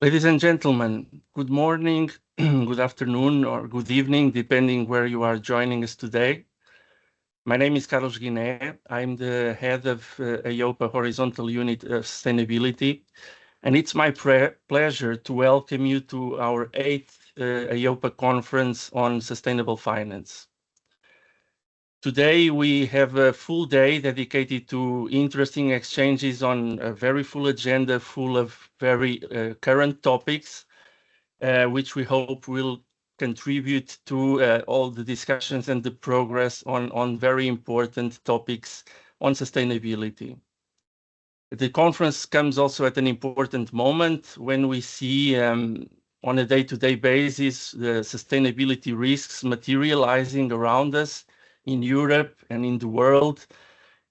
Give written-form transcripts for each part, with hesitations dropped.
Ladies and gentlemen, good morning, good afternoon, or good evening, depending where you are joining us today. My name is Carlos Guiné. I'm the head of EIOPA Horizontal Unit of Sustainability, and it's my pleasure to welcome you to our 8th EIOPA Conference on Sustainable Finance. Today, we have a full day dedicated to interesting exchanges on a very full agenda full of very current topics, which we hope will contribute to all the discussions and the progress on very important topics on sustainability. The conference comes also at an important moment when we see on a day-to-day basis the sustainability risks materializing around us in Europe and in the world.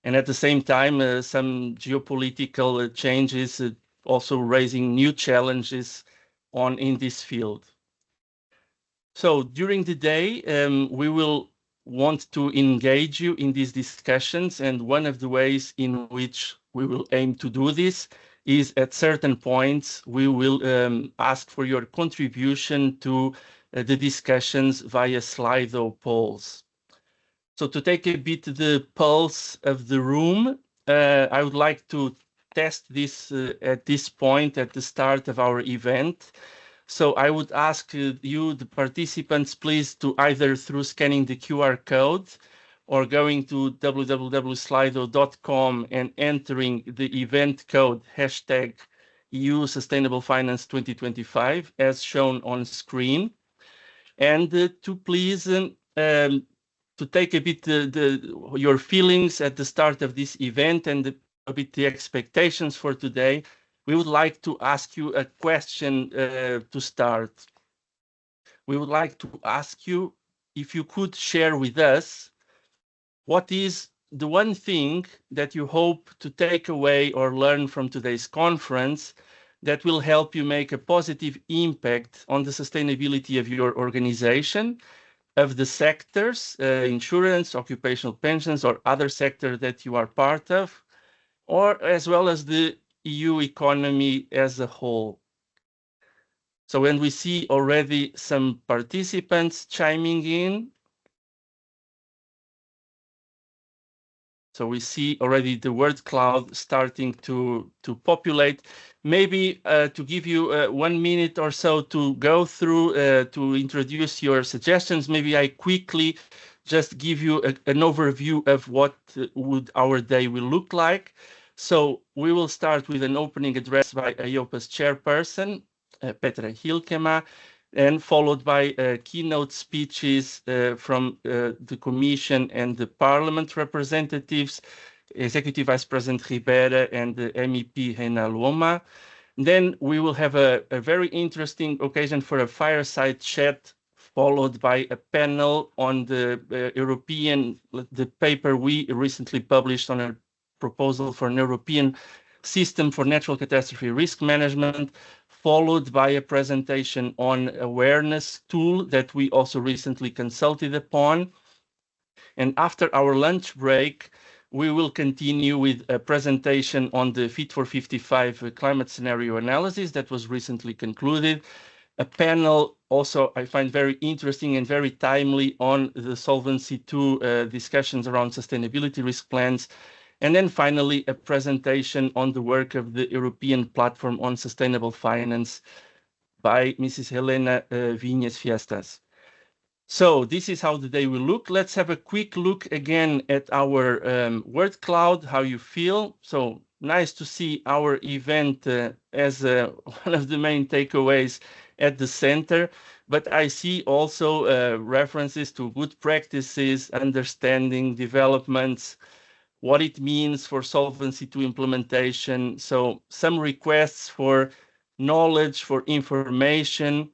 And at the same time, some geopolitical changes also raising new challenges in this field. So during the day, we will want to engage you in these discussions, and one of the ways in which we will aim to do this is at certain points we will ask for your contribution to the discussions via Slido polls. So to take a bit the pulse of the room, I would like to test this at this point at the start of our event. So I would ask you, the participants, please, to either through scanning the QR code or going to www.slido.com and entering the event code hashtag EU Sustainable Finance 2025 as shown on screen. And to please to take a bit your feelings at the start of this event and a bit the expectations for today, we would like to ask you a question to start. We would like to ask you if you could share with us what is the one thing that you hope to take away or learn from today's conference that will help you make a positive impact on the sustainability of your organization, of the sectors, insurance, occupational pensions, or other sector that you are part of, or as well as the EU economy as a whole. So when we see already some participants chiming in, so we see already the word cloud starting to populate. Maybe to give you 1 minute or so to go through to introduce your suggestions, maybe I quickly just give you an overview of what would our day will look like. So we will start with an opening address by EIOPA's chairperson, Petra Hilkema, and followed by keynote speeches from the Commission and the Parliament representatives, Executive Vice President Ribeira and the MEP Reina Loma. Then we will have a very interesting occasion for a fireside chat, followed by a panel on the the paper we recently published on a proposal for an European system for natural catastrophe risk management, followed by a presentation on awareness tool that we also recently consulted upon. And after our lunch break, we will continue with a presentation on the Fit for 55 climate scenario analysis that was recently concluded. A panel also I find very interesting and very timely on the Solvency II discussions around sustainability risk plans. And then finally, a presentation on the work of the European Platform on Sustainable Finance by Mrs. Helena Viñes Fiestas. So this is how the day will look. Let's have a quick look again at our word cloud, how you feel. So nice to see our event as one of the main takeaways at the center, but I see also references to good practices, understanding, developments, what it means for Solvency II implementation. So some requests for knowledge, for information,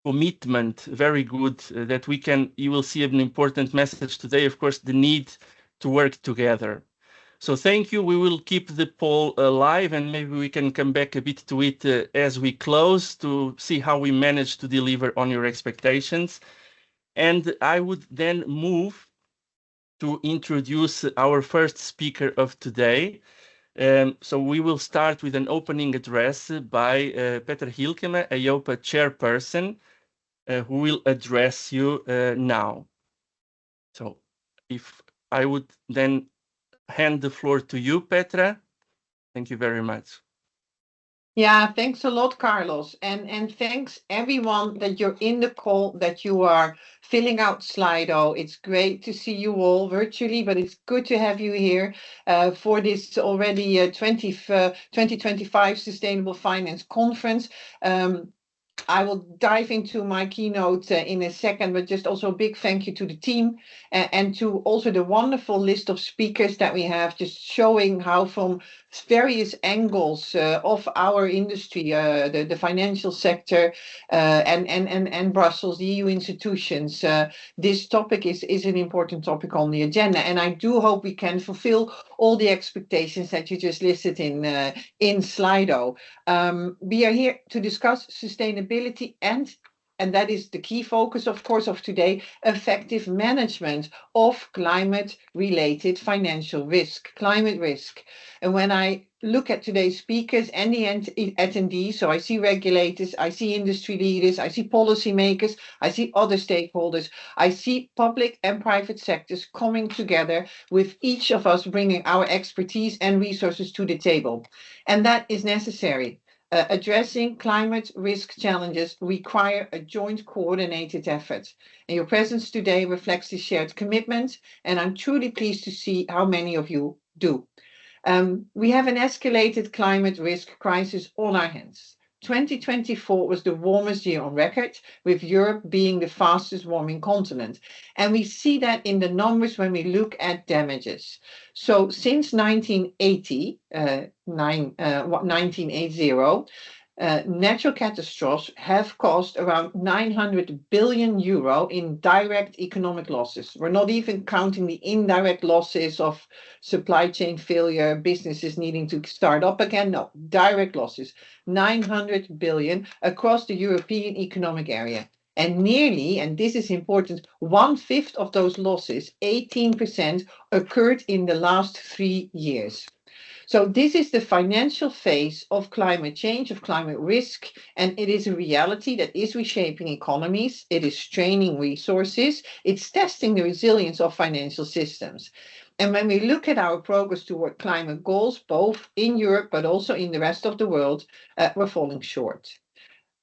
commitment, very good, that we can, you will see an important message today, of course, the need to work together. So thank you. We will keep the poll alive and maybe we can come back a bit to it as we close to see how we manage to deliver on your expectations. And I would then move to introduce our first speaker of today, So we will start with an opening address by Peter Hilkema, EIOPA chairperson, who will address you now. So if I would then hand the floor to you, Petra. Thank you very much. Yeah, thanks a lot, Carlos. And thanks everyone that you're in the call, that you are filling out Slido. It's great to see you all virtually, but it's good to have you here for this already 2025 Sustainable Finance Conference. I will dive into my keynote in a second, but just also a big thank you to the team and to also the wonderful list of speakers that we have, just showing how from various angles of our industry, the financial sector and Brussels, the EU institutions, this topic is an important topic on the agenda. And I do hope we can fulfill all the expectations that you just listed in Slido. We are here to discuss sustainability and that is the key focus, of course, of today, effective management of climate-related financial risk, climate risk. And when I look at today's speakers and the attendees, so I see regulators, I see industry leaders, I see policymakers, I see other stakeholders, I see public and private sectors coming together with each of us bringing our expertise and resources to the table. And that is necessary. Addressing climate risk challenges require a joint coordinated effort. And your presence today reflects this shared commitment, and I'm truly pleased to see how many of you do. We have an escalated climate risk crisis on our hands. 2024 was the warmest year on record, with Europe being the fastest warming continent. And we see that in the numbers when we look at damages. So since 1980, natural catastrophes have cost around 900 billion euro in direct economic losses. We're not even counting the indirect losses of supply chain failure, businesses needing to start up again. No, direct losses, 900 billion across the European economic area. And nearly, and this is important, 1/5 of those losses, 18%, occurred in the last 3 years. So this is the financial phase of climate change, of climate risk, and it is a reality that is reshaping economies, it is straining resources, it's testing the resilience of financial systems. And when we look at our progress toward climate goals, both in Europe but also in the rest of the world, we're falling short.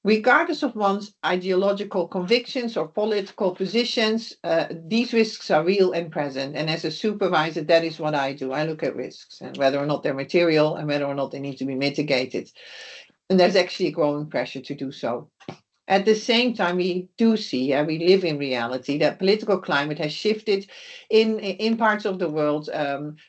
Regardless of one's ideological convictions or political positions, these risks are real and present. And as a supervisor, that is what I do. I look at risks and whether or not they're material and whether or not they need to be mitigated. And there's actually a growing pressure to do so. At the same time, we do see, and we live in reality, that political climate has shifted in parts of the world,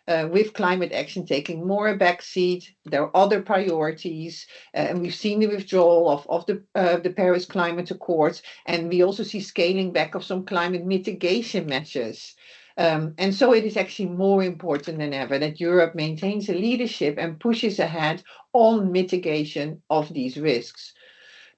with climate action taking more a backseat. There are other priorities, and we've seen the withdrawal of the Paris Climate Accords, and we also see scaling back of some climate mitigation measures. And so it is actually more important than ever that Europe maintains a leadership and pushes ahead on mitigation of these risks.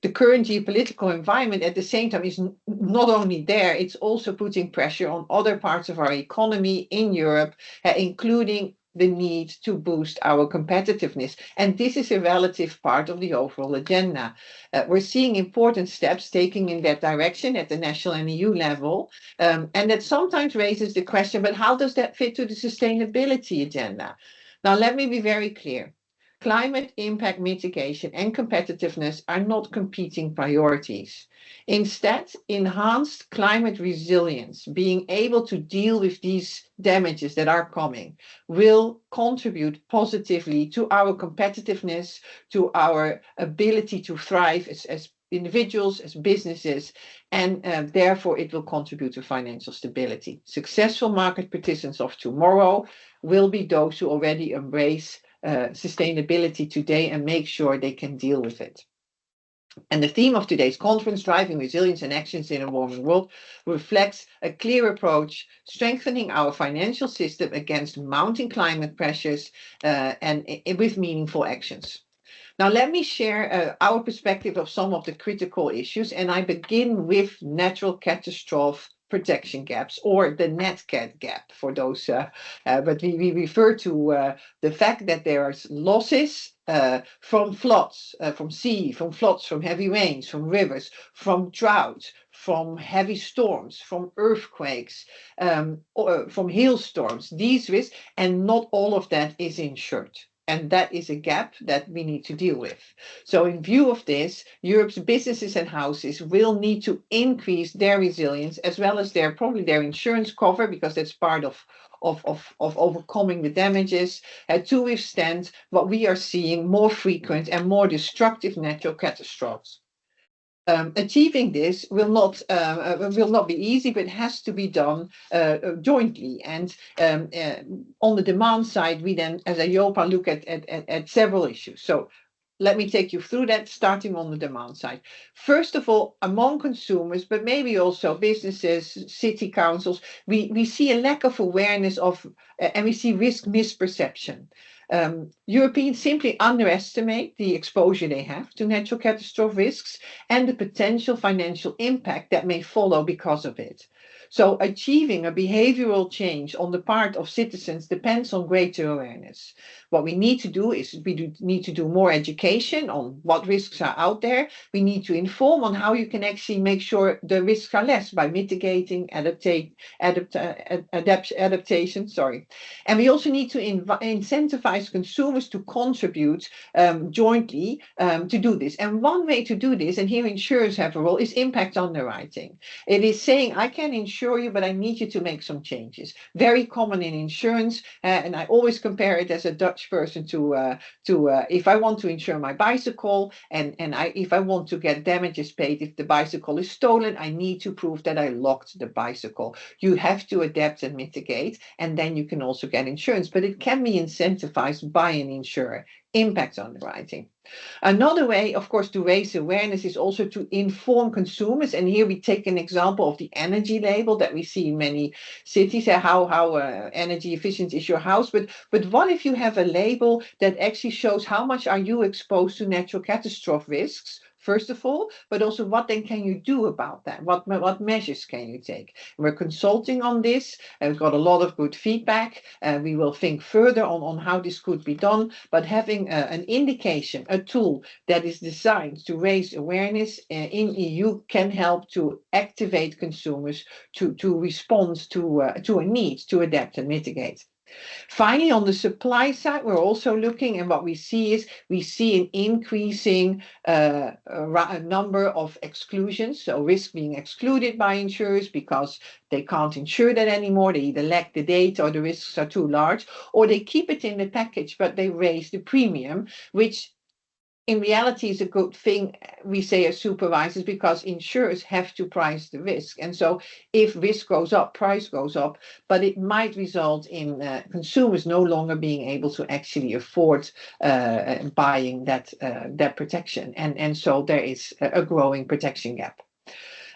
The current geopolitical environment at the same time is not only there, it's also putting pressure on other parts of our economy in Europe, including the need to boost our competitiveness. And this is a relative part of the overall agenda. We're seeing important steps taken in that direction at the national and EU level. And that sometimes raises the question, but how does that fit to the sustainability agenda? Now, let me be very clear. Climate impact mitigation and competitiveness are not competing priorities. Instead, enhanced climate resilience, being able to deal with these damages that are coming, will contribute positively to our competitiveness, to our ability to thrive as individuals, as businesses, and therefore it will contribute to financial stability. Successful market participants of tomorrow will be those who already embrace sustainability today and make sure they can deal with it. And the theme of today's conference, Driving Resilience and Actions in a Warming World, reflects a clear approach, strengthening our financial system against mounting climate pressures and with meaningful actions. Now, let me share our perspective of some of the critical issues, and I begin with natural catastrophe protection gaps, or the net cat gap for those, but we refer to the fact that there are losses from floods, from sea, from floods, from heavy rains, from rivers, from droughts, from heavy storms, from earthquakes, or from hailstorms, these risks, and not all of that is insured. And that is a gap that we need to deal with. So in view of this, Europe's businesses and houses will need to increase their resilience as well as probably their insurance cover, because that's part of overcoming the damages to withstand what we are seeing more frequent and more destructive natural catastrophes. Achieving this will not be easy, but has to be done jointly. And on the demand side, we then, as EIOPA, look at several issues. So let me take you through that, starting on the demand side. First of all, among consumers, but maybe also businesses, city councils, we see a lack of awareness of, and we see risk misperception. Europeans simply underestimate the exposure they have to natural catastrophe risks and the potential financial impact that may follow because of it. So achieving a behavioral change on the part of citizens depends on greater awareness. What we need to do is need to do more education on what risks are out there. We need to inform on how you can actually make sure the risks are less by mitigating, adaptation. And we also need to incentivize consumers to contribute jointly to do this. And one way to do this, and here insurers have a role, is impact underwriting. It is saying, I can insure you, but I need you to make some changes. Very common in insurance, and I always compare it as a Dutch person to if I want to insure my bicycle, and if I want to get damages paid if the bicycle is stolen, I need to prove that I locked the bicycle. You have to adapt and mitigate, and then you can also get insurance, but it can be incentivized by an insurer. Impact underwriting. Another way, of course, to raise awareness is also to inform consumers. And here we take an example of the energy label that we see in many cities, how energy efficient is your house. But what if you have a label that actually shows how much are you exposed to natural catastrophe risks? First of all, but also what then can you do about that? What measures can you take? We're consulting on this, and we've got a lot of good feedback. We will think further on how this could be done, but having an indication, a tool that is designed to raise awareness in EU can help to activate consumers to respond to a need to adapt and mitigate. Finally, on the supply side, we're also looking, and what we see is an increasing number of exclusions, so risk being excluded by insurers because they can't insure that anymore. They either lack the data or the risks are too large, or they keep it in the package, but they raise the premium, which in reality is a good thing, we say as supervisors, because insurers have to price the risk. And so if risk goes up, price goes up, but it might result in consumers no longer being able to actually afford buying that protection. And so there is a growing protection gap.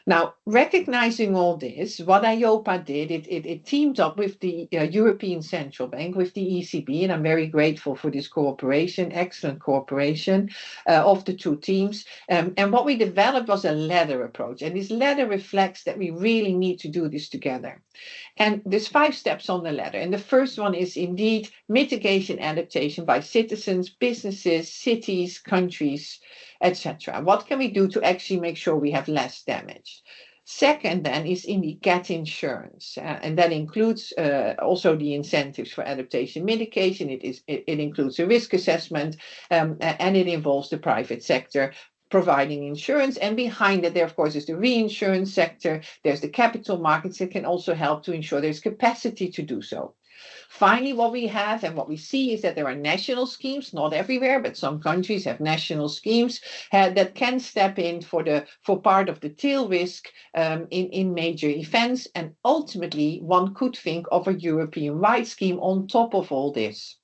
Now, recognizing all this, what EIOPA did, it teamed up with the European Central Bank, with the ECB, and I'm very grateful for this cooperation, excellent cooperation of the two teams. And what we developed was a ladder approach. And this ladder reflects that we really need to do this together. And there's 5 steps on the ladder. And the first one is indeed mitigation adaptation by citizens, businesses, cities, countries, etc. What can we do to actually make sure we have less damage? Second, then, is indeed get insurance, and that includes also the incentives for adaptation mitigation. It includes a risk assessment, and it involves the private sector providing insurance. And behind it, there, of course, is the reinsurance sector. There's the capital markets that can also help to ensure there's capacity to do so. Finally, what we have and what we see is that there are national schemes, not everywhere, but some countries have national schemes that can step in for part of the tail risk in major events. And ultimately, one could think of a European-wide scheme on top of all this.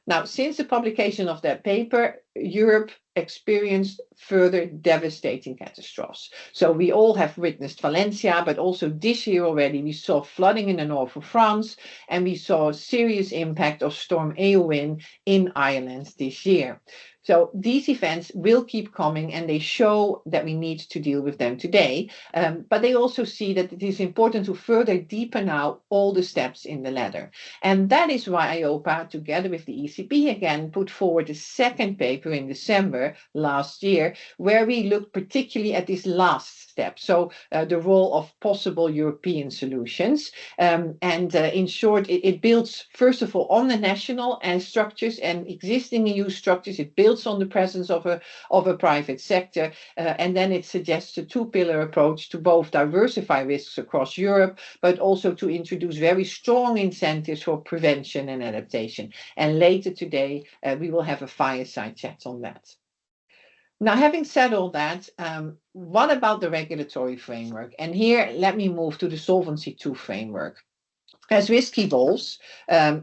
Now, since the publication of that paper, Europe experienced further devastating catastrophes. So we all have witnessed Valencia, but also this year already we saw flooding in the north of France, and we saw a serious impact of Storm Eowyn in Ireland this year. So these events will keep coming, and they show that we need to deal with them today. But they also see that it is important to further deepen out all the steps in the ladder. And that is why EIOPA, together with the ECB again, put forward a second paper in December last year, where we looked particularly at this last step. So the role of possible European solutions. In short, it builds, first of all, on the national structures and existing EU structures. It builds on the presence of a private sector, and then it suggests a two-pillar approach to both diversify risks across Europe, but also to introduce very strong incentives for prevention and adaptation. And later today, we will have a fireside chat on that. Now, having said all that, what about the regulatory framework? And here, let me move to the Solvency II framework. As risk evolves,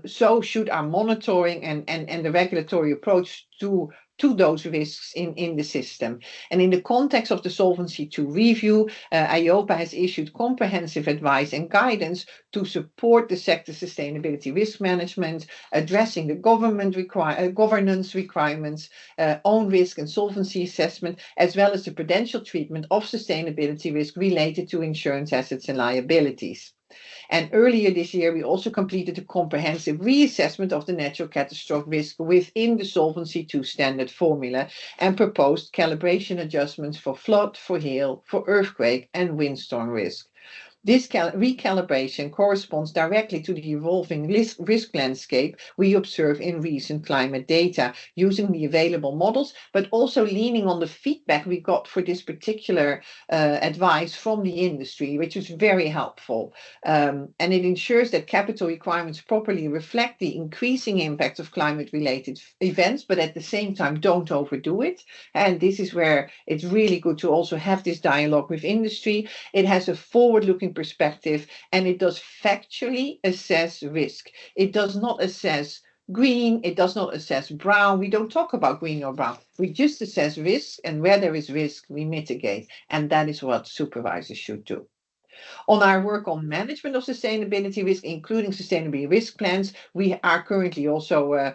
so should our monitoring and the regulatory approach to those risks in the system. And in the context of the Solvency II review, EIOPA has issued comprehensive advice and guidance to support the sector's sustainability risk management, addressing the governance requirements, own risk and solvency assessment, as well as the prudential treatment of sustainability risk related to insurance assets and liabilities. And earlier this year, we also completed a comprehensive reassessment of the natural catastrophe risk within the Solvency II standard formula and proposed calibration adjustments for flood, for hail, for earthquake, and windstorm risk. This recalibration corresponds directly to the evolving risk landscape we observe in recent climate data, using the available models, but also leaning on the feedback we got for this particular advice from the industry, which was very helpful. And it ensures that capital requirements properly reflect the increasing impact of climate-related events, but at the same time don't overdo it. And this is where it's really good to also have this dialogue with industry. It has a forward-looking perspective, and it does factually assess risk. It does not assess green, it does not assess brown. We don't talk about green or brown. We just assess risk, and where there is risk, we mitigate. And that is what supervisors should do. On our work on management of sustainability risk, including sustainability risk plans, we are currently also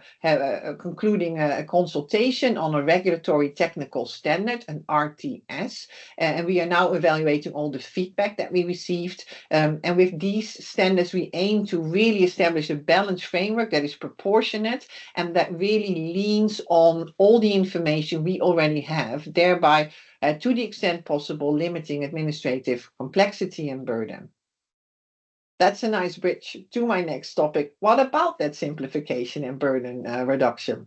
concluding a consultation on a regulatory technical standard, an RTS, and we are now evaluating all the feedback that we received. And with these standards, we aim to really establish a balanced framework that is proportionate and that really leans on all the information we already have, thereby to the extent possible, limiting administrative complexity and burden. That's a nice bridge to my next topic. What about that simplification and burden reduction?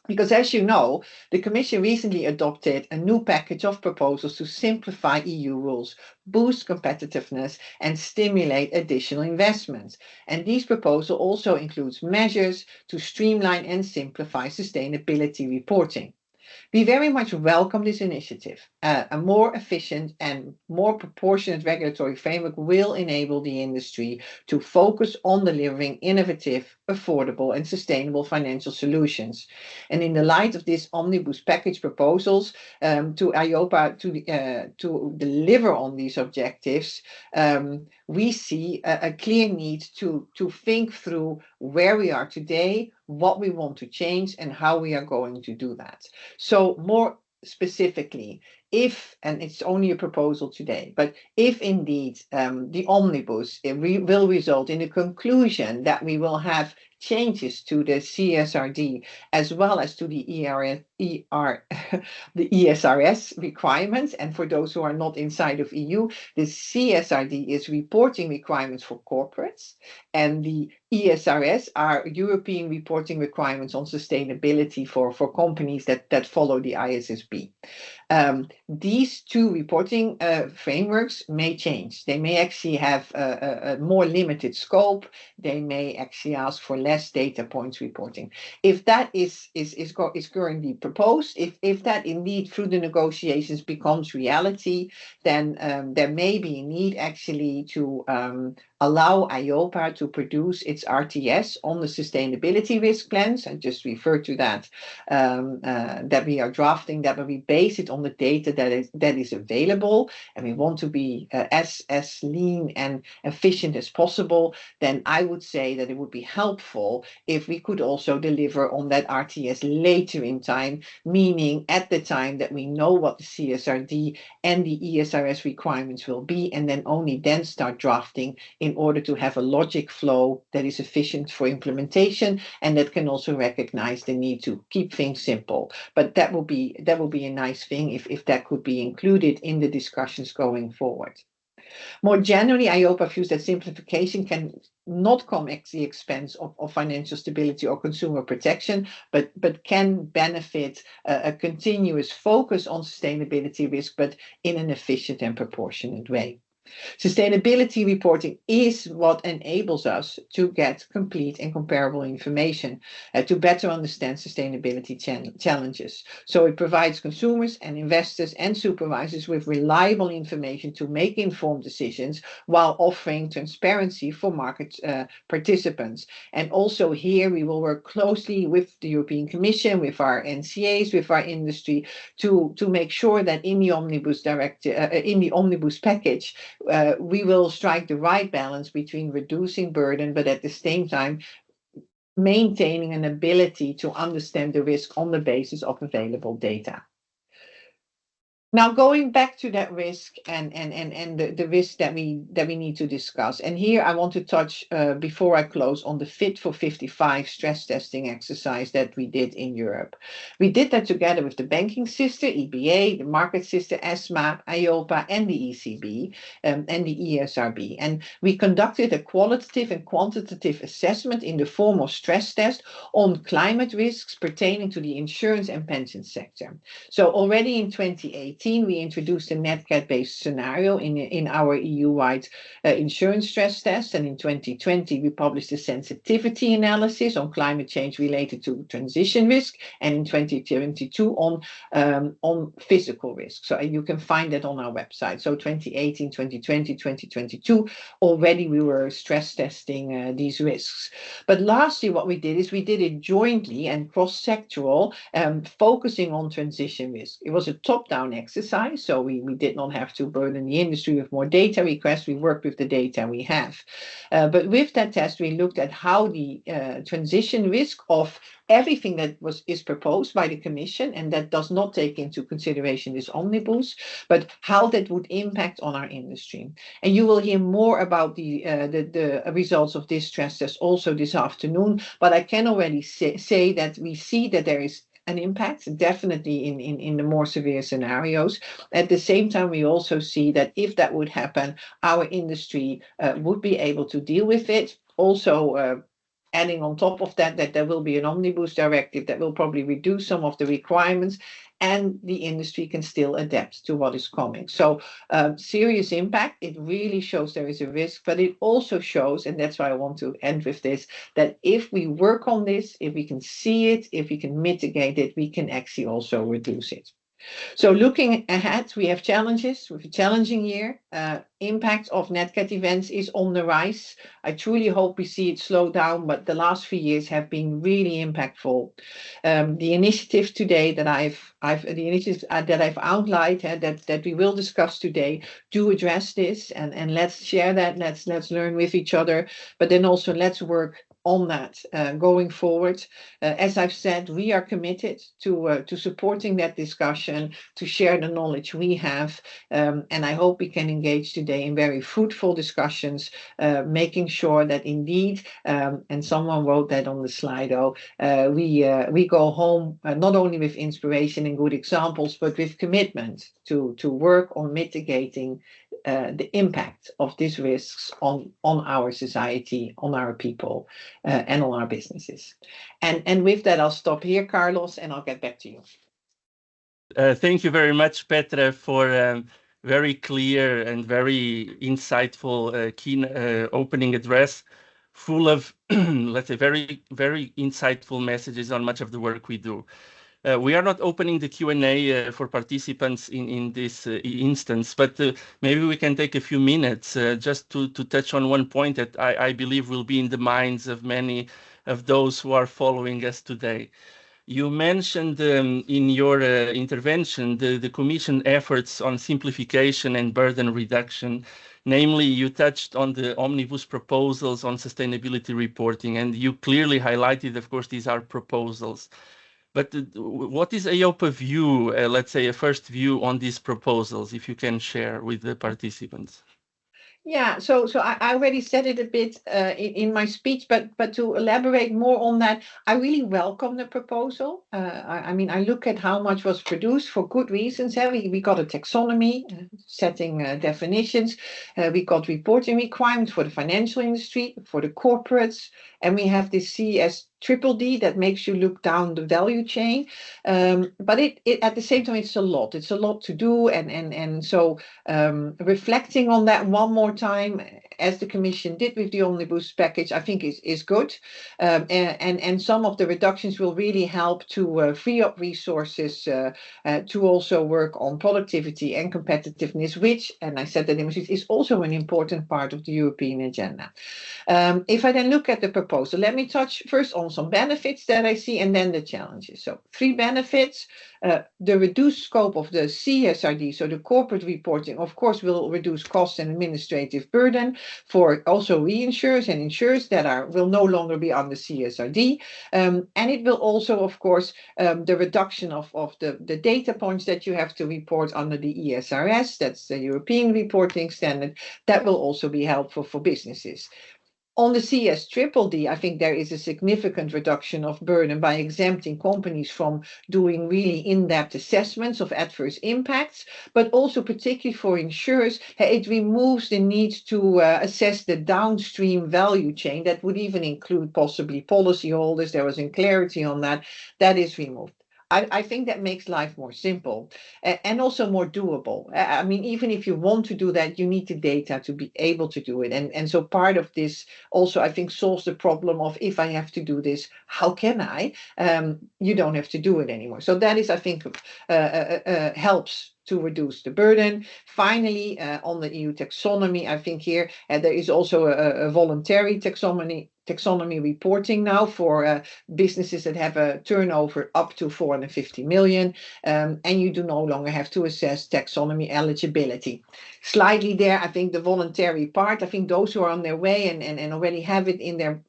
Because as you know, the Commission recently adopted a new package of proposals to simplify EU rules, boost competitiveness, and stimulate additional investments. And these proposals also includes measures to streamline and simplify sustainability reporting. We very much welcome this initiative. A more efficient and more proportionate regulatory framework will enable the industry to focus on delivering innovative, affordable, and sustainable financial solutions. And in the light of this omnibus package proposals to EIOPA to deliver on these objectives, we see a clear need to think through where we are today, what we want to change, and how we are going to do that. So more specifically, if, and it's only a proposal today, but if indeed the omnibus will result in a conclusion that we will have changes to the CSRD as well as to the the ESRS requirements, and for those who are not inside of EU, the CSRD is reporting requirements for corporates, and the ESRS are European reporting requirements on sustainability for companies that follow the ISSB. These two reporting frameworks may change. They may actually have a more limited scope. They may actually ask for less data points reporting. If that is currently proposed, if that indeed through the negotiations becomes reality, then there may be a need actually to allow EIOPA to produce its RTS on the sustainability risk plans. I just referred to that, that we are drafting, that we base it on the data that is available, and we want to be as lean and efficient as possible. Then I would say that it would be helpful if we could also deliver on that RTS later in time, meaning at the time that we know what the CSRD and the ESRS requirements will be, and then only then start drafting in order to have a logic flow that is efficient for implementation and that can also recognize the need to keep things simple. But that will be a nice thing if that could be included in the discussions going forward. More generally, EIOPA views that simplification can not come at the expense of financial stability or consumer protection, but can benefit a continuous focus on sustainability risk, but in an efficient and proportionate way. Sustainability reporting is what enables us to get complete and comparable information to better understand sustainability challenges. So it provides consumers and investors and supervisors with reliable information to make informed decisions while offering transparency for market participants. And also here we will work closely with the European Commission, with our NCAs, with our industry to make sure that in the Omnibus package, we will strike the right balance between reducing burden, but at the same time, maintaining an ability to understand the risk on the basis of available data. Now, going back to that risk and the risk that we need to discuss, and here I want to touch before I close on the Fit for 55 stress testing exercise that we did in Europe. We did that together with the banking sister EBA, the market sister ESMA, EIOPA, and the ECB and the ESRB, and we conducted a qualitative and quantitative assessment in the form of stress test on climate risks pertaining to the insurance and pension sector. So already in 2018. We introduced a net cat-based scenario in our EU-wide insurance stress test, and in 2020 we published a sensitivity analysis on climate change related to transition risk, and in 2022 on physical risk. So you can find that on our website. So 2018, 2020, 2022, already we were stress testing these risks. But lastly, what we did is we did it jointly and cross-sectoral, focusing on transition risk. It was a top-down exercise, so we did not have to burden the industry with more data requests. We worked with the data we have. But with that test, we looked at how the transition risk of everything that is proposed by the Commission, and that does not take into consideration this omnibus, but how that would impact on our industry. And you will hear more about the results of this stress test also this afternoon, but I can already say that we see that there is an impact, definitely in the more severe scenarios. At the same time, we also see that if that would happen, our industry would be able to deal with it. Also, adding on top of that there will be an omnibus directive that will probably reduce some of the requirements, and the industry can still adapt to what is coming. So serious impact. It really shows there is a risk, but it also shows, and that's why I want to end with this, that if we work on this, if we can see it, if we can mitigate it, we can actually also reduce it. So looking ahead, we have challenges. We have a challenging year. Impact of net cat events is on the rise. I truly hope we see it slow down, but the last few years have been really impactful. The initiatives today that I've outlined that we will discuss today do address this, and let's share that. Let's learn with each other, but then also let's work on that going forward. As I've said, we are committed to supporting that discussion, to share the knowledge we have, and I hope we can engage today in very fruitful discussions, making sure that indeed, and someone wrote that on the Slido, we go home not only with inspiration and good examples, but with commitment to work on mitigating the impact of these risks on our society, on our people, and on our businesses. And with that, I'll stop here, Carlos, and I'll get back to you. Thank you very much, Petra, for very clear and very insightful key opening address, full of, let's say, very, very insightful messages on much of the work we do. We are not opening the Q&A for participants in this instance, but maybe we can take a few minutes just to touch on one point that I believe will be in the minds of many of those who are following us today. You mentioned in your intervention the Commission efforts on simplification and burden reduction. Namely, you touched on the omnibus proposals on sustainability reporting, and you clearly highlighted, of course, these are proposals. But what is EIOPA view, let's say a first view on these proposals, if you can share with the participants? Yeah, so I already said it a bit in my speech, but to elaborate more on that, I really welcome the proposal. I mean, I look at how much was produced for good reasons. We got a taxonomy, setting definitions. We got reporting requirements for the financial industry, for the corporates, and we have this CSDDD that makes you look down the value chain. But it at the same time, it's a lot. It's a lot to do, and so reflecting on that one more time, as the Commission did with the omnibus package, I think is good. And some of the reductions will really help to free up resources to also work on productivity and competitiveness, which, and I said that in my speech, is also an important part of the European agenda. If I then look at the proposal, let me touch first on some benefits that I see and then the challenges. So 3 benefits. The reduced scope of the CSRD, so the corporate reporting, of course, will reduce cost and administrative burden for also reinsurers and insurers that will no longer be on the CSRD. And it will also, of course, the reduction of the data points that you have to report under the ESRS, that's the European reporting standard, that will also be helpful for businesses. On the CSDDD, I think there is a significant reduction of burden by exempting companies from doing really in-depth assessments of adverse impacts, but also particularly for insurers, it removes the need to assess the downstream value chain that would even include possibly policyholders. There was clarity on that. That is removed. I think that makes life more simple and also more doable. I mean, even if you want to do that, you need the data to be able to do it. And so part of this also, I think, solves the problem of if I have to do this, how can I? You don't have to do it anymore. So that is, I think, helps to reduce the burden. Finally, on the EU taxonomy, I think here there is also a voluntary taxonomy reporting now for businesses that have a turnover up to 450 million, and you do no longer have to assess taxonomy eligibility. Slightly there, I think the voluntary part, I think those who are on their way and already have it in their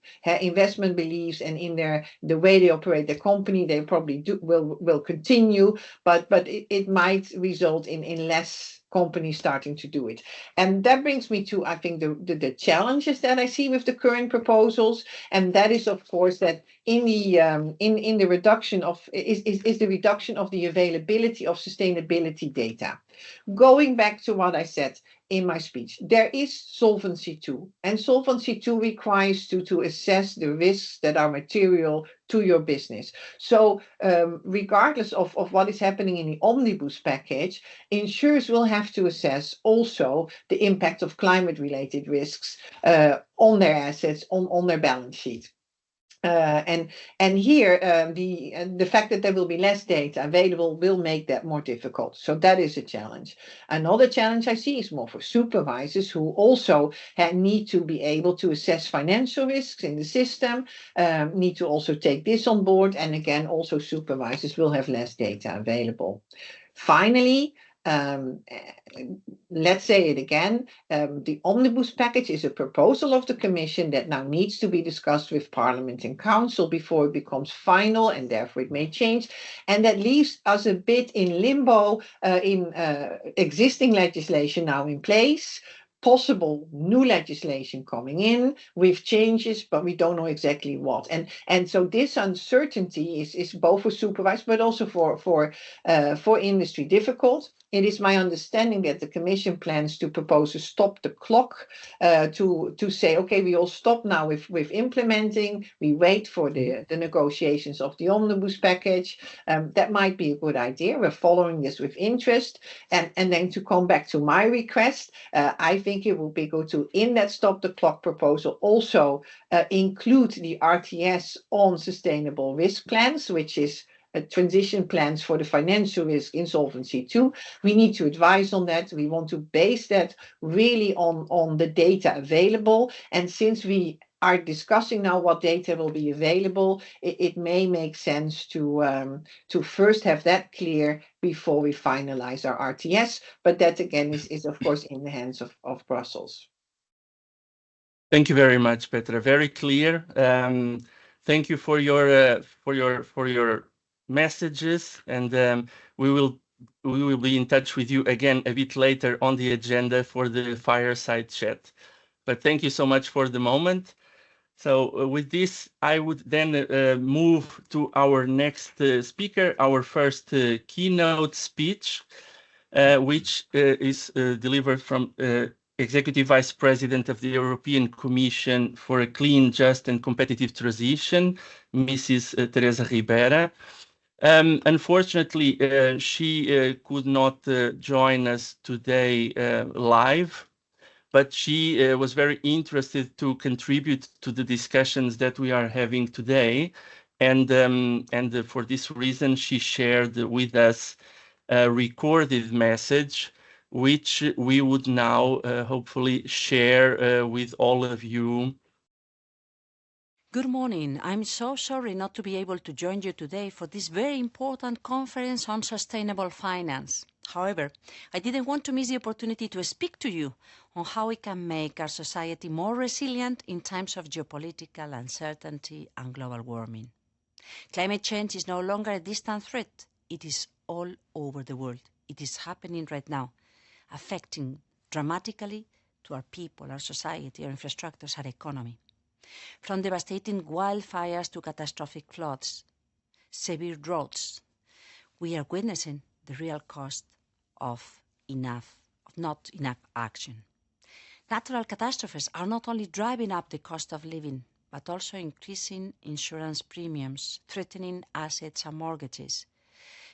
investment beliefs and in the way they operate their company, they probably will continue, but it might result in less companies starting to do it. And that brings me to, I think, the challenges that I see with the current proposals. And that is, of course, that in the reduction of the reduction of the availability of sustainability data. Going back to what I said in my speech, there is Solvency II, and Solvency II requires you to assess the risks that are material to your business. So regardless of what is happening in the omnibus package, insurers will have to assess also the impact of climate-related risks on their assets, on their balance sheet. And here, the fact that there will be less data available will make that more difficult. So that is a challenge. Another challenge I see is more for supervisors who also need to be able to assess financial risks in the system, need to also take this on board. And again, also supervisors will have less data available. Finally, let's say it again, the omnibus package is a proposal of the Commission that now needs to be discussed with Parliament and Council before it becomes final, and therefore it may change. And that leaves us a bit in limbo in existing legislation now in place, possible new legislation coming in with changes, but we don't know exactly what. And so this uncertainty is both for supervisors, but also for industry difficult. It is my understanding that the Commission plans to propose a stop the clock to say, okay, we all stop now with implementing. We wait for the negotiations of the omnibus package. That might be a good idea. We're following this with interest. And then to come back to my request, I think it would be good to, in that stop the clock proposal, also include the RTS on sustainable risk plans, which is transition plans for the financial risk in Solvency II. We need to advise on that. We want to base that really on the data available. And since we are discussing now what data will be available, it may make sense to first have that clear before we finalize our RTS. But that again is of course in the hands of Brussels. Thank you very much, Petra. Very clear. Thank you for your messages, and we will be in touch with you again a bit later on the agenda for the fireside chat. But thank you so much for the moment. So with this, I would then move to our next speaker, our first keynote speech, which is delivered from Executive Vice President of the European Commission for a Clean, Just and Competitive Transition, Mrs. Teresa Ribeira. Unfortunately, she could not join us today live, but she was very interested to contribute to the discussions that we are having today. And for this reason, she shared with us a recorded message, which we would now hopefully share with all of you. Good morning. I'm so sorry not to be able to join you today for this very important conference on sustainable finance. However, I didn't want to miss the opportunity to speak to you on how we can make our society more resilient in times of geopolitical uncertainty and global warming. Climate change is no longer a distant threat. It is all over the world. It is happening right now, affecting dramatically to our people, our society, our infrastructures, our economy. From devastating wildfires to catastrophic floods, severe droughts, we are witnessing the real cost of not enough action. Natural catastrophes are not only driving up the cost of living, but also increasing insurance premiums, threatening assets and mortgages,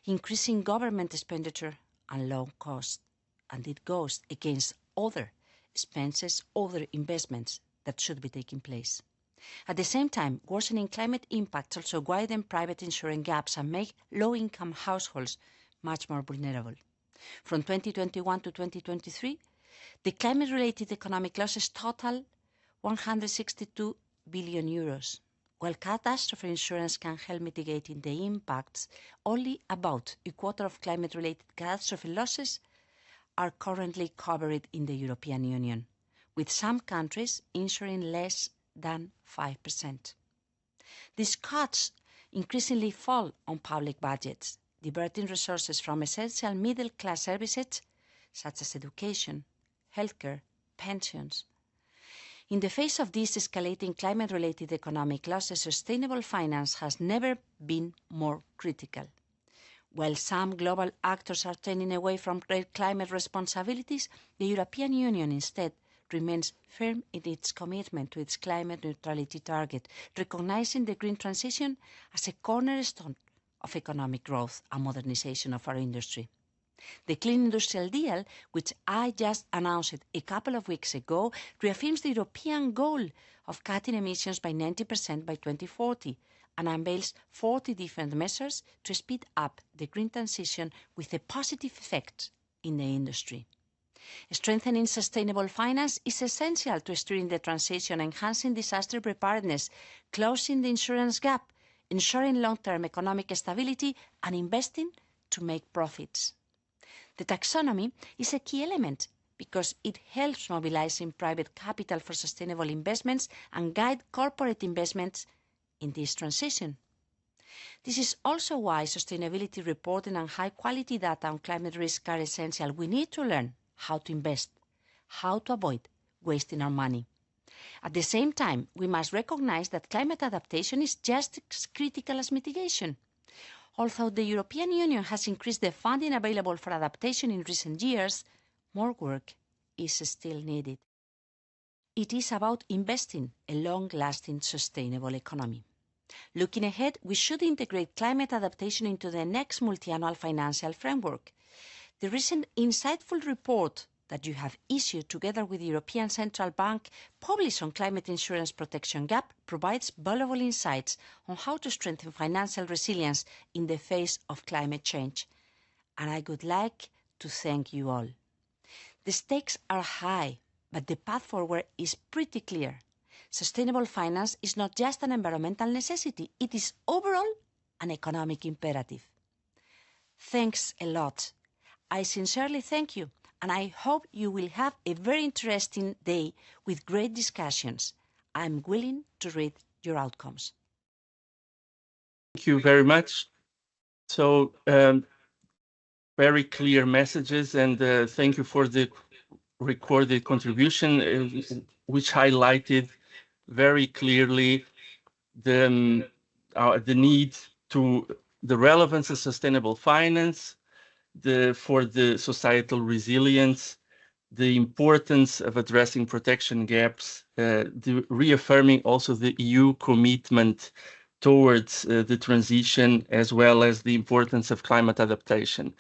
increasing government expenditure and low cost, and it goes against other expenses, other investments that should be taking place. At the same time, worsening climate impacts also widen private insurance gaps and make low-income households much more vulnerable. From 2021 to 2023, the climate-related economic losses total 162 billion euros. While catastrophe insurance can help mitigating the impacts, only about a quarter of climate-related catastrophe losses are currently covered in the European Union, with some countries insuring less than 5%. These cuts increasingly fall on public budgets, diverting resources from essential middle-class services such as education, healthcare, pensions. In the face of these escalating climate-related economic losses, sustainable finance has never been more critical. While some global actors are turning away from their climate responsibilities, the European Union instead remains firm in its commitment to its climate neutrality target, recognizing the green transition as a cornerstone of economic growth and modernization of our industry. The Clean Industrial Deal, which I just announced a couple of weeks ago, reaffirms the European goal of cutting emissions by 90% by 2040 and unveils 40 different measures to speed up the green transition with a positive effect in the industry. Strengthening sustainable finance is essential to steering the transition, enhancing disaster preparedness, closing the insurance gap, ensuring long-term economic stability, and investing to make profits. The taxonomy is a key element because it helps mobilizing private capital for sustainable investments and guide corporate investments in this transition. This is also why sustainability reporting and high-quality data on climate risk are essential. We need to learn how to invest, how to avoid wasting our money. At the same time, we must recognize that climate adaptation is just as critical as mitigation. Although the European Union has increased the funding available for adaptation in recent years, more work is still needed. It is about investing in a long-lasting, sustainable economy. Looking ahead, we should integrate climate adaptation into the next multi-annual financial framework. The recent insightful report that you have issued together with the European Central Bank published on climate insurance protection gap provides valuable insights on how to strengthen financial resilience in the face of climate change. And I would like to thank you all. The stakes are high, but the path forward is pretty clear. Sustainable finance is not just an environmental necessity, it is overall an economic imperative. Thanks a lot. I sincerely thank you, and I hope you will have a very interesting day with great discussions. I'm willing to read your outcomes. Thank you very much. So, very clear messages, and thank you for the recorded contribution, which highlighted very clearly the need to the relevance of sustainable finance, for the societal resilience, the importance of addressing protection gaps, the reaffirming also the EU commitment towards the transition, as well as the importance of climate adaptation,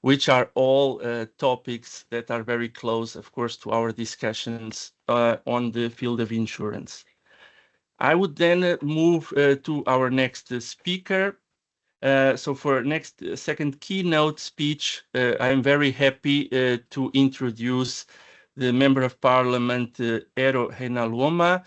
which are all topics that are very close, of course, to our discussions on the field of insurance. I would then move to our next speaker. So for next second keynote speech, I am very happy to introduce the Member of Parliament, Eero Heinäluoma.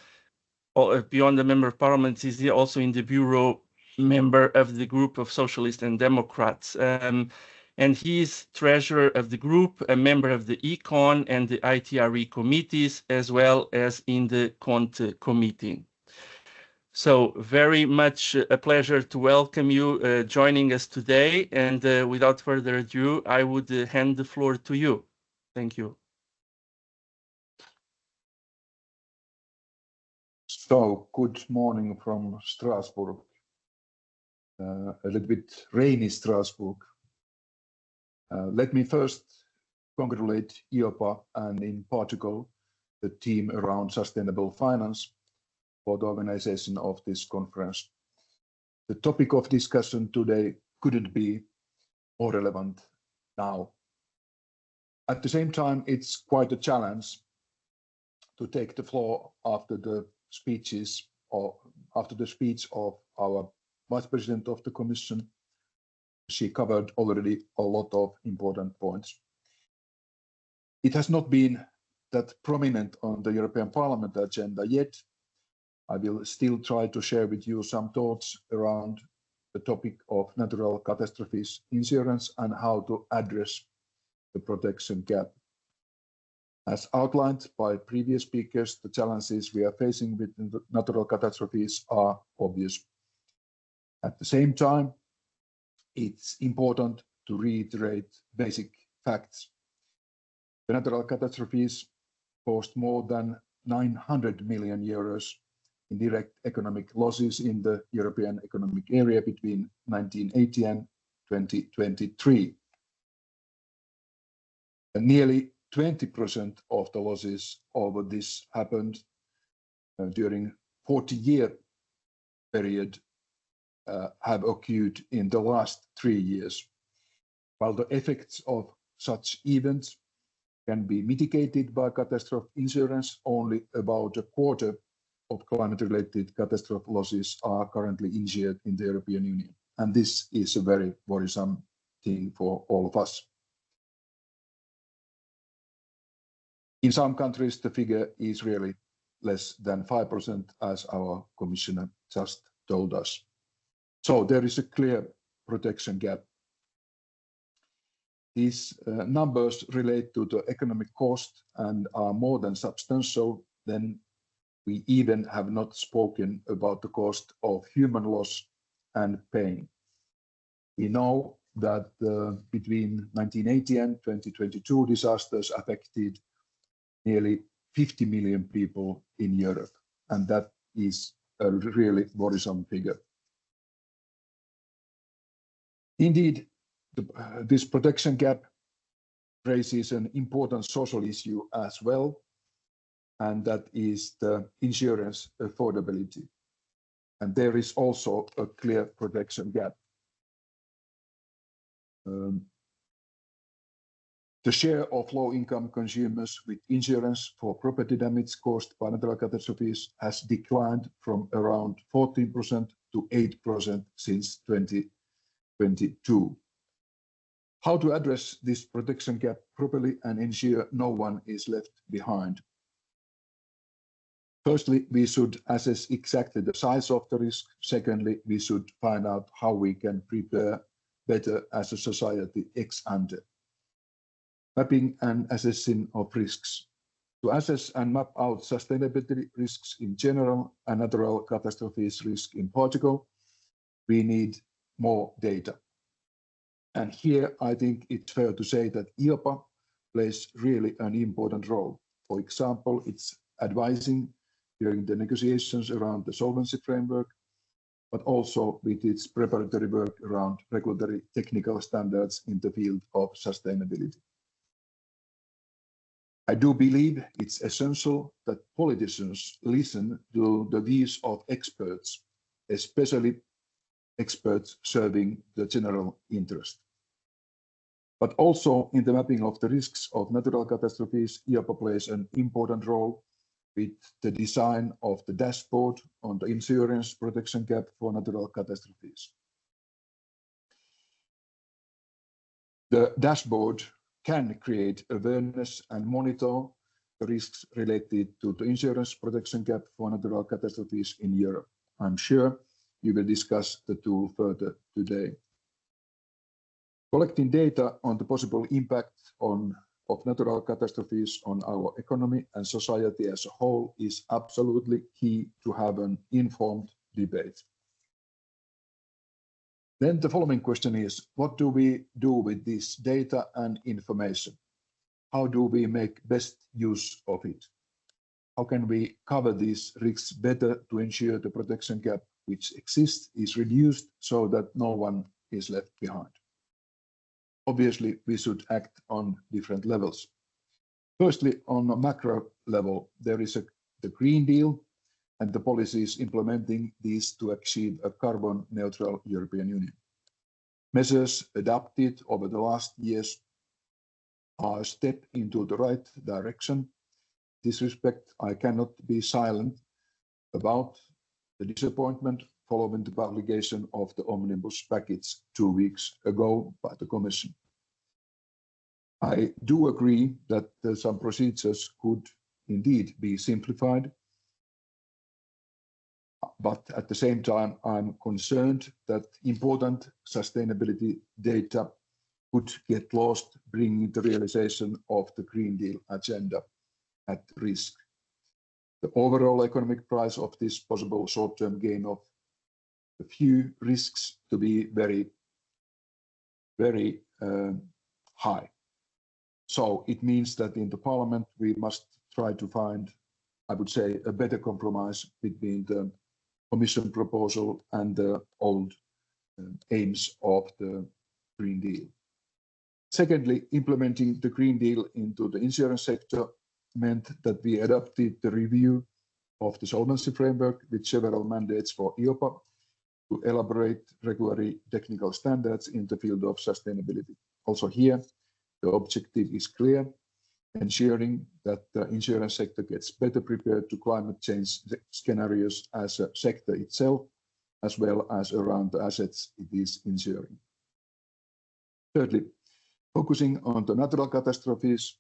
Beyond the Member of Parliament, he's also in the Bureau member of the group of Socialists and Democrats. And he is treasurer of the group, a member of the Econ and the ITRE committees, as well as in the Cont committee. So very much a pleasure to welcome you joining us today. And without further ado, I would hand the floor to you. Thank you. So, good morning from Strasbourg. A little bit rainy Strasbourg. Let me first congratulate EIOPA and in Portugal, the team around sustainable finance for the organization of this conference. The topic of discussion today couldn't be more relevant now. At the same time, it's quite a challenge to take the floor after the speeches or after the speech of our Vice President of the Commission. She covered already a lot of important points. It has not been that prominent on the European Parliament agenda yet. I will still try to share with you some thoughts around the topic of natural catastrophes insurance and how to address the protection gap. As outlined by previous speakers, the challenges we are facing with natural catastrophes are obvious. At the same time, it's important to reiterate basic facts. The natural catastrophes cost more than 900 million euros in direct economic losses in the European Economic Area between 1980 and 2023. And nearly 20% of the losses over this happened during 40-year period have occurred in the last 3 years. While the effects of such events can be mitigated by catastrophe insurance, only about a quarter of climate-related catastrophe losses are currently insured in the European Union. And this is a very worrisome thing for all of us. In some countries, the figure is really less than 5%, as our commissioner just told us. So there is a clear protection gap. These numbers relate to the economic cost and are more than substantial. Then we even have not spoken about the cost of human loss and pain. We know that between 1980 and 2022, disasters affected nearly 50 million people in Europe, and that is a really worrisome figure. Indeed, this protection gap raises an important social issue as well, and that is the insurance affordability. And there is also a clear protection gap. The share of low-income consumers with insurance for property damage caused by natural catastrophes has declined from around 14% to 8% since 2022. How to address this protection gap properly and ensure no one is left behind? Firstly, we should assess exactly the size of the risk. Secondly, we should find out how we can prepare better as a society ex ante. Mapping and assessing of risks. To assess and map out sustainability risks in general and natural catastrophes risk in Portugal, we need more data. And here I think it's fair to say that EIOPA plays really an important role. For example, it's advising during the negotiations around the solvency framework, but also with its preparatory work around regulatory technical standards in the field of sustainability. I do believe it's essential that politicians listen to the views of experts, especially experts serving the general interest. But also in the mapping of the risks of natural catastrophes, EIOPA plays an important role with the design of the dashboard on the insurance protection gap for natural catastrophes. The dashboard can create awareness and monitor the risks related to the insurance protection gap for natural catastrophes in Europe. I'm sure you will discuss the tool further today. Collecting data on the possible impact of natural catastrophes on our economy and society as a whole is absolutely key to have an informed debate. Then the following question is, what do we do with this data and information? How do we make best use of it? How can we cover these risks better to ensure the protection gap which exists is reduced so that no one is left behind? Obviously, we should act on different levels. Firstly, on a macro level, there is the Green Deal and the policies implementing these to achieve a carbon neutral European Union. Measures adopted over the last years are a step into the right direction. In this respect, I cannot be silent about the disappointment following the publication of the omnibus package 2 weeks ago by the Commission. I do agree that some procedures could indeed be simplified, but at the same time, I'm concerned that important sustainability data could get lost, bringing the realization of the Green Deal agenda at risk. The overall economic price of this possible short-term gain of a few risks to be very, very high. So it means that in the Parliament, we must try to find, I would say, a better compromise between the Commission proposal and the old aims of the Green Deal. Secondly, implementing the Green Deal into the insurance sector meant that we adopted the review of the solvency framework with several mandates for EIOPA to elaborate regulatory technical standards in the field of sustainability. Also here, the objective is clear, ensuring that the insurance sector gets better prepared to climate change scenarios as a sector itself, as well as around the assets it is insuring. Thirdly, focusing on the natural catastrophes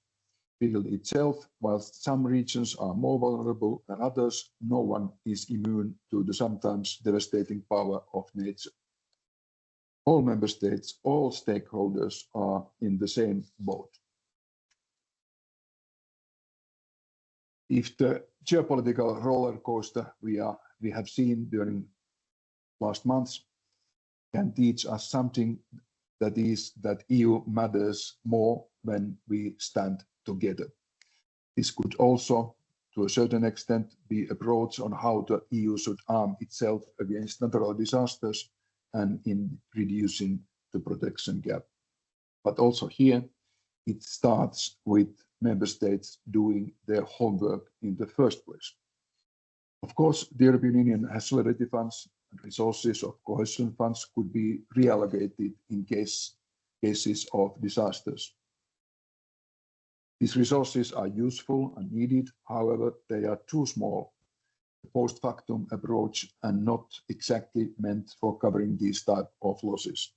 field itself, whilst some regions are more vulnerable than others, no one is immune to the sometimes devastating power of nature. All member states, all stakeholders are in the same boat. If the geopolitical roller coaster we have seen during last months can teach us something, that is that EU matters more when we stand together. This could also, to a certain extent, be approach on how the EU should arm itself against natural disasters and in reducing the protection gap. But also here, it starts with member states doing their homework in the first place. Of course, the European Union has solidarity funds and resources of cohesion funds could be reallocated in cases of disasters. These resources are useful and needed, however, they are too small, a post factum approach, and not exactly meant for covering these type of losses.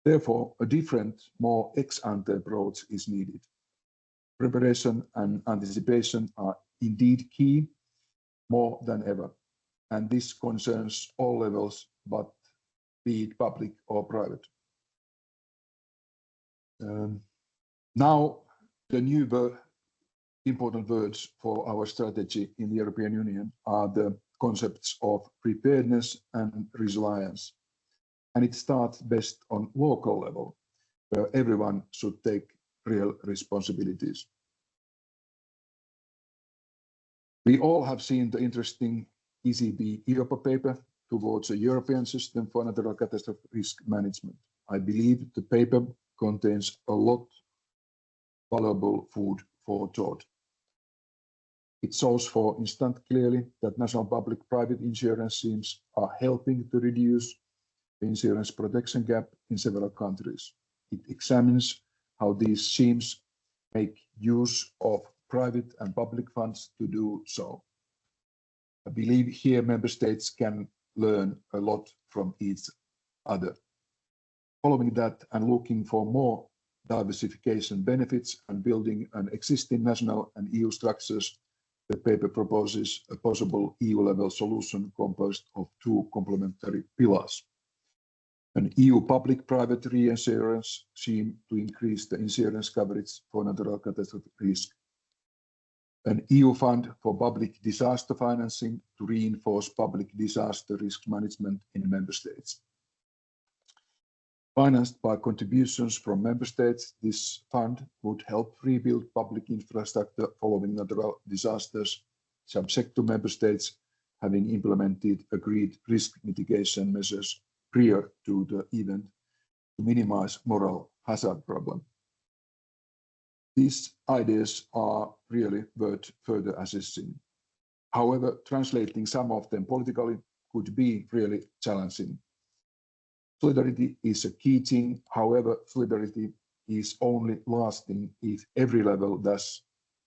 Therefore, a different, more ex-ante approach is needed. Preparation and anticipation are indeed key, more than ever, and this concerns all levels, but be it public or private. Now, the new important words for our strategy in the European Union are the concepts of preparedness and resilience. And it starts best on local level, where everyone should take real responsibilities. We all have seen the interesting ECB EIOPA paper towards a European system for natural catastrophe risk management. I believe the paper contains a lot of valuable food for thought. It shows, for instance, clearly that national public-private insurance schemes are helping to reduce the insurance protection gap in several countries. It examines how these schemes make use of private and public funds to do so. I believe here member states can learn a lot from each other. Following that and looking for more diversification benefits and building on existing national and EU structures, the paper proposes a possible EU-level solution composed of two complementary pillars. An EU public-private reinsurance scheme to increase the insurance coverage for natural catastrophe risk. An EU fund for public disaster financing to reinforce public disaster risk management in member states. Financed by contributions from member states, this fund would help rebuild public infrastructure following natural disasters, subject to member states having implemented agreed risk mitigation measures prior to the event to minimize moral hazard problem. These ideas are really worth further assessing. However, translating some of them politically could be really challenging. Solidarity is a key thing. However, solidarity is only lasting if every level does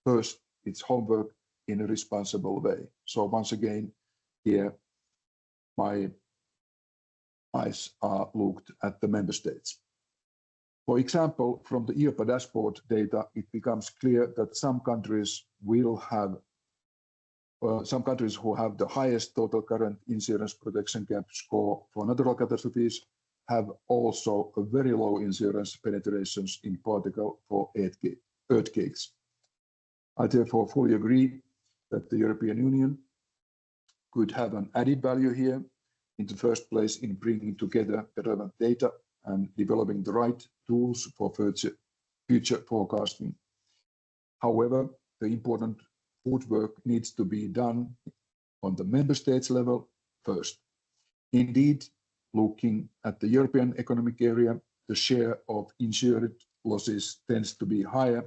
first its homework in a responsible way. So once again, here my eyes are looked at the member states. For example, from the EIOPA dashboard data, it becomes clear that some countries who have the highest total current insurance protection gap score for natural catastrophes have also a very low insurance penetrations, in particular for earthquakes. I therefore fully agree that the European Union could have an added value here, in the first place in bringing together the relevant data and developing the right tools for future forecasting. However, the important footwork needs to be done on the member states level first. Indeed, looking at the European economic area, the share of insured losses tends to be higher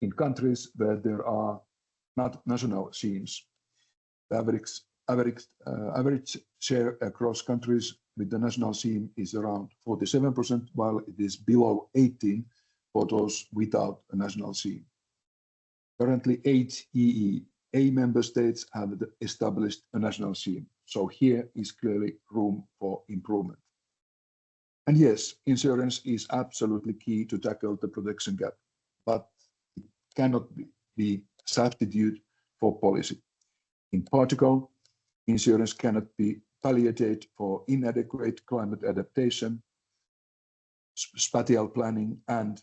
in countries where there are not national schemes. The average share across countries with the national scheme is around 47%, while it is below 18% for those without a national scheme. Currently, 8 EEA member states have established a national scheme, so here is clearly room for improvement. And yes, insurance is absolutely key to tackle the protection gap, but it cannot be substitute for policy. In particular, insurance cannot be palliated for inadequate climate adaptation, spatial planning, and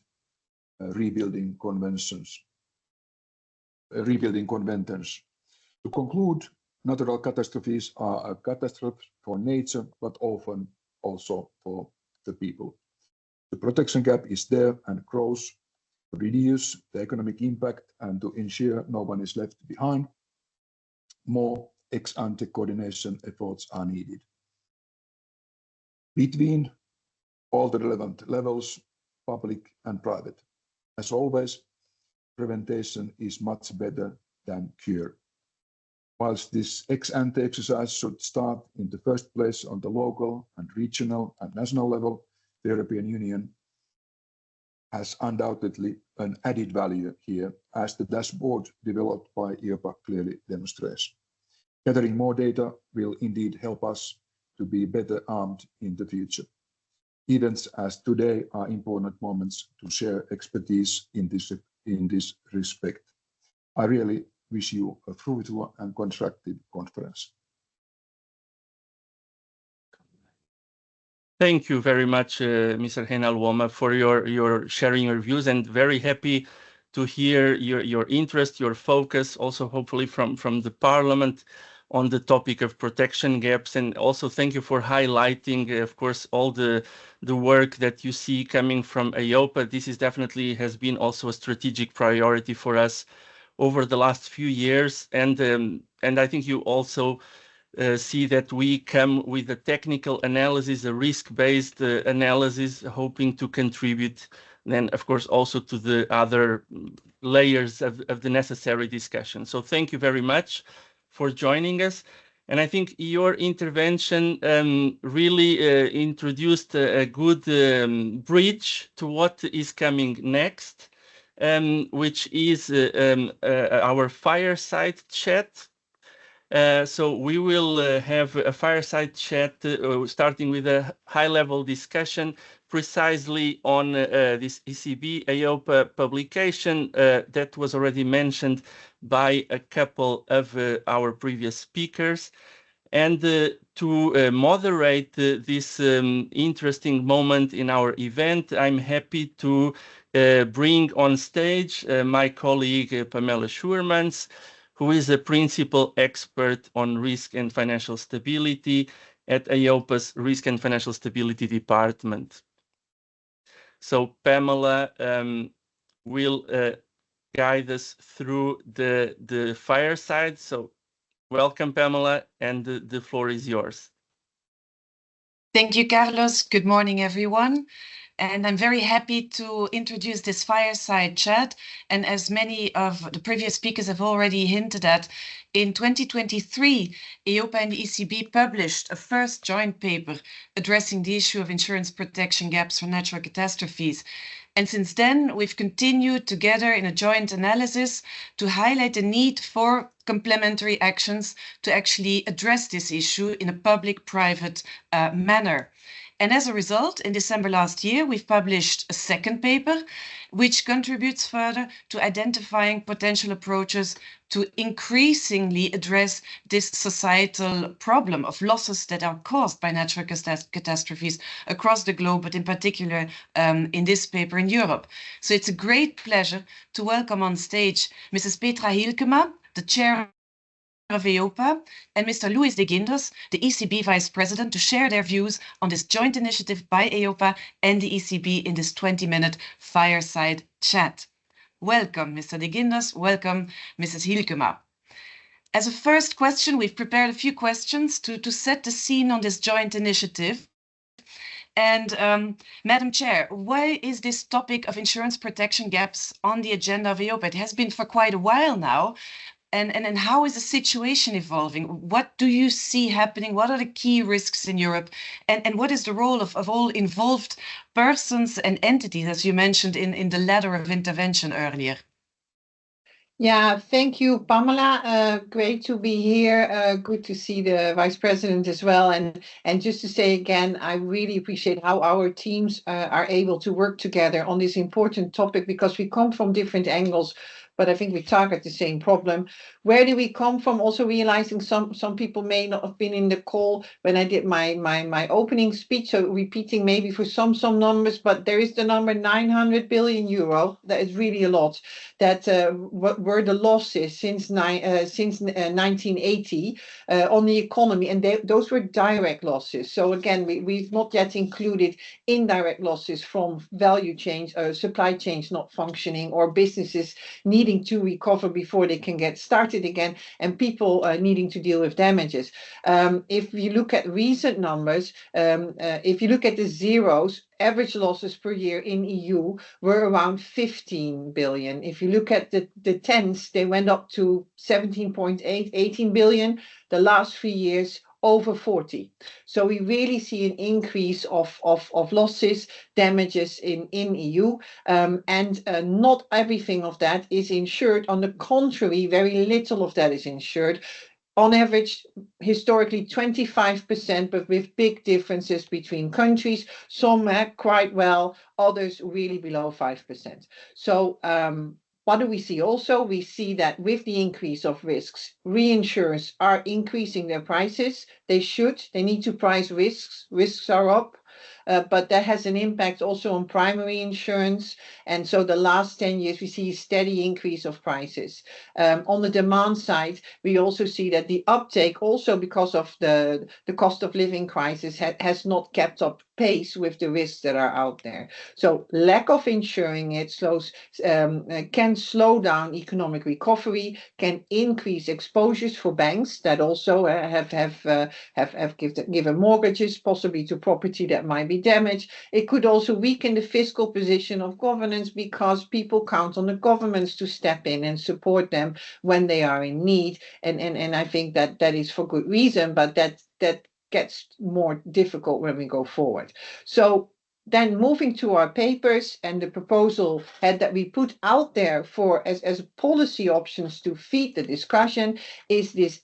rebuilding conventions. To conclude, natural catastrophes are a catastrophe for nature, but often also for the people. The protection gap is there and grows. To reduce the economic impact and to ensure no one is left behind, more ex-ante coordination efforts are needed between all the relevant levels, public and private. As always, prevention is much better than cure. Whilst this ex-ante exercise should start in the first place on the local and regional and national level, the European Union has undoubtedly an added value here, as the dashboard developed by EIOPA clearly demonstrates. Gathering more data will indeed help us to be better armed in the future. Events as today are important moments to share expertise in this respect. I really wish you a fruitful and constructive conference. Thank you very much, Mr. Heinäluoma, for your sharing your views, and very happy to hear your interest, your focus, also hopefully from the Parliament on the topic of protection gaps. And also thank you for highlighting, of course, all the work that you see coming from EIOPA. This is definitely has been also a strategic priority for us over the last few years. And I think you also see that we come with a technical analysis, a risk-based analysis, hoping to contribute then, of course, also to the other layers of the necessary discussion. So thank you very much for joining us. And I think your intervention really introduced a good bridge to what is coming next, which is our fireside chat. So we will have a fireside chat starting with a high-level discussion precisely on this ECB EIOPA publication that was already mentioned by a couple of our previous speakers. And to moderate this interesting moment in our event, I'm happy to bring on stage my colleague Pamela Schuurmans, who is a principal expert on risk and financial stability at EIOPA's Risk and Financial Stability Department. So Pamela will guide us through the fireside. So welcome, Pamela, and the floor is yours. Thank you, Carlos. Good morning, everyone. And I'm very happy to introduce this fireside chat. And as many of the previous speakers have already hinted at, in 2023, EIOPA and the ECB published a first joint paper addressing the issue of insurance protection gaps for natural catastrophes. And since then, we've continued together in a joint analysis to highlight the need for complementary actions to actually address this issue in a public-private manner. And as a result, in December last year, we've published a second paper, which contributes further to identifying potential approaches to increasingly address this societal problem of losses that are caused by natural catastrophes across the globe, but in particular in this paper in Europe. So it's a great pleasure to welcome on stage Mrs. Petra Hielkema, the chair of EIOPA, and Mr. Luis de Guindos, the ECB Vice President, to share their views on this joint initiative by EIOPA and the ECB in this 20-minute fireside chat. Welcome, Mr. de Guindos. Welcome, Mrs. Hielkema. As a first question, we've prepared a few questions to set the scene on this joint initiative. And Madam Chair, why is this topic of insurance protection gaps on the agenda of EIOPA? It has been for quite a while now. And how is the situation evolving? What do you see happening? What are the key risks in Europe? And what is the role of all involved persons and entities, as you mentioned in the letter of intervention earlier? Yeah, thank you, Pamela. Great to be here. Good to see the Vice President as well. And just to say again, I really appreciate how our teams are able to work together on this important topic, because we come from different angles, but I think we target the same problem. Where do we come from? Also realizing some people may not have been in the call when I did my opening speech, so repeating maybe for some numbers, but there is the number 900 billion euro. That is really a lot. That were the losses since 1980 on the economy, and those were direct losses. So again, we've not yet included indirect losses from value chains, supply chains not functioning, or businesses needing to recover before they can get started again, and people needing to deal with damages. If you look at recent numbers, if you look at the zeros, average losses per year in EU were around 15 billion. If you look at the tens, they went up to 17.8, 18 billion. The last 3 years, over 40. So we really see an increase of losses, damages in EU, and not everything of that is insured. On the contrary, very little of that is insured. On average, historically 25%, but with big differences between countries. Some quite well, others really below 5%. So what do we see also? We see that with the increase of risks, reinsurers are increasing their prices. They need to price risks. Risks are up. But that has an impact also on primary insurance. And so the last 10 years, we see a steady increase of prices. On the demand side, we also see that the uptake, also because of the cost of living crisis, has not kept up pace with the risks that are out there. So lack of insuring it can slow down economic recovery, can increase exposures for banks that also have given mortgages, possibly to property that might be damaged. It could also weaken the fiscal position of governments because people count on the governments to step in and support them when they are in need. And I think that is for good reason, but that gets more difficult when we go forward. So then moving to our papers and the proposal that we put out there for as policy options to feed the discussion is this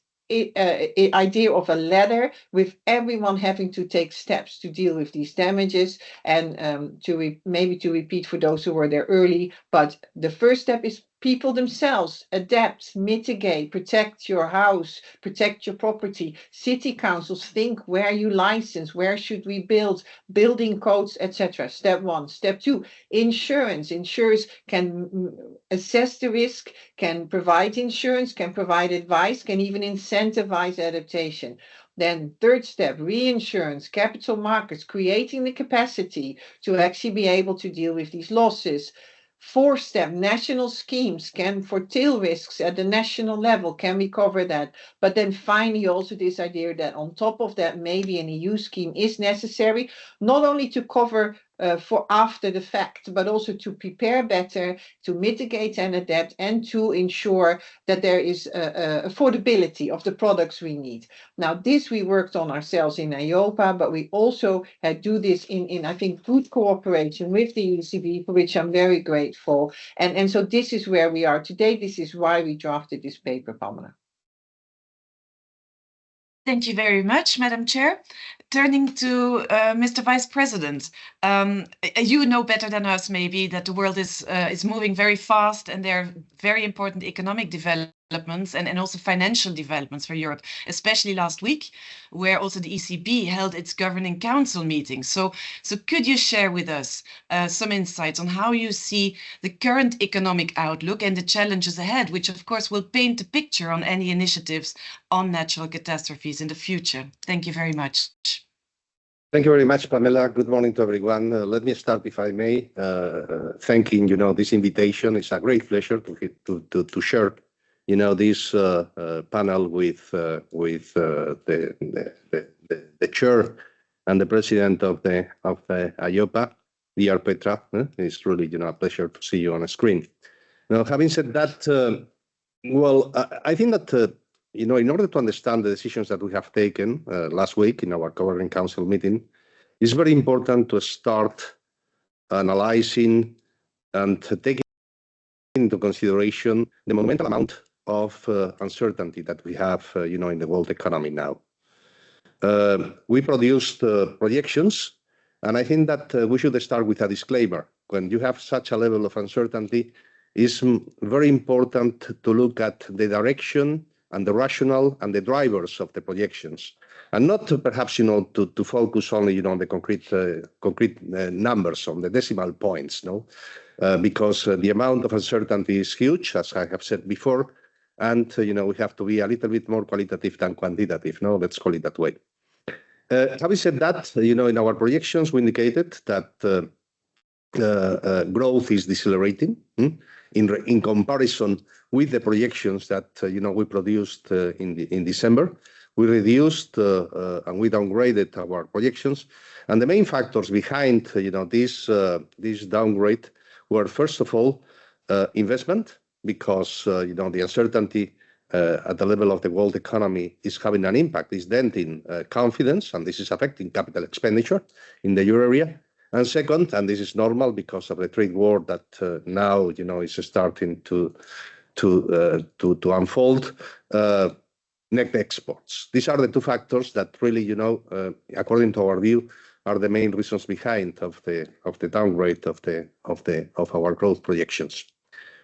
idea of a ladder with everyone having to take steps to deal with these damages. And maybe to repeat for those who were there early, but the first step is people themselves adapt, mitigate, protect your house, protect your property. City councils think where you license, where should we build, building codes, etc. Step one. Step two, insurance. Insurers can assess the risk, can provide insurance, can provide advice, can even incentivize adaptation. Then third step, reinsurance, capital markets, creating the capacity to actually be able to deal with these losses. Fourth step, national schemes can for tail risks at the national level, can we cover that? But then finally also this idea that on top of that, maybe an EU scheme is necessary, not only to cover for after the fact, but also to prepare better, to mitigate and adapt, and to ensure that there is affordability of the products we need. Now, this we worked on ourselves in EIOPA, but we also do this in I think, good cooperation with the ECB, for which I'm very grateful. And so this is where we are today. This is why we drafted this paper, Pamela. Thank you very much, Madam Chair. Turning to Mr. Vice President, you know better than us maybe that the world is moving very fast, and there are very important economic developments and also financial developments for Europe, especially last week, where also the ECB held its Governing Council meeting. So could you share with us some insights on how you see the current economic outlook and the challenges ahead, which of course will paint a picture on any initiatives on natural catastrophes in the future? Thank you very much. Thank you very much, Pamela. Good morning to everyone. Let me start, if I may, thanking this invitation. It's a great pleasure to share this panel with the chair and the president of the EIOPA, dear Petra. It's really a pleasure to see you on a screen. Now, having said that, well, I think that in order to understand the decisions that we have taken last week in our Governing Council meeting, it's very important to start analyzing and taking into consideration the monumental amount of uncertainty that we have, in the world economy now. We produced projections, and I think that we should start with a disclaimer. When you have such a level of uncertainty, it's very important to look at the direction and the rationale and the drivers of the projections, and not to perhaps, to focus only, on the concrete numbers, on the decimal points, because the amount of uncertainty is huge, as I have said before, and, we have to be a little bit more qualitative than quantitative, let's call it that way. Having said that, in our projections, we indicated that growth is decelerating in comparison with the projections that we produced in December. We reduced and we downgraded our projections, and the main factors behind this downgrade were, first of all, investment, because the uncertainty at the level of the world economy is having an impact, is denting confidence, and this is affecting capital expenditure in the euro area. And second, and this is normal because of the trade war that now is starting to unfold, net exports. These are the two factors that really, according to our view, are the main reasons behind of the downgrade of our growth projections.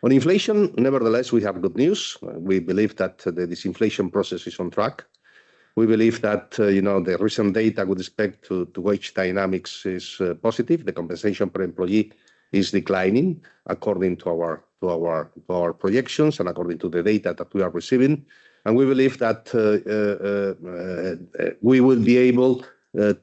On inflation, nevertheless, we have good news. We believe that the disinflation process is on track. We believe that the recent data with respect to wage dynamics is positive. The compensation per employee is declining according to our projections and according to the data that we are receiving. And we believe that we will be able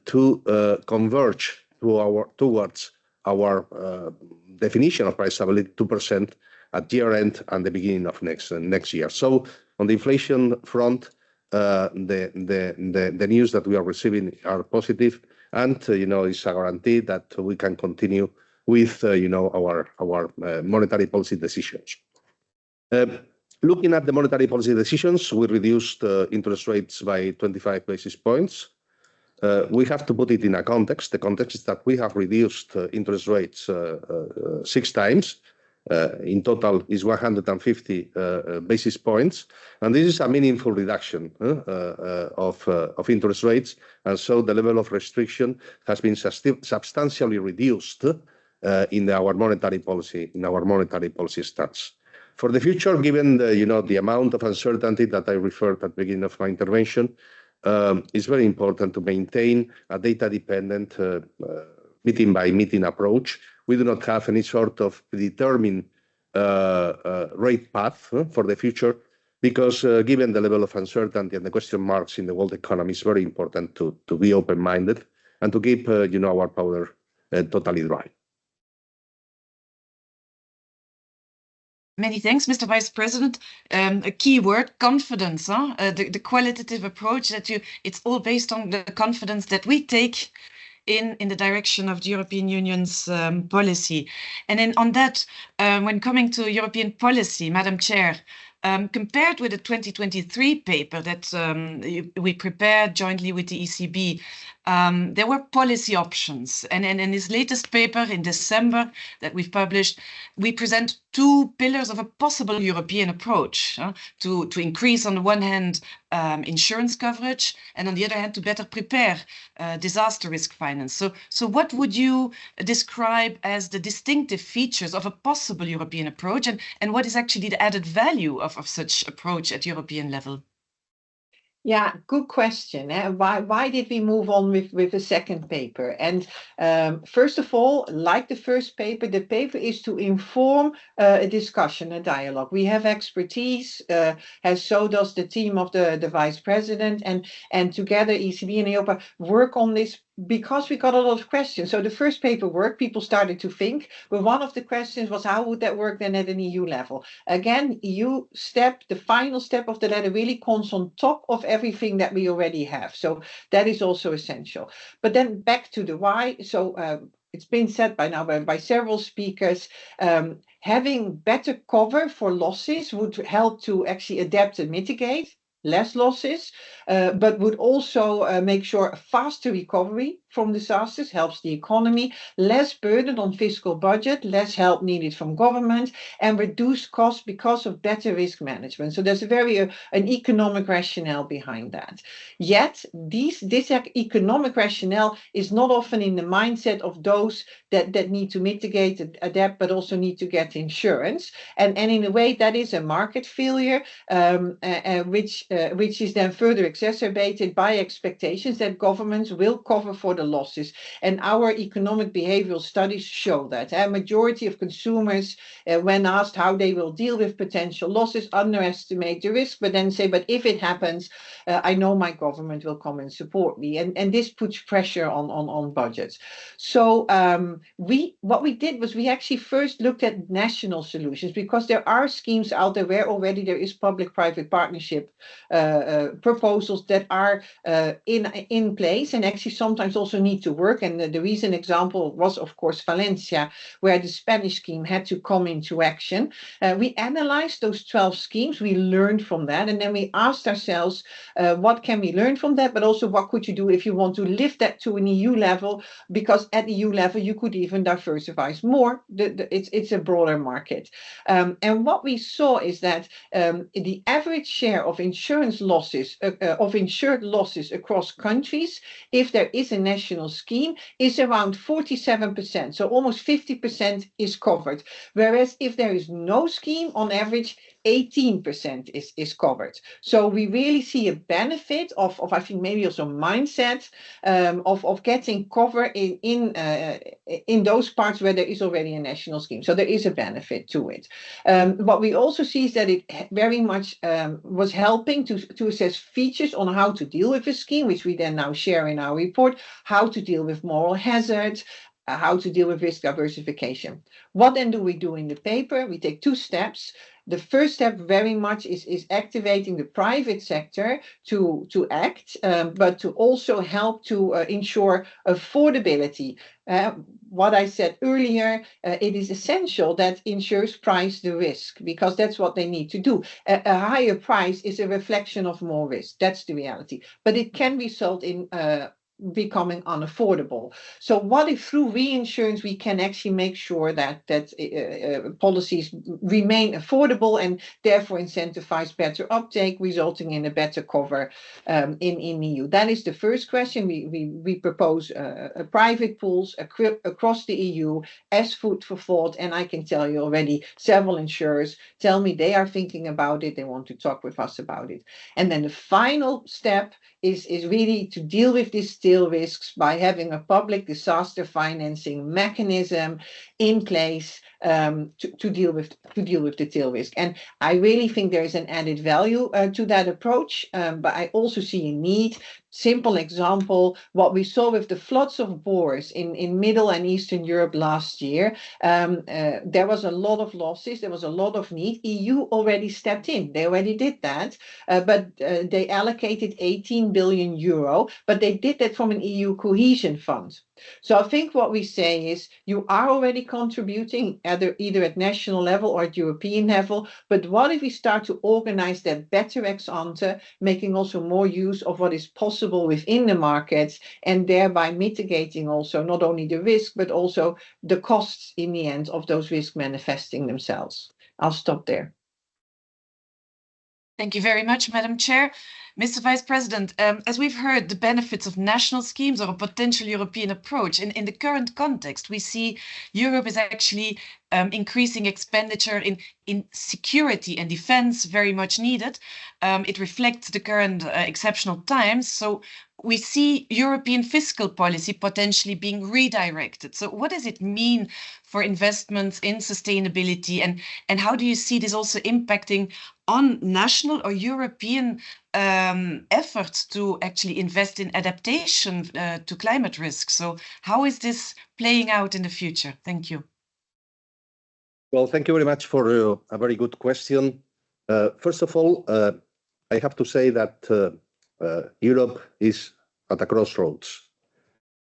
to converge towards our definition of price stability 2% at year end and the beginning of next year. So on the inflation front, the news that we are receiving are positive, and it's a guarantee that we can continue with our monetary policy decisions. Looking at the monetary policy decisions, we reduced interest rates by 25 basis points. We have to put it in a context. The context is that we have reduced interest rates 6 times. In total is 150 basis points, and this is a meaningful reduction of interest rates, and so the level of restriction has been substantially reduced in our monetary policy stance. For the future, given the amount of uncertainty that I referred at the beginning of my intervention, it's very important to maintain a data-dependent meeting by meeting approach. We do not have any sort of determined rate path for the future because given the level of uncertainty and the question marks in the world economy, it's very important to be open-minded and to keep our powder totally dry. Many thanks, Mr. Vice President. A key word, confidence. The qualitative approach it's all based on the confidence that we take in the direction of the European Union's policy. And then on that, when coming to European policy, Madam Chair, compared with the 2023 paper that we prepared jointly with the ECB, there were policy options. And in this latest paper in December that we've published, we present 2 pillars of a possible European approach to increase, on the one hand, insurance coverage, and on the other hand, to better prepare disaster risk finance. So what would you describe as the distinctive features of a possible European approach, and what is actually the added value of such approach at European level? Yeah, good question. Why did we move on with a second paper? And first of all, like the first paper, the paper is to inform a discussion, a dialogue. We have expertise, so does the team of the Vice President, and together ECB and EIOPA work on this because we got a lot of questions. So the first paper worked, people started to think, but one of the questions was how would that work then at an EU level? Again, EU step, the final step of the letter really comes on top of everything that we already have. So that is also essential. But then back to the why. So it's been said by several speakers, having better cover for losses would help to actually adapt and mitigate less losses, but would also make sure a faster recovery from disasters helps the economy, less burden on fiscal budget, less help needed from government, and reduced costs because of better risk management. So there's an economic rationale behind that. Yet this economic rationale is not often in the mindset of those that need to mitigate, adapt, but also need to get insurance. And in a way, that is a market failure, which is then further exacerbated by expectations that governments will cover for the losses. And our economic behavioral studies show that. A majority of consumers, when asked how they will deal with potential losses, underestimate the risk, but then say, but if it happens, I know my government will come and support me. And this puts pressure on budgets. So what we did was we actually first looked at national solutions, because there are schemes out there where already there is public-private partnership proposals that are in place and actually sometimes also need to work. And the recent example was, of course, Valencia, where the Spanish scheme had to come into action. We analyzed those 12 schemes, we learned from that, and then we asked ourselves, what can we learn from that, but also what could you do if you want to lift that to an EU level, because at EU level you could even diversify more. It's a broader market. And what we saw is that the average share of insurance losses, of insured losses across countries, if there is a national scheme, is around 47%. So almost 50% is covered. Whereas if there is no scheme, on average, 18% is covered. So we really see a benefit of I think maybe also mindset of getting cover in those parts where there is already a national scheme. So there is a benefit to it. What we also see is that it very much was helping to assess features on how to deal with a scheme, which we then now share in our report, how to deal with moral hazard, how to deal with risk diversification. What then do we do in the paper? We take 2 steps. The first step very much is activating the private sector to act, but to also help to ensure affordability. What I said earlier, it is essential that insurers price the risk, because that's what they need to do. A higher price is a reflection of more risk. That's the reality. But it can result in becoming unaffordable. So what if through reinsurance we can actually make sure that policies remain affordable and therefore incentivize better uptake, resulting in a better cover in EU? That is the first question. We propose private pools across the EU as food for thought, and I can tell you already several insurers tell me they are thinking about it, they want to talk with us about it. And then the final step is really to deal with these tail risks by having a public disaster financing mechanism in place to deal with the tail risk. And I really think there is an added value to that approach, but I also see a need. Simple example, what we saw with the floods of Boers in Middle and Eastern Europe last year, there was a lot of losses, there was a lot of need. EU already stepped in, they already did that, but they allocated 18 billion euro, but they did that from an EU cohesion fund. So I think what we say is you are already contributing either at national level or at European level, but what if we start to organize that better ex ante, making also more use of what is possible within the markets, and thereby mitigating also not only the risk, but also the costs in the end of those risks manifesting themselves. I'll stop there. Thank you very much, Madam Chair. Mr. Vice President, as we've heard, the benefits of national schemes or a potential European approach, in the current context, we see Europe is actually increasing expenditure in security and defense, very much needed. It reflects the current exceptional times. So we see European fiscal policy potentially being redirected. So what does it mean for investments in sustainability, and how do you see this also impacting on national or European efforts to actually invest in adaptation to climate risk? So how is this playing out in the future? Thank you. Well, thank you very much for a very good question. First of all, I have to say that Europe is at a crossroads.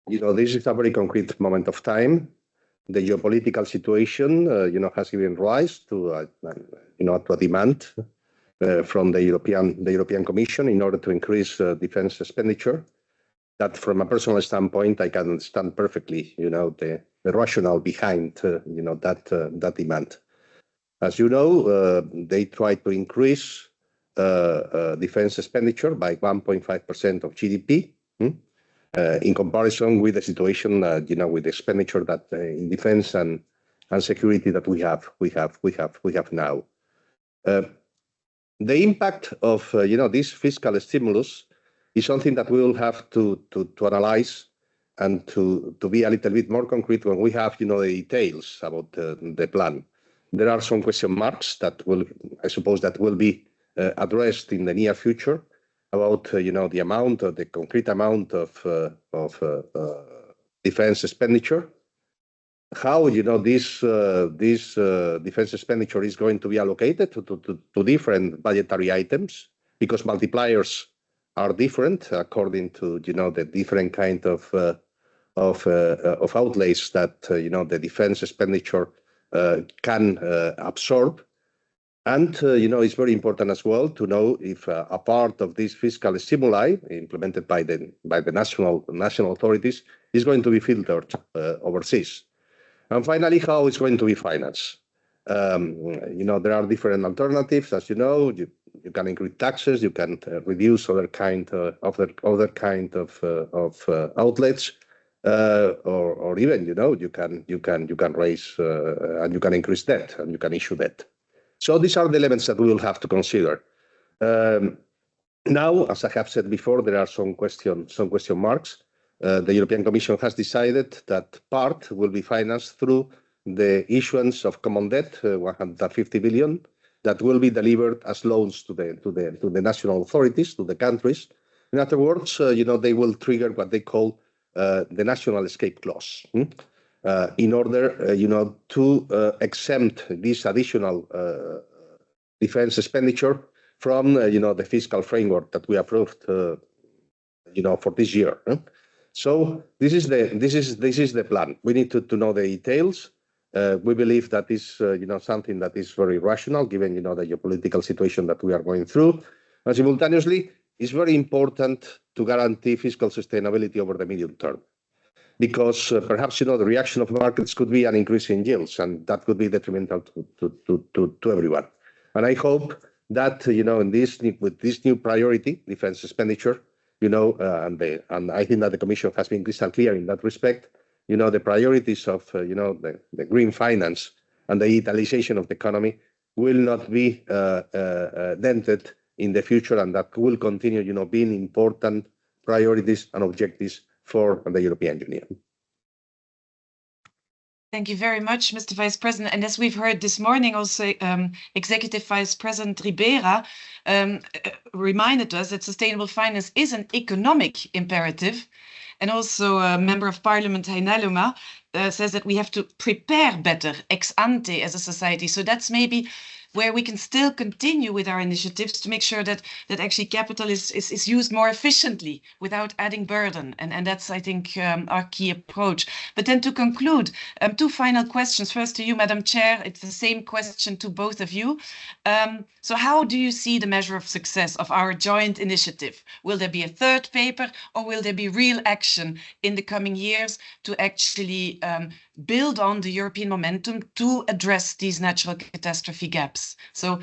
This is a very concrete moment of time. The geopolitical situation, has given rise to a demand from the European Commission in order to increase defense expenditure. That, from a personal standpoint, I can understand perfectly, the rationale behind, that demand. As you know, they try to increase defense expenditure by 1.5% of GDP. In comparison with the situation, with the expenditure that in defense and security that we have now. The impact of this fiscal stimulus is something that we will have to analyze and to be a little bit more concrete when we have the details about the plan. There are some question marks that I suppose will be addressed in the near future about the amount, the concrete amount of defense expenditure, how this defense expenditure is going to be allocated to different budgetary items, because multipliers are different according to the different kind of outlays that the defense expenditure can absorb. And it's very important as well to know if a part of these fiscal stimuli implemented by the national authorities is going to be filtered overseas. And finally, how it's going to be financed. There are different alternatives, as you know. You can increase taxes, you can reduce other kind of outlets, or even you can raise and you can increase debt and you can issue debt. So these are the elements that we will have to consider. Now, as I have said before, there are some question marks. The European Commission has decided that part will be financed through the issuance of common debt, 150 billion, that will be delivered as loans to the national authorities, to the countries. In other words, they will trigger what they call the national escape clause, in order, to exempt this additional defense expenditure from, the fiscal framework that we approved, for this year. So this is the plan. We need to know the details. We believe that is, something that is very rational, given, the geopolitical situation that we are going through. And simultaneously, it's very important to guarantee fiscal sustainability over the medium term, because perhaps, the reaction of markets could be an increase in yields, and that could be detrimental to everyone. And I hope that, with this new priority, defense expenditure, and I think that the Commission has been crystal clear in that respect. The priorities of, the green finance and the digitalization of the economy will not be dented in the future, and that will continue, being important priorities and objectives for the European Union. Thank you very much, Mr. Vice President. And as we've heard this morning, also Executive Vice President Ribera reminded us that sustainable finance is an economic imperative. And also Member of Parliament Heinaluma says that we have to prepare better ex ante as a society. So that's maybe where we can still continue with our initiatives to make sure that actually capital is used more efficiently without adding burden. And that's, I think, our key approach. But then to conclude, two final questions. First to you, Madam Chair. It's the same question to both of you. So how do you see the measure of success of our joint initiative? Will there be a third paper, or will there be real action in the coming years to actually build on the European momentum to address these natural catastrophe gaps? So,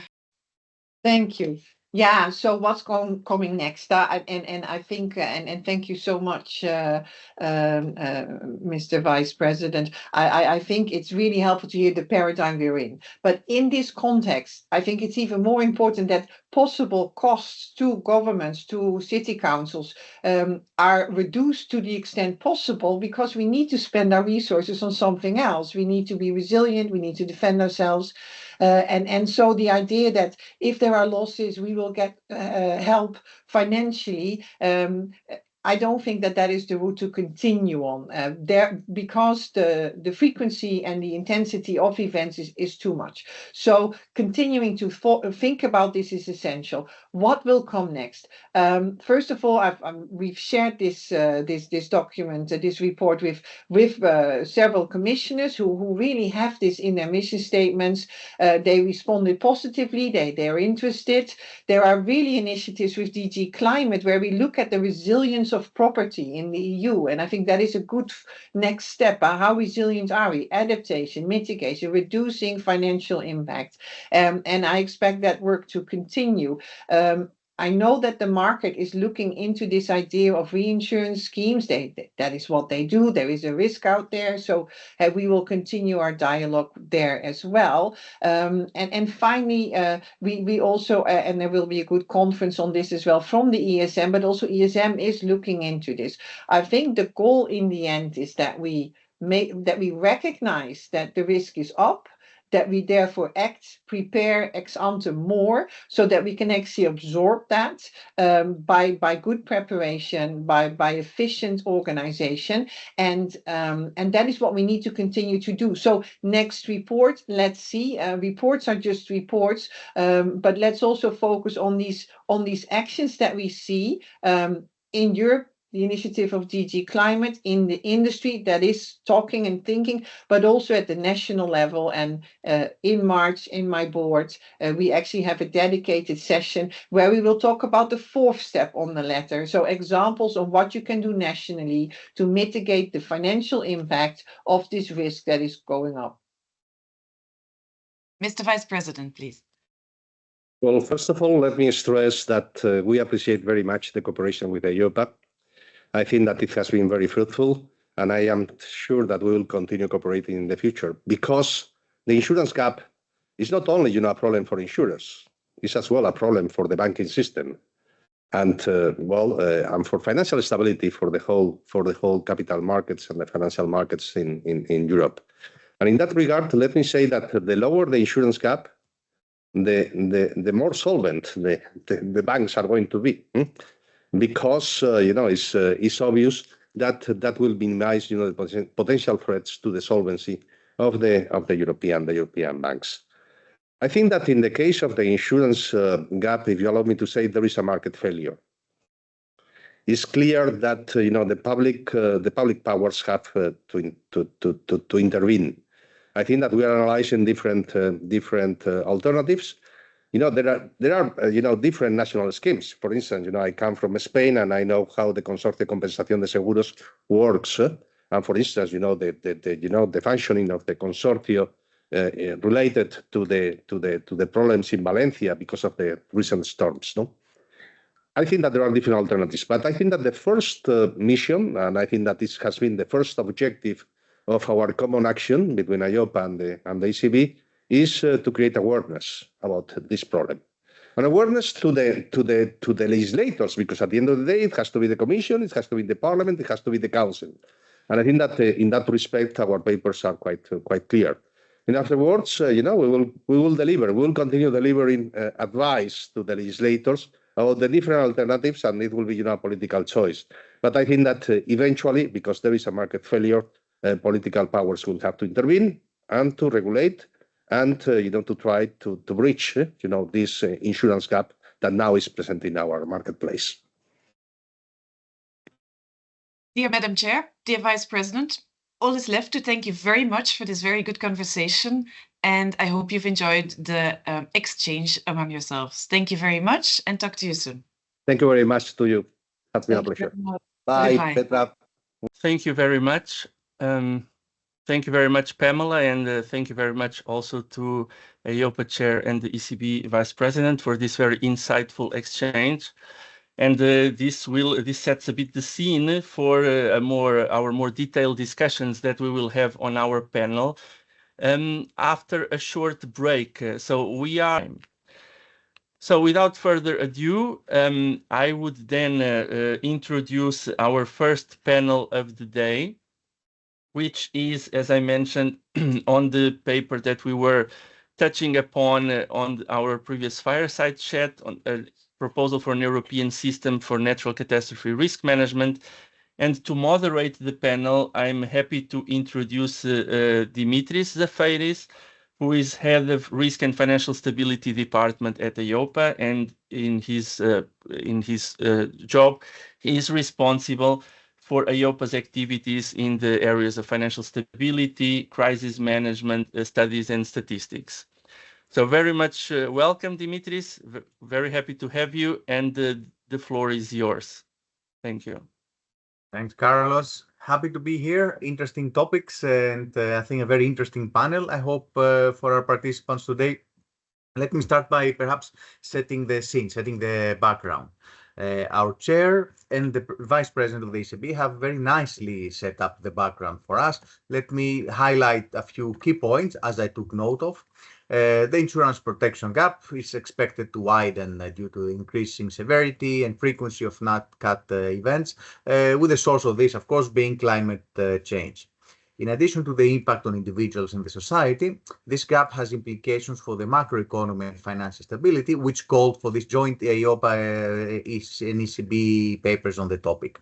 thank you. Yeah, so what's coming next? And I think, and thank you so much, Mr. Vice President. I think it's really helpful to hear the paradigm we're in. But in this context, I think it's even more important that possible costs to governments, to city councils, are reduced to the extent possible, because we need to spend our resources on something else. We need to be resilient. We need to defend ourselves. And so the idea that if there are losses, we will get help financially, I don't think that is the route to continue on because the frequency and the intensity of events is too much. So continuing to think about this is essential. What will come next? First of all, we've shared this document, this report with several commissioners who really have this in their mission statements. They responded positively. They're interested. There are really initiatives with DG Climate where we look at the resilience of property in the EU, and I think that is a good next step. How resilient are we? Adaptation, mitigation, reducing financial impact, and I expect that work to continue. I know that the market is looking into this idea of reinsurance schemes. That is what they do. There is a risk out there, so we will continue our dialogue there as well. And finally, we also, and there will be a good conference on this as well from the ESM, but also ESM is looking into this. I think the goal in the end is that we recognize that the risk is up, that we therefore prepare ex ante more so that we can actually absorb that by good preparation, by efficient organization. And that is what we need to continue to do. So next report, let's see, reports are just reports, but let's also focus on these actions that we see in Europe, the initiative of DG Climate, in the industry that is talking and thinking, but also at the national level. And in March, in my board, we actually have a dedicated session where we will talk about the fourth step on the ladder. So examples of what you can do nationally to mitigate the financial impact of this risk that is going up. Mr. Vice President, please. Well, first of all, let me stress that we appreciate very much the cooperation with EIOPA. I think that it has been very fruitful, and I am sure that we will continue cooperating in the future, because the insurance gap is not only, a problem for insurers, it's as well a problem for the banking system, and and for financial stability for the whole capital markets and the financial markets in Europe. And in that regard, let me say that the lower the insurance gap, the more solvent the banks are going to be, because it's obvious that will minimize the potential threats to the solvency of the European banks. I think that in the case of the insurance gap, if you allow me to say, there is a market failure. It's clear that the public powers have to intervene. I think that we are analyzing different alternatives. There are different national schemes. For instance, I come from Spain and I know how the Consorcio de Compensación de Seguros works. And for instance, the functioning of the consortio related to the problems in Valencia because of the recent storms. No, I think that there are different alternatives, but I think that the first mission, and I think that this has been the first objective of our common action between EIOPA and the ECB, is to create awareness about this problem, and awareness to the legislators, because at the end of the day, it has to be the Commission, it has to be the Parliament, it has to be the Council, and I think that in that respect, our papers are quite clear. In other words, we will deliver, we will continue delivering advice to the legislators about the different alternatives, and it will be a political choice. But I think that eventually, because there is a market failure, political powers will have to intervene and to regulate and to try to bridge this insurance gap that now is present in our marketplace. Dear Madam Chair, dear Vice President, all is left to thank you very much for this very good conversation, and I hope you've enjoyed the exchange among yourselves. Thank you very much, and talk to you soon. Thank you very much to you. It's been a pleasure. Bye, Petra. Thank you very much. Thank you very much, Pamela, and thank you very much also to EIOPA Chair and the ECB Vice President for this very insightful exchange. And this sets a bit the scene for our more detailed discussions that we will have on our panel after a short break. So without further ado, I would then introduce our first panel of the day, which is, as I mentioned, on the paper that we were touching upon on our previous fireside chat, on a proposal for an European system for natural catastrophe risk management. And to moderate the panel, I'm happy to introduce Dimitris Zafiris, who is head of Risk and Financial Stability Department at EIOPA, and in his job, he is responsible for EIOPA's activities in the areas of financial stability, crisis management, studies, and statistics. So very much welcome, Dimitris. Very happy to have you, and the floor is yours. Thank you. Thanks, Carlos. Happy to be here. Interesting topics, and I think a very interesting panel, I hope, for our participants today. Let me start by perhaps setting the scene, setting the background. Our chair and the vice president of the ECB have very nicely set up the background for us. Let me highlight a few key points as I took note of. The insurance protection gap is expected to widen due to increasing severity and frequency of nat cat events, with the source of this, of course, being climate change. In addition to the impact on individuals and the society, this gap has implications for the macroeconomy and financial stability, which called for this joint EIOPA and ECB papers on the topic.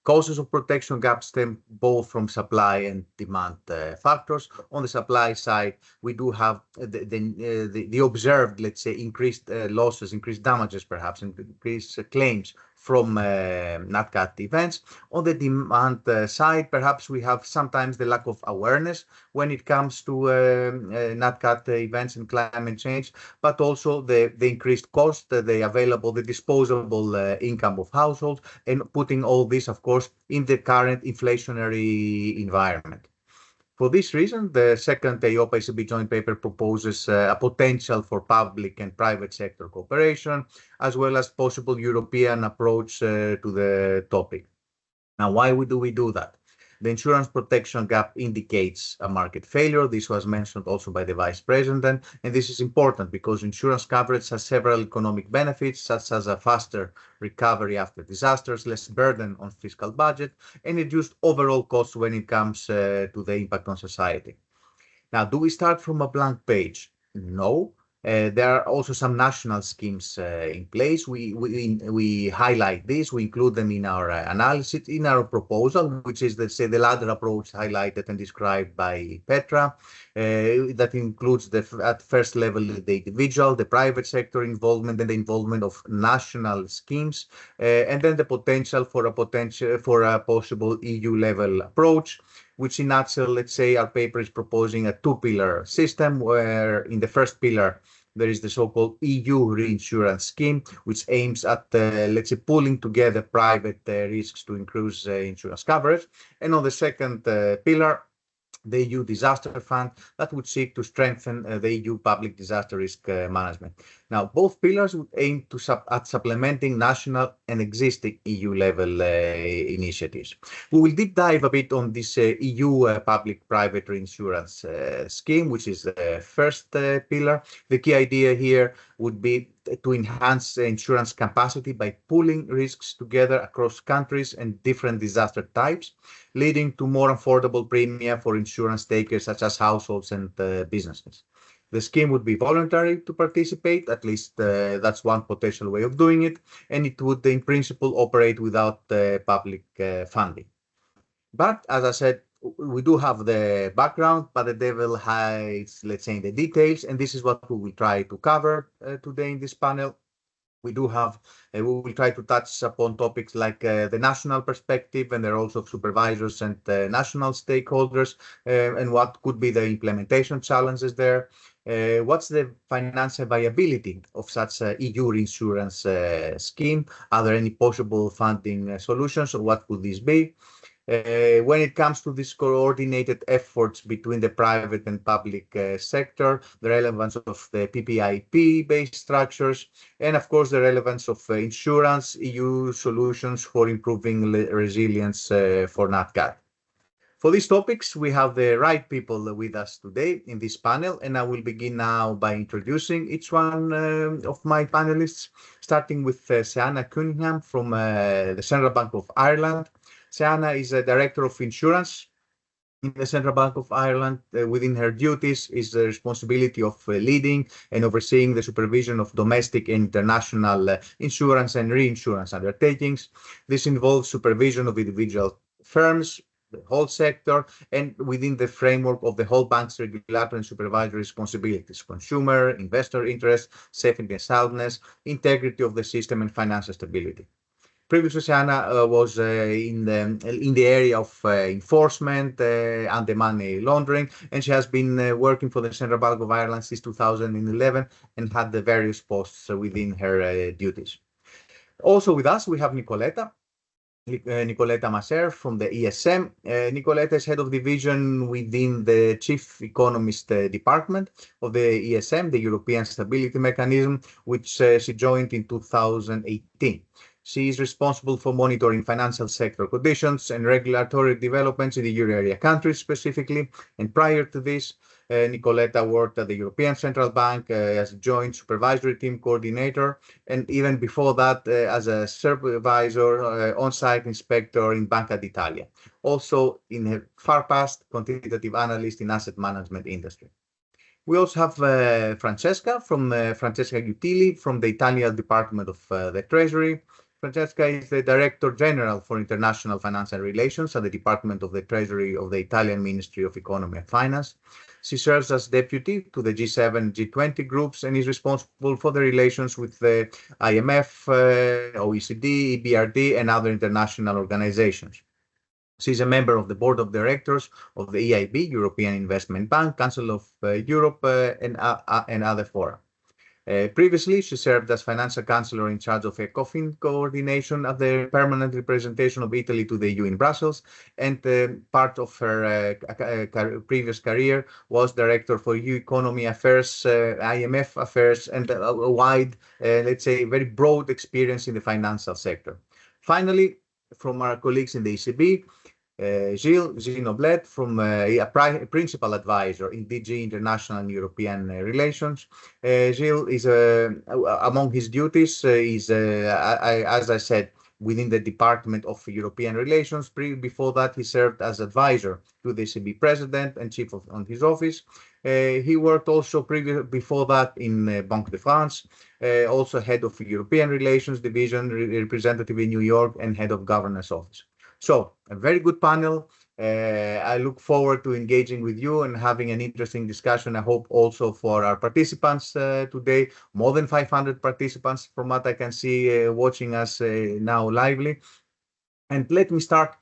Causes of protection gap stem both from supply and demand factors. On the supply side, we do have the observed, let's say, increased losses, increased damages perhaps, and increased claims from Nat Cat events. On the demand side, perhaps we have sometimes the lack of awareness when it comes to Nat Cat events and climate change, but also the increased cost, the disposable income of households, and putting all this, of course, in the current inflationary environment. For this reason, the second EIOPA ECB joint paper proposes a potential for public and private sector cooperation, as well as possible European approach to the topic. Now, why do we do that? The insurance protection gap indicates a market failure. This was mentioned also by the Vice President, and this is important because insurance coverage has several economic benefits, such as a faster recovery after disasters, less burden on fiscal budget, and reduced overall costs when it comes to the impact on society. Now, do we start from a blank page? No. There are also some national schemes in place. We highlight this, we include them in our analysis, in our proposal, which is, let's say, the latter approach highlighted and described by Petra. That includes at first level the individual, the private sector involvement, and the involvement of national schemes, and then the potential for a possible EU level approach, which in nutshell, let's say, our paper is proposing a two-pillar system where in the first pillar, there is the so-called EU reinsurance scheme, which aims at, let's say, pulling together private risks to increase insurance coverage. And on the second pillar, the EU disaster fund that would seek to strengthen the EU public disaster risk management. Now, both pillars would aim at supplementing national and existing EU level initiatives. We will deep dive a bit on this EU public-private reinsurance scheme, which is the first pillar. The key idea here would be to enhance insurance capacity by pooling risks together across countries and different disaster types, leading to more affordable premia for insurance takers such as households and businesses. The scheme would be voluntary to participate, at least that's one potential way of doing it, and it would in principle operate without public funding. But as I said, we do have the background, but the devil hides, let's say, in the details, and this is what we will try to cover today in this panel. We will try to touch upon topics like the national perspective and the roles of supervisors and national stakeholders, and what could be the implementation challenges there. What's the financial viability of such a EU reinsurance scheme? Are there any possible funding solutions, or what could this be? When it comes to these coordinated efforts between the private and public sector, the relevance of the PPIP-based structures, and of course the relevance of insurance, EU solutions for improving resilience for Nat Cat. For these topics, we have the right people with us today in this panel, and I will begin now by introducing each one of my panelists, starting with Seana Cunningham from the Central Bank of Ireland. Seana is a Director of Insurance in the Central Bank of Ireland. Within her duties is the responsibility of leading and overseeing the supervision of domestic and international insurance and reinsurance undertakings. This involves supervision of individual firms, the whole sector, and within the framework of the whole bank's regulatory and supervisory responsibilities: consumer, investor interest, safety and soundness, integrity of the system, and financial stability. Previously, Seana was in the area of enforcement and the money laundering, and she has been working for the Central Bank of Ireland since 2011 and had the various posts within her duties. Also with us, we have Nicoletta Maser from the ESM. Nicoletta is head of division within the Chief Economist Department of the ESM, the European Stability Mechanism, which she joined in 2018. She is responsible for monitoring financial sector conditions and regulatory developments in the Euro area countries specifically. And prior to this, Nicoletta worked at the European Central Bank as a joint supervisory team coordinator, and even before that as a supervisor, on-site inspector in Banca d'Italia. also in her far past quantitative analyst in asset management industry. We also have Francesca Utili from the Italian Department of the Treasury. Francesca is the Director General for International Financial Relations at the Department of the Treasury of the Italian Ministry of Economy and Finance. She serves as deputy to the G7, G20 groups and is responsible for the relations with the IMF, OECD, EBRD, and other international organizations. She is a member of the board of directors of the EIB, European Investment Bank, Council of Europe, and other fora. Previously, she served as financial counselor in charge of ECOFIN coordination at the permanent representation of Italy to the EU in Brussels, and part of her previous career was director for EU economy affairs, IMF affairs, and a wide, let's say, very broad experience in the financial sector. Finally, from our colleagues in the ECB, Gilles Noblet, from a principal advisor in DG International and European Relations. Gilles is, among his duties, as I said, within the Department of European Relations. Before that, he served as advisor to the ECB president and chief on his office. He worked also before that in Banque de France, also head of European Relations Division, representative in New York, and head of governance office. So a very good panel. I look forward to engaging with you and having an interesting discussion. I hope also for our participants today, more than 500 participants from what I can see watching us now lively. And let me start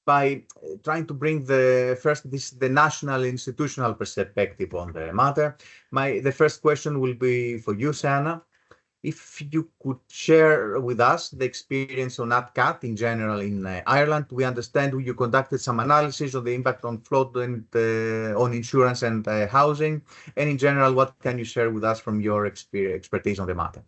by trying to bring the national institutional perspective on the matter. The first question will be for you, Sana. If you could share with us the experience on NatCat in general in Ireland. We understand you conducted some analysis of the impact on flood and on insurance and housing. And in general, what can you share with us from your expertise on the matter?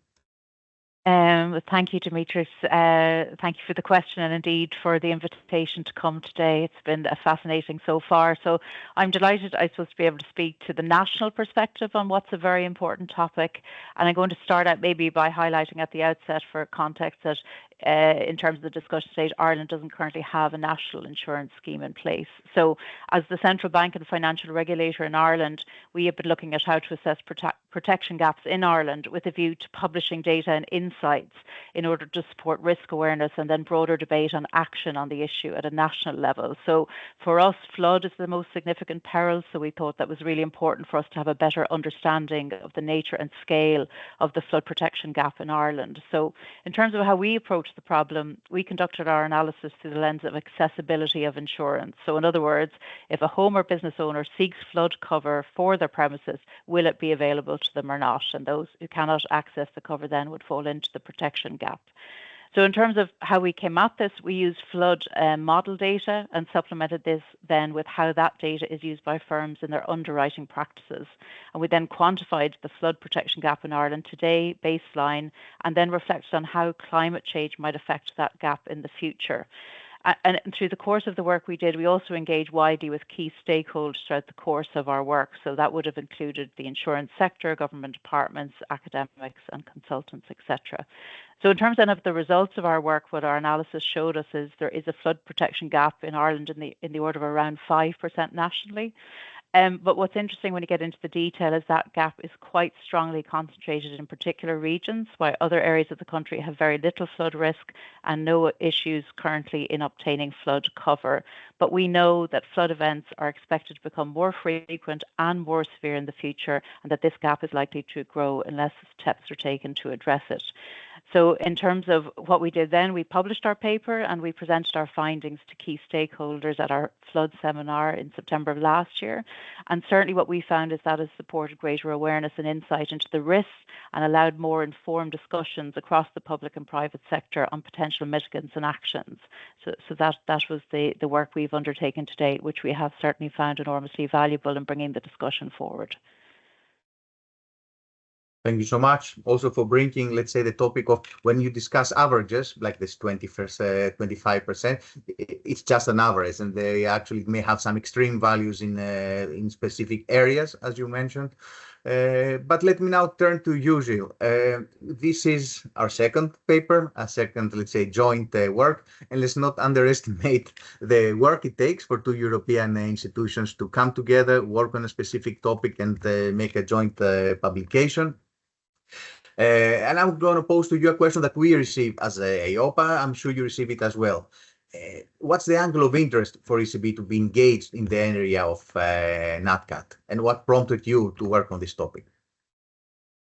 Thank you, Dimitris. Thank you for the question and indeed for the invitation to come today. It's been fascinating so far. So I'm delighted, I suppose, to be able to speak to the national perspective on what's a very important topic. And I'm going to start out maybe by highlighting at the outset for context that in terms of the discussion stage, Ireland doesn't currently have a national insurance scheme in place. So as the central bank and financial regulator in Ireland, we have been looking at how to assess protection gaps in Ireland with a view to publishing data and insights in order to support risk awareness and then broader debate on action on the issue at a national level. So for us, flood is the most significant peril. So we thought that was really important for us to have a better understanding of the nature and scale of the flood protection gap in Ireland. So in terms of how we approach the problem, we conducted our analysis through the lens of accessibility of insurance. So in other words, if a home or business owner seeks flood cover for their premises, will it be available to them or not? And those who cannot access the cover then would fall into the protection gap. So in terms of how we came at this, we used flood model data and supplemented this then with how that data is used by firms in their underwriting practices. And we then quantified the flood protection gap in Ireland today, baseline, and then reflected on how climate change might affect that gap in the future. And through the course of the work we did, we also engaged widely with key stakeholders throughout the course of our work. So that would have included the insurance sector, government departments, academics and consultants, etc. So in terms then of the results of our work, what our analysis showed us is there is a flood protection gap in Ireland in the order of around 5% nationally. But what's interesting when you get into the detail is that gap is quite strongly concentrated in particular regions, while other areas of the country have very little flood risk and no issues currently in obtaining flood cover. But we know that flood events are expected to become more frequent and more severe in the future, and that this gap is likely to grow unless steps are taken to address it. So in terms of what we did then, we published our paper and we presented our findings to key stakeholders at our flood seminar in September of last year. And certainly what we found is that has supported greater awareness and insight into the risks and allowed more informed discussions across the public and private sector on potential mitigants and actions. So that was the work we've undertaken to date, which we have certainly found enormously valuable in bringing the discussion forward. Thank you so much also for bringing, let's say, the topic of when you discuss averages, like this 25%, it's just an average, and they actually may have some extreme values in specific areas, as you mentioned. But let me now turn to Yuzil. This is our second paper, a second, let's say, joint work, and let's not underestimate the work it takes for two European institutions to come together, work on a specific topic, and make a joint publication. And I'm going to pose to you a question that we receive as a EIOPA. I'm sure you receive it as well. What's the angle of interest for ECB to be engaged in the area of NatCat, and what prompted you to work on this topic?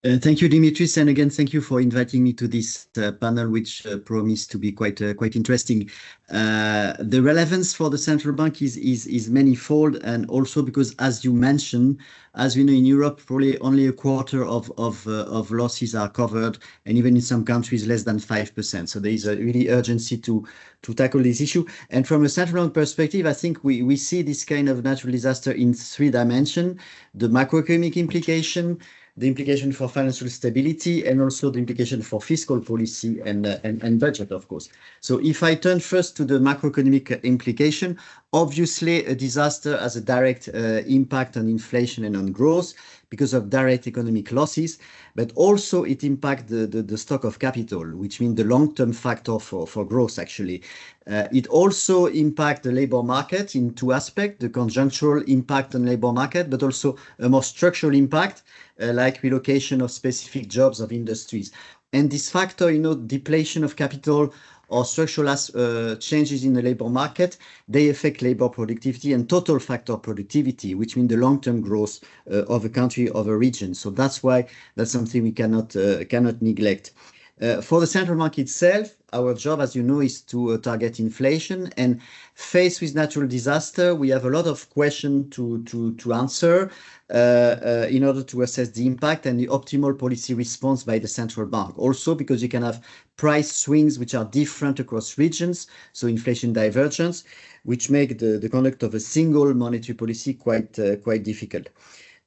Thank you, Dimitris, and again, thank you for inviting me to this panel, which promised to be quite interesting. The relevance for the central bank is manifold, and also because, as you mentioned, as we know in Europe, probably only a quarter of losses are covered, and even in some countries, less than 5%. So there is a really urgency to tackle this issue. And from a central bank perspective, I think we see this kind of natural disaster in three dimensions: the macroeconomic implication, the implication for financial stability, and also the implication for fiscal policy and budget, of course. So if I turn first to the macroeconomic implication, obviously a disaster has a direct impact on inflation and on growth because of direct economic losses, but also it impacts the stock of capital, which means the long-term factor for growth, actually. It also impacts the labor market in two aspects: the conjunctural impact on labor market, but also a more structural impact, like relocation of specific jobs of industries. And this factor, depletion of capital or structural changes in the labor market, they affect labor productivity and total factor productivity, which means the long-term growth of a country, of a region. So that's why that's something we cannot neglect. For the central bank itself, our job, as you know, is to target inflation. And faced with natural disaster, we have a lot of questions to answer in order to assess the impact and the optimal policy response by the central bank. Also, because you can have price swings which are different across regions, so inflation divergence, which make the conduct of a single monetary policy quite difficult.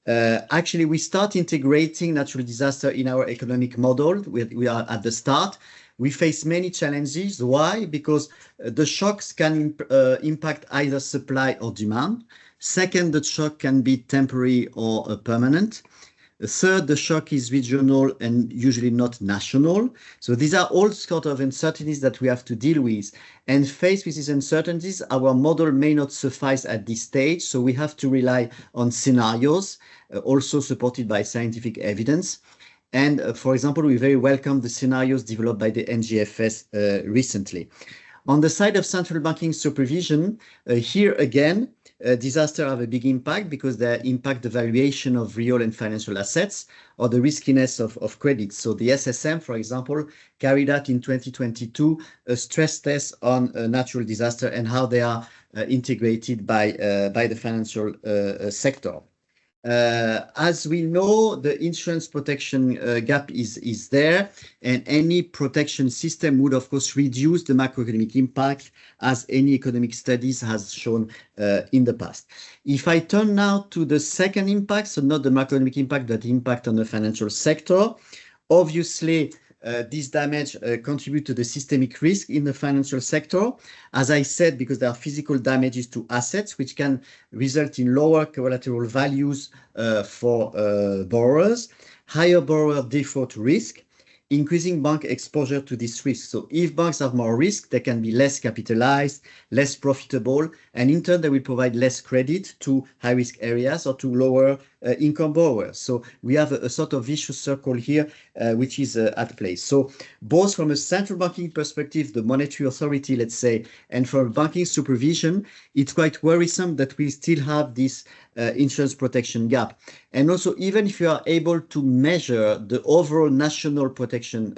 Actually, we start integrating natural disaster in our economic model. We are at the start. We face many challenges. Why? Because the shocks can impact either supply or demand. Second, the shock can be temporary or permanent. Third, the shock is regional and usually not national. So these are all sort of uncertainties that we have to deal with. And faced with these uncertainties, our model may not suffice at this stage. So we have to rely on scenarios, also supported by scientific evidence. And for example, we very welcome the scenarios developed by the NGFS recently. On the side of central banking supervision, here again, disasters have a big impact because they impact the valuation of real and financial assets or the riskiness of credit. So the SSM, for example, carried out in 2022 a stress test on a natural disaster and how they are integrated by the financial sector. As we know, the insurance protection gap is there, and any protection system would, of course, reduce the macroeconomic impact, as any economic studies has shown in the past. If I turn now to the second impact, so not the macroeconomic impact, but the impact on the financial sector, obviously, this damage contributes to the systemic risk in the financial sector. As I said, because there are physical damages to assets, which can result in lower collateral values for borrowers, higher borrower default risk, increasing bank exposure to this risk. So if banks have more risk, they can be less capitalized, less profitable, and in turn, they will provide less credit to high-risk areas or to lower income borrowers. So we have a sort of vicious circle here, which is at play. So both from a central banking perspective, the monetary authority, let's say, and from banking supervision, it's quite worrisome that we still have this insurance protection gap. And also, even if you are able to measure the overall national protection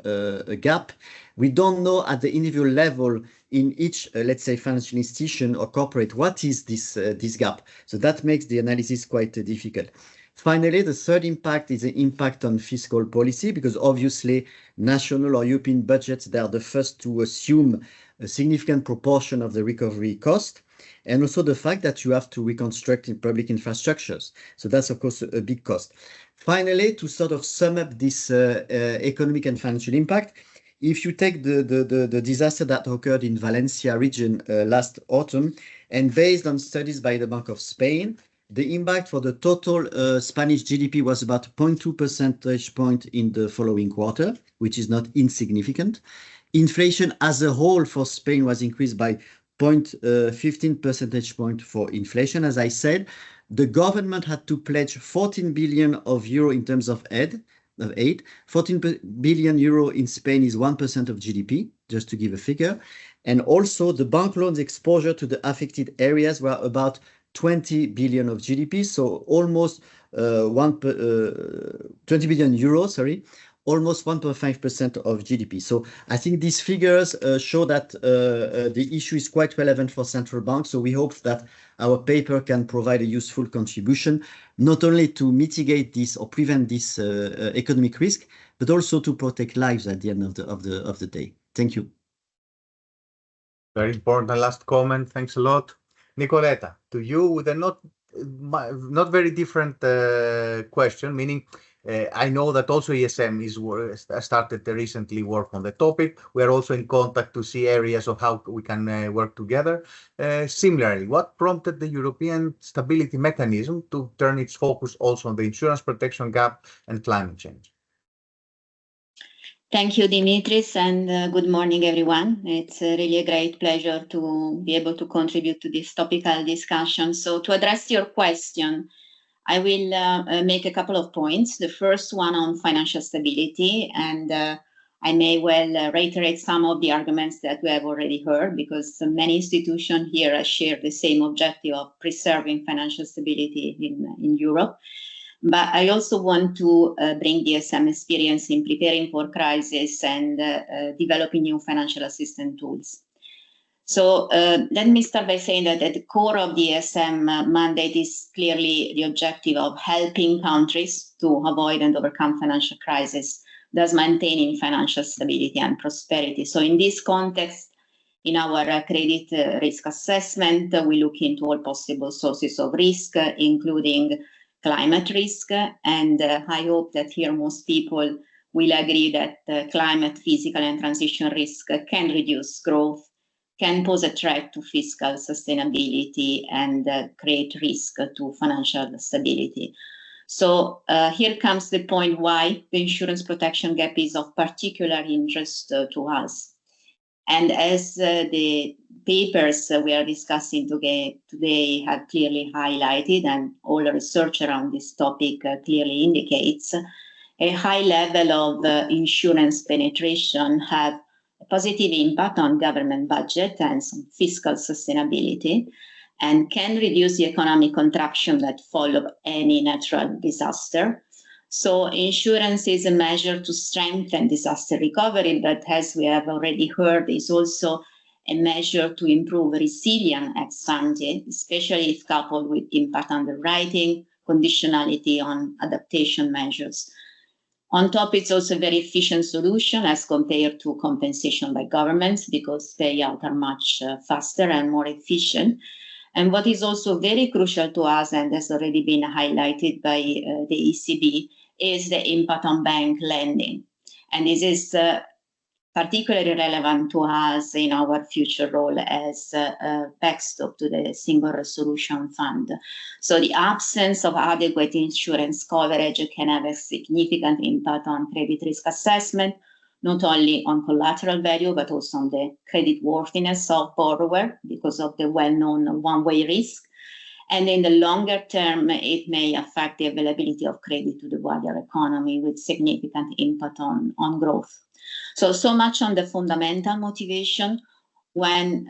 gap, we don't know at the individual level in each, let's say, financial institution or corporate, what is this gap. So that makes the analysis quite difficult. Finally, the third impact is the impact on fiscal policy, because obviously national or European budgets, they are the first to assume a significant proportion of the recovery cost. And also the fact that you have to reconstruct in public infrastructures. So that's, of course, a big cost. Finally, to sort of sum up this economic and financial impact, if you take the disaster that occurred in Valencia region last autumn, and based on studies by the Bank of Spain, The impact for the total Spanish GDP was about 0.2 percentage point in the following quarter, which is not insignificant. Inflation as a whole for Spain was increased by 0.15 percentage point for inflation. As I said, the government had to pledge 14 billion euro in terms of aid. 14 billion euro in Spain is 1% of GDP, just to give a figure. And also the bank loans exposure to the affected areas were about 20 billion of GDP, so almost 20 billion euros, sorry, almost 1.5% of GDP. So I think these figures show that the issue is quite relevant for central banks. So we hope that our paper can provide a useful contribution, not only to mitigate this or prevent this economic risk, but also to protect lives at the end of the day. Thank you. Very important last comment. Thanks a lot. Nicoletta, to you with a not very different question, meaning I know that also ESM is started recently work on the topic. We are also in contact to see areas of how we can work together. Similarly, what prompted the European Stability Mechanism to turn its focus also on the insurance protection gap and climate change? Thank you, Dimitris, and good morning, everyone. It's really a great pleasure to be able to contribute to this topical discussion. So to address your question, I will make a couple of points. The first one on financial stability, and I may well reiterate some of the arguments that we have already heard, because many institutions here share the same objective of preserving financial stability in Europe. But I also want to bring the ESM experience in preparing for crisis and developing new financial assistance tools. So let me start by saying that at the core of the ESM mandate is clearly the objective of helping countries to avoid and overcome financial crisis, thus maintaining financial stability and prosperity. So in this context, in our credit risk assessment, we look into all possible sources of risk, including climate risk, and I hope that here most people will agree that climate, physical, and transition risk can reduce growth, can pose a threat to fiscal sustainability, and create risk to financial stability. So here comes the point why the insurance protection gap is of particular interest to us. And as the papers we are discussing today have clearly highlighted, and all the research around this topic clearly indicates, a high level of insurance penetration have a positive impact on government budget and some fiscal sustainability, and can reduce the economic contraction that follow any natural disaster. So insurance is a measure to strengthen disaster recovery, but as we have already heard, is also a measure to improve resilience ex ante, especially if coupled with impact underwriting, conditionality on adaptation measures. On top, it's also a very efficient solution as compared to compensation by governments, because payouts are much faster and more efficient. And what is also very crucial to us, and has already been highlighted by the ECB, is the impact on bank lending. And this is particularly relevant to us in our future role as a backstop to the Single Resolution Fund. So the absence of adequate insurance coverage can have a significant impact on credit risk assessment, not only on collateral value, but also on the creditworthiness of borrower because of the well-known one-way risk. And in the longer term, it may affect the availability of credit to the wider economy with significant impact on growth. So much on the fundamental motivation. When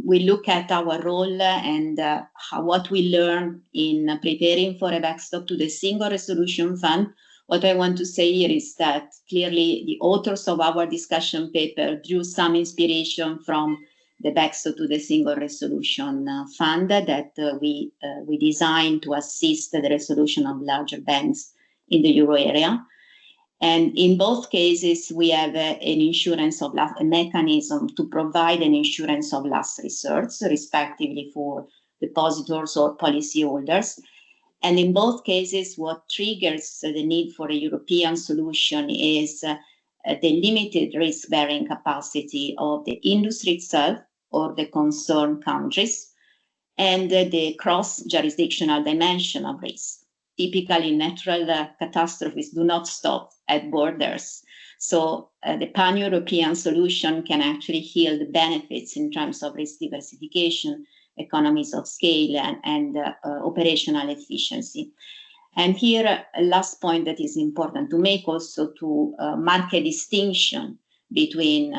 we look at our role and what we learn in preparing for a backstop to the Single Resolution Fund, what I want to say here is that clearly the authors of our discussion paper drew some inspiration from the backstop to the Single Resolution Fund that we designed to assist the resolution of larger banks in the euro area. And in both cases, we have an insurance of a mechanism to provide an insurance of last resort, respectively for depositors or policyholders. And in both cases, what triggers the need for a European solution is the limited risk-bearing capacity of the industry itself or the concerned countries, and the cross-jurisdictional dimension of risk. Typically, natural catastrophes do not stop at borders. So the pan-European solution can actually yield the benefits in terms of risk diversification, economies of scale, and operational efficiency. And here, a last point that is important to make also to mark a distinction between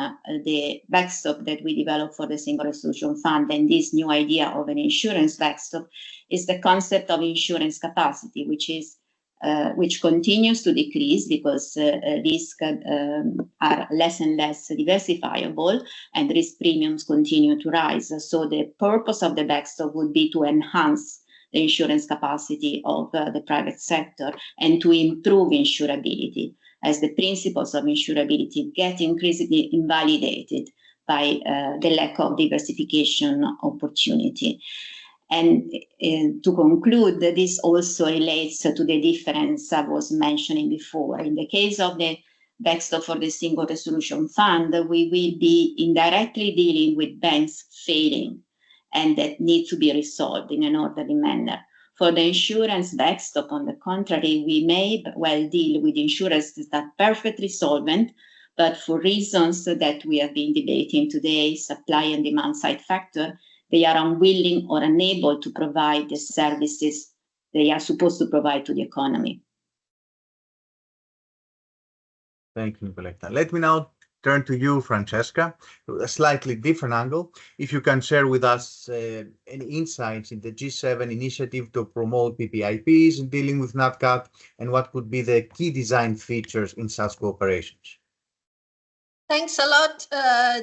the backstop that we developed for the Single Resolution Fund and this new idea of an insurance backstop is the concept of insurance capacity, which continues to decrease because risks are less and less diversifiable and risk premiums continue to rise. So the purpose of the backstop would be to enhance the insurance capacity of the private sector and to improve insurability, as the principles of insurability get increasingly invalidated by the lack of diversification opportunity. And to conclude, this also relates to the difference I was mentioning before. In the case of the backstop for the Single Resolution Fund, we will be indirectly dealing with banks failing and that need to be resolved in an orderly manner. For the insurance backstop, on the contrary, we may well deal with insurers that are perfectly solvent, but for reasons that we have been debating today, supply and demand side factor, they are unwilling or unable to provide the services they are supposed to provide to the economy. Thank you, Nicoletta. Let me now turn to you, Francesca, a slightly different angle. If you can share with us any insights in the G7 initiative to promote PPIPs in dealing with NatCat, and what could be the key design features in such cooperations? Thanks a lot,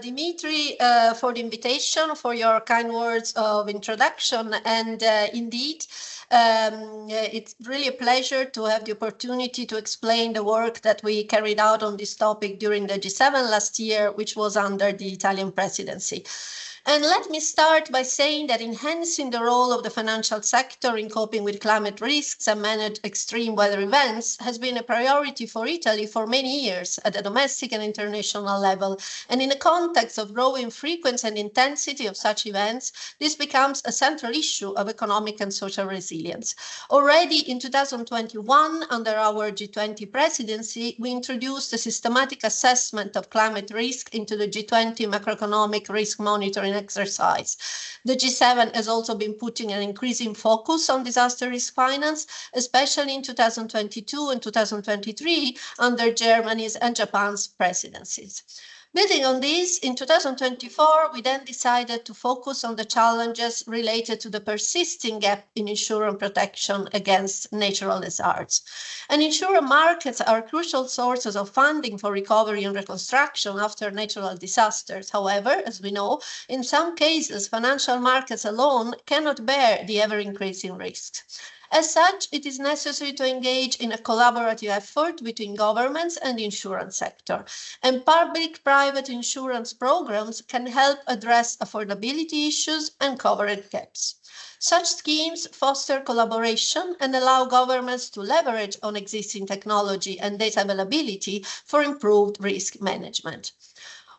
Dimitri, for the invitation, for your kind words of introduction. And indeed, it's really a pleasure to have the opportunity to explain the work that we carried out on this topic during the G7 last year, which was under the Italian presidency. And let me start by saying that enhancing the role of the financial sector in coping with climate risks and manage extreme weather events has been a priority for Italy for many years at the domestic and international level. And in the context of growing frequency and intensity of such events, this becomes a central issue of economic and social resilience. Already in 2021, under our G20 presidency, we introduced a systematic assessment of climate risk into the G20 macroeconomic risk monitoring exercise. The G7 has also been putting an increasing focus on disaster risk finance, especially in 2022 and 2023 under Germany's and Japan's presidencies. Building on this, in 2024, we then decided to focus on the challenges related to the persisting gap in insurance protection against natural hazards. And insurance markets are crucial sources of funding for recovery and reconstruction after natural disasters. However, as we know, in some cases, financial markets alone cannot bear the ever-increasing risks. As such, it is necessary to engage in a collaborative effort between governments and the insurance sector. And public-private insurance programs can help address affordability issues and coverage gaps. Such schemes foster collaboration and allow governments to leverage on existing technology and data availability for improved risk management.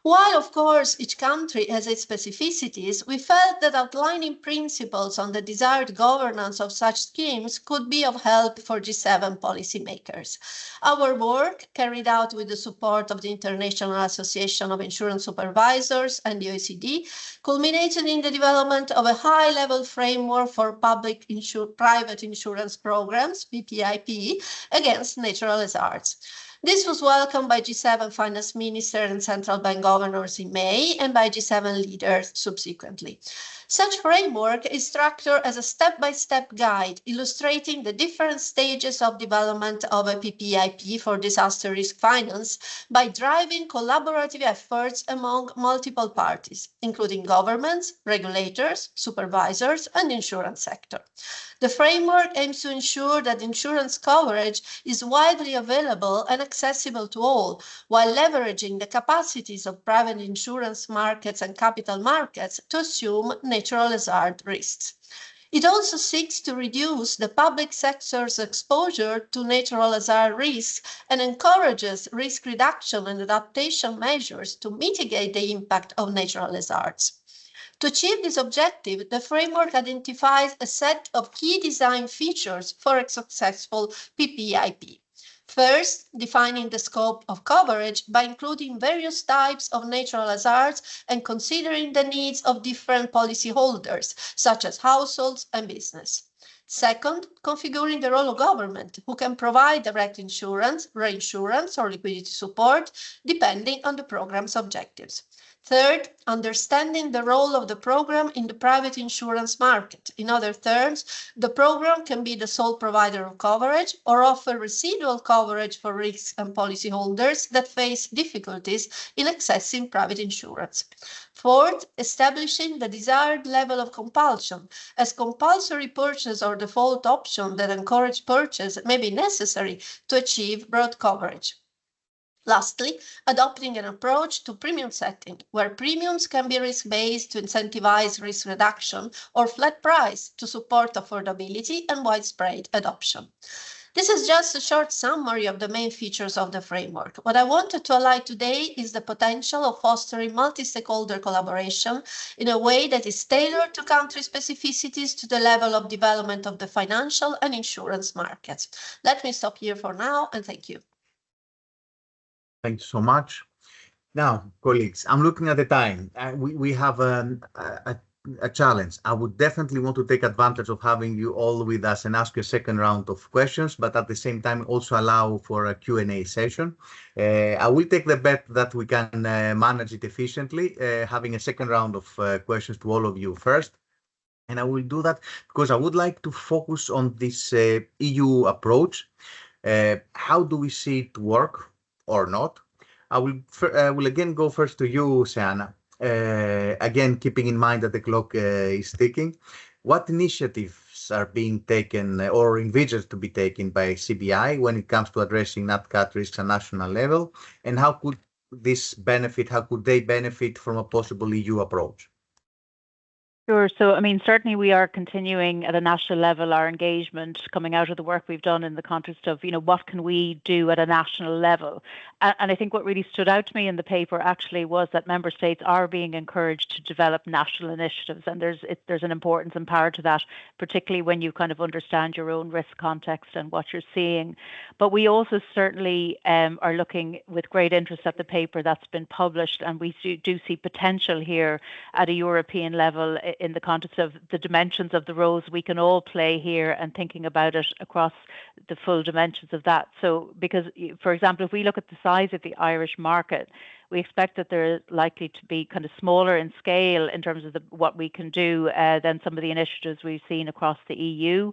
While, of course, each country has its specificities, we felt that outlining principles on the desired governance of such schemes could be of help for G7 policymakers. Our work, carried out with the support of the International Association of Insurance Supervisors and the OECD, culminated in the development of a high-level framework for private insurance programs, PPIP, against natural hazards. This was welcomed by G7 finance ministers and central bank governors in May and by G7 leaders subsequently. Such framework is structured as a step-by-step guide illustrating the different stages of development of a PPIP for disaster risk finance by driving collaborative efforts among multiple parties, including governments, regulators, supervisors, and insurance sector. The framework aims to ensure that insurance coverage is widely available and accessible to all, while leveraging the capacities of private insurance markets and capital markets to assume natural hazard risks. It also seeks to reduce the public sector's exposure to natural hazard risks and encourages risk reduction and adaptation measures to mitigate the impact of natural hazards. To achieve this objective, the framework identifies a set of key design features for a successful PPIP. First, defining the scope of coverage by including various types of natural hazards and considering the needs of different policyholders, such as households and business. Second, configuring the role of government, who can provide direct insurance, reinsurance, or liquidity support, depending on the program's objectives. Third, understanding the role of the program in the private insurance market. In other terms, the program can be the sole provider of coverage or offer residual coverage for risks and policyholders that face difficulties in accessing private insurance. Fourth, establishing the desired level of compulsion, as compulsory purchase or default option that encourage purchase may be necessary to achieve broad coverage. Lastly, adopting an approach to premium setting, where premiums can be risk-based to incentivize risk reduction or flat price to support affordability and widespread adoption. This is just a short summary of the main features of the framework. What I wanted to highlight today is the potential of fostering multi-stakeholder collaboration in a way that is tailored to country specificities to the level of development of the financial and insurance markets. Let me stop here for now, and thank you. Thank you so much. Now, colleagues, I'm looking at the time. We have a challenge. I would definitely want to take advantage of having you all with us and ask you a second round of questions, but at the same time also allow for a Q&A session. I will take the bet that we can manage it efficiently, having a second round of questions to all of you first. And I will do that because I would like to focus on this EU approach. How do we see it work or not? I will again go first to you, Seana. Again, keeping in mind that the clock is ticking. What initiatives are being taken or envisaged to be taken by CBI when it comes to addressing NatCat risks at national level? And how could this benefit, how could they benefit from a possible EU approach? Sure. So, I mean, certainly we are continuing at a national level our engagement coming out of the work we've done in the context of, what can we do at a national level? And I think what really stood out to me in the paper actually was that member states are being encouraged to develop national initiatives. And there's an importance and power to that, particularly when you kind of understand your own risk context and what you're seeing. But we also certainly are looking with great interest at the paper that's been published. And we do see potential here at a European level in the context of the dimensions of the roles we can all play here and thinking about it across the full dimensions of that. So because, for example, if we look at the size of the Irish market, we expect that they're likely to be kind of smaller in scale in terms of what we can do than some of the initiatives we've seen across the EU.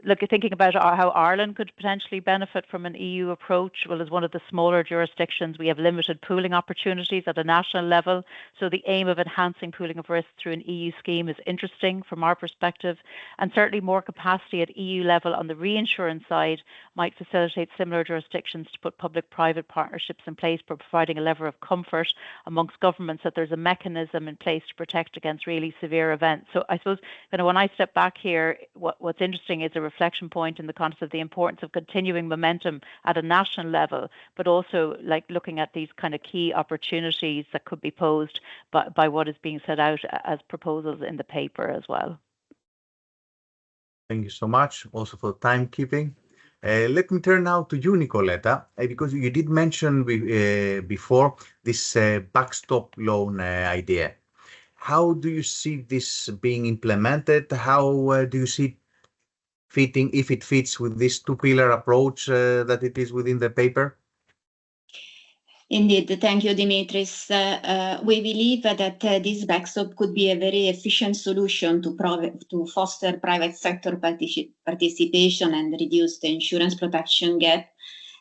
Look, thinking about how Ireland could potentially benefit from an EU approach, well, as one of the smaller jurisdictions, we have limited pooling opportunities at a national level. So the aim of enhancing pooling of risk through an EU scheme is interesting from our perspective. And certainly more capacity at EU level on the reinsurance side might facilitate similar jurisdictions to put public-private partnerships in place for providing a level of comfort amongst governments that there's a mechanism in place to protect against really severe events. So I suppose when I step back here, what's interesting is a reflection point in the context of the importance of continuing momentum at a national level, but also like looking at these kind of key opportunities that could be posed by what is being set out as proposals in the paper as well. Thank you so much also for timekeeping. Let me turn now to you, Nicoletta, because you did mention before this backstop loan idea. How do you see this being implemented? How do you see it fitting, if it fits with this two-pillar approach that it is within the paper? Indeed, thank you, Dimitris. We believe that this backstop could be a very efficient solution to foster private sector participation and reduce the insurance protection gap.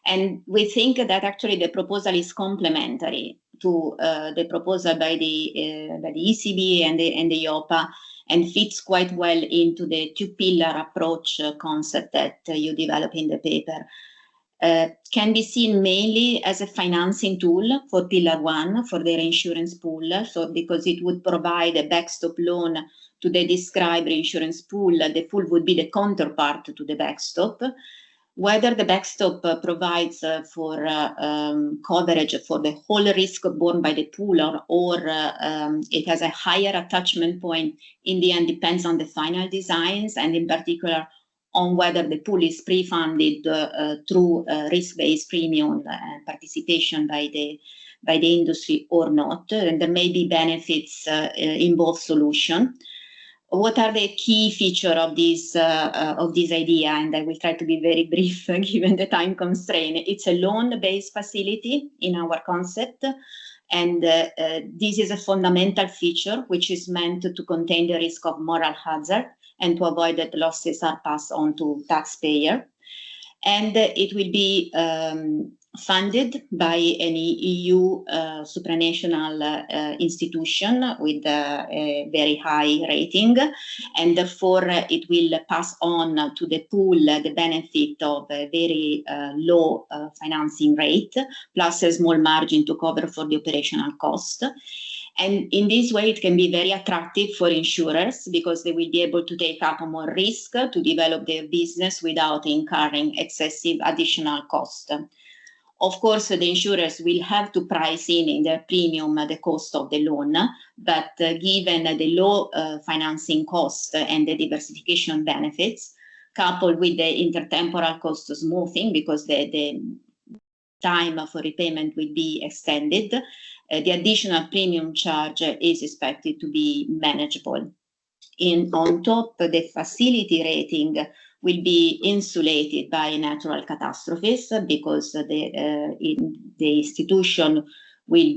And we think that actually the proposal is complementary to the proposal by the ECB and the EIOPA, and fits quite well into the two-pillar approach concept that you develop in the paper. Can be seen mainly as a financing tool for Pillar 1 for their insurance pool. So because it would provide a backstop loan to the described insurance pool, the pool would be the counterpart to the backstop. Whether the backstop provides for coverage for the whole risk borne by the pool or it has a higher attachment point in the end depends on the final designs, and in particular on whether the pool is pre-funded through risk-based premium participation by the industry or not. And there may be benefits in both solutions. What are the key features of this idea? And I will try to be very brief given the time constraint. It's a loan-based facility in our concept. And this is a fundamental feature which is meant to contain the risk of moral hazard and to avoid that losses are passed on to taxpayer. And it will be funded by an EU supranational institution with a very high rating, and therefore it will pass on to the pool the benefit of a very low financing rate, plus a small margin to cover for the operational cost. And in this way, it can be very attractive for insurers because they will be able to take up more risk to develop their business without incurring excessive additional cost. Of course, the insurers will have to price in their premium the cost of the loan, but given the low financing cost and the diversification benefits, coupled with the intertemporal cost smoothing because the time for repayment will be extended, the additional premium charge is expected to be manageable. On top, the facility rating will be insulated by natural catastrophes because the institution will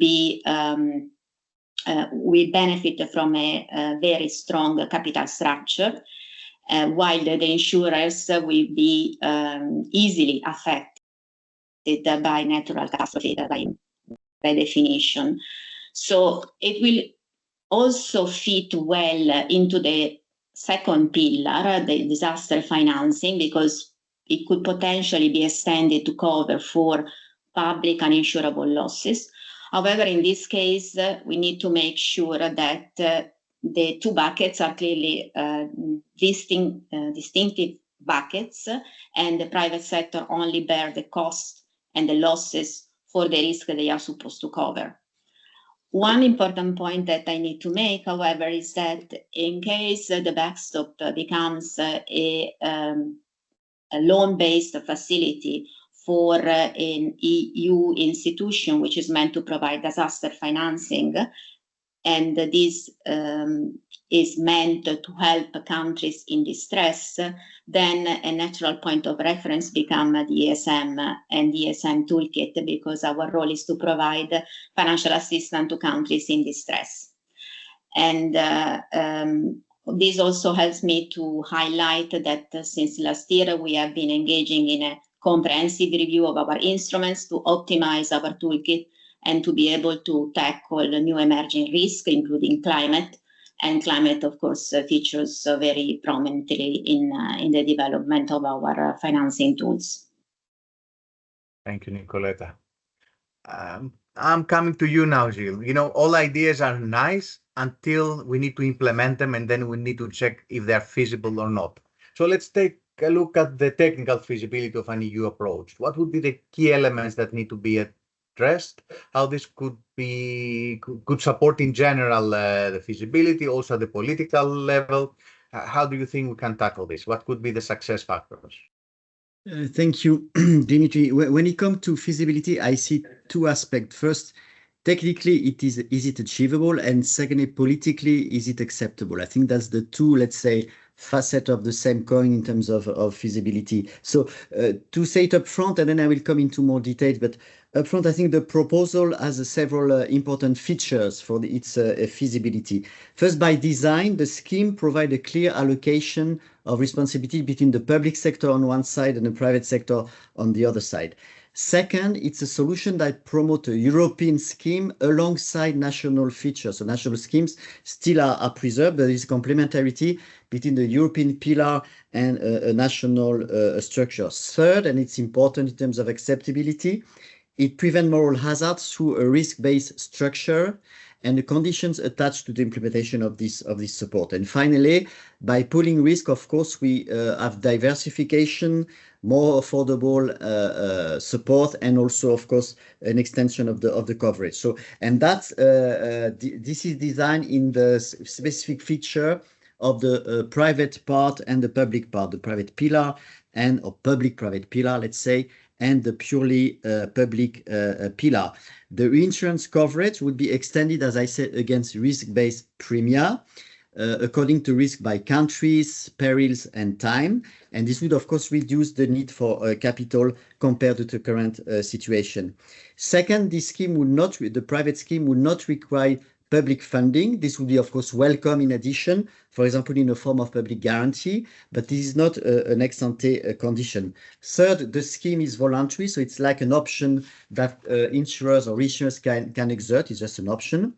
benefit from a very strong capital structure, while the insurers will be easily affected by natural catastrophe by definition. So it will also fit well into the second pillar, the disaster financing, because it could potentially be extended to cover for public uninsurable losses. However, in this case, we need to make sure that the two buckets are clearly distinctive buckets, and the private sector only bear the cost and the losses for the risk they are supposed to cover. One important point that I need to make, however, is that in case the backstop becomes a loan-based facility for an EU institution which is meant to provide disaster financing, and this is meant to help countries in distress, then a natural point of reference becomes the ESM and the ESM toolkit, because our role is to provide financial assistance to countries in distress. And this also helps me to highlight that since last year we have been engaging in a comprehensive review of our instruments to optimize our toolkit and to be able to tackle new emerging risks, including climate. And climate, of course, features very prominently in the development of our financing tools. Thank you, Nicoletta. I'm coming to you now, Gilles. You know, all ideas are nice until we need to implement them, and then we need to check if they're feasible or not. So let's take a look at the technical feasibility of an EU approach. What would be the key elements that need to be addressed? How this could support in general the feasibility, also the political level? How do you think we can tackle this? What could be the success factors? Thank you, Dimitri. When it comes to feasibility, I see two aspects. First, technically, is it achievable? And secondly, politically, is it acceptable? I think that's the two, let's say, facets of the same coin in terms of feasibility. So to say it up front, and then I will come into more details, but up front, I think the proposal has several important features for its feasibility. First, by design, the scheme provides a clear allocation of responsibility between the public sector on one side and the private sector on the other side. Second, it's a solution that promotes a European scheme alongside national features. So national schemes still are preserved. There is complementarity between the European pillar and a national structure. Third, and it's important in terms of acceptability, it prevents moral hazards through a risk-based structure. and the conditions attached to the implementation of this support. And finally, by pooling risk, of course, we have diversification, more affordable support, and also, of course, an extension of the coverage. So, and that's this is designed in the specific feature of the private part and the public part, the private pillar or public-private pillar, let's say, and the purely public pillar. The reinsurance coverage would be extended, as I said, against risk-based premia, according to risk by countries, perils, and time. And this would, of course, reduce the need for capital compared to the current situation. Second, this scheme would not, the private scheme would not require public funding. This would be, of course, welcome in addition, for example, in a form of public guarantee, but this is not an ex-ante condition. Third, the scheme is voluntary, so it's like an option that insurers or reinsurers can exert. It's just an option.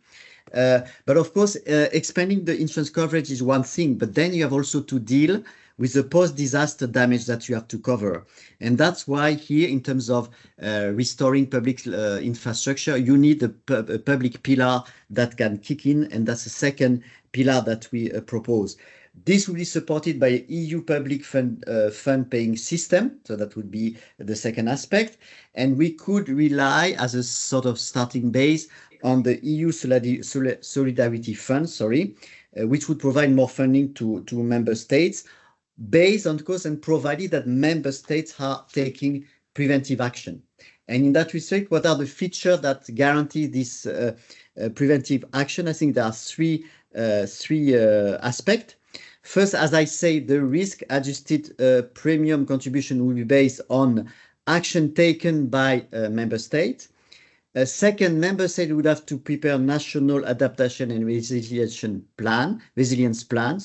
But of course, expanding the insurance coverage is one thing, but then you have also to deal with the post-disaster damage that you have to cover. And that's why here, in terms of restoring public infrastructure, you need a public pillar that can kick in, and that's the second pillar that we propose. This will be supported by an EU public fund paying system, so that would be the second aspect. And we could rely as a sort of starting base on the EU Solidarity Fund, which would provide more funding to member states, based on course and provided that member states are taking preventive action. And in that respect, what are the features that guarantee this preventive action? I think there are three aspects. First, as I say, the risk-adjusted premium contribution will be based on action taken by member states. Second, member states would have to prepare national adaptation and resilience plan.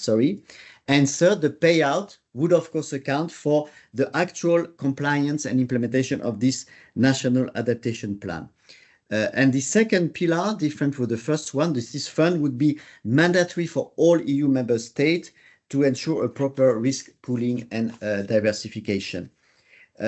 And third, the payout would, of course, account for the actual compliance and implementation of this national adaptation plan. And the second pillar, different from the first one, this fund would be mandatory for all EU member states to ensure a proper risk pooling and diversification.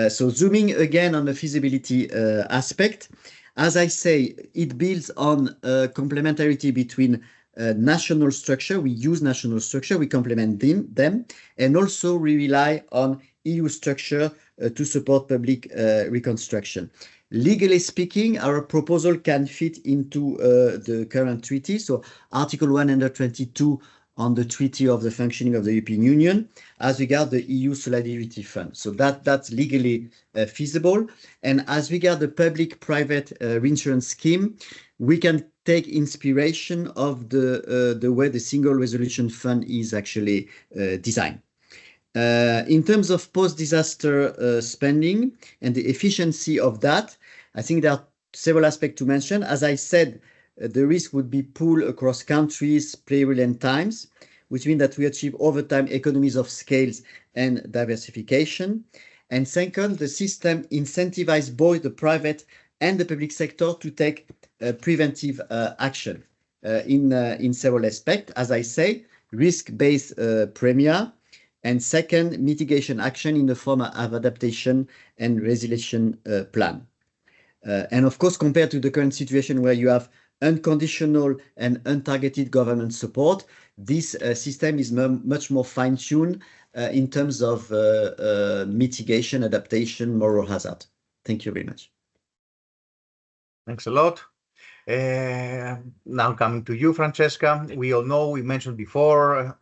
So zooming again on the feasibility aspect, as I say, it builds on complementarity between national structure. We use national structure, we complement them, and also we rely on EU structure to support public reconstruction. Legally speaking, our proposal can fit into the current treaty. So Article 122 on the Treaty of the Functioning of the European Union as regard the EU Solidarity Fund. So that's legally feasible. And as regard the public-private reinsurance scheme, we can take inspiration of the way the Single Resolution Fund is actually designed. In terms of post-disaster spending and the efficiency of that, I think there are several aspects to mention. As I said, the risk would be pooled across countries, peril, and times, which means that we achieve over time economies of scales and diversification. And second, the system incentivizes both the private and the public sector to take preventive action in several aspects. As I say, risk-based premia, and second, mitigation action in the form of adaptation and resilience plan. And of course, compared to the current situation where you have unconditional and untargeted government support, this system is much more fine-tuned in terms of mitigation, adaptation, moral hazard. Thank you very much. Thanks a lot. Now coming to you, Francesca. We all know, we mentioned before,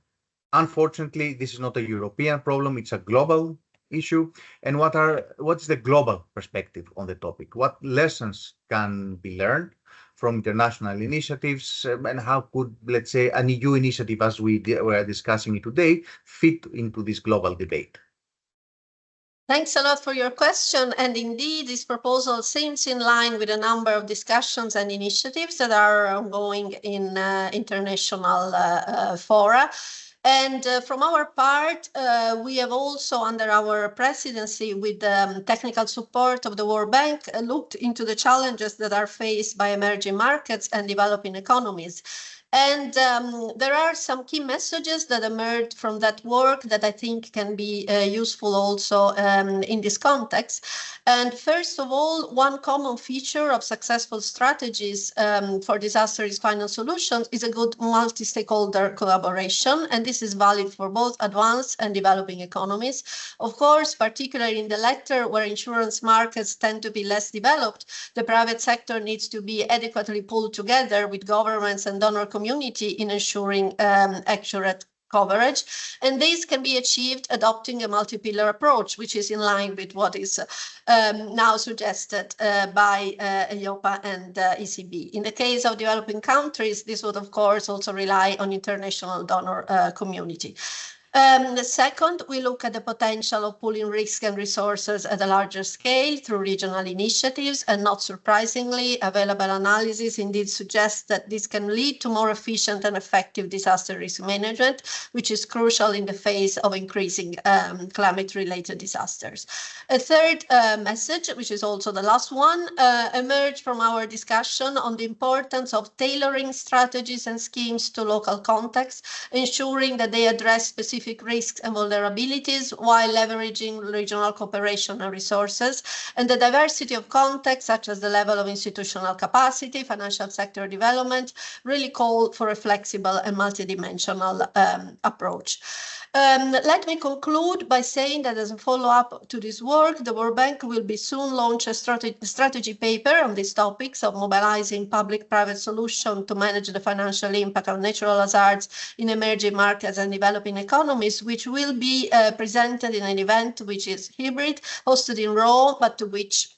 unfortunately, this is not a European problem, it's a global issue. And what is the global perspective on the topic? What lessons can be learned from international initiatives, and how could, let's say, an EU initiative, as we were discussing it today, fit into this global debate? Thanks a lot for your question. And indeed, this proposal seems in line with a number of discussions and initiatives that are ongoing in international fora. And from our part, we have also, under our presidency, with the technical support of the World Bank, looked into the challenges that are faced by emerging markets and developing economies. And there are some key messages that emerged from that work that I think can be useful also in this context. And first of all, one common feature of successful strategies for disaster risk finance solutions is a good multi-stakeholder collaboration. And this is valid for both advanced and developing economies. Of course, particularly in the latter, where insurance markets tend to be less developed, the private sector needs to be adequately pulled together with governments and donor community in ensuring accurate coverage. And this can be achieved adopting a multi-pillar approach, which is in line with what is now suggested by EIOPA and ECB. In the case of developing countries, this would, of course, also rely on international donor community. Second, we look at the potential of pooling risk and resources at a larger scale through regional initiatives, and not surprisingly, available analysis indeed suggests that this can lead to more efficient and effective disaster risk management, which is crucial in the face of increasing climate-related disasters. A third message, which is also the last one, emerged from our discussion on the importance of tailoring strategies and schemes to local contexts, ensuring that they address specific risks and vulnerabilities while leveraging regional cooperation and resources. And the diversity of contexts, such as the level of institutional capacity, financial sector development, really call for a flexible and multidimensional approach. Let me conclude by saying that as a follow-up to this work, the World Bank will be soon launch a strategy paper on these topics of mobilizing public-private solutions to manage the financial impact of natural hazards in emerging markets and developing economies, which will be presented in an event which is hybrid, hosted in Rome, but to which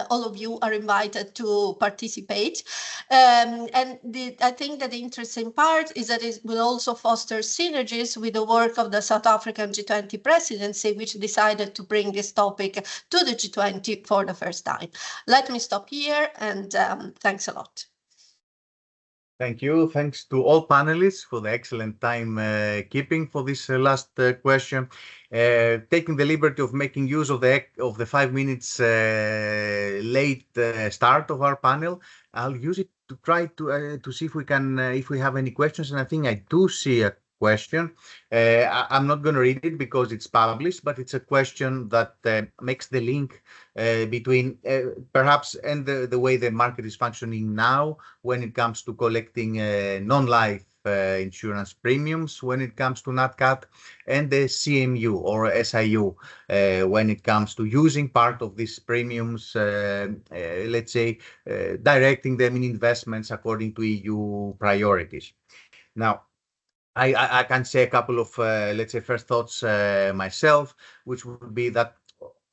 all of you are invited to participate. I think that the interesting part is that it will also foster synergies with the work of the South African G20 presidency, which decided to bring this topic to the G20 for the first time. Let me stop here, and thanks a lot. Thank you. Thanks to all panelists for the excellent time keeping for this last question. Taking the liberty of making use of the 5 minutes late start of our panel, I'll use it to try to see if we can if we have any questions. And I think I do see a question. I'm not going to read it because it's published, but it's a question that makes the link between perhaps and the way the market is functioning now when it comes to collecting non-life insurance premiums, when it comes to NatCat, and the CMU or SIU when it comes to using part of these premiums, let's say, directing them in investments according to EU priorities. Now, I can say a couple of, let's say, first thoughts myself, which would be that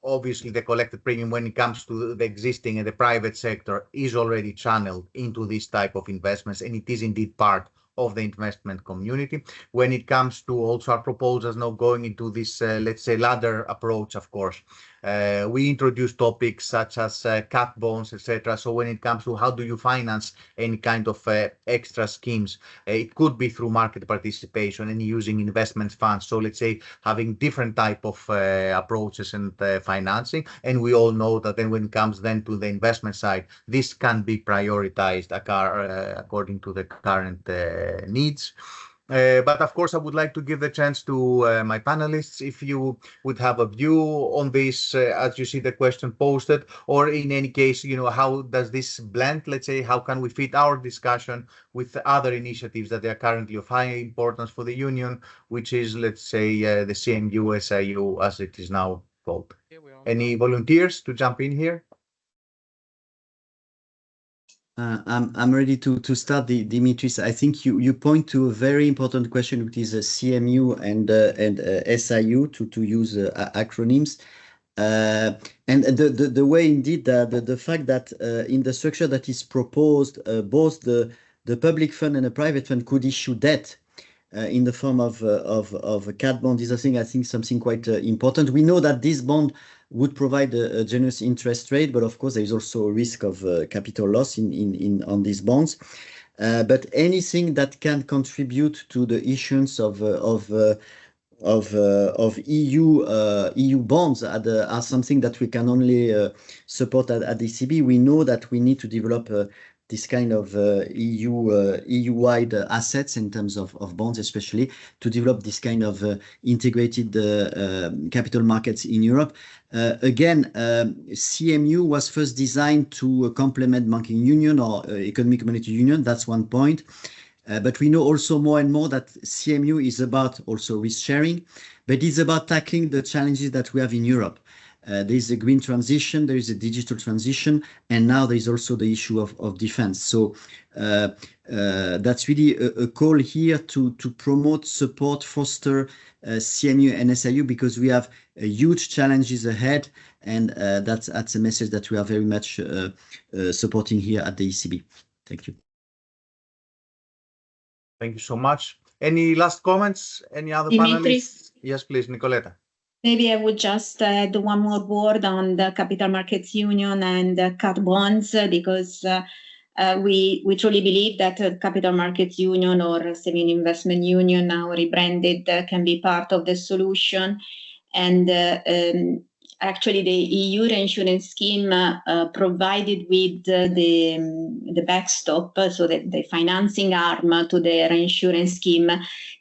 obviously the collected premium when it comes to the existing and the private sector is already channeled into this type of investments, and it is indeed part of the investment community. When it comes to also our proposals now going into this, let's say, ladder approach, of course, we introduce topics such as cat bonds, etc. So when it comes to how do you finance any kind of extra schemes, it could be through market participation and using investment funds. So let's say having different type of approaches and financing. And we all know that then when it comes then to the investment side, this can be prioritized according to the current needs. But of course, I would like to give the chance to my panelists if you would have a view on this as you see the question posted, or in any case, you know, how does this blend? Let's say, how can we fit our discussion with other initiatives that are currently of high importance for the Union, which is, let's say, the CMU, SIU, as it is now called. Any volunteers to jump in here? I'm ready to start, Dimitris. I think you point to a very important question, which is CMU and SIU, to use acronyms. And the way indeed the fact that in the structure that is proposed, both the public fund and the private fund could issue debt in the form of a cat bond is I think something quite important. We know that this bond would provide a generous interest rate, but of course there is also a risk of capital loss on these bonds. But anything that can contribute to the issuance of EU bonds are something that we can only support at ECB. We know that we need to develop this kind of EU-wide assets in terms of bonds, especially to develop this kind of integrated capital markets in Europe. Again, CMU was first designed to complement banking union or economic monetary union. That's one point. But we know also more and more that CMU is about also risk sharing, but it's about tackling the challenges that we have in Europe. There is a green transition, there is a digital transition, and now there is also the issue of defense. So that's really a call here to promote, support, foster CMU and SIU, because we have huge challenges ahead, and that's a message that we are very much supporting here at the ECB. Thank you. Thank you so much. Any last comments? Any other panelists? Yes, please, Nicoletta. Maybe I would just add one more word on the Capital Markets Union and cat bonds, because we truly believe that Capital Markets Union or Saving Investment Union, now rebranded, can be part of the solution. And actually, the EU reinsurance scheme provided with the backstop, so that the financing arm to the reinsurance scheme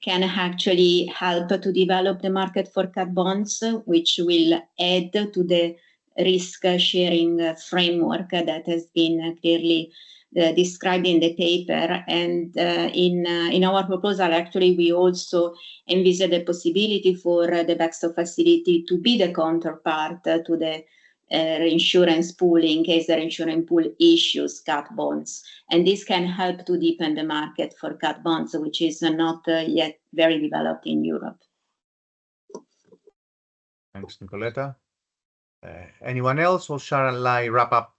can actually help to develop the market for cat bonds, which will add to the risk sharing framework that has been clearly described in the paper. And in our proposal, actually, we also envisage the possibility for the backstop facility to be the counterpart to the reinsurance pool in case the reinsurance pool issues cat bonds. And this can help to deepen the market for cat bonds, which is not yet very developed in Europe. Thanks, Nicoletta. Anyone else, or shall I wrap up?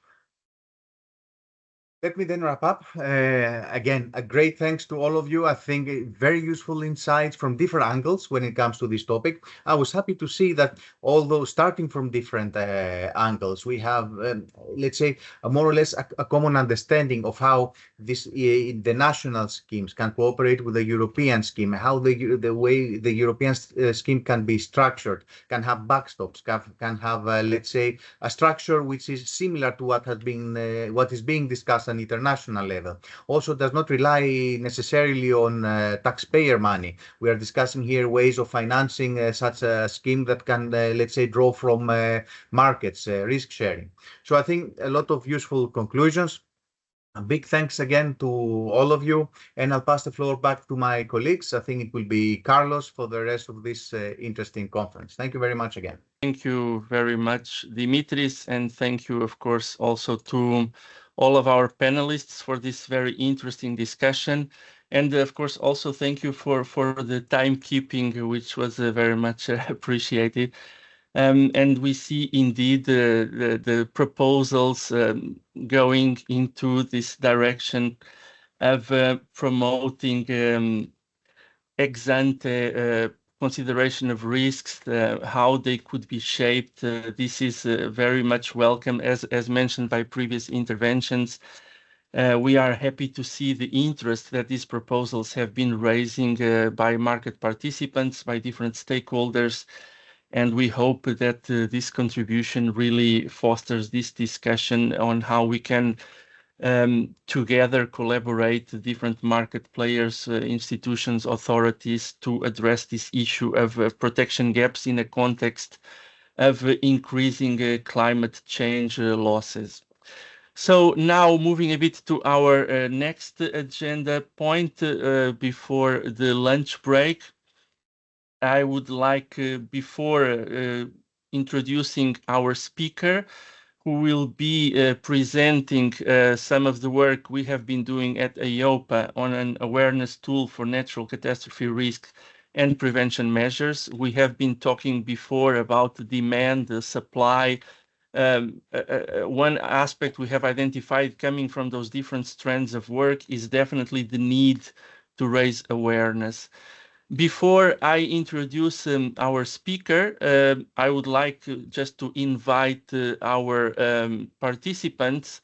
Let me then wrap up. Again, a great thanks to all of you. I think very useful insights from different angles when it comes to this topic. I was happy to see that although starting from different angles, we have, let's say, a more or less a common understanding of how the national schemes can cooperate with the European scheme, how the way the European scheme can be structured, can have backstops, can have, let's say, a structure which is similar to what has been, what is being discussed on international level. Also does not rely necessarily on taxpayer money. We are discussing here ways of financing such a scheme that can, let's say, draw from markets, risk sharing. So I think a lot of useful conclusions. A big thanks again to all of you, and I'll pass the floor back to my colleagues. I think it will be Carlos for the rest of this interesting conference. Thank you very much again. Thank you very much, Dimitris, and thank you, of course, also to all of our panelists for this very interesting discussion. And of course, also thank you for the timekeeping, which was very much appreciated. And we see indeed the proposals going into this direction of promoting ex-ante consideration of risks, how they could be shaped. This is very much welcome, as mentioned by previous interventions. We are happy to see the interest that these proposals have been raising by market participants, by different stakeholders. And we hope that this contribution really fosters this discussion on how we can together collaborate different market players, institutions, authorities to address this issue of protection gaps in a context of increasing climate change losses. So now moving a bit to our next agenda point before the lunch break. I would like, before introducing our speaker, who will be presenting some of the work we have been doing at EIOPA on an awareness tool for natural catastrophe risk and prevention measures. We have been talking before about the demand, the supply. One aspect we have identified coming from those different strands of work is definitely the need to raise awareness. Before I introduce our speaker, I would like just to invite our participants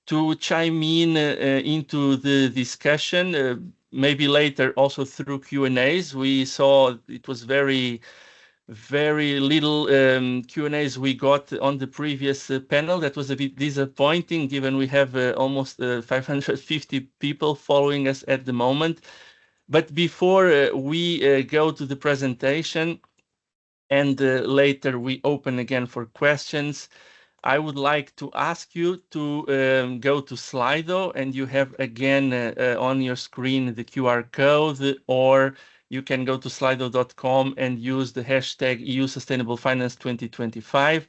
to chime in into the discussion, maybe later also through Q&As. We saw it was very very little Q&As we got on the previous panel. That was a bit disappointing, given we have almost 550 people following us at the moment. But before we go to the presentation and later we open again for questions, I would like to ask you to go to Slido, and you have again on your screen the QR code, or you can go to slido.com and use the hashtag EU Sustainable Finance 2025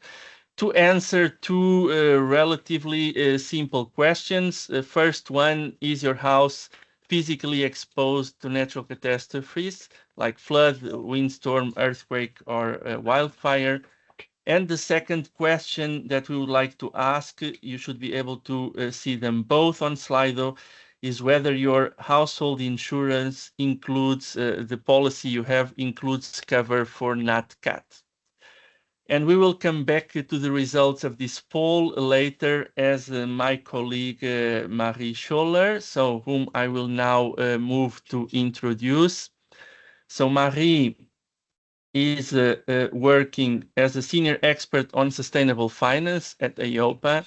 to answer two relatively simple questions. First one, is your house physically exposed to natural catastrophes like flood, windstorm, earthquake, or wildfire? And the second question that we would like to ask, you should be able to see them both on Slido, is whether your household insurance includes, the policy you have includes cover for Nat Cat. And we will come back to the results of this poll later as my colleague Marie Scholler, so whom I will now move to introduce. So Marie is working as a senior expert on sustainable finance at EIOPA,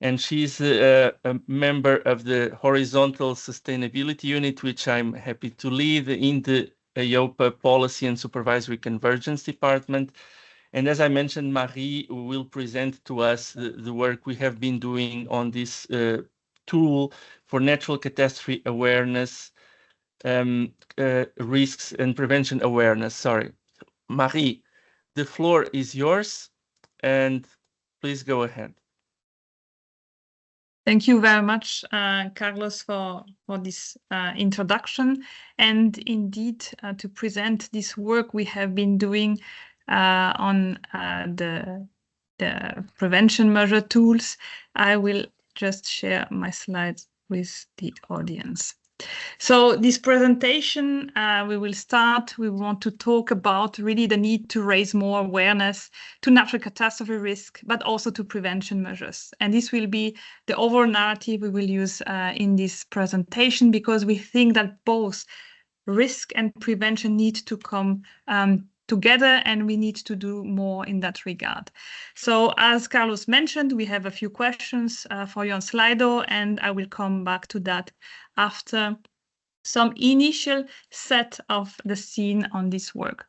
and she's a member of the horizontal sustainability unit, which I'm happy to lead in the EIOPA Policy and Supervisory Convergence Department. And as I mentioned, Marie will present to us the work we have been doing on this tool for natural catastrophe awareness, risks and prevention awareness, sorry. Marie, the floor is yours, and please go ahead. Thank you very much, Carlos, for this introduction. And indeed, to present this work we have been doing on the prevention measure tools, I will just share my slides with the audience. So this presentation, we will start. We want to talk about really the need to raise more awareness to natural catastrophe risk, but also to prevention measures. And this will be the overall narrative we will use in this presentation, because we think that both risk and prevention need to come together, and we need to do more in that regard. So as Carlos mentioned, we have a few questions for you on Slido, and I will come back to that after some initial set of the scene on this work.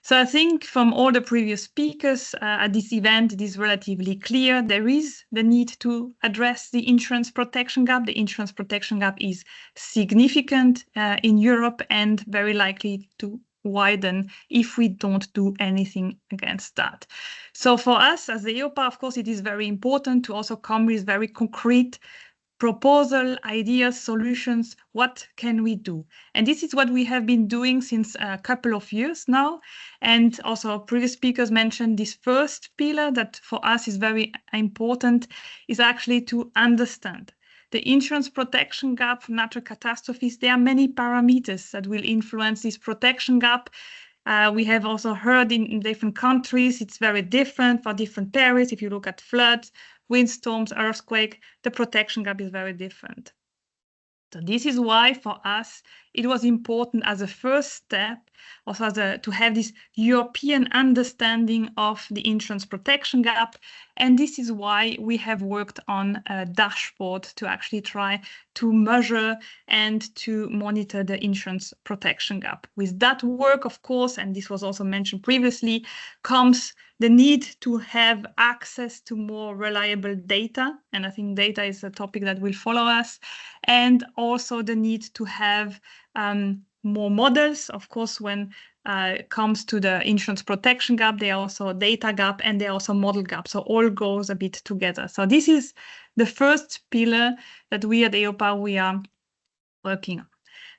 So I think from all the previous speakers at this event, it is relatively clear there is the need to address the insurance protection gap. The insurance protection gap is significant in Europe and very likely to widen if we don't do anything against that. So for us as the EIOPA, of course, it is very important to also come with very concrete proposal, ideas, solutions. What can we do? And this is what we have been doing since a couple of years now. And also previous speakers mentioned this first pillar that for us is very important, is actually to understand the insurance protection gap for natural catastrophes. There are many parameters that will influence this protection gap. We have also heard in different countries, it's very different for different periods. If you look at floods, windstorms, earthquake, the protection gap is very different. So this is why for us, it was important as a first step also to have this European understanding of the insurance protection gap. And this is why we have worked on a dashboard to actually try to measure and to monitor the insurance protection gap. With that work, of course, and this was also mentioned previously, comes the need to have access to more reliable data. And I think data is a topic that will follow us. And also the need to have more models. Of course, when it comes to the insurance protection gap, there are also data gap and there are also model gap. So all goes a bit together. So this is the first pillar that we at EIOPA, we are working on.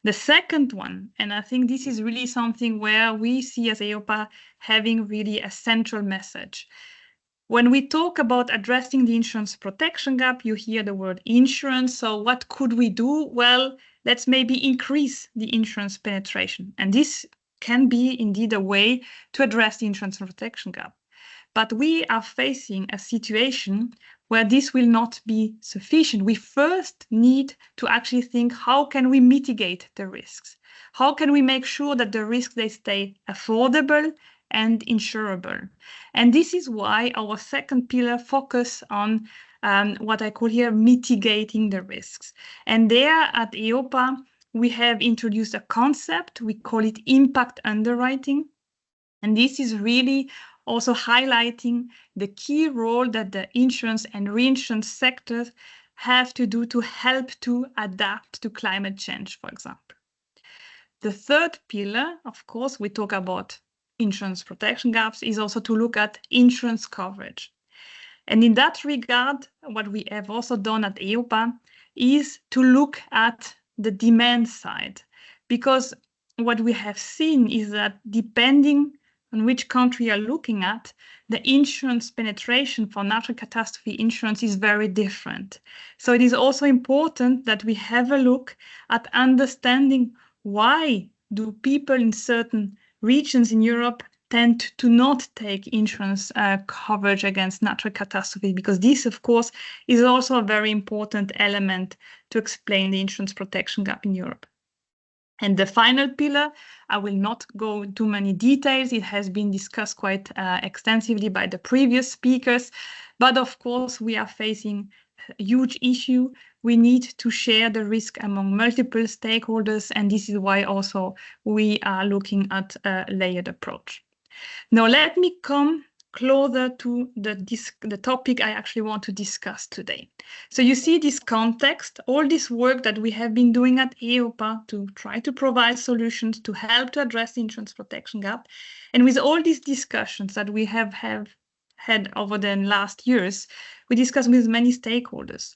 The second one, and I think this is really something where we see as EIOPA having really a central message. When we talk about addressing the insurance protection gap, you hear the word insurance. So what could we do? Well, let's maybe increase the insurance penetration. And this can be indeed a way to address the insurance protection gap. But we are facing a situation where this will not be sufficient. We first need to actually think, how can we mitigate the risks? How can we make sure that the risks, they stay affordable and insurable. And this is why our second pillar focus on what I call here mitigating the risks. And there at EIOPA, we have introduced a concept, we call it impact underwriting. And this is really also highlighting the key role that the insurance and reinsurance sectors have to do to help to adapt to climate change, for example. The third pillar, of course, we talk about insurance protection gaps, is also to look at insurance coverage. And in that regard, what we have also done at EIOPA is to look at the demand side, because what we have seen is that depending on which country you're looking at, the insurance penetration for natural catastrophe insurance is very different. So it is also important that we have a look at understanding why do people in certain regions in Europe tend to not take insurance coverage against natural catastrophe, because this, of course, is also a very important element to explain the insurance protection gap in Europe. And the final pillar, I will not go into many details. It has been discussed quite extensively by the previous speakers. But of course, we are facing a huge issue. We need to share the risk among multiple stakeholders. And this is why also we are looking at a layered approach. Now, let me come closer to the topic I actually want to discuss today. So you see this context, all this work that we have been doing at EIOPA to try to provide solutions to help to address the insurance protection gap. And with all these discussions that we have had over the last years, we discussed with many stakeholders.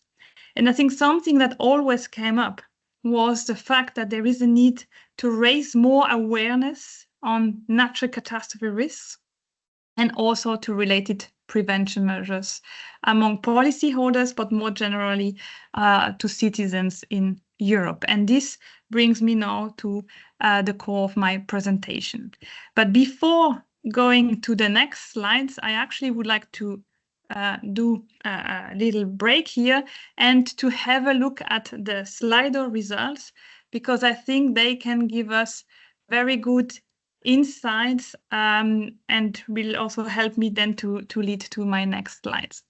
And I think something that always came up was the fact that there is a need to raise more awareness on natural catastrophe risks, and also to related prevention measures among policyholders, but more generally to citizens in Europe. And this brings me now to the core of my presentation. But before going to the next slides, I actually would like to do a little break here and to have a look at the Slido results, because I think they can give us very good insights and will also help me then to lead to my next slides.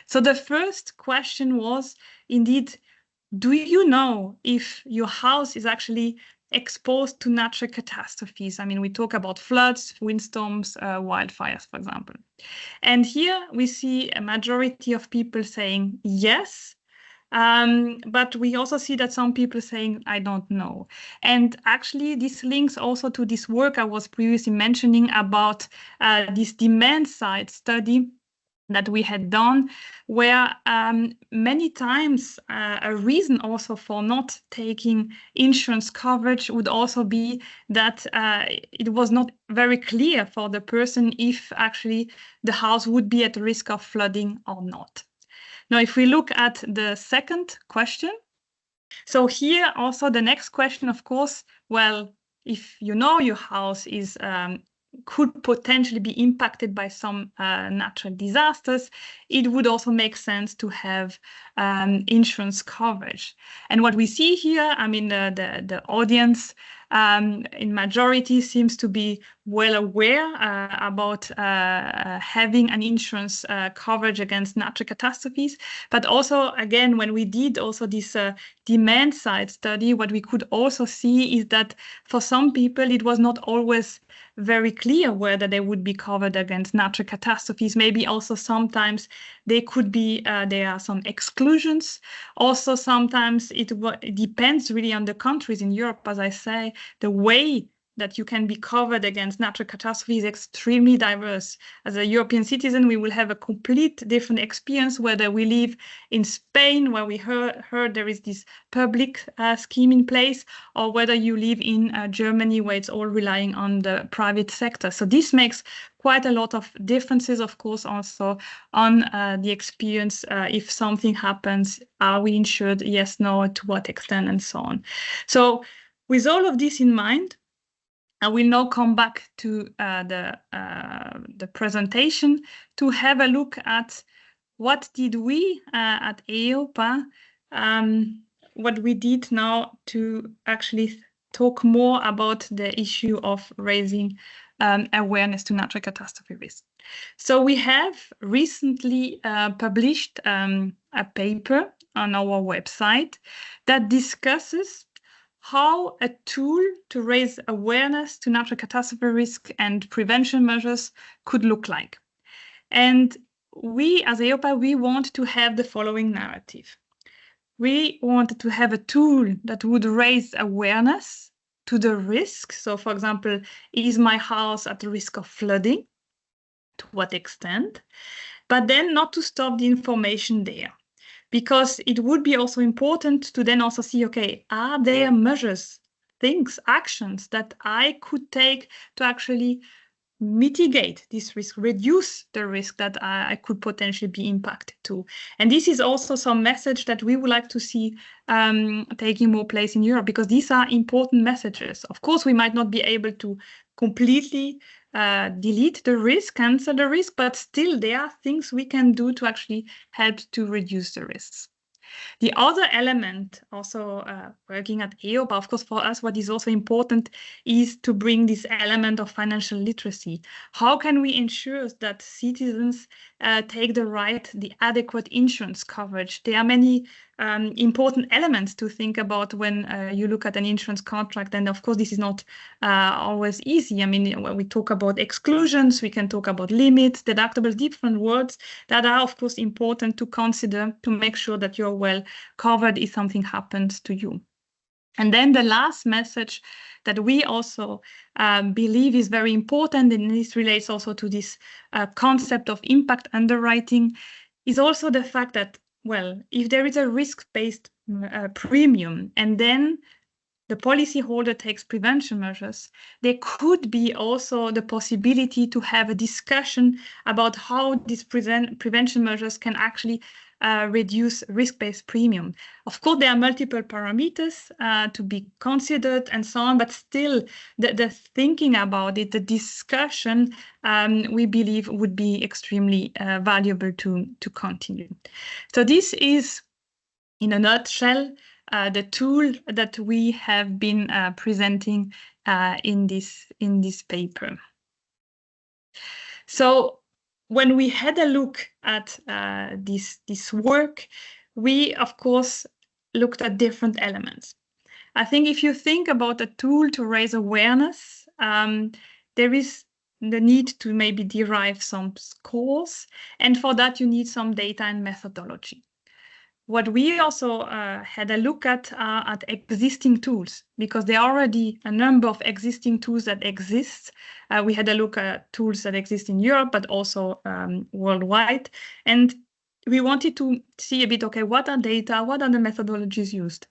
So the first question was, indeed, do you know if your house is actually exposed to natural catastrophes? I mean, we talk about floods, windstorms, wildfires, for example. And here we see a majority of people saying yes. But we also see that some people saying, I don't know. And actually, this links also to this work I was previously mentioning about this demand side study that we had done, where many times a reason also for not taking insurance coverage would also be that it was not very clear for the person if actually the house would be at risk of flooding or not. Now, if we look at the second question, so here also the next question, of course, well, if you know your house is could potentially be impacted by some natural disasters, it would also make sense to have insurance coverage. And what we see here, I mean, the audience in majority seems to be well aware about having an insurance coverage against natural catastrophes. But also, again, when we did also this demand side study, what we could also see is that for some people, it was not always very clear whether they would be covered against natural catastrophes. Maybe also sometimes they could be, there are some exclusions. Also, sometimes it depends really on the countries in Europe. As I say, the way that you can be covered against natural catastrophes is extremely diverse. As a European citizen, we will have a complete different experience whether we live in Spain, where we heard there is this public scheme in place, or whether you live in Germany, where it's all relying on the private sector. So this makes quite a lot of differences, of course, also on the experience. If something happens, are we insured? Yes, no, to what extent, and so on. So with all of this in mind, I will now come back to the presentation to have a look at what did we at EIOPA, what we did now to actually talk more about the issue of raising awareness to natural catastrophe risk. So we have recently published a paper on our website that discusses how a tool to raise awareness to natural catastrophe risk and prevention measures could look like. And we, as EIOPA, we want to have the following narrative. We wanted to have a tool that would raise awareness to the risk. So, for example, is my house at the risk of flooding? To what extent? But then not to stop the information there, because it would be also important to then also see, okay, are there measures, things, actions that I could take to actually mitigate this risk, reduce the risk that I could potentially be impacted to. And this is also some message that we would like to see taking more place in Europe, because these are important messages. Of course, we might not be able to completely delete the risk, cancel the risk, but still there are things we can do to actually help to reduce the risks. The other element, also working at EIOPA, of course, for us, what is also important is to bring this element of financial literacy. How can we ensure that citizens take the adequate insurance coverage? There are many important elements to think about when you look at an insurance contract. And of course, this is not always easy. I mean, when we talk about exclusions, we can talk about limits, deductibles, different words that are, of course, important to consider to make sure that you're well covered if something happens to you. And then the last message that we also believe is very important, and this relates also to this concept of impact underwriting, is also the fact that, well, if there is a risk-based premium and then the policyholder takes prevention measures, there could be also the possibility to have a discussion about how these prevention measures can actually reduce risk-based premium. Of course, there are multiple parameters to be considered and so on, but still the thinking about it, the discussion, we believe would be extremely valuable to continue. So this is, in a nutshell, the tool that we have been presenting in this paper. So when we had a look at this work, we, of course, looked at different elements. I think if you think about a tool to raise awareness, there is the need to maybe derive some scores, and for that you need some data and methodology. What we also had a look at existing tools, because there are already a number of existing tools that exist. We had a look at tools that exist in Europe, but also worldwide. And we wanted to see a bit, okay, what are data, what are the methodologies used?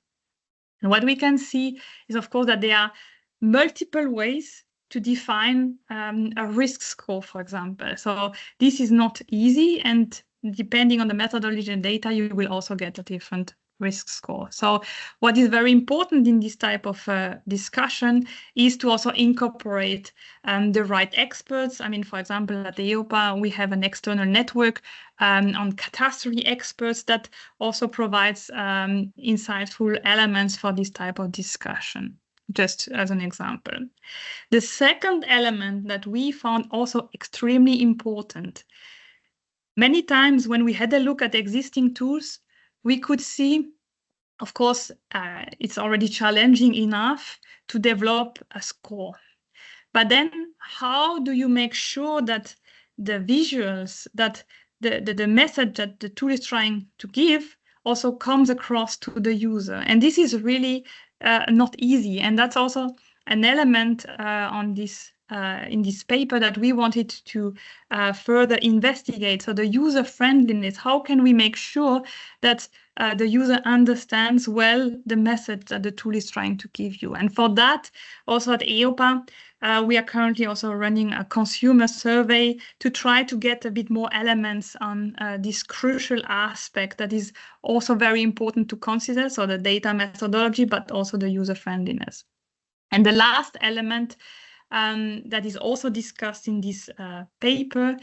And what we can see is, of course, that there are multiple ways to define a risk score, for example. So this is not easy, and depending on the methodology and data, you will also get a different risk score. So what is very important in this type of discussion is to also incorporate the right experts. I mean, for example, at the EIOPA, we have an external network on catastrophe experts that also provides insightful elements for this type of discussion, just as an example. The second element that we found also extremely important, many times when we had a look at existing tools, we could see, of course, it's already challenging enough to develop a score. But then how do you make sure that the visuals, that the message that the tool is trying to give also comes across to the user? And this is really not easy. And that's also an element on this in this paper that we wanted to further investigate. So the user friendliness, how can we make sure that the user understands well the message that the tool is trying to give you? And for that, also at EIOPA, we are currently also running a consumer survey to try to get a bit more elements on this crucial aspect that is also very important to consider, so the data methodology, but also the user friendliness. And the last element that is also discussed in this paper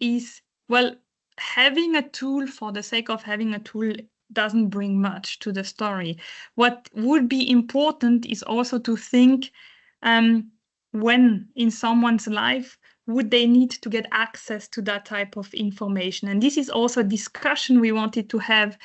is, well, having a tool for the sake of having a tool doesn't bring much to the story. What would be important is also to think when in someone's life would they need to get access to that type of information. And this is also a discussion we wanted to have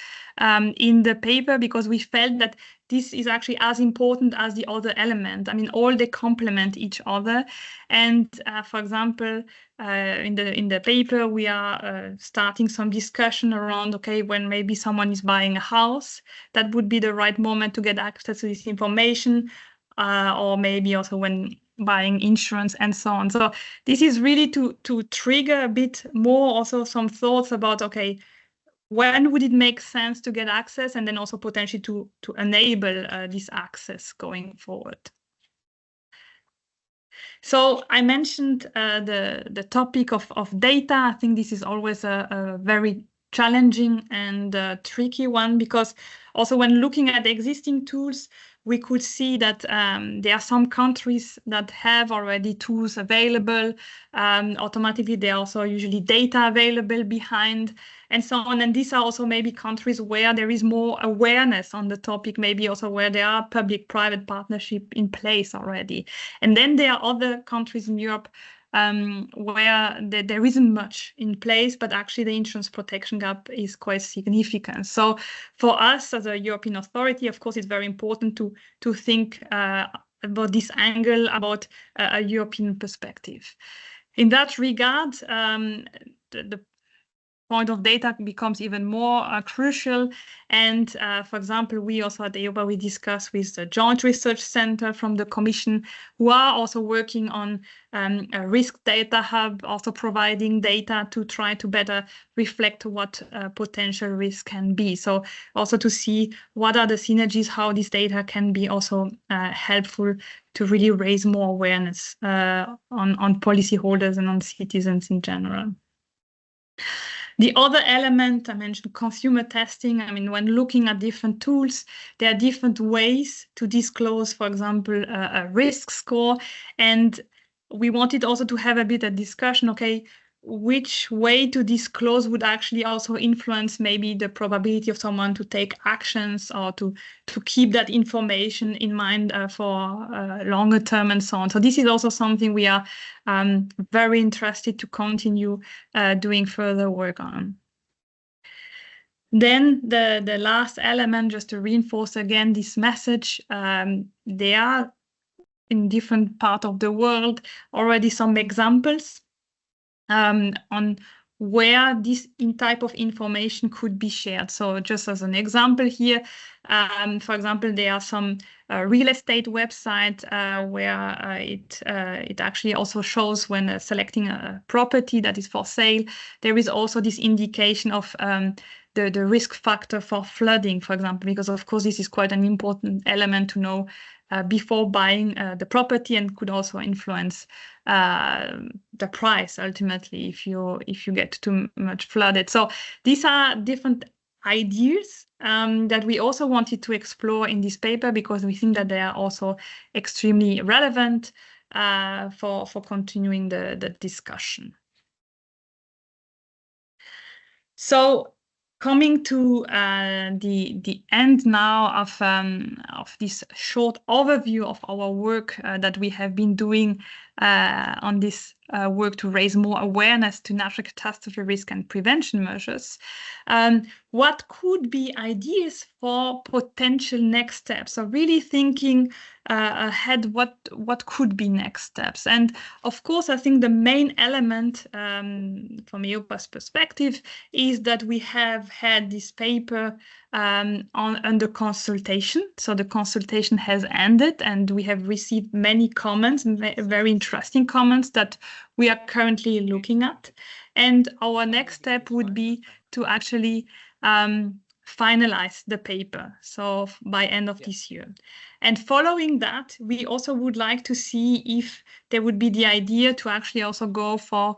in the paper, because we felt that this is actually as important as the other element. I mean, all they complement each other. And for example, in the paper, we are starting some discussion around, okay, when maybe someone is buying a house, that would be the right moment to get access to this information, or maybe also when buying insurance and so on. So this is really to trigger a bit more also some thoughts about, okay, when would it make sense to get access, and then also potentially to enable this access going forward. So I mentioned the topic of data. I think this is always a very challenging and tricky one, because also when looking at existing tools, we could see that there are some countries that have already tools available. Automatically, there are also usually data available behind, and so on. And these are also maybe countries where there is more awareness on the topic, maybe also where there are public-private partnership in place already. And then there are other countries in Europe where there isn't much in place, but actually the insurance protection gap is quite significant. So for us as a European authority, of course, it's very important to think about this angle, about a European perspective. In that regard, the point of data becomes even more crucial. And for example, we also at EIOPA, we discuss with the Joint Research Center from the Commission, who are also working on a risk data hub, also providing data to try to better reflect what potential risk can be. So also to see what are the synergies, how this data can be also helpful to really raise more awareness on policyholders and on citizens in general. The other element I mentioned, consumer testing. I mean, when looking at different tools, there are different ways to disclose, for example, a risk score. And we wanted also to have a bit of discussion, okay, which way to disclose would actually also influence maybe the probability of someone to take actions or to keep that information in mind for longer term and so on. So this is also something we are very interested to continue doing further work on. Then the last element, just to reinforce again this message, there are in different parts of the world already some examples on where this type of information could be shared. So just as an example here, for example, there are some real estate websites where it actually also shows when selecting a property that is for sale, there is also this indication of the risk factor for flooding, for example, because of course this is quite an important element to know before buying the property, and could also influence the price ultimately if you get too much flooded. So these are different ideas that we also wanted to explore in this paper, because we think that they are also extremely relevant for continuing the discussion. So coming to the end now of this short overview of our work that we have been doing on this work to raise more awareness to natural catastrophe risk and prevention measures, what could be ideas for potential next steps? So really thinking ahead, what could be next steps? And of course, I think the main element from EIOPA's perspective is that we have had this paper under consultation. So the consultation has ended, and we have received many comments, very interesting comments that we are currently looking at. And our next step would be to actually finalize the paper, so by end of this year. And following that, we also would like to see if there would be the idea to actually also go for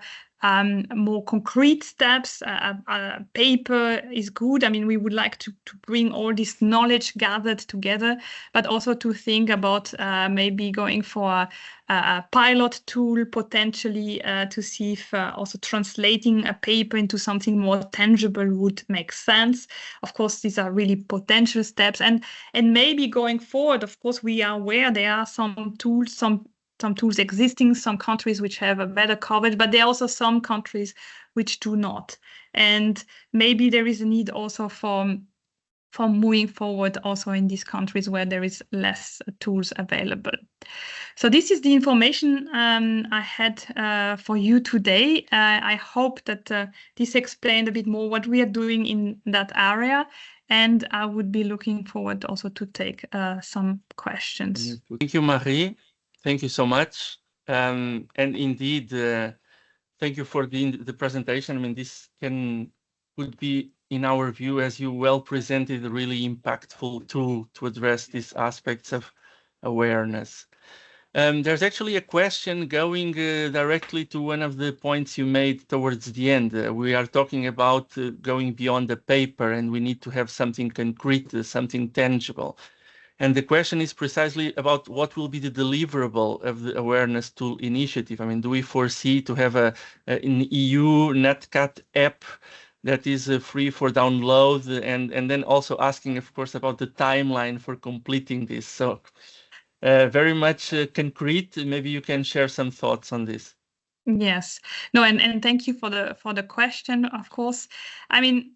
more concrete steps. A paper is good. I mean, we would like to bring all this knowledge gathered together, but also to think about maybe going for a pilot tool potentially to see if also translating a paper into something more tangible would make sense. Of course, these are really potential steps, and maybe going forward, of course, we are aware there are some tools, some tools existing, some countries which have a better coverage, but there are also some countries which do not. And maybe there is a need also for moving forward also in these countries where there is less tools available. So this is the information I had for you today. I hope that this explained a bit more what we are doing in that area. And I would be looking forward also to take some questions. Thank you, Marie. Thank you so much. And indeed, thank you for the presentation. I mean, this could be, in our view, as you well presented, a really impactful tool to address these aspects of awareness. There's actually a question going directly to one of the points you made towards the end. We are talking about going beyond the paper, and we need to have something concrete, something tangible. And the question is precisely about what will be the deliverable of the awareness tool initiative. I mean, do we foresee to have an EU NetCat app that is free for download, and then also asking, of course, about the timeline for completing this? So very much concrete. Maybe you can share some thoughts on this. Yes. No, and thank you for the question, of course. I mean,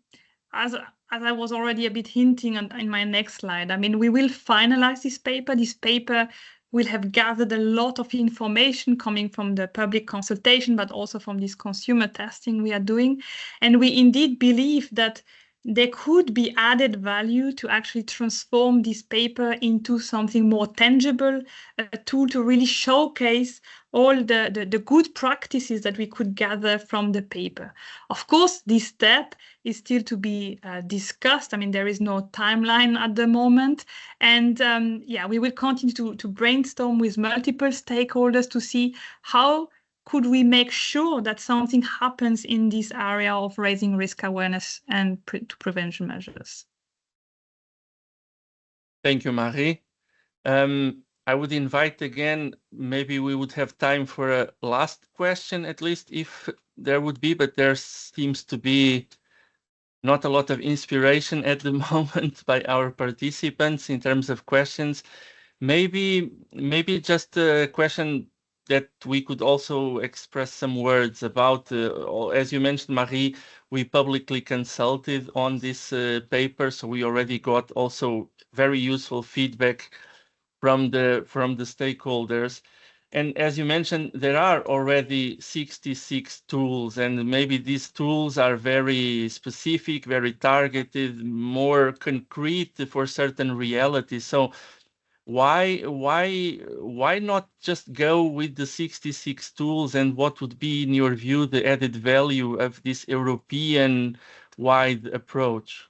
as I was already a bit hinting in my next slide, I mean, we will finalize this paper. This paper will have gathered a lot of information coming from the public consultation, but also from this consumer testing we are doing. And we indeed believe that there could be added value to actually transform this paper into something more tangible, a tool to really showcase all the good practices that we could gather from the paper. Of course, this step is still to be discussed. I mean, there is no timeline at the moment. And yeah, we will continue to brainstorm with multiple stakeholders to see how could we make sure that something happens in this area of raising risk awareness and prevention measures. Thank you, Marie. I would invite again, maybe we would have time for a last question, at least if there would be, but there seems to be not a lot of inspiration at the moment by our participants in terms of questions. Maybe just a question that we could also express some words about. As you mentioned, Marie, we publicly consulted on this paper, so we already got also very useful feedback from the stakeholders. And as you mentioned, there are already 66 tools, and maybe these tools are very specific, very targeted, more concrete for certain realities. So why not just go with the 66 tools, and what would be, in your view, the added value of this European-wide approach?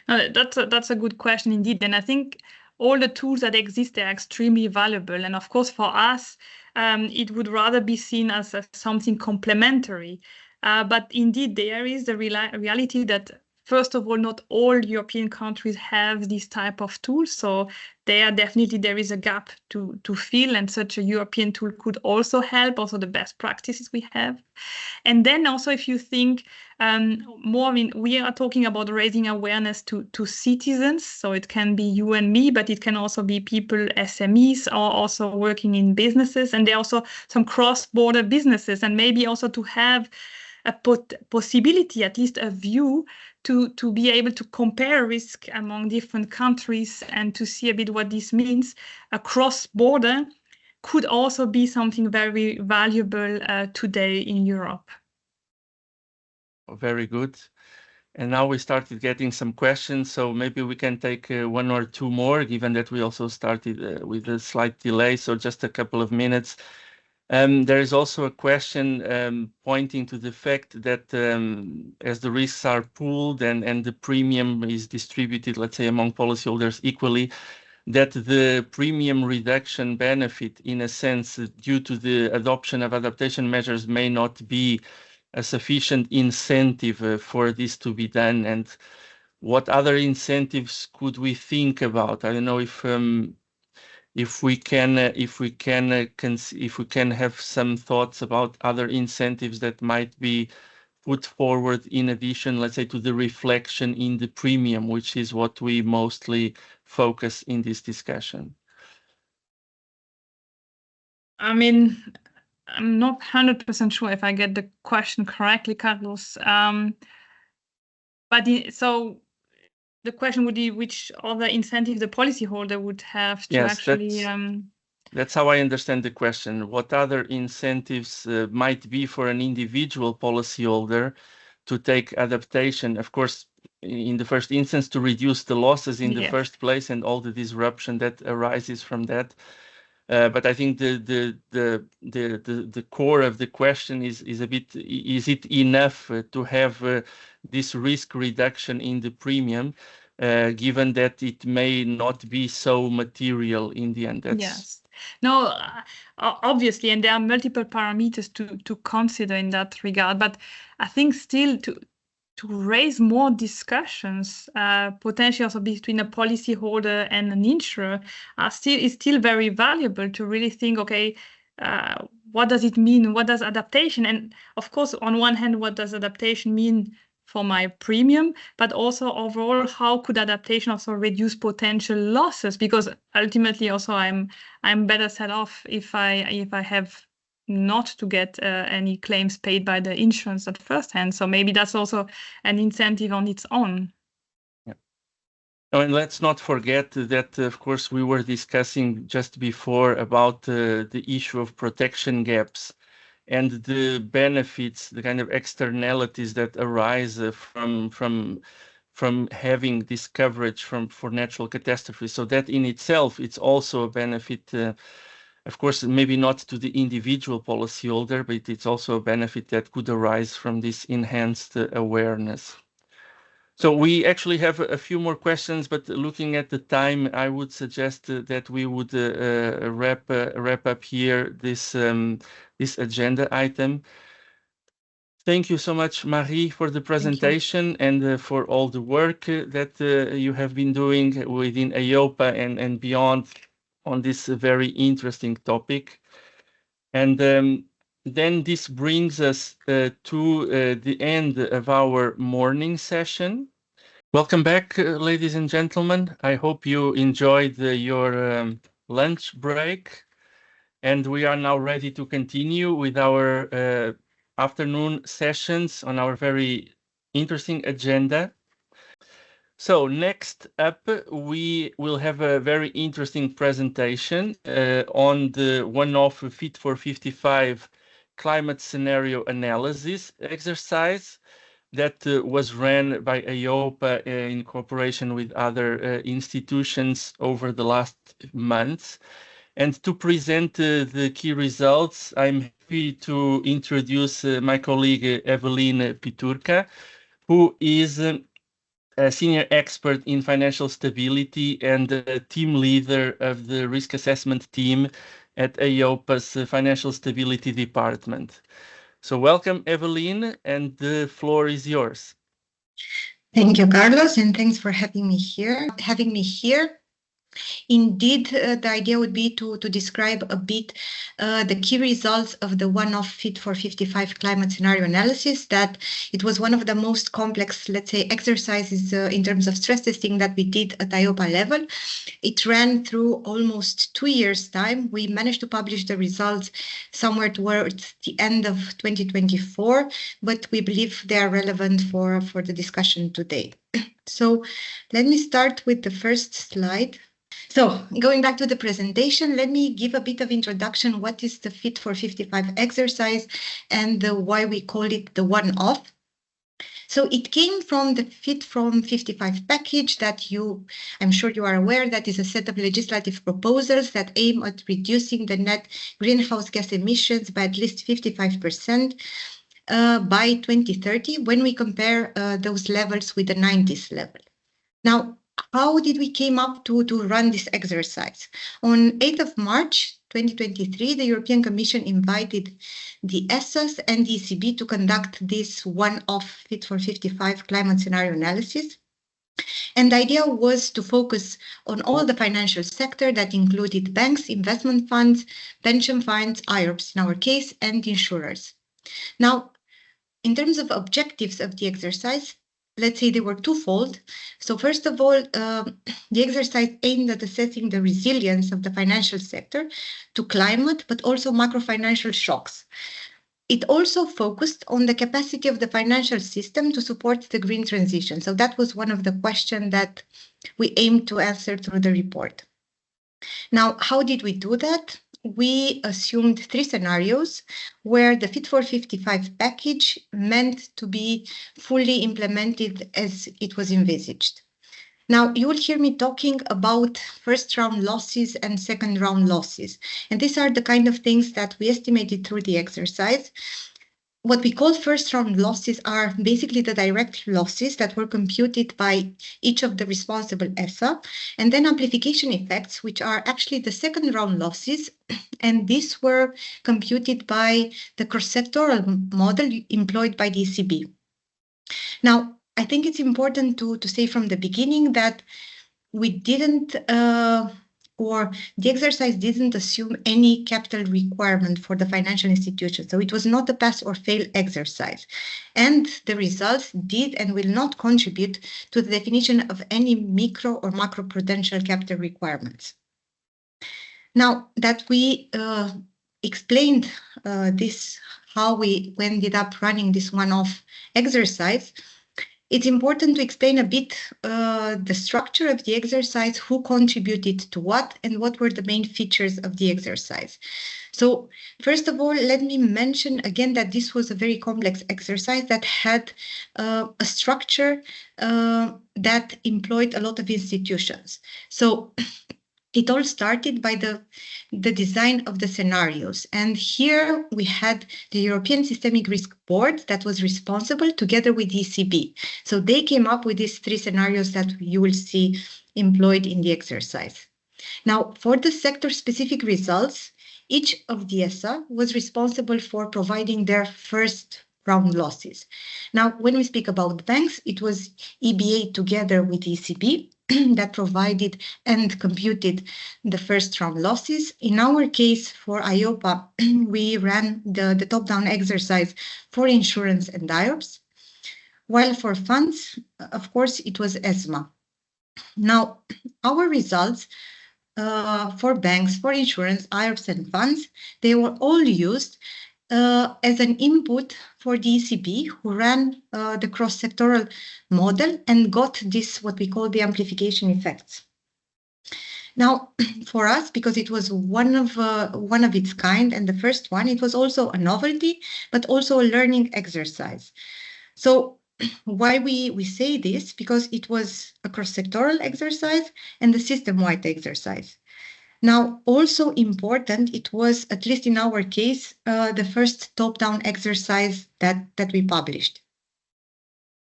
That's a good question indeed, and I think all the tools that exist are extremely valuable. And of course, for us, it would rather be seen as something complementary. But indeed, there is the reality that, first of all, not all European countries have this type of tools. So there is a gap to fill, and such a European tool could also help, also the best practices we have. And then also, if you think more, I mean, we are talking about raising awareness to citizens. So it can be you and me, but it can also be people, SMEs, or also working in businesses. And there are also some cross-border businesses, and maybe also to have a possibility, at least a view, to be able to compare risk among different countries and to see a bit what this means across border could also be something very valuable today in Europe. Very good. And now we started getting some questions, so maybe we can take one or two more, given that we also started with a slight delay, so just a couple of minutes. There is also a question pointing to the fact that as the risks are pooled and the premium is distributed, let's say, among policyholders equally, that the premium reduction benefit, in a sense, due to the adoption of adaptation measures, may not be a sufficient incentive for this to be done, and what other incentives could we think about? I don't know if we can have some thoughts about other incentives that might be put forward in addition, let's say, to the reflection in the premium, which is what we mostly focus in this discussion. I mean, I'm not 100% sure if I get the question correctly, Carlos. So the question would be which other incentive the policyholder would have to actually. That's how I understand the question. What other incentives might be for an individual policyholder to take adaptation? Of course, in the first instance, to reduce the losses in the first place and all the disruption that arises from that. But I think the core of the question is a bit: is it enough to have this risk reduction in the premium, given that it may not be so material in the end? Yes. No, obviously, and there are multiple parameters to consider in that regard. But I think still to raise more discussions, potentially also between a policyholder and an insurer, is still very valuable to really think, okay, what does it mean? What does adaptation? And of course, on one hand, what does adaptation mean for my premium, but also overall, how could adaptation also reduce potential losses? Because ultimately, also I'm better set off if I have not to get any claims paid by the insurance at first hand. So maybe that's also an incentive on its own. Yeah. Oh, and let's not forget that, of course, we were discussing just before about the issue of protection gaps and the benefits, the kind of externalities that arise from having this coverage for natural catastrophes. So that in itself, it's also a benefit. Of course, maybe not to the individual policyholder, but it's also a benefit that could arise from this enhanced awareness. So we actually have a few more questions, but looking at the time, I would suggest that we would wrap up here this agenda item. Thank you so much, Marie, for the presentation and for all the work that you have been doing within EIOPA and beyond on this very interesting topic. And then this brings us to the end of our morning session. Welcome back, ladies and gentlemen. I hope you enjoyed your lunch break. And we are now ready to continue with our afternoon sessions on our very interesting agenda. So next up, we will have a very interesting presentation on the one-off Fit for 55 climate scenario analysis exercise that was ran by EIOPA in cooperation with other institutions over the last months. And to present the key results, I'm happy to introduce my colleague Evelyn Piturka, who is a senior expert in financial stability and a team leader of the risk assessment team at EIOPA's Financial Stability Department. So welcome, Evelyn, and the floor is yours. Thank you, Carlos, and thanks for having me here. Indeed, the idea would be to describe a bit the key results of the one-off Fit for 55 climate scenario analysis, that it was one of the most complex, let's say, exercises in terms of stress testing that we did at EIOPA level. It ran through almost 2 years' time. We managed to publish the results somewhere towards the end of 2024, but we believe they are relevant for the discussion today. So let me start with the first slide. So going back to the presentation, let me give a bit of introduction. What is the Fit for 55 exercise and why we call it the one-off? So it came from the Fit from 55 package that I'm sure you are aware, that is a set of legislative proposals that aim at reducing the net greenhouse gas emissions by at least 55% by 2030 when we compare those levels with the 90s level. Now, how did we came up to run this exercise? On 8th of March 2023, the European Commission invited the ESAs and the ECB to conduct this one-off Fit for 55 climate scenario analysis. And the idea was to focus on all the financial sector that included banks, investment funds, pension funds, IOPs in our case, and insurers. Now, in terms of objectives of the exercise, let's say they were twofold. So first of all, the exercise aimed at assessing the resilience of the financial sector to climate, but also macro-financial shocks. It also focused on the capacity of the financial system to support the green transition. So that was one of the questions that we aimed to answer through the report. Now, how did we do that? We assumed 3 scenarios where the Fit for 55 package meant to be fully implemented as it was envisaged. Now, you will hear me talking about first round losses and second round losses. And these are the kind of things that we estimated through the exercise. What we call first round losses are basically the direct losses that were computed by each of the responsible ESA, and then amplification effects, which are actually the second round losses, and these were computed by the cross-sectoral model employed by the ECB. Now, I think it's important to say from the beginning that we didn't, or the exercise didn't assume any capital requirement for the financial institution. So it was not a pass or fail exercise. And the results did and will not contribute to the definition of any micro or macroprudential capital requirements. Now that we explained this, how we ended up running this one-off exercise, it's important to explain a bit the structure of the exercise, who contributed to what, and what were the main features of the exercise. So first of all, let me mention again that this was a very complex exercise that had a structure that employed a lot of institutions. So it all started by the design of the scenarios. And here we had the European Systemic Risk Board that was responsible together with ECB. So they came up with these 3 scenarios that you will see employed in the exercise. Now, for the sector-specific results, each of the ESA was responsible for providing their first round losses. Now, when we speak about banks, it was EBA together with ECB that provided and computed the first round losses. In our case, for EIOPA, we ran the top-down exercise for insurance and IOPs, while for funds, of course, it was ESMA. Now, our results for banks, for insurance, IOPs, and funds, they were all used as an input for the ECB, who ran the cross-sectoral model and got this, what we call the amplification effects. Now, for us, because it was one of its kind, and the first one, it was also a novelty, but also a learning exercise. So why we say this? Because it was a cross-sectoral exercise and a system-wide exercise. Now, also important, it was, at least in our case, the first top-down exercise that we published.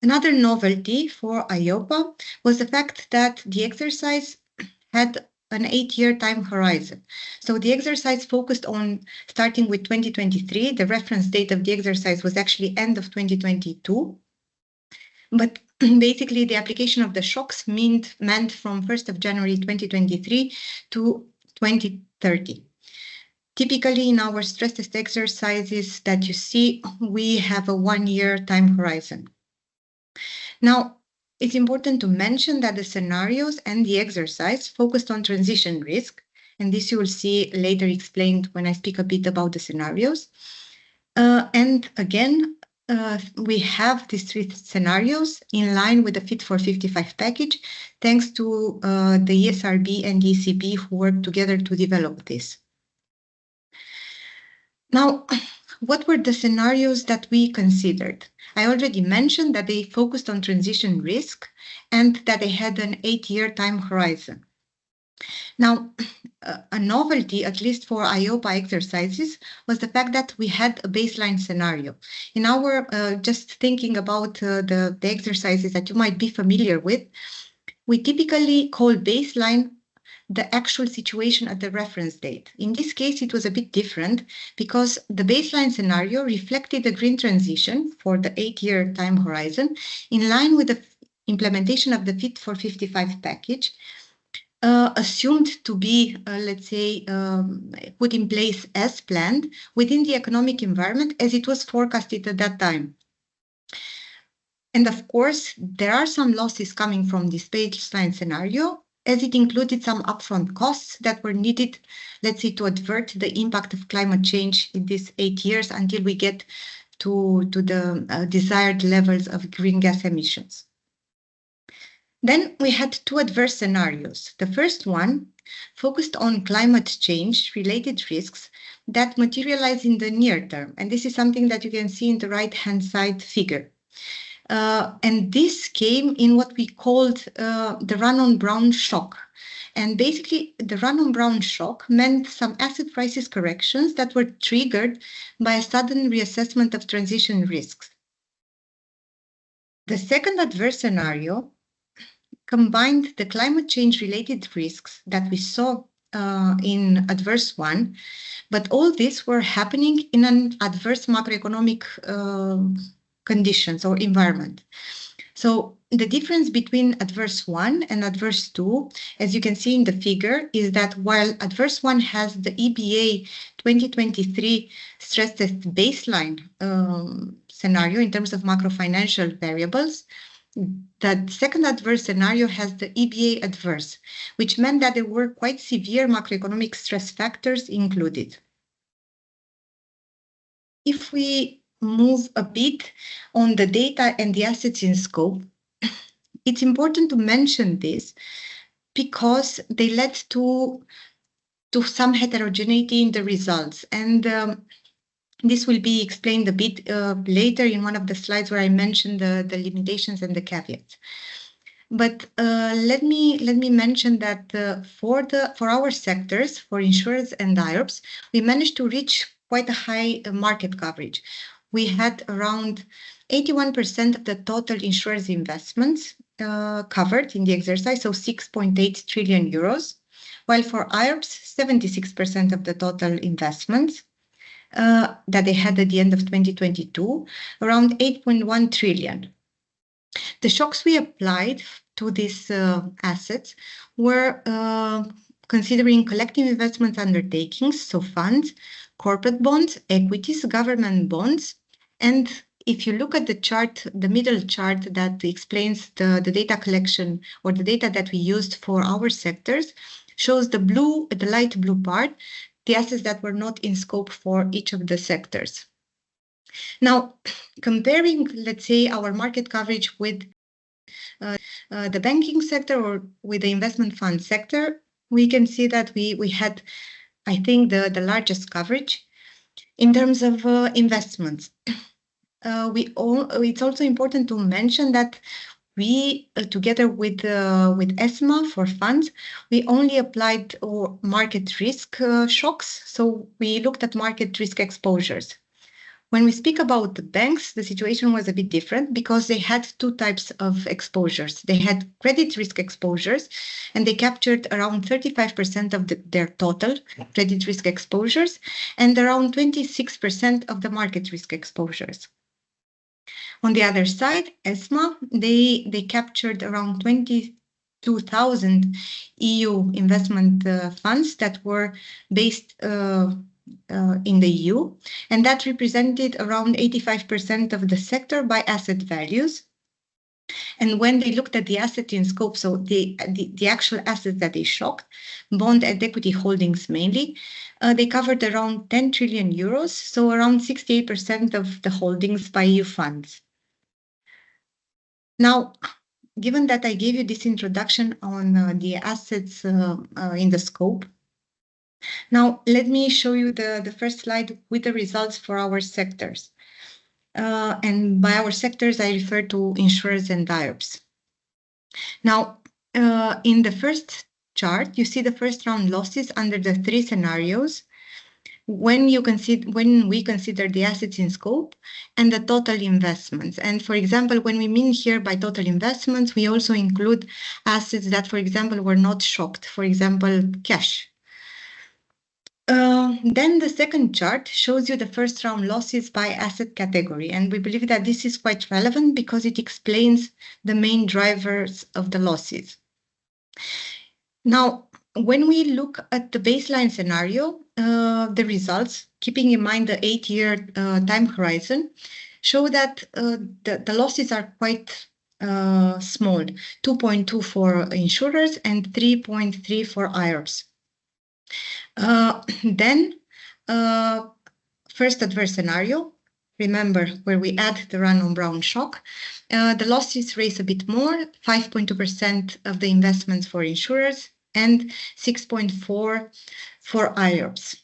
Another novelty for EIOPA was the fact that the exercise had an 8-year time horizon. So the exercise focused on starting with 2023. The reference date of the exercise was actually end of 2022. But basically, the application of the shocks meant from 1st of January 2023 to 2030. Typically, in our stress test exercises that you see, we have a 1-year time horizon. Now, it's important to mention that the scenarios and the exercise focused on transition risk, and this you will see later explained when I speak a bit about the scenarios. And again, we have these 3 scenarios in line with the Fit for 55 package, thanks to the ESRB and ECB who worked together to develop this. Now, what were the scenarios that we considered? I already mentioned that they focused on transition risk and that they had an 8-year time horizon. Now, a novelty, at least for EIOPA exercises, was the fact that we had a baseline scenario. In our, just thinking about the exercises that you might be familiar with, we typically call baseline the actual situation at the reference date. In this case, it was a bit different because the baseline scenario reflected the green transition for the 8-year time horizon in line with the implementation of the Fit for 55 package, assumed to be, let's say, put in place as planned within the economic environment as it was forecasted at that time. And of course, there are some losses coming from this baseline scenario, as it included some upfront costs that were needed, let's say, to avert the impact of climate change in these 8 years until we get to the desired levels of green gas emissions. Then we had two adverse scenarios. The first one focused on climate change related risks that materialize in the near term. And this is something that you can see in the right-hand side figure. And this came in what we called the run-on-brown shock. And basically, the run-on-brown shock meant some asset prices corrections that were triggered by a sudden reassessment of transition risks. The second adverse scenario combined the climate change-related risks that we saw in adverse one, but all this were happening in an adverse macroeconomic conditions or environment. So the difference between adverse 1 and adverse 2, as you can see in the figure, is that while adverse 1 has the EBA 2023 stress test baseline scenario in terms of macrofinancial variables, that second adverse scenario has the EBA adverse, which meant that there were quite severe macroeconomic stress factors included. If we move a bit on the data and the assets in scope, it's important to mention this because they led to some heterogeneity in the results. And this will be explained a bit later in one of the slides where I mentioned the limitations and the caveats. But let me mention that for our sectors, for insurers and IOPs, we managed to reach quite a high market coverage. We had around 81% of the total insurers investments covered in the exercise, so 6.8 trillion euros, while for IOPs, 76% of the total investments that they had at the end of 2022, around 8.1 trillion. The shocks we applied to these assets were considering collective investment undertakings, so funds, corporate bonds, equities, government bonds. And if you look at the chart, the middle chart that explains the data collection or the data that we used for our sectors, shows the light blue part, the assets that were not in scope for each of the sectors. Now, comparing, let's say, our market coverage with the banking sector or with the investment fund sector, we can see that we had, I think, the largest coverage in terms of investments. It's also important to mention that we, together with ESMA for funds, we only applied market risk shocks. So we looked at market risk exposures. When we speak about the banks, the situation was a bit different because they had two types of exposures. They had credit risk exposures, and they captured around 35% of their total credit risk exposures and around 26% of the market risk exposures. On the other side, ESMA, they captured around 22,000 EU investment funds that were based in the EU, and that represented around 85% of the sector by asset values. And when they looked at the asset in scope, so the actual assets that they shocked, bond and equity holdings mainly, they covered around 10 trillion euros, so around 68% of the holdings by EU funds. Now, given that I gave you this introduction on the assets in the scope, now let me show you the first slide with the results for our sectors. And by our sectors, I refer to insurers and IOPs. Now, in the first chart, you see the first round losses under the three scenarios when we consider the assets in scope and the total investments. And for example, when we mean here by total investments, we also include assets that, for example, were not shocked, for example, cash. Then the second chart shows you the first round losses by asset category. And we believe that this is quite relevant because it explains the main drivers of the losses. Now, when we look at the baseline scenario, the results, keeping in mind the 8-year time horizon, show that the losses are quite small, 2.2 for insurers and 3.3 for IRBs. Then, first adverse scenario, remember where we add the run-on Brown shock, the losses raise a bit more, 5.2% of the investments for insurers and 6.4 for IRBs.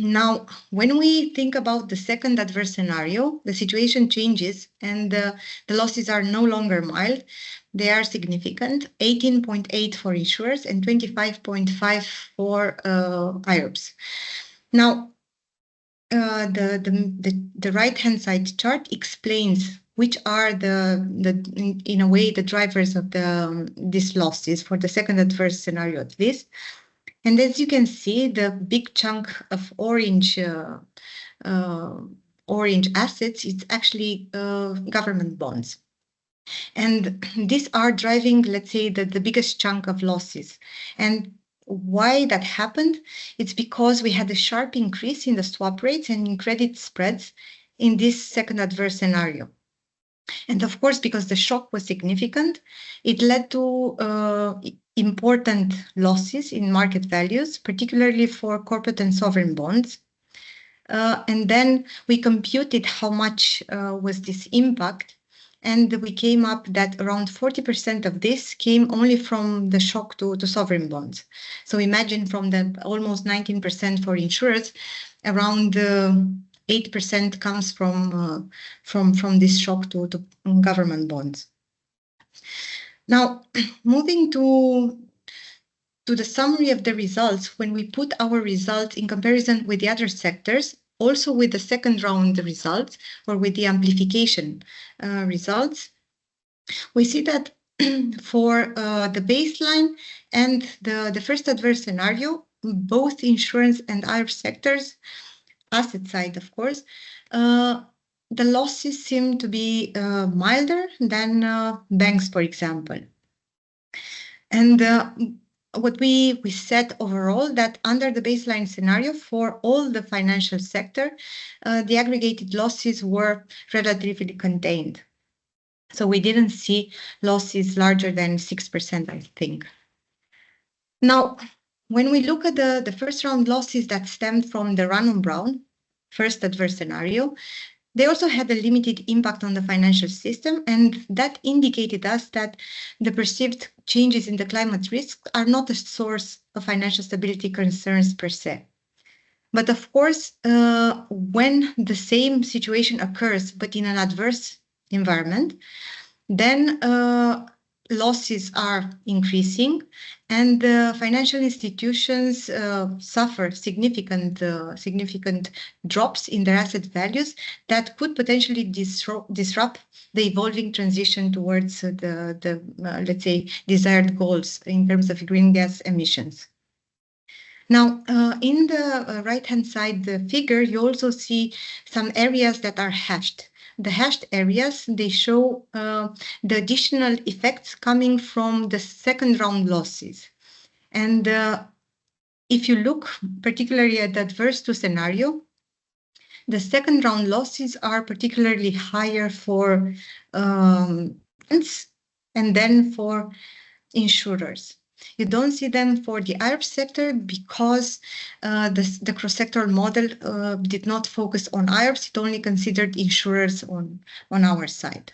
Now, when we think about the second adverse scenario, the situation changes and the losses are no longer mild. They are significant, 18.8 for insurers and 25.5 for IRBs. Now, the right-hand side chart explains which are in a way the drivers of these losses for the second adverse scenario at least. And as you can see, the big chunk of orange assets is actually government bonds. And these are driving, let's say, the biggest chunk of losses. And why that happened? It's because we had a sharp increase in the swap rates and in credit spreads in this second adverse scenario. And of course, because the shock was significant, it led to important losses in market values, particularly for corporate and sovereign bonds. And then we computed how much was this impact, and we came up that around 40% of this came only from the shock to sovereign bonds. So imagine from the almost 19% for insurers, around 8% comes from this shock to government bonds. Now, moving to the summary of the results, when we put our results in comparison with the other sectors, also with the second round results or with the amplification results, we see that for the baseline and the first adverse scenario, both insurance and IRB sectors, asset side, of course, the losses seem to be milder than banks, for example. And what we said overall, that under the baseline scenario for all the financial sector, the aggregated losses were relatively contained. So we didn't see losses larger than 6%, I think. Now, when we look at the first round losses that stemmed from the run-on Brown, first adverse scenario, they also had a limited impact on the financial system, and that indicated us that the perceived changes in the climate risks are not a source of financial stability concerns per se. But of course, when the same situation occurs, but in an adverse environment, then losses are increasing and financial institutions suffer significant drops in their asset values that could potentially disrupt the evolving transition towards the let's say, desired goals in terms of green gas emissions. Now, in the right-hand side the figure, you also see some areas that are hashed. The hashed areas, they show the additional effects coming from the second round losses. And if you look particularly at the adverse to scenario, the second round losses are particularly higher for bonds and then for insurers. You don't see them for the IRB sector because the cross-sectoral model did not focus on IRBs. It only considered insurers on our side.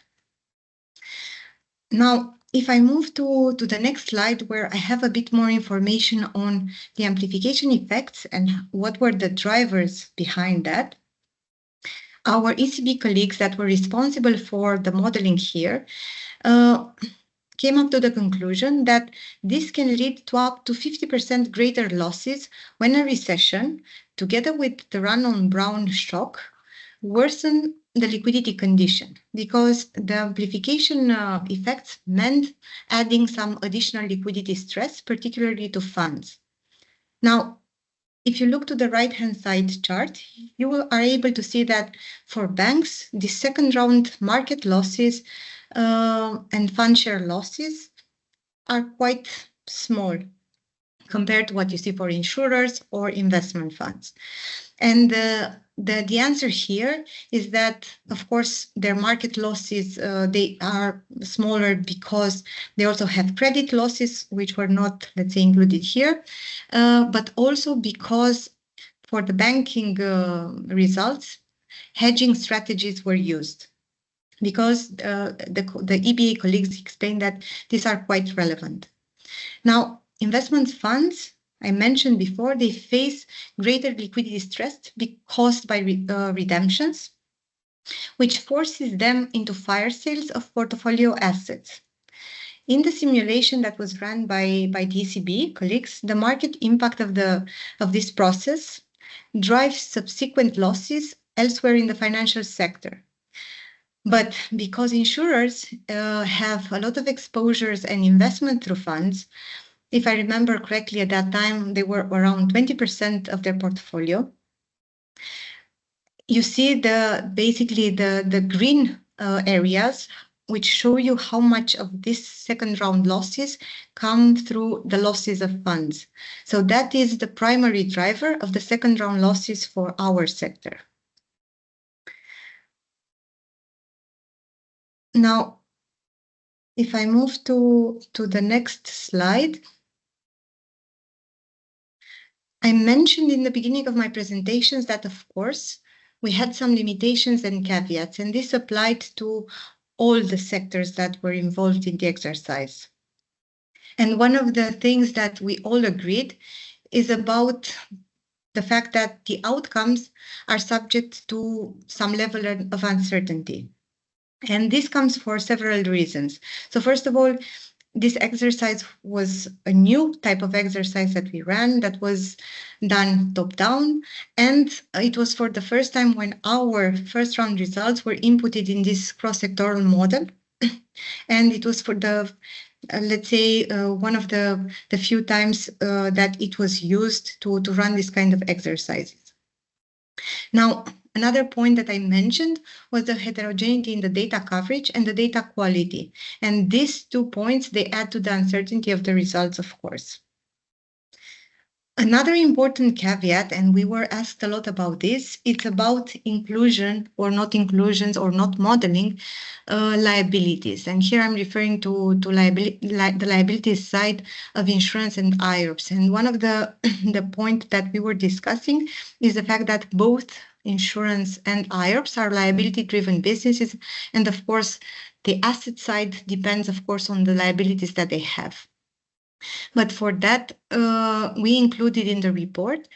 Now, if I move to the next slide where I have a bit more information on the amplification effects and what were the drivers behind that, our ECB colleagues that were responsible for the modeling here came up to the conclusion that this can lead to up to 50% greater losses when a recession, together with the run-on Brown shock, worsen the liquidity condition, because the amplification effects meant adding some additional liquidity stress, particularly to funds. Now, if you look to the right-hand side chart, you are able to see that for banks, the second round market losses and fund share losses are quite small compared to what you see for insurers or investment funds. And the answer here is that, of course, their market losses, they are smaller because they also have credit losses, which were not, let's say, included here, but also because for the banking results, hedging strategies were used, because the EBA colleagues explained that these are quite relevant. Now, investment funds, I mentioned before, they face greater liquidity stress caused by redemptions, which forces them into fire sales of portfolio assets. In the simulation that was run by the ECB colleagues, the market impact of this process drives subsequent losses elsewhere in the financial sector. But because insurers have a lot of exposures and investment through funds, if I remember correctly, at that time, they were around 20% of their portfolio. You see basically the green areas, which show you how much of this second round losses come through the losses of funds. So that is the primary driver of the second round losses for our sector. Now, if I move to the next slide, I mentioned in the beginning of my presentations that, of course, we had some limitations and caveats, and this applied to all the sectors that were involved in the exercise. And one of the things that we all agreed is about the fact that the outcomes are subject to some level of uncertainty. And this comes for several reasons. So first of all, this exercise was a new type of exercise that we ran that was done top-down, and it was for the first time when our first round results were inputted in this cross-sectoral model. And it was for the, let's say, one of the few times that it was used to run this kind of exercises. Now, another point that I mentioned was the heterogeneity in the data coverage and the data quality. And these 2 points, they add to the uncertainty of the results, of course. Another important caveat, and we were asked a lot about this, it's about inclusion or not inclusions or not modeling liabilities. And here I'm referring to the liabilities side of insurance and IOPS. And one of the point that we were discussing is the fact that both insurance and IOPS are liability-driven businesses. And of course, the asset side depends, of course, on the liabilities that they have. But for that, we included in the report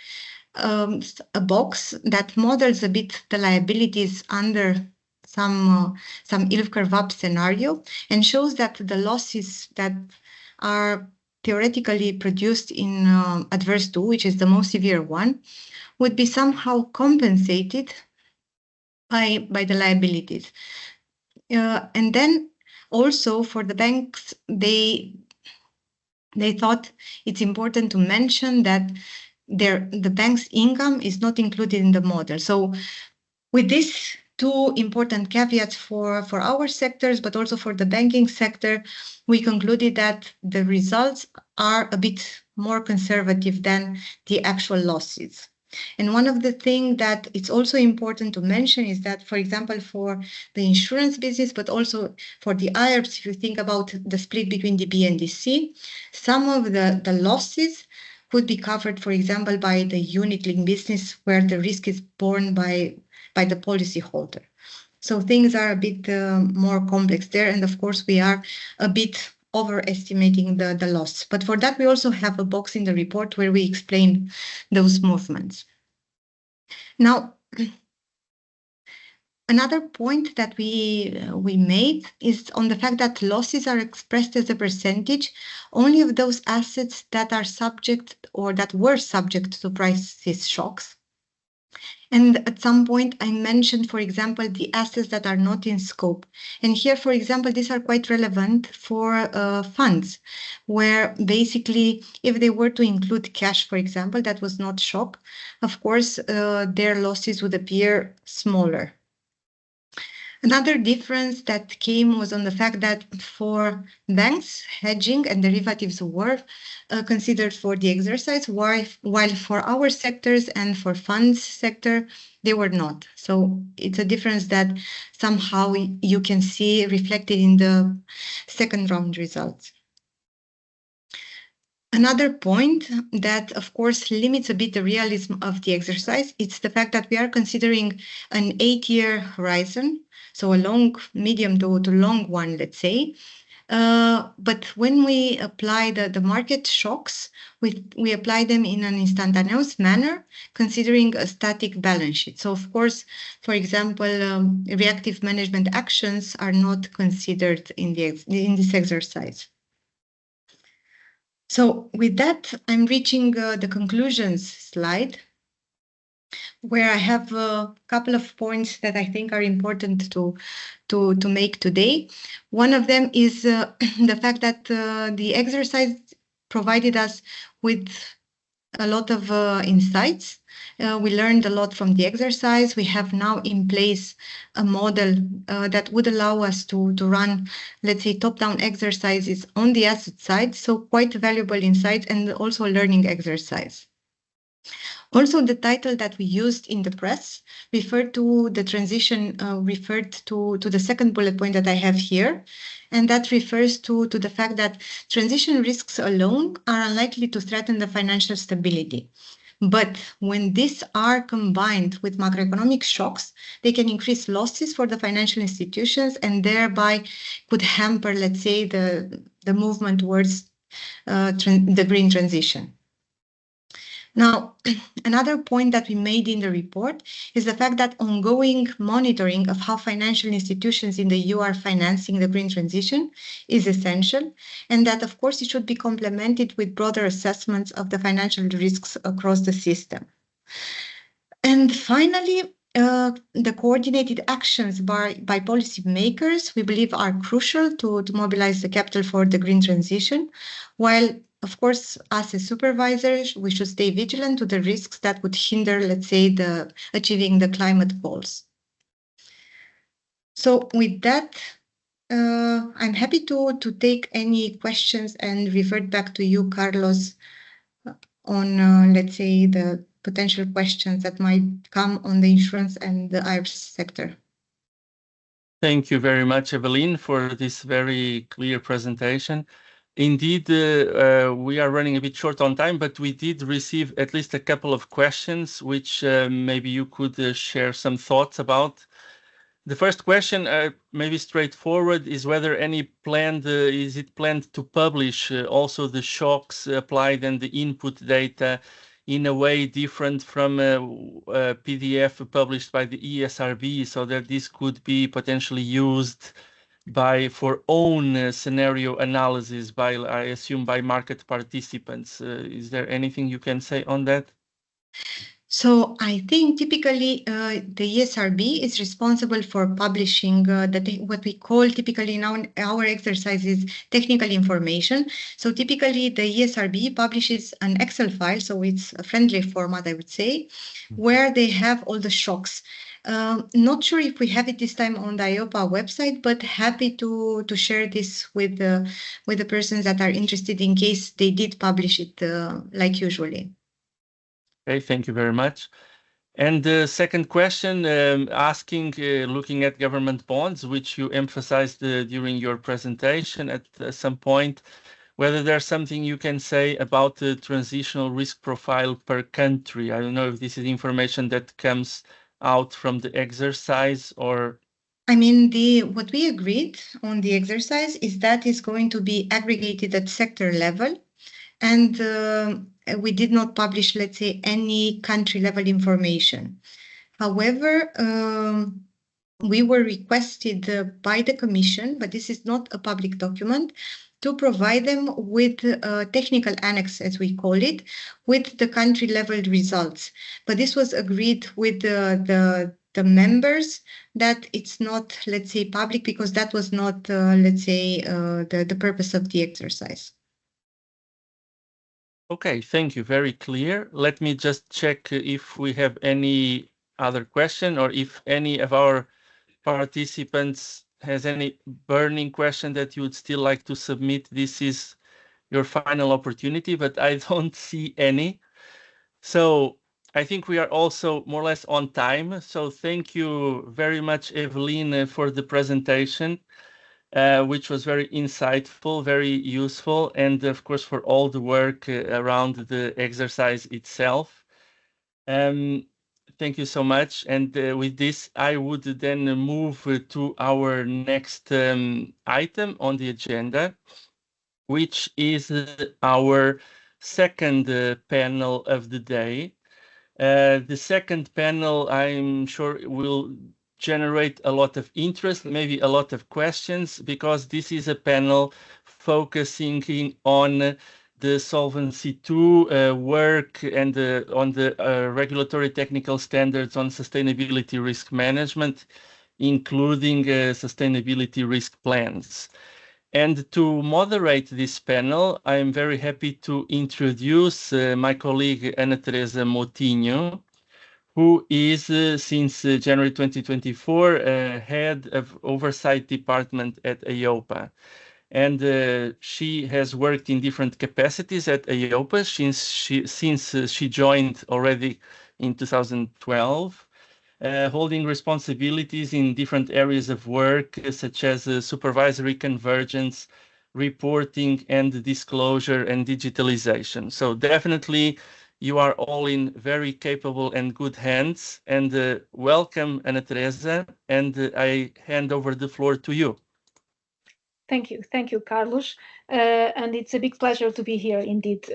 a box that models a bit the liabilities under some yield curve up scenario, and shows that the losses that are theoretically produced in adverse 2, which is the most severe one, would be somehow compensated by the liabilities. And then also for the banks, they thought it's important to mention that the bank's income is not included in the model. So with these 2 important caveats for our sectors, but also for the banking sector, we concluded that the results are a bit more conservative than the actual losses. And one of the things that it's also important to mention is that, for example, for the insurance business, but also for the IOPS, if you think about the split between DB and DC, some of the losses could be covered, for example, by the unit-linked business where the risk is borne by the policyholder. So things are a bit more complex there. And of course, we are a bit overestimating the loss. But for that, we also have a box in the report where we explain those movements. Now, Another point that we made is on the fact that losses are expressed as a percentage only of those assets that are subject or that were subject to price shocks. And at some point, I mentioned, for example, the assets that are not in scope. And here, for example, these are quite relevant for funds, where basically, if they were to include cash, for example, that was not shock, of course, their losses would appear smaller. Another difference that came was on the fact that for banks, hedging and derivatives were considered for the exercise, while for our sectors and for funds sector, they were not. So it's a difference that somehow you can see reflected in the second round results. Another point that, of course, limits a bit the realism of the exercise, it's the fact that we are considering an 8-year horizon, so a long, medium to long one, let's say. But when we apply the market shocks, we apply them in an instantaneous manner, considering a static balance sheet. So, of course, for example, reactive management actions are not considered in this exercise. So with that, I'm reaching the conclusions slide, where I have a couple of points that I think are important to make today. One of them is the fact that the exercise provided us with a lot of insights. We learned a lot from the exercise. We have now in place a model that would allow us to run, let's say, top-down exercises on the asset side. So quite valuable insights and also a learning exercise. Also, the title that we used in the press referred to the transition, referred to the second bullet point that I have here. And that refers to the fact that transition risks alone are unlikely to threaten the financial stability. But when these are combined with macroeconomic shocks, they can increase losses for the financial institutions and thereby could hamper, let's say, the movement towards the green transition. Now, another point that we made in the report is the fact that ongoing monitoring of how financial institutions in the EU are financing the green transition is essential, and that, of course, it should be complemented with broader assessments of the financial risks across the system. And finally, the coordinated actions by policymakers, we believe, are crucial to mobilize the capital for the green transition, while of course, us as supervisors, we should stay vigilant to the risks that would hinder, let's say, achieving the climate goals. So with that, I'm happy to take any questions and revert back to you, Carlos, on, let's say, the potential questions that might come on the insurance and the IRS sector. Thank you very much, Evelyn, for this very clear presentation. Indeed, we are running a bit short on time, but we did receive at least a couple of questions, which maybe you could share some thoughts about. The first question, maybe straightforward, is whether is it planned to publish also the shocks applied and the input data in a way different from a PDF published by the ESRB, so that this could be potentially used for own scenario analysis by, I assume, by market participants. Is there anything you can say on that? So I think typically the ESRB is responsible for publishing what we call typically in our exercises technical information. So typically the ESRB publishes an Excel file, so it's a friendly format, I would say, where they have all the shocks. Not sure if we have it this time on the EIOPA website, but happy to share this with the persons that are interested in case they did publish it like usually. Okay, thank you very much. And the second question, looking at government bonds, which you emphasized during your presentation at some point, whether there's something you can say about the transitional risk profile per country. I don't know if this is information that comes out from the exercise or... I mean, what we agreed on the exercise is that is going to be aggregated at sector level. And we did not publish, let's say, any country level information. However, we were requested by the Commission, but this is not a public document, to provide them with a technical annex, as we call it, with the country level results. But this was agreed with the members that it's not, let's say, public, because that was not, let's say, the purpose of the exercise. Okay, thank you. Very clear. Let me just check if we have any other question, or if any of our participants has any burning question that you would still like to submit. This is your final opportunity, but I don't see any. So I think we are also more or less on time. So thank you very much, Evelyn, for the presentation. Which was very insightful, very useful, and of course for all the work around the exercise itself. Thank you so much. And with this, I would then move to our next item on the agenda, which is our second panel of the day. The second panel, I'm sure, will generate a lot of interest, maybe a lot of questions, because this is a panel focusing on the Solvency II work and on the regulatory technical standards on sustainability risk management, including sustainability risk plans. And to moderate this panel, I am very happy to introduce my colleague Ana Teresa Moutinho, who is, since January 2024, head of Oversight Department at EIOPA. And she has worked in different capacities at EIOPA since she joined already in 2012. Holding responsibilities in different areas of work, such as supervisory convergence, reporting and disclosure, and digitalization. So definitely you are all in very capable and good hands. And welcome, Ana Teresa, and I hand over the floor to you. Thank you, Carlos. And it's a big pleasure to be here indeed.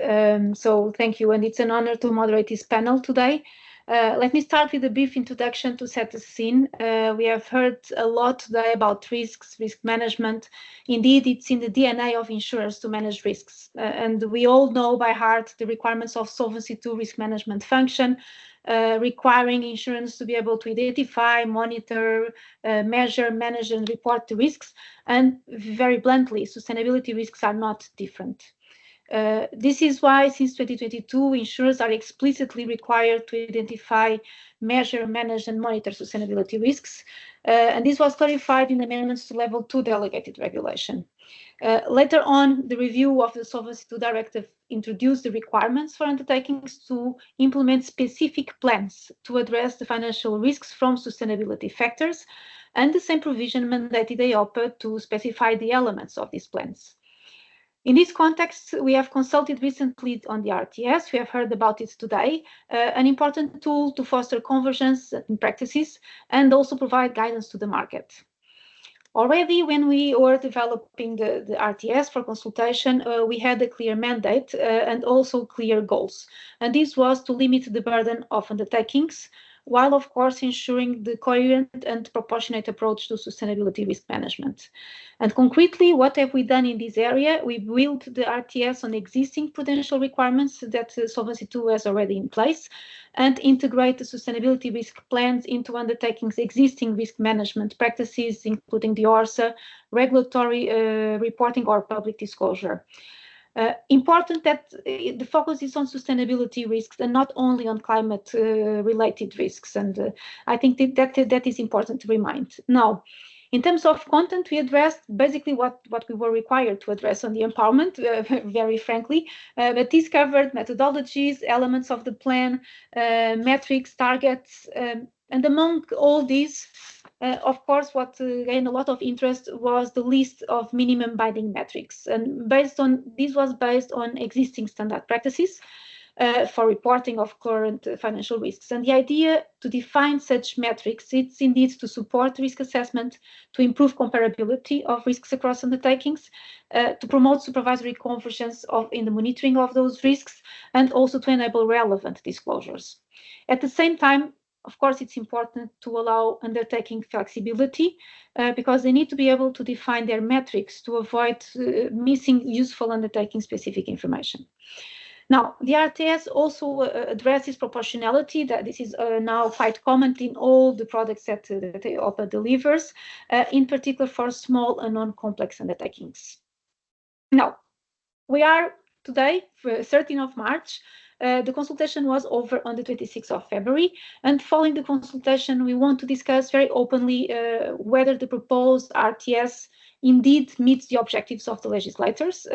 So thank you, and it's an honor to moderate this panel today. Let me start with a brief introduction to set the scene. We have heard a lot today about risks, risk management. Indeed, it's in the DNA of insurers to manage risks. And we all know by heart the requirements of Solvency II risk management function, requiring insurance to be able to identify, monitor, measure, manage, and report the risks. And very bluntly, sustainability risks are not different. This is why, since 2022, insurers are explicitly required to identify, measure, manage, and monitor sustainability risks. And this was clarified in amendments to Level 2 delegated regulation. Later on, the review of the Solvency II Directive introduced the requirements for undertakings to implement specific plans to address the financial risks from sustainability factors, and the same provision mandated EIOPA to specify the elements of these plans. In this context, we have consulted recently on the RTS. We have heard about it today, an important tool to foster convergence in practices and also provide guidance to the market. Already, when we were developing the RTS for consultation, we had a clear mandate and also clear goals. And this was to limit the burden of undertakings, while of course ensuring the coherent and proportionate approach to sustainability risk management. And concretely, what have we done in this area? We built the RTS on existing prudential requirements that Solvency II has already in place, and integrate the sustainability risk plans into undertakings' existing risk management practices, including the ORSA, regulatory reporting or public disclosure. Important that the focus is on sustainability risks and not only on climate-related risks. And I think that is important to remind. Now, in terms of content, we addressed basically what we were required to address on the empowerment, very frankly. But this covered methodologies, elements of the plan, metrics, targets, and among all these, of course, what gained a lot of interest was the list of minimum binding metrics. And this was based on existing standard practices for reporting of current financial risks. And the idea to define such metrics, it's indeed to support risk assessment, to improve comparability of risks across undertakings, to promote supervisory convergence in the monitoring of those risks, and also to enable relevant disclosures. At the same time, of course, it's important to allow undertaking flexibility because they need to be able to define their metrics to avoid missing useful undertaking specific information. Now, the RTS also addresses proportionality, that this is now quite common in all the products that EIOPA delivers, in particular for small and non-complex undertakings. Now, we are today, 13th of March, the consultation was over on the 26th of February, and following the consultation, we want to discuss very openly whether the proposed RTS indeed meets the objectives of the legislators,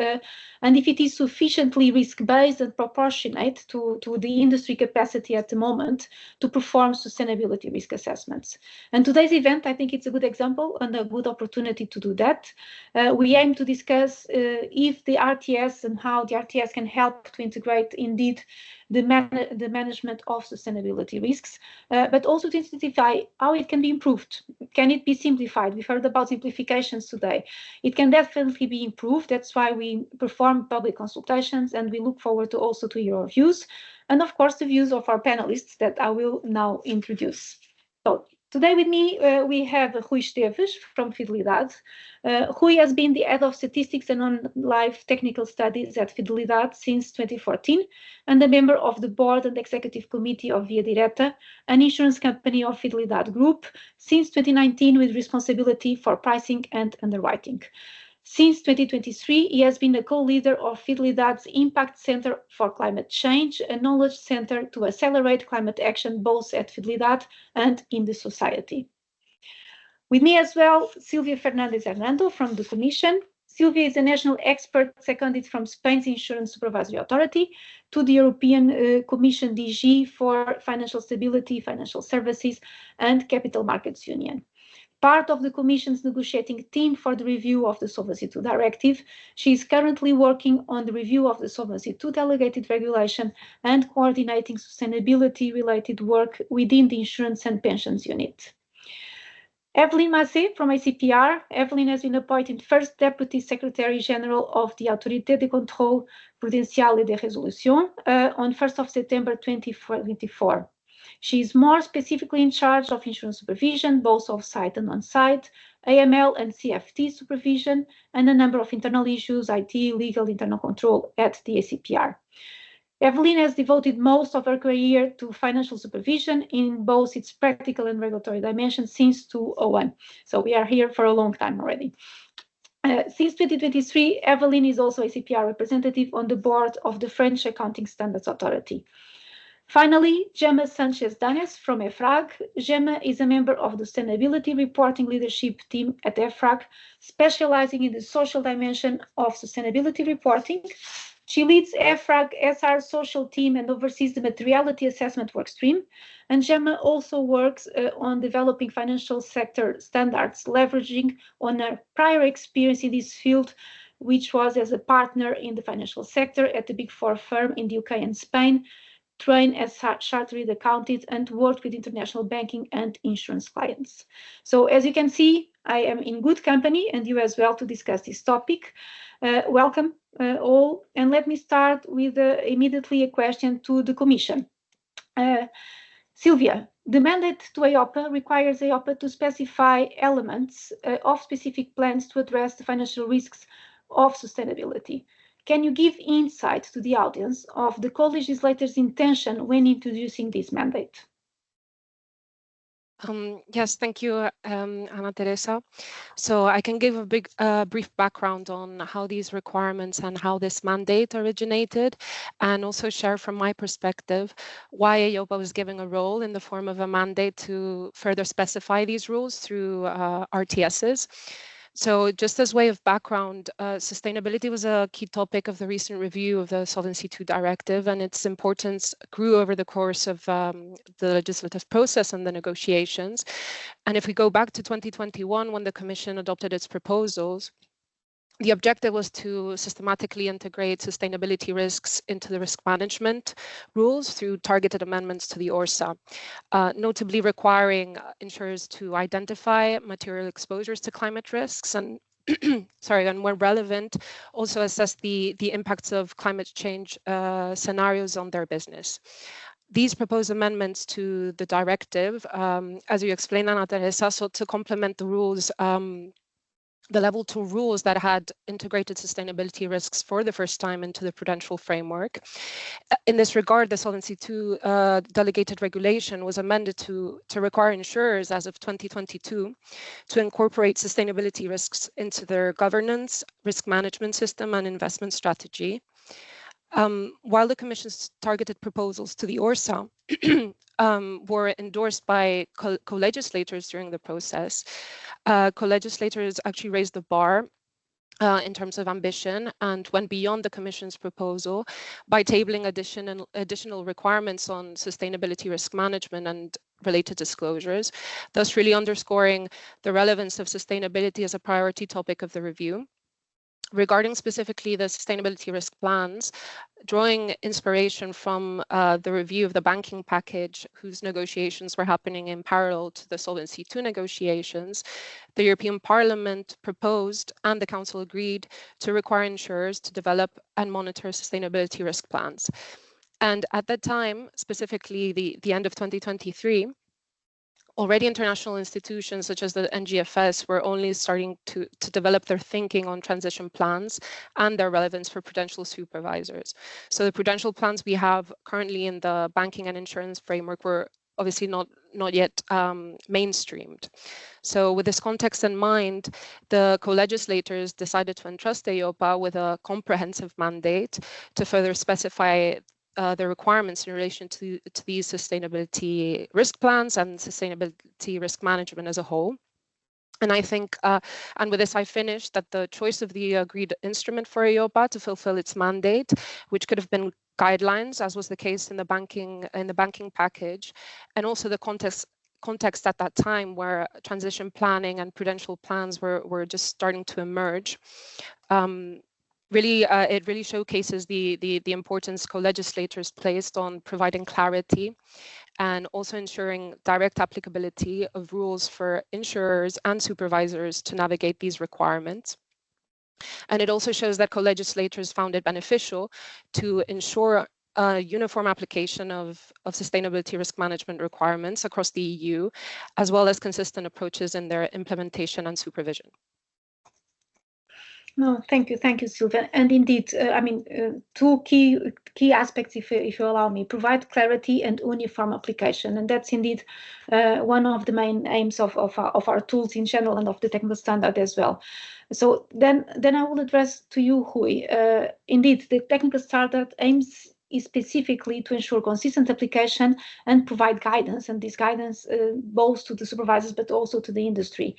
and if it is sufficiently risk-based and proportionate to the industry capacity at the moment to perform sustainability risk assessments. And today's event, I think it's a good example and a good opportunity to do that. We aim to discuss if the RTS and how the RTS can help to integrate indeed the management of sustainability risks, but also to identify how it can be improved. Can it be simplified? We've heard about simplifications today. It can definitely be improved. That's why we perform public consultations, and we look forward to also to your views, and of course the views of our panelists that I will now introduce. So today with me, we have Rui Esteves from Fidelidade. Rui has been the head of statistics and on-life technical studies at Fidelidade since 2014, and a member of the board and executive committee of Via Direta, an insurance company of Fidelidade Group, since 2019 with responsibility for pricing and underwriting. Since 2023, he has been a co-leader of Fidelidade's Impact Center for Climate Change, a knowledge center to accelerate climate action both at Fidelidade and in the society. With me as well, Silvia Fernandez Hernando from the Commission. Silvia is a national expert seconded from Spain's Insurance Supervisory Authority to the European Commission DG for Financial Stability, Financial Services and Capital Markets Union. Part of the Commission's negotiating team for the review of the Solvency II Directive, she is currently working on the review of the Solvency II Delegated Regulation and coordinating sustainability-related work within the Insurance and Pensions Unit. Evelyn Massé from ACPR. Evelyn has been appointed first Deputy Secretary General of the Autorité de Contrôle Prudential et de Résolution on 1st of September 2024. She is more specifically in charge of insurance supervision, both off-site and on-site, AML and CFT supervision, and a number of internal issues, IT, legal, internal control at the ACPR. Evelyn has devoted most of her career to financial supervision in both its practical and regulatory dimensions since 2001. So we are here for a long time already. Since 2023, Evelyn is also a CPR representative on the board of the French Accounting Standards Authority. Finally, Gemma Sanchez-Danes from EFRAG. Gemma is a member of the Sustainability Reporting Leadership Team at EFRAG, specializing in the social dimension of sustainability reporting. She leads EFRAG SR social team and oversees the materiality assessment workstream. And Gemma also works on developing financial sector standards, leveraging on her prior experience in this field, which was as a partner in the financial sector at the Big Four firm in the UK and Spain, trained as chartered accountant, and worked with international banking and insurance clients. So as you can see, I am in good company, and you as well, to discuss this topic. Welcome all, and let me start with immediately a question to the Commission. Silvia, the mandate to EIOPA requires EIOPA to specify elements of specific plans to address the financial risks of sustainability. Can you give insight to the audience of the co-legislators' intention when introducing this mandate? Yes, thank you, Ana Teresa. So I can give a brief background on how these requirements and how this mandate originated, and also share from my perspective why EIOPA was given a role in the form of a mandate to further specify these rules through RTSs. So just as way of background, sustainability was a key topic of the recent review of the Solvency II Directive, and its importance grew over the course of the legislative process and the negotiations. And if we go back to 2021, when the Commission adopted its proposals, the objective was to systematically integrate sustainability risks into the risk management rules through targeted amendments to the ORSA, notably requiring insurers to identify material exposures to climate risks and and where relevant, also assess the impacts of climate change scenarios on their business. these proposed amendments to the directive, as you explained, Ana Teresa, so to complement the rules, the level 2 rules that had integrated sustainability risks for the first time into the prudential framework. In this regard, the Solvency II delegated regulation was amended to require insurers as of 2022 to incorporate sustainability risks into their governance, risk management system and investment strategy. While the Commission's targeted proposals to the ORSA were endorsed by co-legislators during the process, co-legislators actually raised the bar in terms of ambition and went beyond the Commission's proposal by tabling additional requirements on sustainability risk management and related disclosures, thus really underscoring the relevance of sustainability as a priority topic of the review. Regarding specifically the sustainability risk plans, drawing inspiration from the review of the banking package, whose negotiations were happening in parallel to the Solvency II negotiations, the European Parliament proposed and the Council agreed to require insurers to develop and monitor sustainability risk plans. And at that time, specifically the end of 2023, already international institutions such as the NGFS were only starting to develop their thinking on transition plans and their relevance for prudential supervisors. So the prudential plans we have currently in the banking and insurance framework were obviously not yet mainstreamed. So with this context in mind, the co-legislators decided to entrust EIOPA with a comprehensive mandate to further specify the requirements in relation to these sustainability risk plans and sustainability risk management as a whole. And I think, and with this I finished, that the choice of the agreed instrument for EIOPA to fulfill its mandate, which could have been guidelines, as was the case in the banking package, and also the context at that time where transition planning and prudential plans were just starting to emerge. It really showcases the importance co-legislators placed on providing clarity and also ensuring direct applicability of rules for insurers and supervisors to navigate these requirements. And it also shows that co-legislators found it beneficial to ensure a uniform application of sustainability risk management requirements across the EU, as well as consistent approaches in their implementation and supervision. No, thank you, Sylvia. And indeed, two key aspects, if you allow me: provide clarity and uniform application, and that's indeed one of the main aims of our tools in general and of the technical standard as well. So then I will address to you, Rui. Indeed, the technical standard aims is specifically to ensure consistent application and provide guidance, and this guidance both to the supervisors but also to the industry.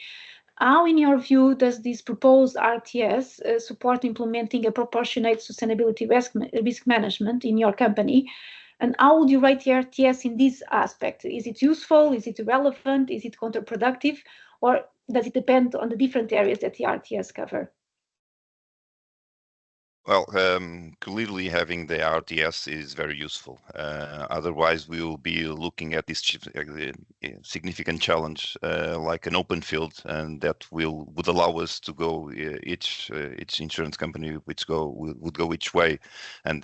How, in your view, does this proposed RTS support implementing a proportionate sustainability risk management in your company? And how would you rate the RTS in this aspect? Is it useful? Is it relevant? Is it counterproductive? Or does it depend on the different areas that the RTS cover? Well, clearly having the RTS is very useful. Otherwise, we will be looking at this significant challenge like an open field, and that would allow us to go each insurance company would go each way, and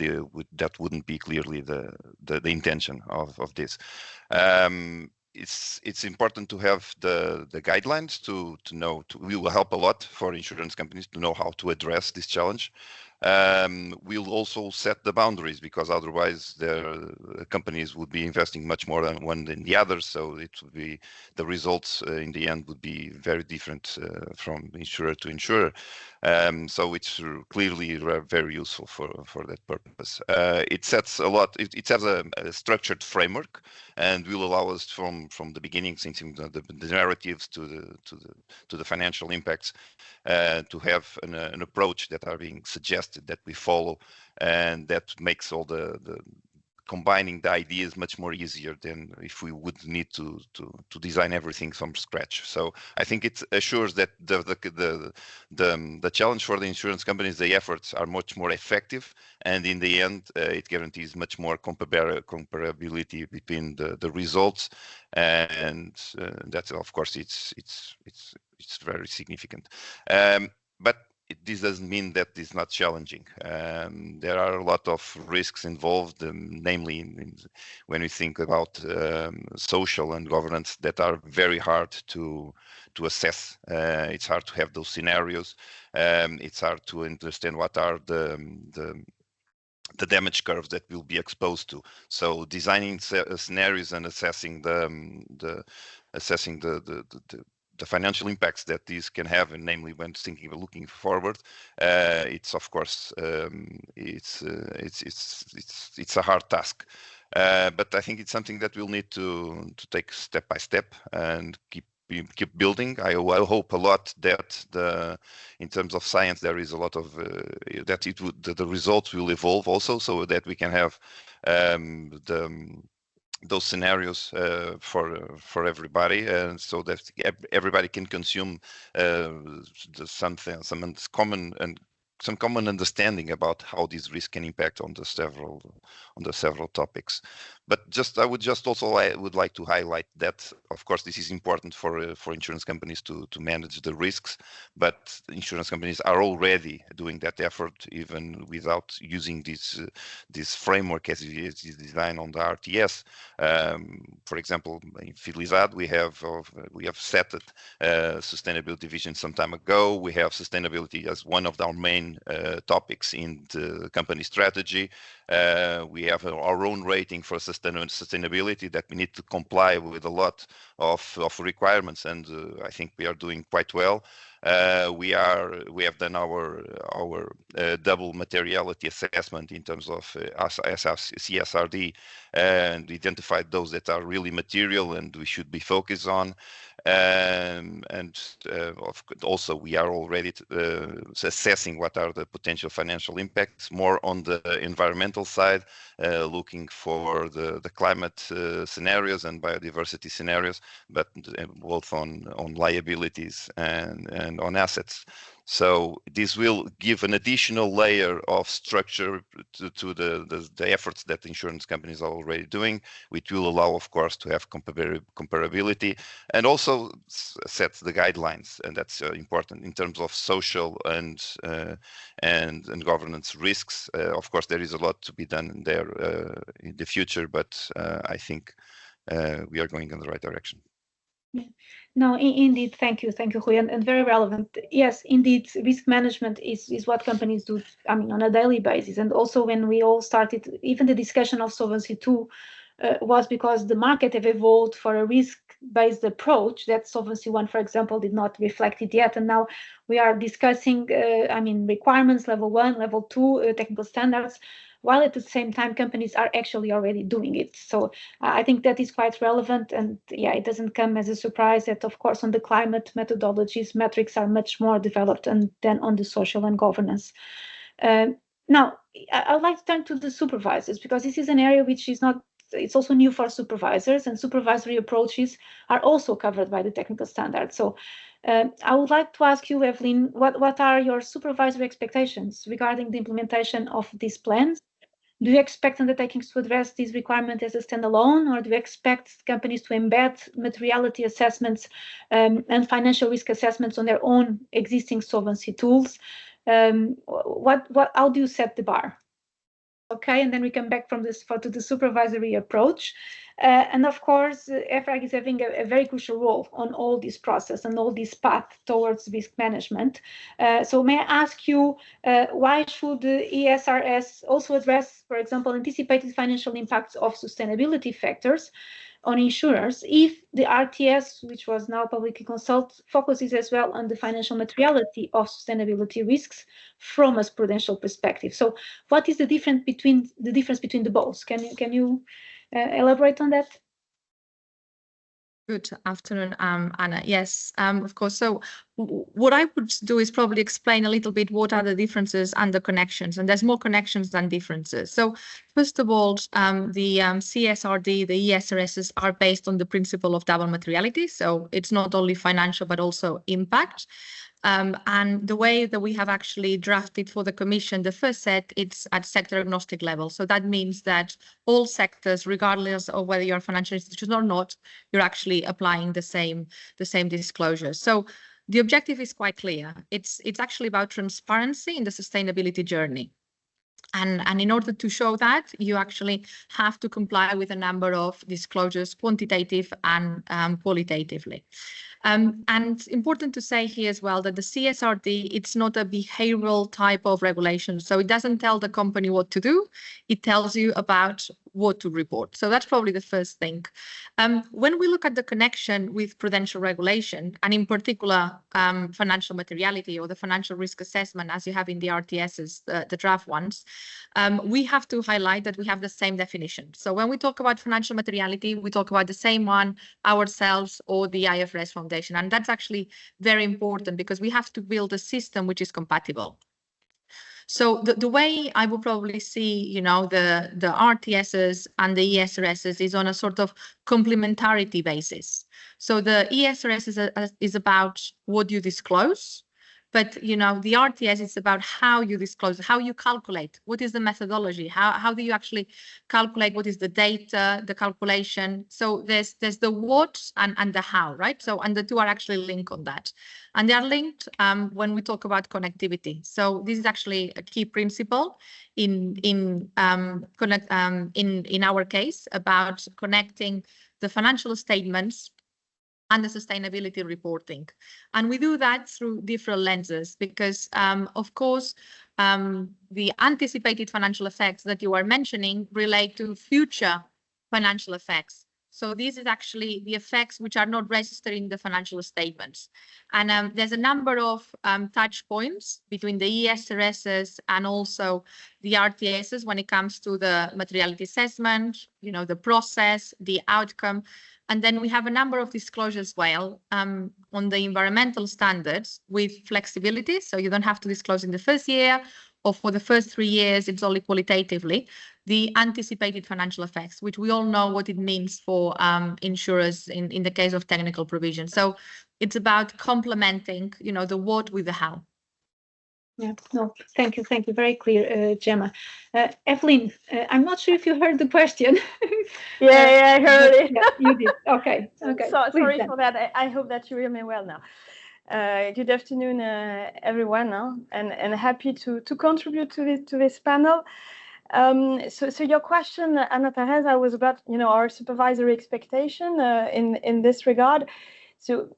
that wouldn't be clearly the intention of this. It's important to have the guidelines to know. We will help a lot for insurance companies to know how to address this challenge. We'll also set the boundaries, because otherwise the companies would be investing much more than one than the other, so it would be the results in the end would be very different from insurer to insurer. So it's clearly very useful for that purpose. It sets a lot. It has a structured framework, and will allow us from the beginning, since the narratives to the financial impacts, to have an approach that are being suggested that we follow, and that makes all the combining the ideas much more easier than if we would need to design everything from scratch. So I think it assures that the challenge for the insurance companies, the efforts are much more effective, and in the end it guarantees much more comparability between the results, and that's of course it's very significant. But this doesn't mean that it's not challenging. There are a lot of risks involved, namely when we think about social and governance that are very hard to assess. It's hard to have those scenarios. It's hard to understand what are the damage curves that we'll be exposed to. So designing scenarios and assessing the financial impacts that these can have, and namely when thinking of looking forward, it's of course it's a hard task. But I think it's something that we'll need to take step by step and keep building. I hope a lot that in terms of science there is a lot of the results will evolve also, so that we can have those scenarios for everybody, and so that everybody can consume some common understanding about how these risks can impact on the several topics. But I would like to highlight that, of course, this is important for insurance companies to manage the risks, but insurance companies are already doing that effort even without using this framework as it is designed on the RTS. For example, in Fidelidade, we have set a sustainability vision some time ago. We have sustainability as one of our main topics in the company strategy. We have our own rating for sustainability that we need to comply with a lot of requirements, and I think we are doing quite well. We have done our double materiality assessment in terms of CSRD and identified those that are really material and we should be focused on. Also we are already assessing what are the potential financial impacts more on the environmental side, looking for the climate scenarios and biodiversity scenarios, but both on liabilities and on assets. So this will give an additional layer of structure to the efforts that insurance companies are already doing, which will allow, of course, to have comparability and also set the guidelines. And that's important in terms of social and governance risks. Of course, there is a lot to be done there in the future, but I think we are going in the right direction. Yeah. No, indeed. Thank you, Rui, and very relevant. Yes, indeed, risk management is what companies do. I mean, on a daily basis, and also when we all started, even the discussion of Solvency II was because the market have evolved for a risk-based approach that Solvency I, for example, did not reflect it yet, and now we are discussing, requirements level 1, level 2, technical standards, while at the same time companies are actually already doing it. So I think that is quite relevant, and yeah, it doesn't come as a surprise that, of course, on the climate methodologies, metrics are much more developed than on the social and governance. Now, I'd like to turn to the supervisors, because this is an area which is not, it's also new for supervisors, and supervisory approaches are also covered by the technical standards. So I would like to ask you, Evelyn, what are your supervisory expectations regarding the implementation of these plans? Do you expect undertakings to address this requirement as a standalone, or do you expect companies to embed materiality assessments and financial risk assessments on their own existing solvency tools? How do you set the bar? Okay, and then we come back from this to the supervisory approach. And of course, EFRAG is having a very crucial role on all this process and all this path towards risk management. So may I ask you, why should the ESRS also address, for example, anticipated financial impacts of sustainability factors on insurers if the RTS, which was now publicly consulted, focuses as well on the financial materiality of sustainability risks from a prudential perspective? So what is the difference between the both? Can you elaborate on that? Good afternoon, Anna. Yes, of course. So what I would do is probably explain a little bit what are the differences and the connections, and there's more connections than differences. So first of all, the CSRD, the ESRSs are based on the principle of double materiality. So it's not only financial, but also impact. And the way that we have actually drafted for the Commission, the first set, it's at sector agnostic level. So that means that all sectors, regardless of whether you're a financial institution or not, you're actually applying the same disclosure. So the objective is quite clear. It's actually about transparency in the sustainability journey. And in order to show that, you actually have to comply with a number of disclosures, quantitative and qualitatively. And important to say here as well that the CSRD, it's not a behavioral type of regulation. So it doesn't tell the company what to do. It tells you about what to report. So that's probably the first thing. When we look at the connection with prudential regulation, and in particular financial materiality or the financial risk assessment, as you have in the RTSs, the draft ones, we have to highlight that we have the same definition. So when we talk about financial materiality, we talk about the same one ourselves or the IFRS Foundation. And that's actually very important because we have to build a system which is compatible. So the way I would probably see, the RTSs and the ESRSs is on a sort of complementarity basis. So the ESRS is about what you disclose, but the RTS is about how you disclose, how you calculate, what is the methodology, how do you actually calculate, what is the data, the calculation. So there's the what and the how, right? So and the two are actually linked on that, and they are linked when we talk about connectivity. So this is actually a key principle in our case about connecting the financial statements and the sustainability reporting. And we do that through different lenses because, of course, the anticipated financial effects that you are mentioning relate to future financial effects. So this is actually the effects which are not registered in the financial statements. And there's a number of touch points between the ESRSs and also the RTSs when it comes to the materiality assessment, the process, the outcome. And then we have a number of disclosures as well on the environmental standards with flexibility. So you don't have to disclose in the first year or for the first 3 years, it's only qualitatively, the anticipated financial effects, which we all know what it means for insurers in the case of technical provision. So it's about complementing, the what with the how. Yeah, no, thank you. Very clear, Gemma. Evelyn, I'm not sure if you heard the question. Yeah, I heard it. Yeah, you did. Okay. So, sorry for that. I hope that you hear me well now. Good afternoon, everyone, and happy to contribute to this panel. So your question, Anna Teresa, was about our supervisory expectation in this regard. So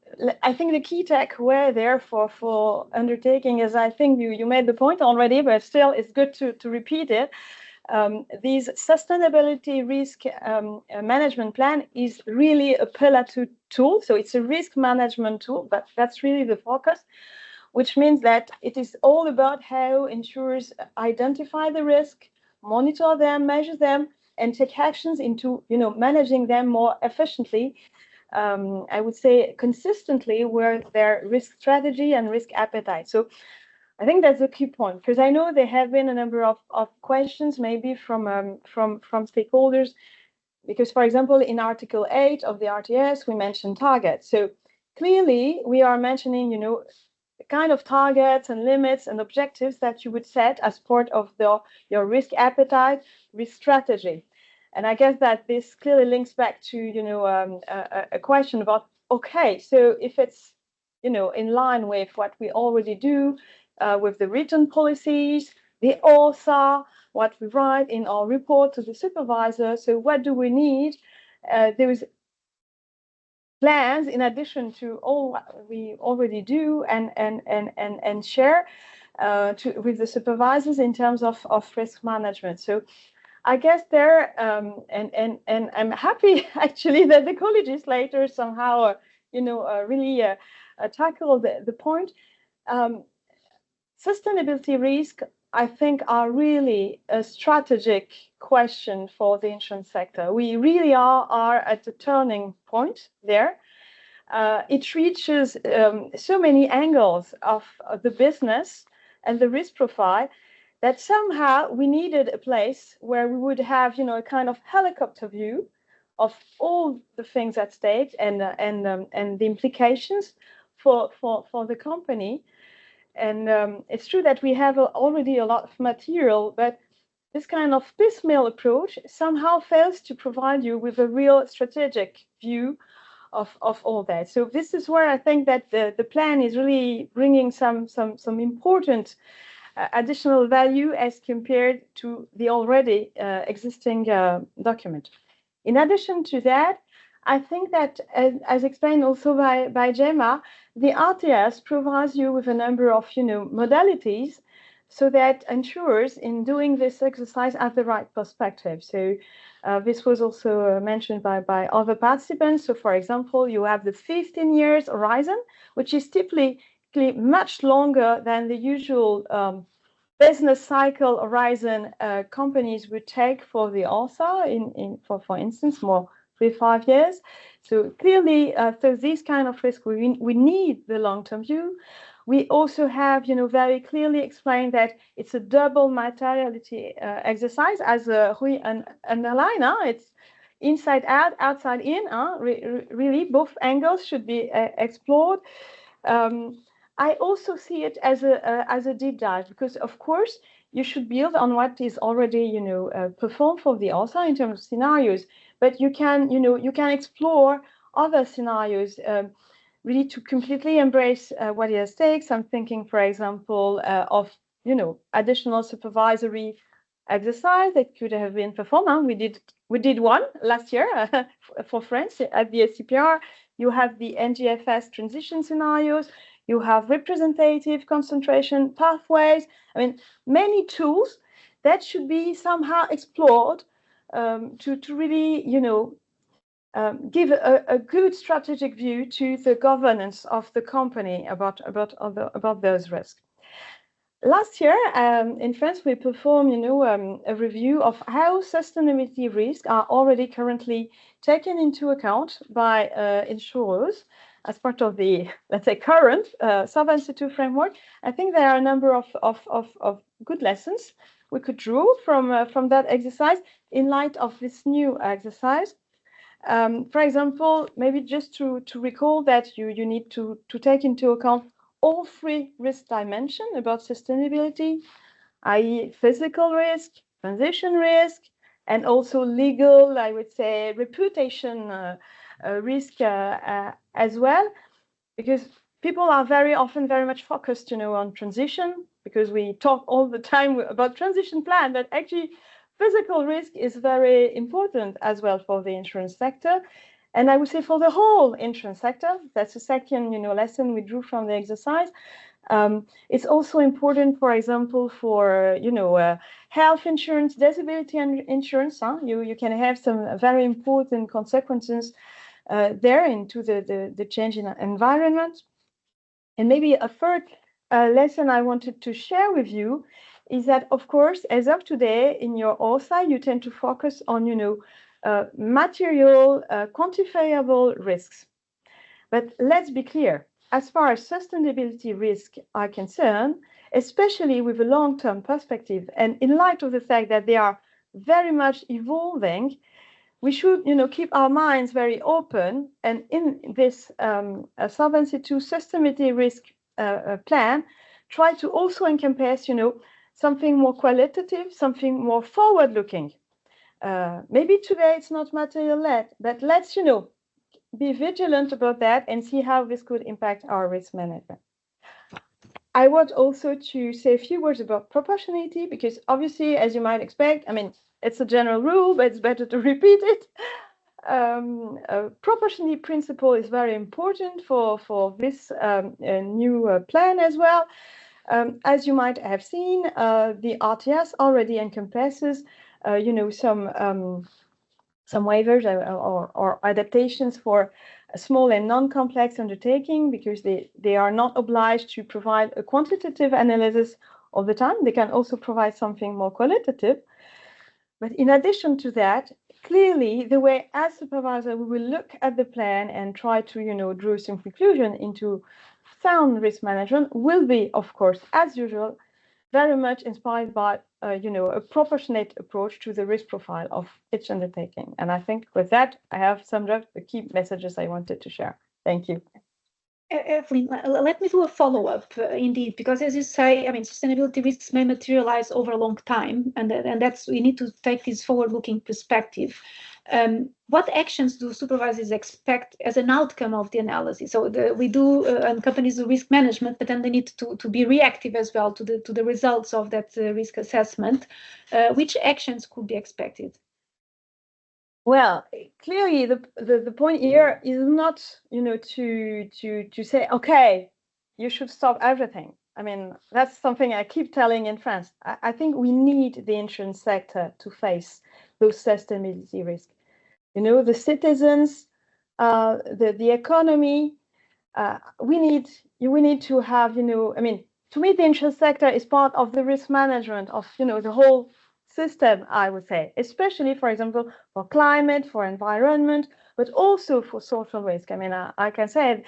I think the key takeaway there for undertaking is, I think you made the point already, but still it's good to repeat it. These sustainability risk management plan is really a pillar 2 tool. So it's a risk management tool, but that's really the focus, which means that it is all about how insurers identify the risk, monitor them, measure them, and take actions into managing them more efficiently. I would say consistently with their risk strategy and risk appetite. So I think that's a key point, because I know there have been a number of questions maybe from stakeholders, because, for example, in Article 8 of the RTS, we mentioned targets. So clearly we are mentioning, the kind of targets and limits and objectives that you would set as part of your risk appetite, risk strategy. And I guess that this clearly links back to, a question about, okay, so if it's, in line with what we already do with the written policies, the OSA, what we write in our report to the supervisor, so what do we need? Those plans in addition to all what we already do and share with the supervisors in terms of risk management. So I guess there, and I'm happy actually that the co-legislators somehow, really tackle the point. Sustainability risk, I think, are really a strategic question for the insurance sector. We really are at a turning point there. It reaches so many angles of the business and the risk profile that somehow we needed a place where we would have, a kind of helicopter view of all the things at stake and the implications for the company. And it's true that we have already a lot of material, but this kind of piecemeal approach somehow fails to provide you with a real strategic view of all that. So this is where I think that the plan is really bringing some important additional value as compared to the already existing document. In addition to that, I think that, as explained also by Gemma, the RTS provides you with a number of modalities so that insurers in doing this exercise have the right perspective. So this was also mentioned by other participants. So for example, you have the 15 years horizon, which is typically much longer than the usual business cycle horizon companies would take for the ORSA, for instance, more 3-5 years. So clearly, so this kind of risk, we need the long-term view. We also have, very clearly explained that it's a double materiality exercise, as Rui underlined. It's inside out, outside in. Really, both angles should be explored. I also see it as a deep dive because, of course, you should build on what is already, performed for the ORSA in terms of scenarios. But you can explore other scenarios. Really to completely embrace what is at stake. So I'm thinking, for example, of additional supervisory exercise that could have been performed. We did one last year for France at the SCPR. You have the NGFS transition scenarios. You have representative concentration pathways. I mean, many tools that should be somehow explored to really, give a good strategic view to the governance of the company about those risks. Last year in France, we performed, a review of how sustainability risks are already currently taken into account by insurers as part of the, let's say, current Solvency II framework. I think there are a number of good lessons we could draw from that exercise in light of this new exercise. For example, maybe just to recall that you need to take into account all three risk dimensions about sustainability, i.e. physical risk, transition risk, and also legal, I would say, reputation risk as well, because people are very often very much focused, on transition, because we talk all the time about transition plan, but actually physical risk is very important as well for the insurance sector. And I would say for the whole insurance sector, that's the second, lesson we drew from the exercise. It's also important, for example, for, health insurance, disability insurance. You can have some very important consequences there into the change in environment. And maybe a third lesson I wanted to share with you is that, of course, as of today, in your ORSA, you tend to focus on, material, quantifiable risks. But let's be clear, as far as sustainability risks are concerned, especially with a long-term perspective, and in light of the fact that they are very much evolving, we should, keep our minds very open. And in this Solvency II sustainability risk plan, try to also encompass, something more qualitative, something more forward-looking. Maybe today it's not material-led, but let's, be vigilant about that and see how this could impact our risk management. I want also to say a few words about proportionality, because obviously, as you might expect, I mean, it's a general rule, but it's better to repeat it. Proportionality principle is very important for this new plan as well. As you might have seen, the RTS already encompasses, some waivers or adaptations for a small and non-complex undertaking, because they are not obliged to provide a quantitative analysis all the time. They can also provide something more qualitative. But in addition to that, clearly, the way as supervisor, we will look at the plan and try to, draw some conclusion into sound risk management will be, of course, as usual, very much inspired by, a proportionate approach to the risk profile of each undertaking. And I think with that, I have summed up the key messages I wanted to share. Thank you. Evelyn, let me do a follow-up, indeed, because as you say, I mean, sustainability risks may materialize over a long time, and that's we need to take this forward-looking perspective. What actions do supervisors expect as an outcome of the analysis? So we do, and companies do risk management, but then they need to be reactive as well to the results of that risk assessment. Which actions could be expected? Well, clearly the point here is not, to say, okay, you should stop everything. I mean, that's something I keep telling in France. I think we need the insurance sector to face those sustainability risks. The citizens, the economy. We need to have, I mean, to me, the insurance sector is part of the risk management of, the whole system, I would say, especially, for example, for climate, for environment, but also for social risk. I mean, I can say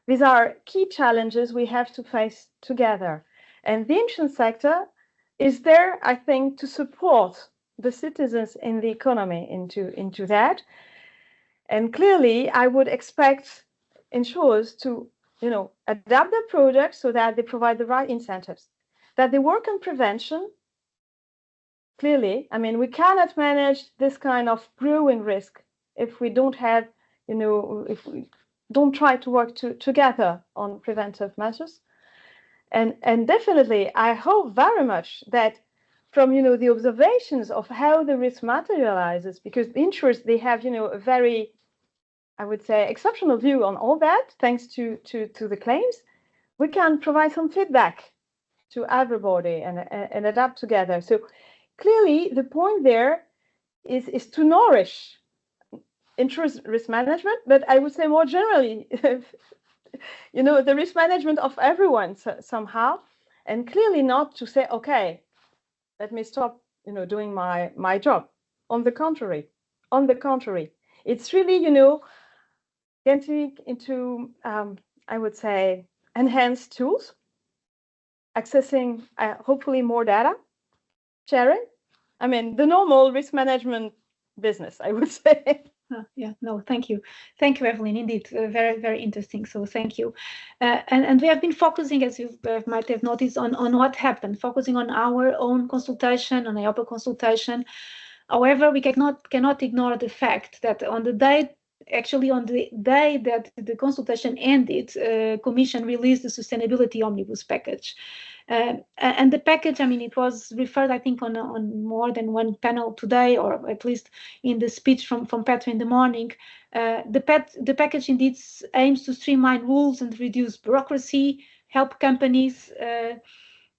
these are key challenges we have to face together. And the insurance sector is there, I think, to support the citizens in the economy into that. And clearly, I would expect insurers to, adapt their products so that they provide the right incentives, that they work on prevention. Clearly, I mean, we cannot manage this kind of growing risk if we don't have, if we don't try to work together on preventive measures. And definitely, I hope very much that from, the observations of how the risk materializes, because the insurers, they have, a very, I would say, exceptional view on all that, thanks to the claims, we can provide some feedback to everybody and adapt together. So clearly, the point there is to nourish insurance risk management, but I would say more generally, the risk management of everyone somehow, and clearly not to say, okay, let me stop, doing my job. On the contrary, it's really, getting into, I would say, enhanced tools, accessing hopefully more data, sharing. I mean, the normal risk management business, I would say. Yeah, no, thank you. Thank you, Evelyn. Indeed, very, very interesting. So thank you. And we have been focusing, as you might have noticed, on what happened, focusing on our own consultation, on EIOPA consultation. However, we cannot ignore the fact that on the day that the consultation ended, Commission released the Sustainability Omnibus package. And the package, I mean, it was referred, I think, on more than one panel today, or at least in the speech from Petra in the morning. The package indeed aims to streamline rules and reduce bureaucracy, help companies,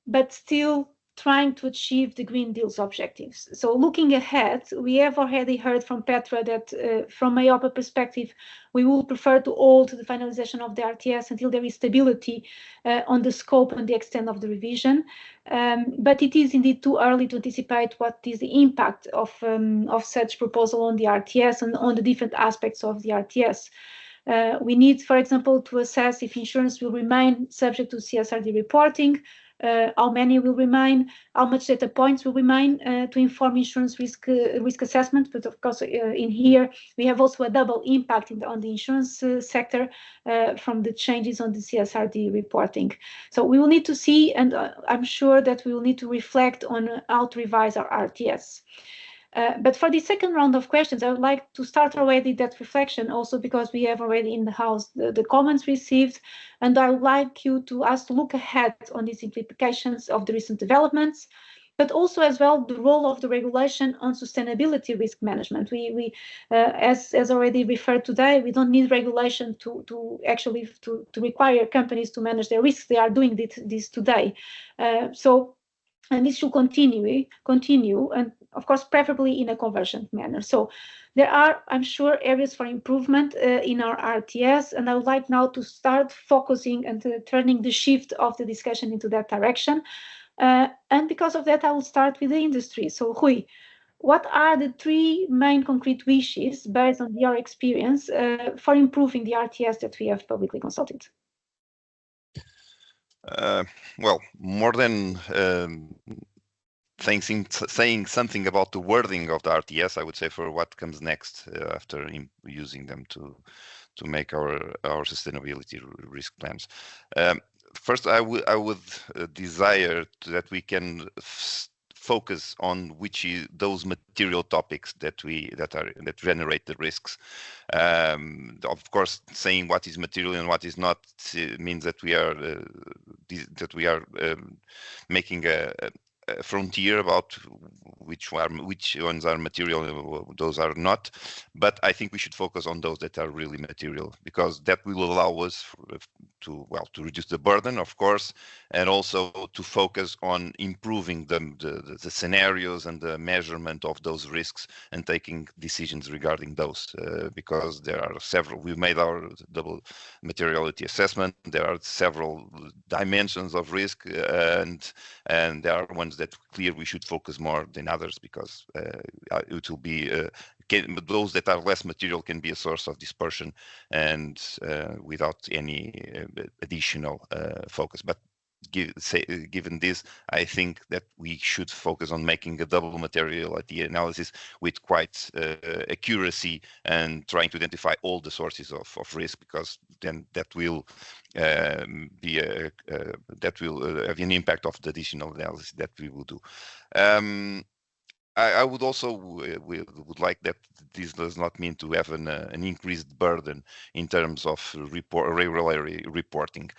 but still trying to achieve the Green Deal's objectives. So looking ahead, we have already heard from Petra that from EIOPA perspective, we will prefer to hold the finalization of the RTS until there is stability on the scope and the extent of the revision. But it is indeed too early to anticipate what is the impact of such proposal on the RTS and on the different aspects of the RTS. We need, for example, to assess if insurance will remain subject to CSRD reporting, how many will remain, how much data points will remain to inform insurance risk assessment. But of course, in here, we have also a double impact on the insurance sector from the changes on the CSRD reporting. So we will need to see, and I'm sure that we will need to reflect on how to revise our RTS. But for the second round of questions, I would like to start already that reflection also because we have already in the House the comments received, and I would like you to look ahead on these implications of the recent developments, but also as well the role of the regulation on sustainability risk management. We as already referred today, we don't need regulation to actually require companies to manage their risks. They are doing this today. And this should continue, and of course, preferably in a convergent manner. So there are, I'm sure, areas for improvement in our RTS, and I would like now to start focusing and turning the shift of the discussion into that direction. And because of that, I will start with the industry. So Rui, what are the three main concrete wishes based on your experience for improving the RTS that we have publicly consulted? Well, more than saying something about the wording of the RTS, I would say for what comes next after using them to make our sustainability risk plans. First, I would desire that we can focus on those material topics that generate the risks. Of course, saying what is material and what is not means that we are making a frontier about which ones are material and those are not. But I think we should focus on those that are really material, because that will allow us to reduce the burden, of course, and also to focus on improving the scenarios and the measurement of those risks and taking decisions regarding those, because there are several. We've made our double materiality assessment. There are several dimensions of risk, and there are ones that clear we should focus more than others, because it will be those that are less material can be a source of dispersion and without any additional focus. But given this, I think that we should focus on making a double materiality analysis with quite accuracy and trying to identify all the sources of risk, because then that will have an impact of the additional analysis that we will do. I would also would like that this does not mean to have an increased burden in terms of regular reporting.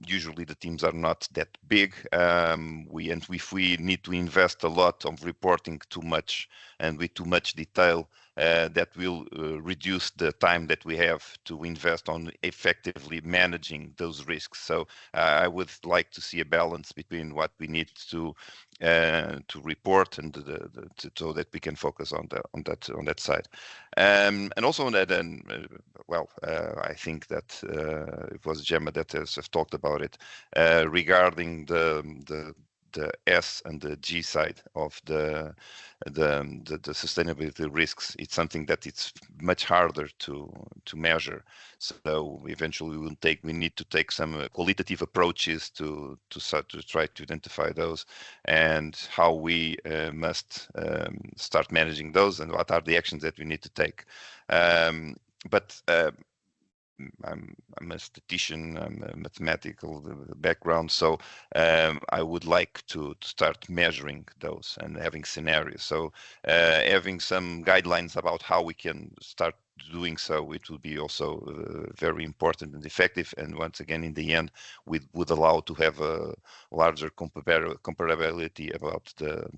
Usually the teams are not that big. If we need to invest a lot of reporting too much and with too much detail, that will reduce the time that we have to invest on effectively managing those risks. So I would like to see a balance between what we need to report and so that we can focus on that side. And also on that, I think that it was Gemma that has talked about it regarding the S and the G side of the sustainability risks. It's something that it's much harder to measure. So eventually we need to take some qualitative approaches to try to identify those and how we must start managing those and what are the actions that we need to take. But I'm a statistician, I'm a mathematical background, so I would like to start measuring those and having scenarios. So having some guidelines about how we can start doing so, it will be also very important and effective. And once again, in the end, we would allow to have a larger comparability about the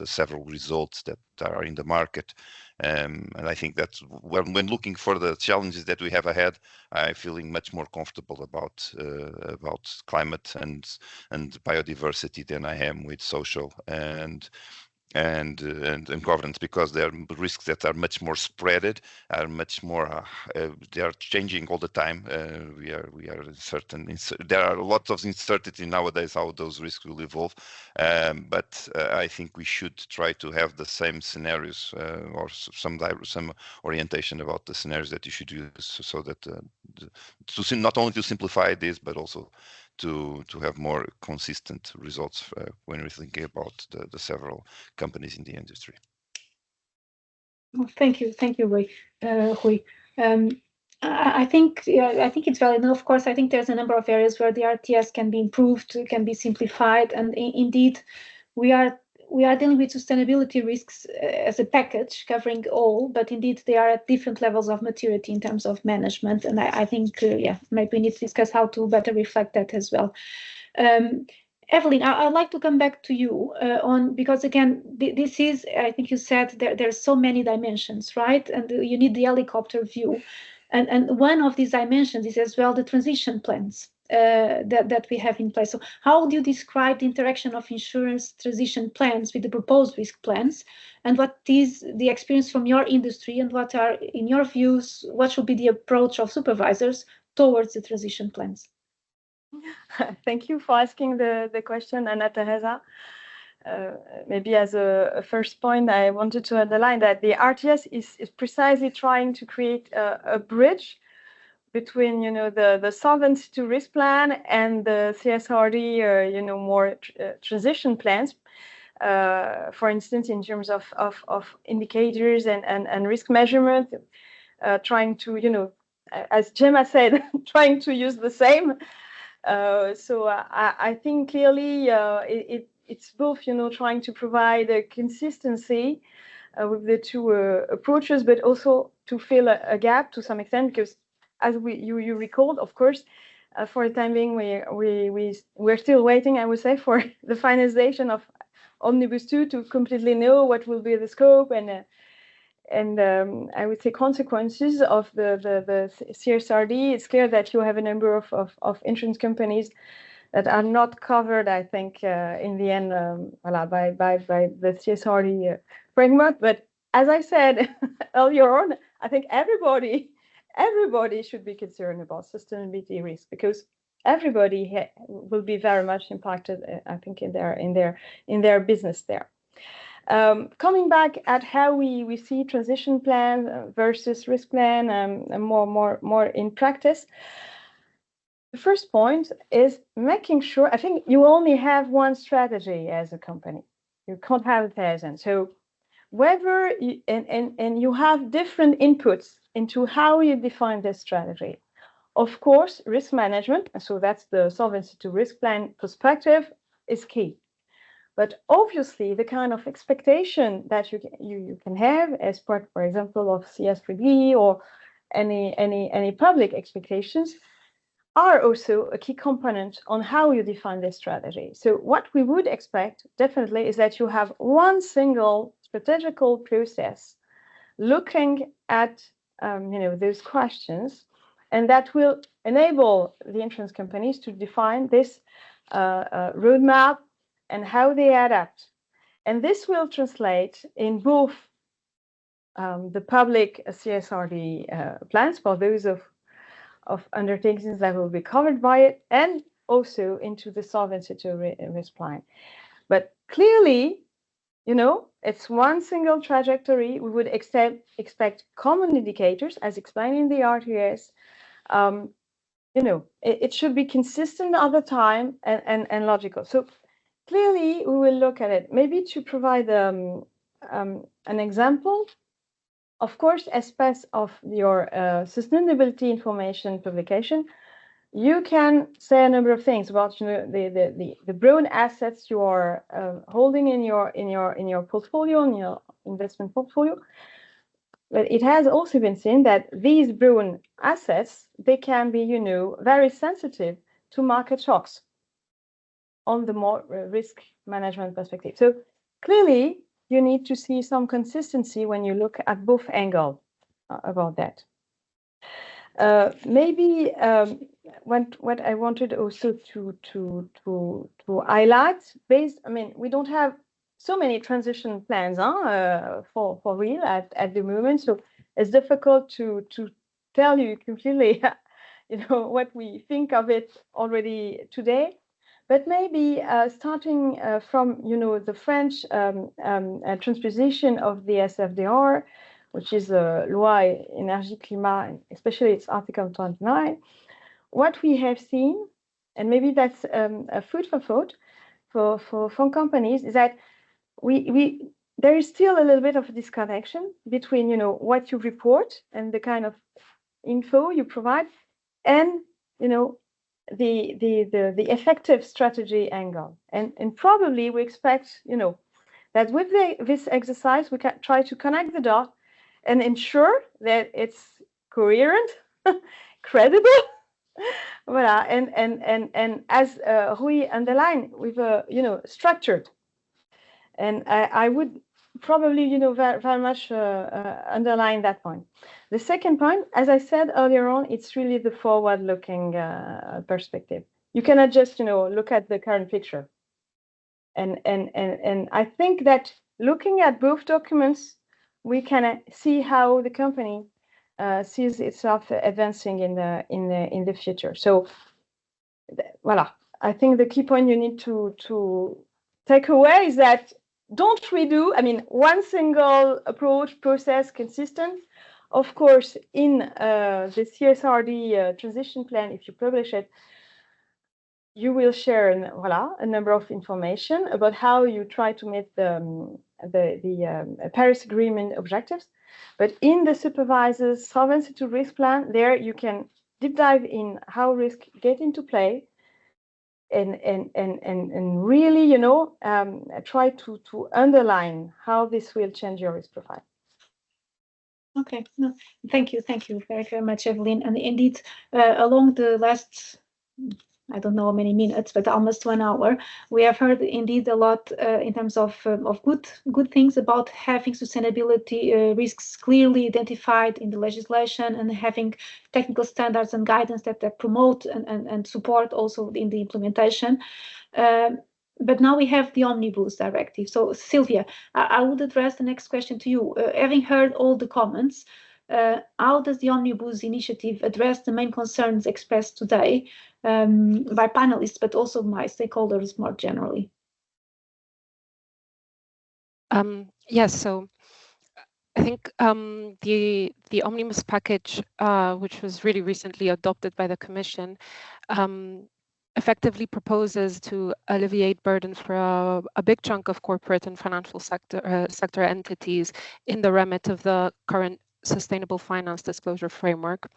several results that are in the market. And I think that's when looking for the challenges that we have ahead, I'm feeling much more comfortable about climate and biodiversity than I am with social and governance, because there are risks that are much more spreaded, are much more they are changing all the time. We are certain there are a lot of uncertainty nowadays how those risks will evolve, but I think we should try to have the same scenarios or some orientation about the scenarios that you should use, so that not only to simplify this but also to have more consistent results when we're thinking about the several companies in the industry. Well, thank you, Rui. I think it's valid. And of course, I think there's a number of areas where the RTS can be improved, can be simplified, and indeed, we are dealing with sustainability risks as a package covering all, but indeed they are at different levels of maturity in terms of management. And I think, maybe we need to discuss how to better reflect that as well. Evelyn, I'd like to come back to you because again, this is, I think you said there's so many dimensions, right? And you need the helicopter view. And one of these dimensions is as well the transition plans that we have in place. So how do you describe the interaction of insurance transition plans with the proposed risk plans? And what is the experience from your industry, and what are, in your views, what should be the approach of supervisors towards the transition plans? Thank you for asking the question, Anna Teresa. Maybe as a first point, I wanted to underline that the RTS is precisely trying to create a bridge between, the Solvency II risk plan and the CSRD, more transition plans. For instance, in terms of indicators and risk measurement, trying to, as Gemma said, trying to use the same. So I think clearly it's both, trying to provide a consistency with the two approaches, but also to fill a gap to some extent, because as you recalled, of course, for the time being, we're still waiting, I would say, for the finalization of Omnibus 2 to completely know what will be the scope and I would say consequences of the CSRD. It's clear that you have a number of insurance companies that are not covered, I think, in the end, by the CSRD framework. But as I said earlier on, I think everybody should be concerned about sustainability risk, because everybody will be very much impacted, I think, in their business there. Coming back at how we see transition plan versus risk plan, and more in practice. The first point is making sure, I think you only have one strategy as a company. You can't have 1,000. So whether you, and you have different inputs into how you define this strategy. Of course, risk management, so that's the Solvency II risk plan perspective, is key. But obviously, the kind of expectation that you can have as part, for example, of CS3D or any public expectations are also a key component on how you define this strategy. So what we would expect definitely is that you have one single strategical process looking at those questions, and that will enable the insurance companies to define this roadmap and how they adapt. And this will translate in both the public CSRD plans for those of undertakings that will be covered by it, and also into the Solvency II risk plan. But clearly, it's one single trajectory. We would expect common indicators, as explained in the RTS. It should be consistent all the time and logical. So clearly, we will look at it. Maybe to provide an example, of course, as part of your sustainability information publication, you can say a number of things about the brown assets you are holding in your portfolio, in your investment portfolio. But it has also been seen that these brown assets, they can be, very sensitive to market shocks on the more risk management perspective. So clearly, you need to see some consistency when you look at both angles about that. Maybe what I wanted also to highlight, we don't have so many transition plans for real at the moment, so it's difficult to tell you completely what we think of it already today. But maybe starting from the French transposition of the SFDR, which is Loi Énergie Climat, especially its Article 29, what we have seen, and maybe that's a food for thought for companies, is that there is still a little bit of a disconnection between what you report and the kind of info you provide, and the effective strategy angle. And probably we expect that with this exercise we can try to connect the dots and ensure that it's coherent, credible, voilà, and as Rui underlined, with structured. And I would probably very much underline that point. The second point, as I said earlier on, it's really the forward-looking perspective. You cannot just look at the current picture. And I think that looking at both documents, we can see how the company sees itself advancing in the future. So, voilà. I think the key point you need to take away is that don't redo. One single approach, process, consistent. Of course, in the CSRD transition plan, if you publish it, you will share a number of information about how you try to meet the Paris Agreement objectives. But in the supervisor's Solvency II risk plan, there you can deep dive in how risk get into play, and really, you know, try to underline how this will change your risk profile. Okay, no, thank you very, very much, Evelyn. And indeed, along the last, I don't know how many minutes, but almost 1 hour, we have heard indeed a lot in terms of good things about having sustainability risks clearly identified in the legislation and having technical standards and guidance that promote and support also in the implementation. But now we have the Omnibus Directive. So, Sylvia, I would address the next question to you. Having heard all the comments, how does the Omnibus initiative address the main concerns expressed today by panelists, but also by stakeholders more generally? Yes, so I think the Omnibus package, which was really recently adopted by the Commission, effectively proposes to alleviate burden for a big chunk of corporate and financial sector entities in the remit of the current sustainable finance disclosure framework.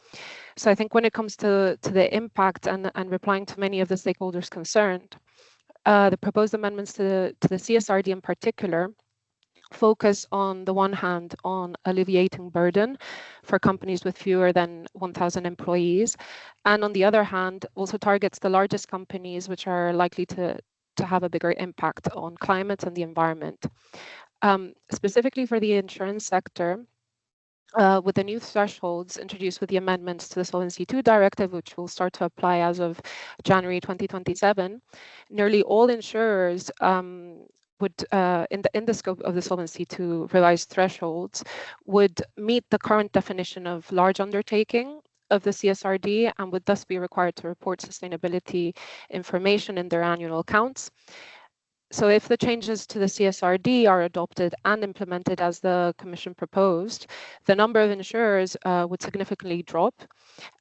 So I think when it comes to the impact and replying to many of the stakeholders concerned, the proposed amendments to the CSRD in particular focus on the one hand on alleviating burden for companies with fewer than 1,000 employees, and on the other hand also targets the largest companies which are likely to have a bigger impact on climate and the environment. Specifically for the insurance sector, with the new thresholds introduced with the amendments to the Solvency II directive, which will start to apply as of January 2027, nearly all insurers would, in the scope of the Solvency II revised thresholds, would meet the current definition of large undertaking of the CSRD and would thus be required to report sustainability information in their annual accounts. So if the changes to the CSRD are adopted and implemented as the Commission proposed, the number of insurers would significantly drop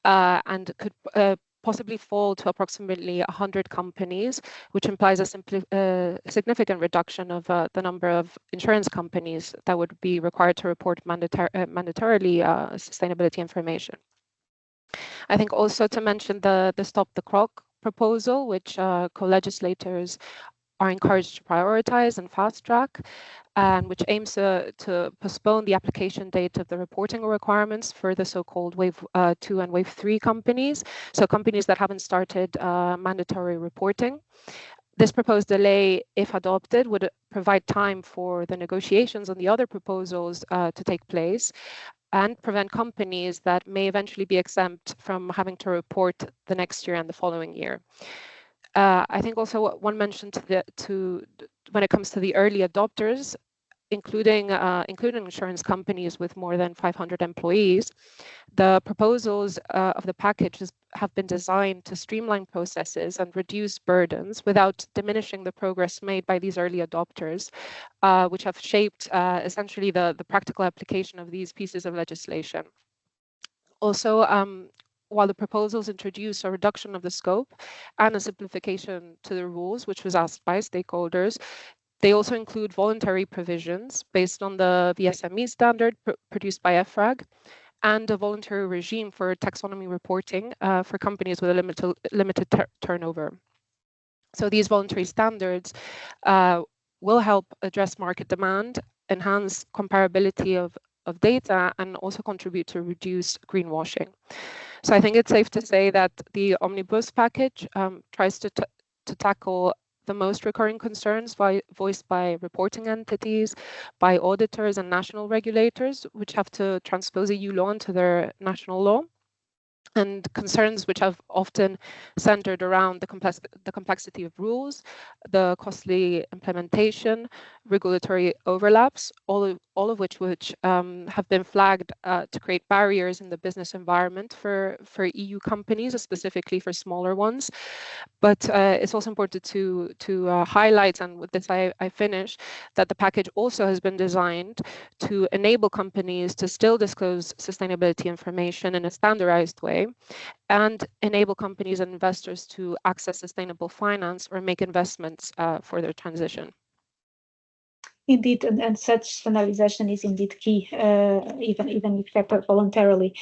and could possibly fall to approximately 100 companies, which implies a significant reduction of the number of insurance companies that would be required to report mandatorily sustainability information. I think also to mention the Stop the Crock proposal, which co-legislators are encouraged to prioritize and fast track, and which aims to postpone the application date of the reporting requirements for the so-called Wave 2 and Wave 3 companies, so companies that haven't started mandatory reporting. This proposed delay, if adopted, would provide time for the negotiations on the other proposals to take place and prevent companies that may eventually be exempt from having to report the next year and the following year. I think also one mention when it comes to the early adopters, including insurance companies with more than 500 employees, the proposals of the package have been designed to streamline processes and reduce burdens without diminishing the progress made by these early adopters, which have shaped essentially the practical application of these pieces of legislation. Also, while the proposals introduce a reduction of the scope and a simplification to the rules, which was asked by stakeholders, they also include voluntary provisions based on the VSME standard produced by EFRAG and a voluntary regime for taxonomy reporting for companies with a limited turnover. So these voluntary standards will help address market demand, enhance comparability of data, and also contribute to reduced greenwashing. So I think it's safe to say that the Omnibus package tries to tackle the most recurring concerns voiced by reporting entities, by auditors and national regulators, which have to transpose EU law into their national law, and concerns which have often centered around the complexity of rules, the costly implementation, regulatory overlaps, all of which have been flagged to create barriers in the business environment for EU companies, specifically for smaller ones. But it's also important to highlight, and with this I finish, that the package also has been designed to enable companies to still disclose sustainability information in a standardized way and enable companies and investors to access sustainable finance or make investments for their transition. Indeed, and such standardization is indeed key, even if kept voluntarily.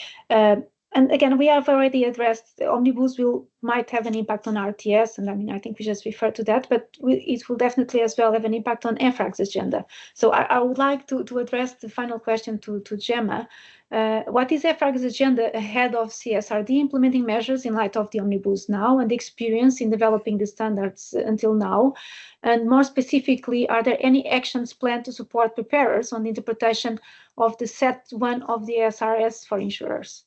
And again, we have already addressed the omnibus might have an impact on RTS, and I mean, I think we just refer to that, but it will definitely as well have an impact on EFRAG's agenda. So I would like to address the final question to Gemma. What is EFRAG's agenda ahead of CSRD implementing measures in light of the omnibus now and the experience in developing the standards until now? And more specifically, are there any actions planned to support preparers on the interpretation of the set 1 of the SRS for insurers?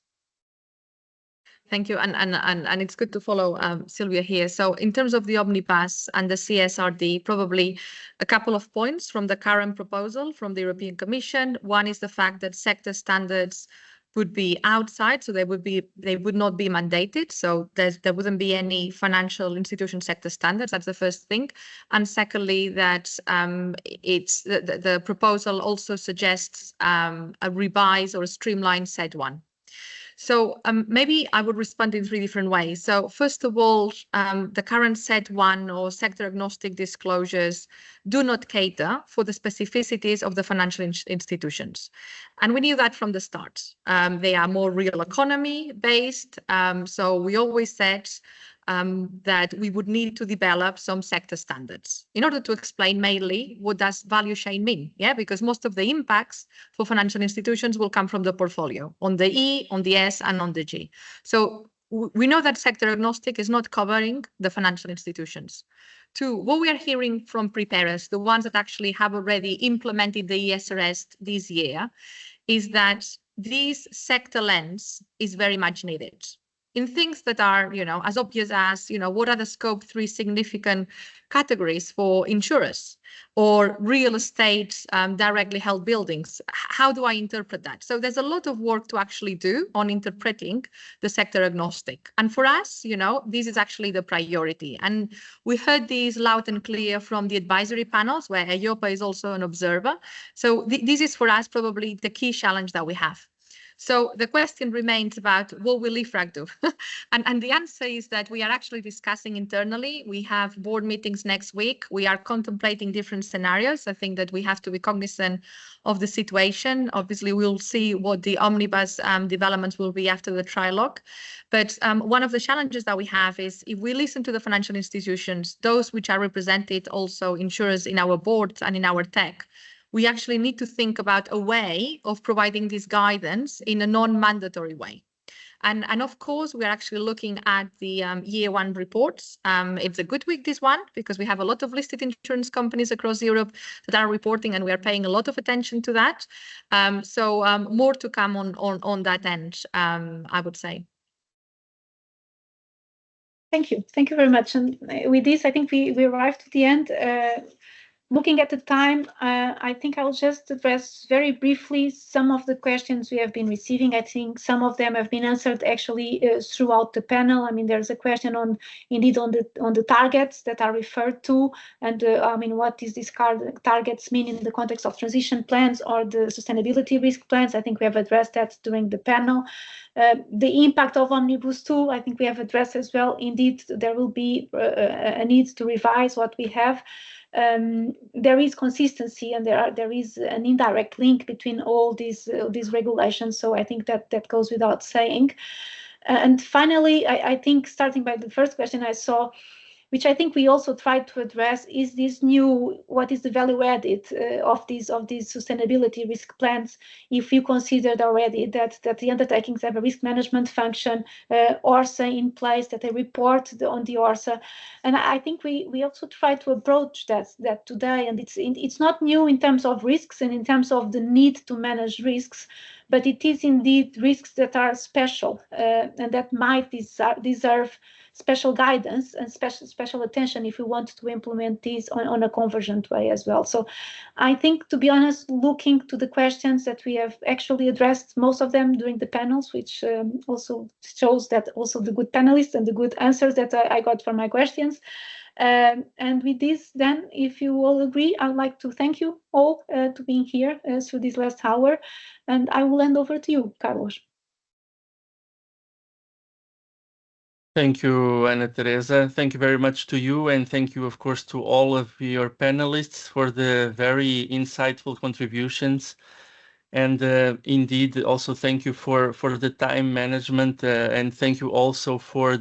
Thank you, and it's good to follow Sylvia here. So in terms of the omnibus and the CSRD, probably a couple of points from the current proposal from the European Commission. One is the fact that sector standards would be outside, so they would not be mandated. So there wouldn't be any financial institution sector standards. That's the first thing. And secondly, that the proposal also suggests a revised or a streamlined set 1. So maybe I would respond in 3 different ways. So first of all, the current set 1 or sector agnostic disclosures do not cater for the specificities of the financial institutions. And we knew that from the start. They are more real economy based. So we always said that we would need to develop some sector standards in order to explain mainly what does value chain mean. Yeah, because most of the impacts for financial institutions will come from the portfolio on the E, on the S, and on the G. So we know that sector agnostic is not covering the financial institutions. 2, what we are hearing from preparers, the ones that actually have already implemented the ESRS this year, is that this sector lens is very much needed. In things that are, as obvious as, what are the scope 3 significant categories for insurers or real estate directly held buildings? How do I interpret that? So there's a lot of work to actually do on interpreting the sector agnostic. And for us, this is actually the priority. And we heard these loud and clear from the advisory panels where EIOPA is also an observer. So this is for us probably the key challenge that we have. So the question remains about what will EFRAG do? and the answer is that we are actually discussing internally. We have board meetings next week. We are contemplating different scenarios. I think that we have to be cognizant of the situation. Obviously, we'll see what the omnibus developments will be after the trilogue. But one of the challenges that we have is if we listen to the financial institutions, those which are represented also insurers in our board and in our tech, we actually need to think about a way of providing this guidance in a non-mandatory way. And of course, we're actually looking at the year 1 reports. It's a good week, this one, because we have a lot of listed insurance companies across Europe that are reporting, and we are paying a lot of attention to that. So more to come on that end, I would say. Thank you. Thank you very much. And with this, I think we arrived at the end. Looking at the time, I think I'll just address very briefly some of the questions we have been receiving. I think some of them have been answered actually throughout the panel. I mean, there's a question on the targets that are referred to, and I mean, what does these targets mean in the context of transition plans or the sustainability risk plans? I think we have addressed that during the panel. The impact of Omnibus 2, I think we have addressed as well. Indeed, there will be a need to revise what we have. There is consistency, and there is an indirect link between all these regulations. So I think that goes without saying. And finally, I think starting by the first question I saw, which I think we also tried to address, is this new, what is the value added of these sustainability risk plans, if you considered already that the undertakings have a risk management function, ORSA in place, that they report on the ORSA. And I think we also try to approach that today, and it's not new in terms of risks and in terms of the need to manage risks, but it is indeed risks that are special and that might deserve special guidance and special attention if we want to implement these on a convergent way as well. So I think, to be honest, looking to the questions that we have actually addressed, most of them during the panels, which also shows that also the good panelists and the good answers that I got from my questions. And with this, then, if you all agree, I'd like to thank you all to being here through this last hour, and I will hand over to you, Carlos. Thank you, Ana Teresa. Thank you very much to you, and thank you, of course, to all of your panelists for the very insightful contributions. And indeed, also thank you for the time management, and thank you also for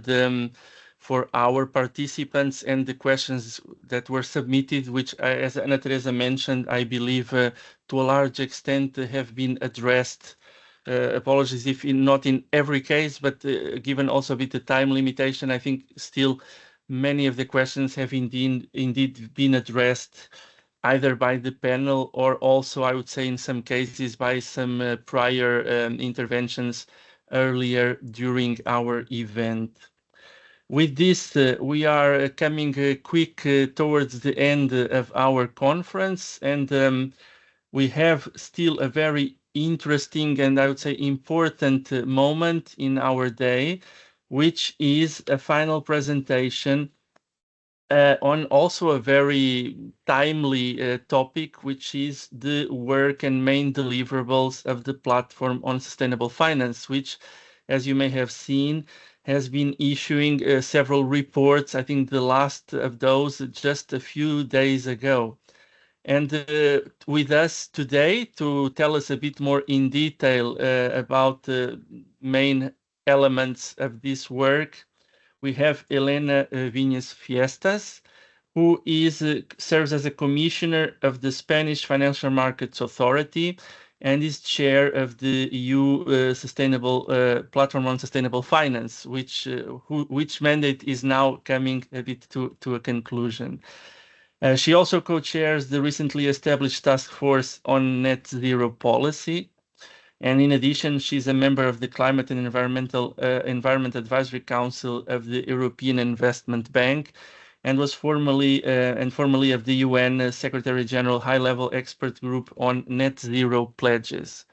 our participants and the questions that were submitted, which, as Ana Teresa mentioned, I believe to a large extent have been addressed. Apologies if not in every case, but given also a bit the time limitation, I think still many of the questions have indeed been addressed either by the panel or also, I would say, in some cases by some prior interventions earlier during our event. With this, we are coming quick towards the end of our conference, and we have still a very interesting and I would say important moment in our day, which is a final presentation on also a very timely topic, which is the work and main deliverables of the platform on sustainable finance, which, as you may have seen, has been issuing several reports. I think the last of those just a few days ago. And with us today to tell us a bit more in detail about the main elements of this work, we have Elena Viñas Fiestas, who serves as a commissioner of the Spanish Financial Markets Authority and is chair of the EU Sustainable Platform on Sustainable Finance, which mandate is now coming a bit to a conclusion. She also co-chairs the recently established task force on net zero policy. And in addition, she's a member of the Climate and Environment Advisory Council of the European Investment Bank, and was formerly of the UN Secretary General High-Level Expert Group on Net Zero Pledges.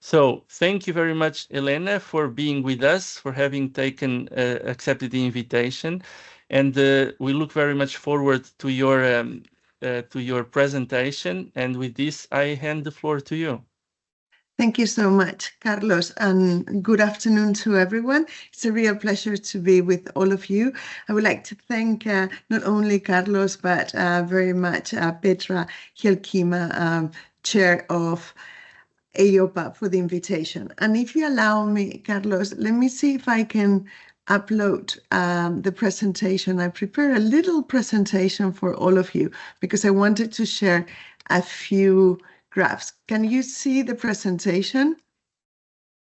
So thank you very much, Elena, for being with us, for having accepted the invitation, and we look very much forward to your presentation. And with this, I hand the floor to you. Thank you so much, Carlos, and good afternoon to everyone. It's a real pleasure to be with all of you. I would like to thank not only Carlos, but very much Petra Hielkima, Chair of EIOPA, for the invitation. And if you allow me, Carlos, let me see if I can upload the presentation. I prepared a little presentation for all of you because I wanted to share a few graphs. Can you see the presentation?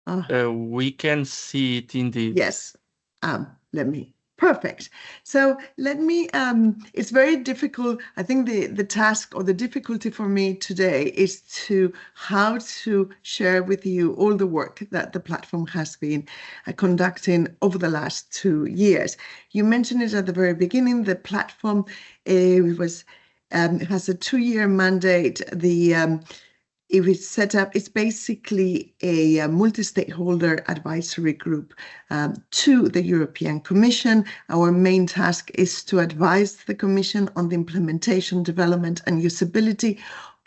We can see it indeed. Yes. Perfect. So let me, it's very difficult. I think the task or the difficulty for me today is how to share with you all the work that the platform has been conducting over the last 2 years. You mentioned it at the very beginning. The platform has a 2-year mandate. It was set up, it's basically a multi-stakeholder advisory group to the European Commission. Our main task is to advise the Commission on the implementation, development, and usability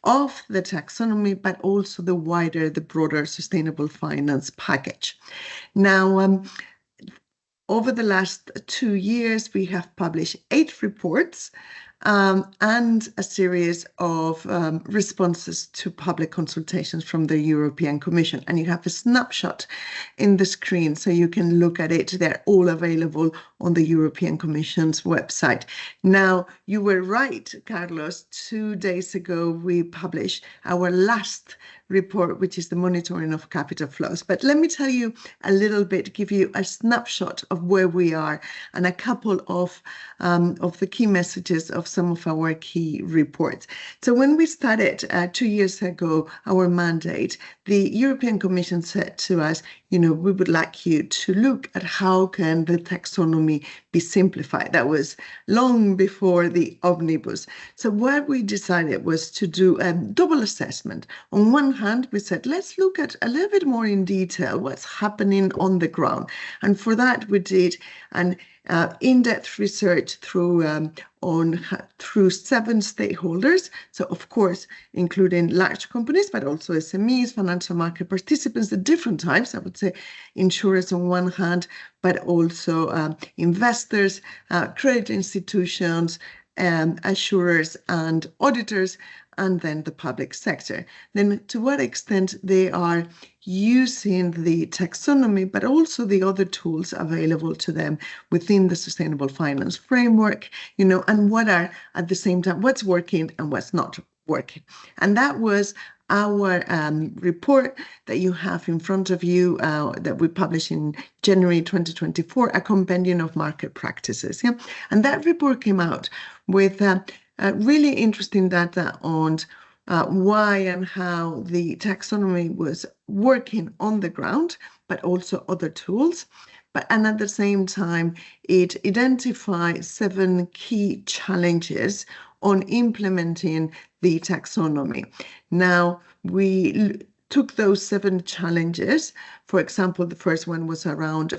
of the taxonomy, but also the broader sustainable finance package. Now, over the last 2 years, we have published 8 reports and a series of responses to public consultations from the European Commission. And you have a snapshot in the screen, so you can look at it. They're all available on the European Commission's website. Now, you were right, Carlos. 2 days ago, we published our last report, which is the monitoring of capital flows. But let me tell you a little bit, give you a snapshot of where we are and a couple of the key messages of some of our key reports. So when we started 2 years ago, our mandate, the European Commission said to us, we would like you to look at how can the taxonomy be simplified. That was long before the omnibus. So what we decided was to do a double assessment. On one hand, we said, let's look at a little bit more in detail what's happening on the ground. And for that, we did an in-depth research through 7 stakeholders. So, of course, including large companies, but also SMEs, financial market participants, the different types, I would say insurers on one hand, but also investors, credit institutions, assurers and auditors, and then the public sector. Then to what extent they are using the taxonomy, but also the other tools available to them within the sustainable finance framework, and what are at the same time, what's working and what's not working. And that was our report that you have in front of you that we published in January 2024, a compendium of market practices. Yeah? And that report came out with really interesting data on why and how the taxonomy was working on the ground, but also other tools. And at the same time, it identified 7 key challenges on implementing the taxonomy. Now, we took those 7 challenges. For example, the first one was around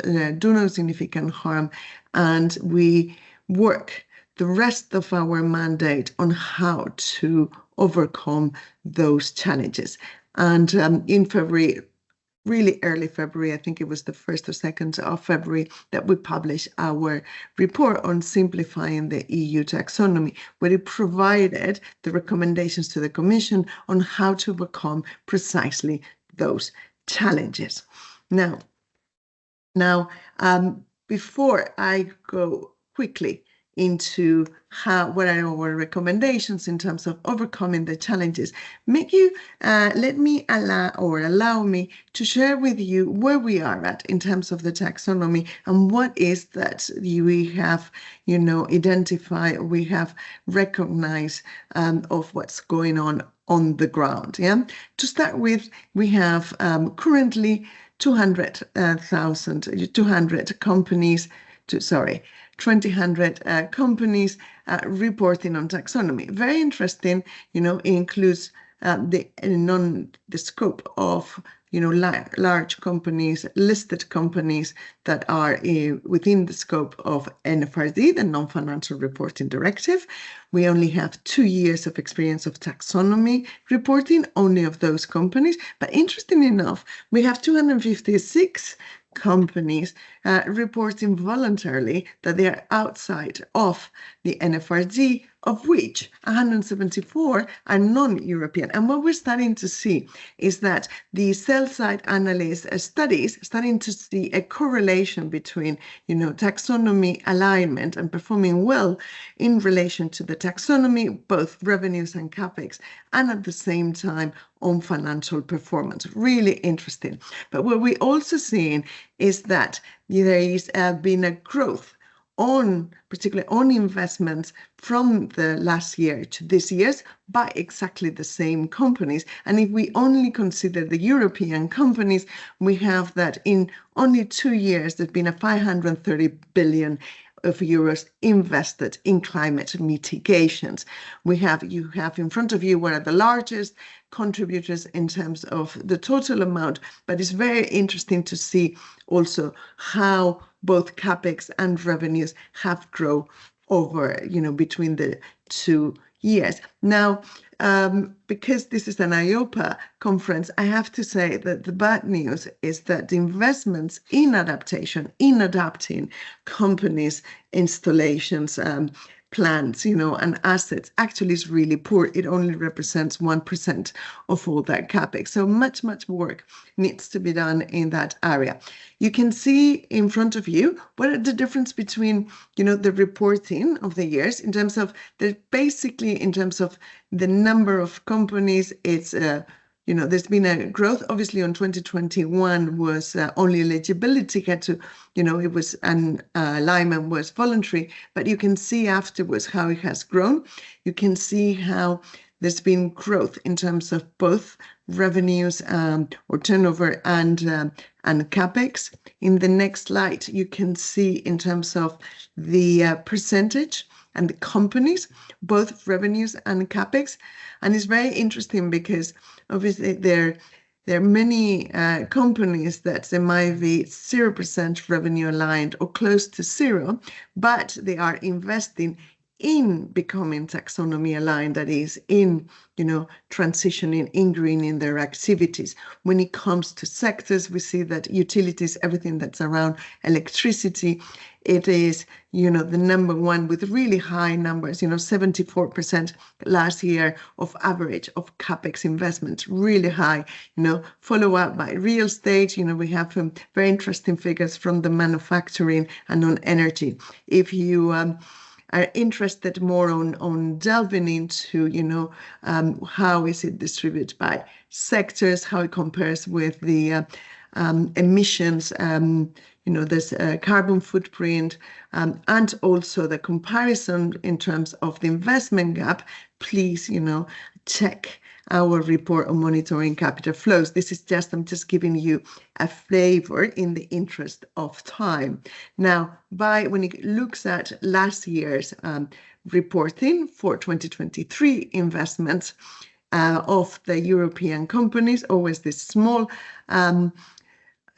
do no significant harm, and we work the rest of our mandate on how to overcome those challenges. And in February, really early February, I think it was the 1st or 2nd of February, that we published our report on simplifying the EU taxonomy, where it provided the recommendations to the Commission on how to overcome precisely those challenges. Now, before I go quickly into what are our recommendations in terms of overcoming the challenges, allow me to share with you where we are at in terms of the taxonomy and what is that we have, identified, we have recognized of what's going on the ground. Yeah. To start with, we have currently 200 companies. 200 companies reporting on taxonomy. Very interesting, includes the scope of, large companies, listed companies that are within the scope of NFRD, the Non-Financial Reporting Directive. We only have 2 years of experience of taxonomy reporting, only of those companies. But interesting enough, we have 256 companies reporting voluntarily that they are outside of the NFRD, of which 174 are non-European. And what we're starting to see is that the sell-side analyst studies starting to see a correlation between, taxonomy alignment and performing well in relation to the taxonomy, both revenues and capex, and at the same time on financial performance. Really interesting. But what we're also seeing is that there is been a growth particularly on investments from the last year to this year's by exactly the same companies. And if we only consider the European companies, we have that in only 2 years, there's been a 530 billion of euros invested in climate mitigations. You have in front of you what are the largest contributors in terms of the total amount, but it's very interesting to see also how both capex and revenues have grown over, between the 2 years. Now, because this is an EIOPA conference, I have to say that the bad news is that the investments in adaptation, in adapting companies, installations, plants, and assets actually is really poor. It only represents 1% of all that capex. So much work needs to be done in that area. You can see in front of you what are the difference between, the reporting of the years in terms of in terms of the number of companies. It's there's been a growth. Obviously, on 2021 was only eligibility had to, it was an alignment was voluntary, but you can see afterwards how it has grown. You can see how there's been growth in terms of both revenues or turnover and capex. In the next slide, you can see in terms of the percentage and the companies, both revenues and capex. And it's very interesting because obviously there are many companies that they might be 0% revenue aligned or close to zero, but they are investing in becoming taxonomy aligned, that is in, transitioning, in greening their activities. When it comes to sectors, we see that utilities, everything that's around electricity, it is, the number one with really high numbers, 74% last year of average of CapEx investment, really high, follow up by real estate. We have very interesting figures from the manufacturing and on energy. If you are interested more on delving into, how is it distributed by sectors, how it compares with the emissions, there's a carbon footprint, and also the comparison in terms of the investment gap, please, check our report on monitoring capital flows. This is I'm just giving you a flavor in the interest of time. Now, when it looks at last year's reporting for 2023 investments of the European companies, always this small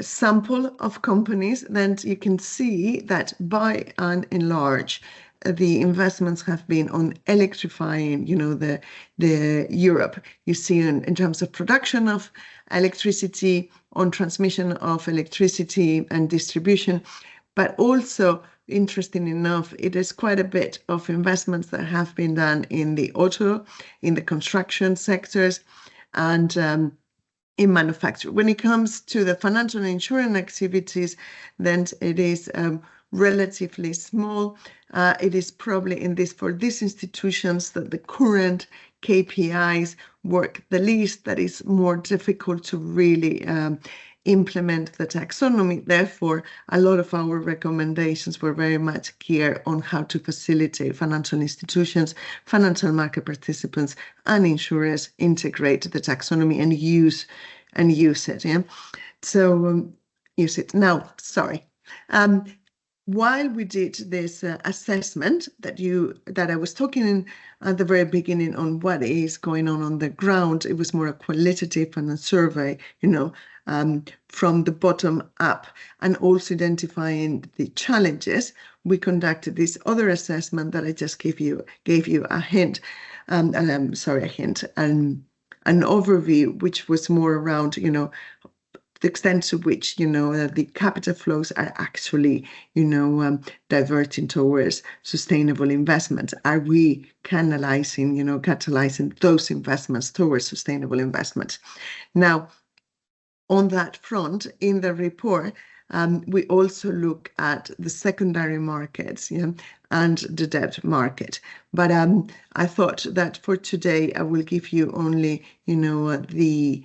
sample of companies, then you can see that by and in large, the investments have been on electrifying, the Europe. You see in terms of production of electricity, on transmission of electricity and distribution, but also, interesting enough, it is quite a bit of investments that have been done in the auto, in the construction sectors, and in manufacturing. When it comes to the financial and insurance activities, then it is relatively small. It is probably for these institutions that the current KPIs work the least, that is more difficult to really implement the taxonomy. Therefore, a lot of our recommendations were very much geared on how to facilitate financial institutions, financial market participants, and insurers integrate the taxonomy and use it. Yeah, so use it now. Sorry. While we did this assessment that I was talking at the very beginning on what is going on the ground, it was more a qualitative and a survey, from the bottom up, and also identifying the challenges. We conducted this other assessment that I just gave you a hint, an overview, which was more around, the extent to which, the capital flows are actually, diverting towards sustainable investment. Are we catalyzing those investments towards sustainable investment? Now, on that front, in the report, we also look at the secondary markets, and the debt market. But I thought that for today, I will give you only, the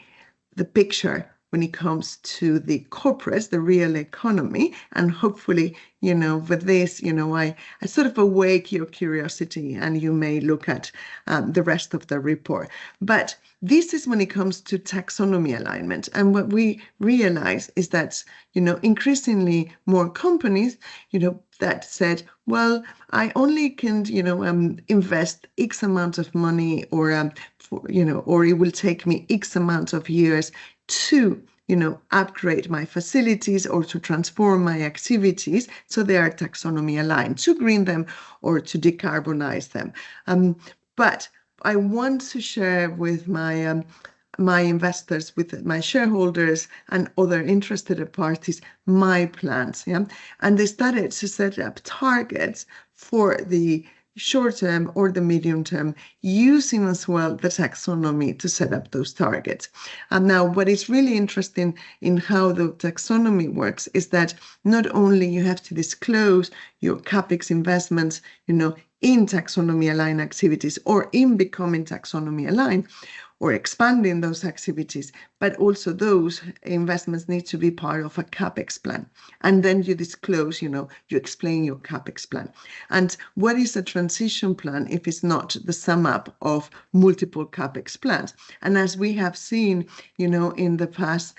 picture when it comes to the corporates, the real economy, and hopefully, with this, I sort of awake your curiosity, and you may look at the rest of the report. But this is when it comes to taxonomy alignment. And what we realize is that, increasingly more companies, that said, well, I only can, invest X amount of money, or it will take me X amount of years to, upgrade my facilities or to transform my activities so they are taxonomy aligned, to green them or to decarbonize them. But I want to share with my investors, with my shareholders and other interested parties, my plans. Yeah, and they started to set up targets for the short term or the medium term, using as well the taxonomy to set up those targets. And now what is really interesting in how the taxonomy works is that not only you have to disclose your CapEx investments, in taxonomy aligned activities or in becoming taxonomy aligned, or expanding those activities, but also those investments need to be part of a CapEx plan. And then you disclose, you explain your CapEx plan. And what is a transition plan if it's not the sum up of multiple CapEx plans? And as we have seen, in the past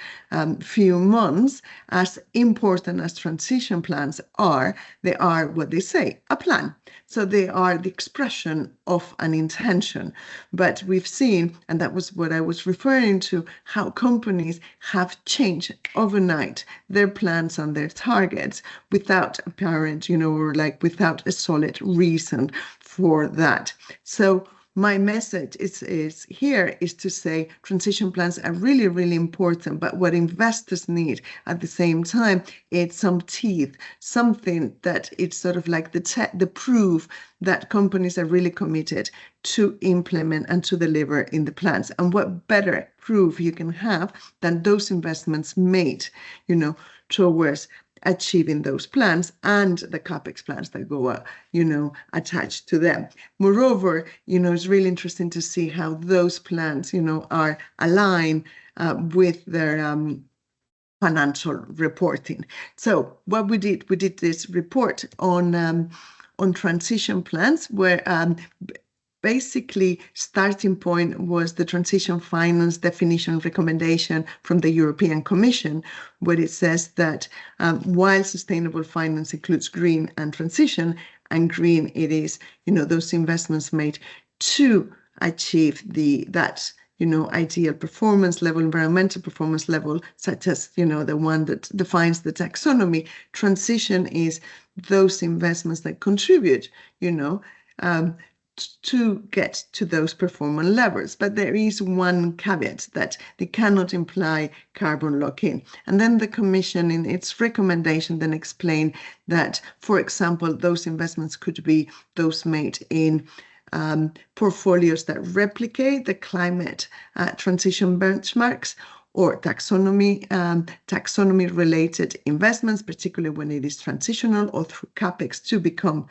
few months, as important as transition plans are, they are what they say, a plan. So they are the expression of an intention. But we've seen, and that was what I was referring to, how companies have changed overnight their plans and their targets without apparent, or like without a solid reason for that. So my message is here is to say transition plans are really, really important, but what investors need at the same time, it's some teeth, something that it's sort of like the proof that companies are really committed to implement and to deliver in the plans. And what better proof you can have than those investments made, towards achieving those plans and the CapEx plans that go, attached to them. Moreover, it's really interesting to see how those plans, are aligned with their financial reporting. So what we did this report on transition plans, where basically starting point was the transition finance definition recommendation from the European Commission, where it says that while sustainable finance includes green and transition, and green it is, those investments made to achieve that ideal performance level, environmental performance level, such as, the one that defines the taxonomy. Transition is those investments that contribute, to get to those performance levels. But there is one caveat that they cannot imply carbon lock-in. And then the Commission in its recommendation then explained that, for example, those investments could be those made in portfolios that replicate the climate transition benchmarks, or taxonomy-related investments, particularly when it is transitional, or through CapEx to become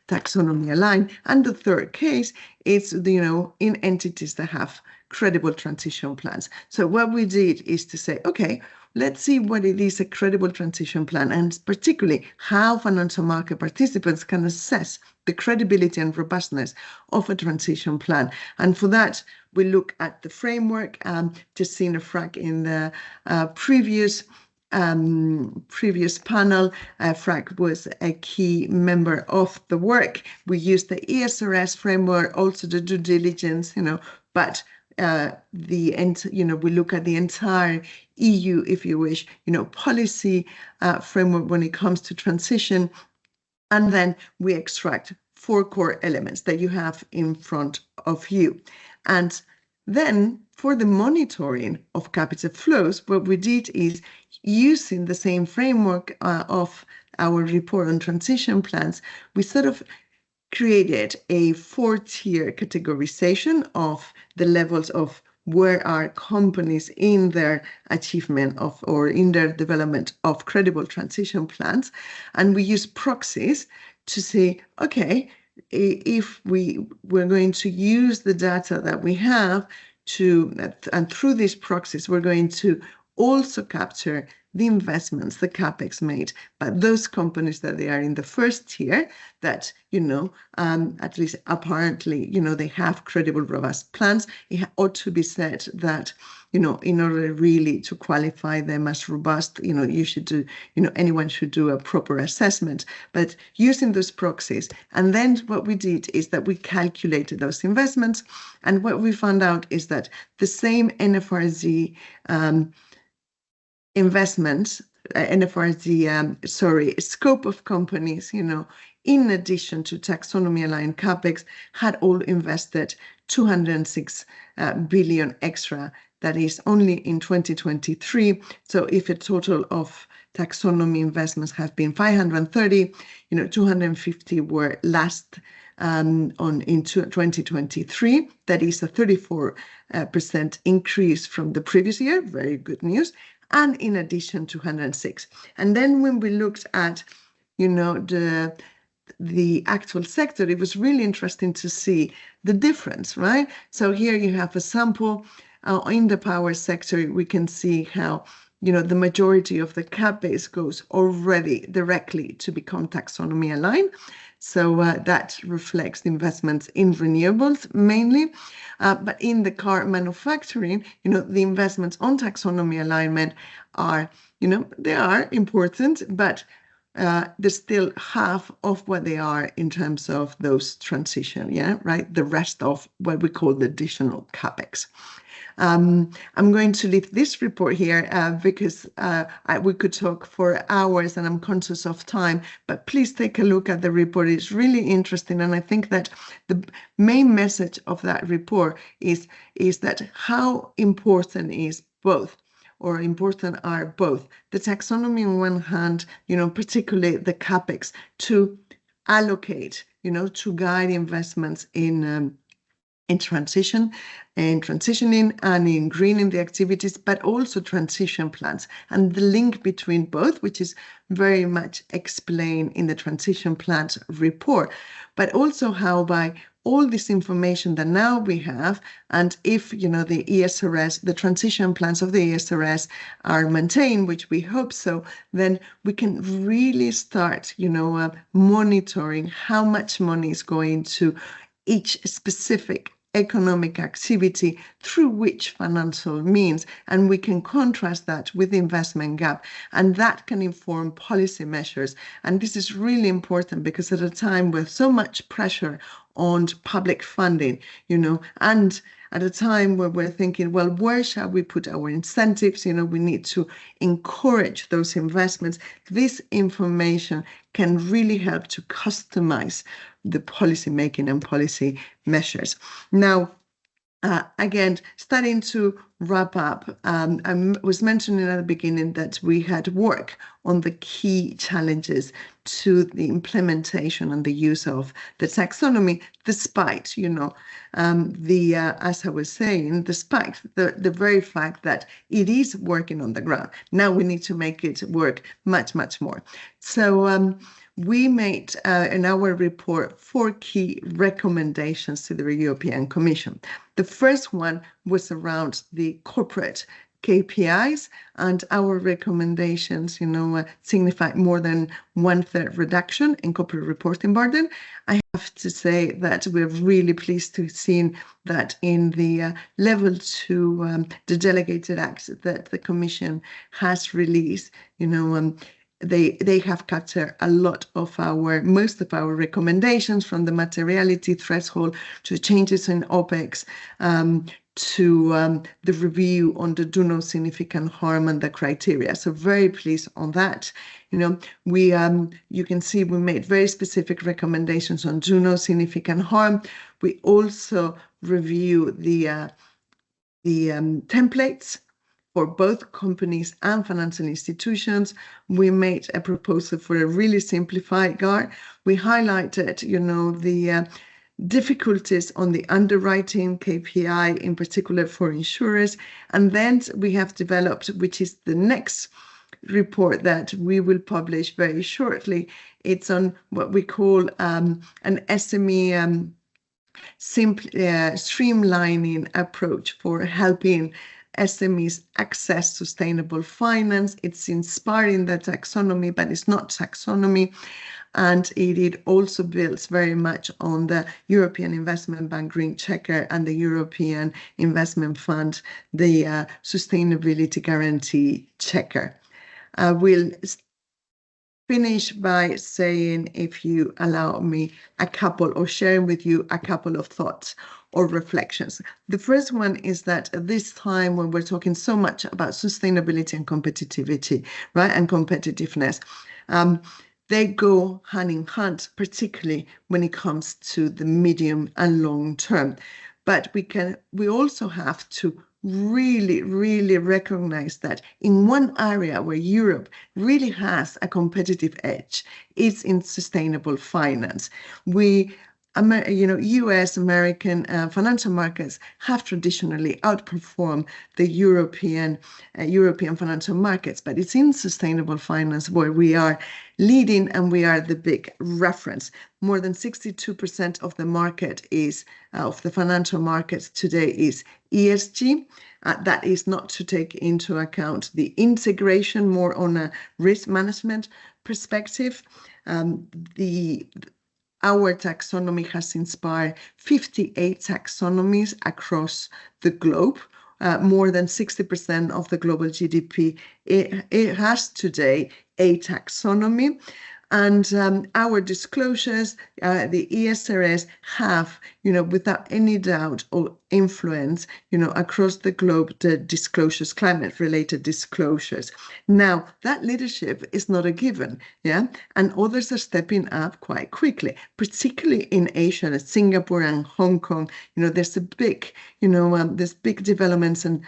taxonomy aligned. And the third case is, in entities that have credible transition plans. So what we did is to say, okay, let's see what it is a credible transition plan, and particularly how financial market participants can assess the credibility and robustness of a transition plan. And for that, we look at the framework, just seen a FRAC in the previous panel. FRAC was a key member of the work. We used the ESRS framework, also the due diligence, but we look at the entire EU, if you wish, policy framework when it comes to transition, and then we extract 4 core elements that you have in front of you. And then for the monitoring of capital flows, what we did is, using the same framework of our report on transition plans, we sort of created a 4-tier categorization of the levels of where are companies in their achievement of, or in their development of, credible transition plans. And we use proxies to say, okay, if we're going to use the data that we have and through these proxies, we're going to also capture the investments, the CapEx made by those companies that they are in the first tier, that, at least apparently, they have credible, robust plans. It ought to be said that, in order really to qualify them as robust, you should do, anyone should do a proper assessment. But using those proxies, and then what we did is that we calculated those investments, and what we found out is that the same NFRD investments, scope of companies, in addition to taxonomy-aligned CapEx, had all invested 206 billion extra. That is only in 2023. So if a total of taxonomy investments have been 530, 250 were last in 2023. That is a 34% increase from the previous year. Very good news. And in addition, 206. And then when we looked at, the actual sector, it was really interesting to see the difference, right? So here you have a sample in the power sector. We can see how, the majority of the CapEx goes already directly to become taxonomy aligned. So that reflects the investments in renewables mainly. But in the car manufacturing, the investments on taxonomy alignment are, they are important, but they're still half of what they are in terms of those transition, right? The rest of what we call the additional CapEx. I'm going to leave this report here because we could talk for hours and I'm conscious of time, but please take a look at the report. It's really interesting. And I think that the main message of that report is that how important is both, or important are both the taxonomy on one hand, particularly the CapEx, to allocate, to guide investments in transitioning and in greening the activities, but also transition plans, and the link between both, which is very much explained in the transition plans report, but also how by all this information that now we have, and if the ESRS, the transition plans of the ESRS are maintained, which we hope so, then we can really start monitoring how much money is going to each specific economic activity through which financial means, and we can contrast that with the investment gap, and that can inform policy measures. And this is really important because at a time with so much pressure on public funding, and at a time where we're thinking, well, where shall we put our incentives? We need to encourage those investments. This information can really help to customize the policy making and policy measures. Now, again, starting to wrap up, I was mentioning at the beginning that we had work on the key challenges to the implementation and the use of the taxonomy, despite, as I was saying, despite the very fact that it is working on the ground. Now we need to make it work much, much more. So we made in our report 4 key recommendations to the European Commission. The first one was around the corporate KPIs, and our recommendations, signify more than 1/3 reduction in corporate reporting burden. I have to say that we're really pleased to see that in the level 2, the delegated acts that the Commission has released, they have captured a lot of most of our recommendations, from the materiality threshold to changes in OPEX, to the review on the do no significant harm and the criteria. So very pleased on that. You can see we made very specific recommendations on do no significant harm. We also review the templates for both companies and financial institutions. We made a proposal for a really simplified guide. We highlighted, the difficulties on the underwriting KPI, in particular for insurers. And then we have developed, which is the next report that we will publish very shortly. It's on what we call an SME streamlining approach for helping SMEs access sustainable finance. It's inspiring the taxonomy, but it's not taxonomy. And it also builds very much on the European Investment Bank Green Checker and the European Investment Fund, the Sustainability Guarantee Checker. I will finish by saying, if you allow me, sharing with you a couple of thoughts or reflections. The first one is that at this time when we're talking so much about sustainability and competitivity, right, and competitiveness, they go hand in hand, particularly when it comes to the medium and long term. But we also have to really, really recognize that in one area where Europe really has a competitive edge, it's in sustainable finance. US American financial markets have traditionally outperformed the European financial markets, but it's in sustainable finance where we are leading and we are the big reference. More than 62% of the market of the financial markets today is ESG. That is not to take into account the integration more on a risk management perspective. Our taxonomy has inspired 58 taxonomies across the globe. More than 60% of the global GDP, it has today a taxonomy. And our disclosures, the ESRS have, without any doubt or influence, across the globe, the disclosures, climate-related disclosures. Now, that leadership is not a given, yeah? And others are stepping up quite quickly, particularly in Asia, Singapore and Hong Kong. There's a big, there's big developments in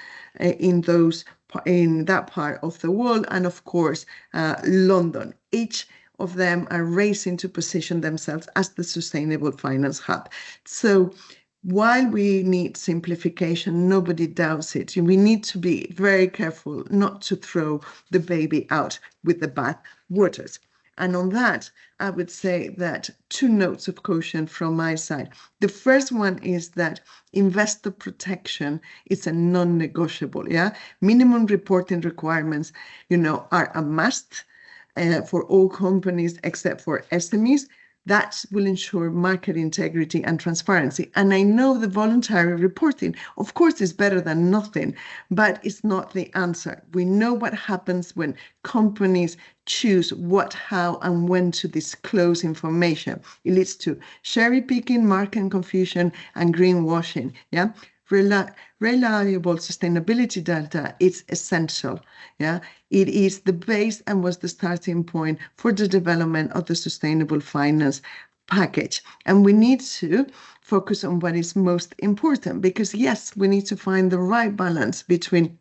that part of the world, and of course, London. Each of them are racing to position themselves as the sustainable finance hub. So while we need simplification, nobody doubts it. We need to be very careful not to throw the baby out with the bath waters. And on that, I would say that 2 notes of caution from my side. The first one is that investor protection is a non-negotiable, yeah? Minimum reporting requirements, are a must for all companies except for SMEs. That will ensure market integrity and transparency. And I know the voluntary reporting, of course, is better than nothing, but it's not the answer. We know what happens when companies choose what, how, and when to disclose information. It leads to cherry picking, market confusion, and greenwashing. Yeah. Reliable sustainability data is essential. Yeah, it is the base and was the starting point for the development of the sustainable finance package. And we need to focus on what is most important, because yes, we need to find the right balance between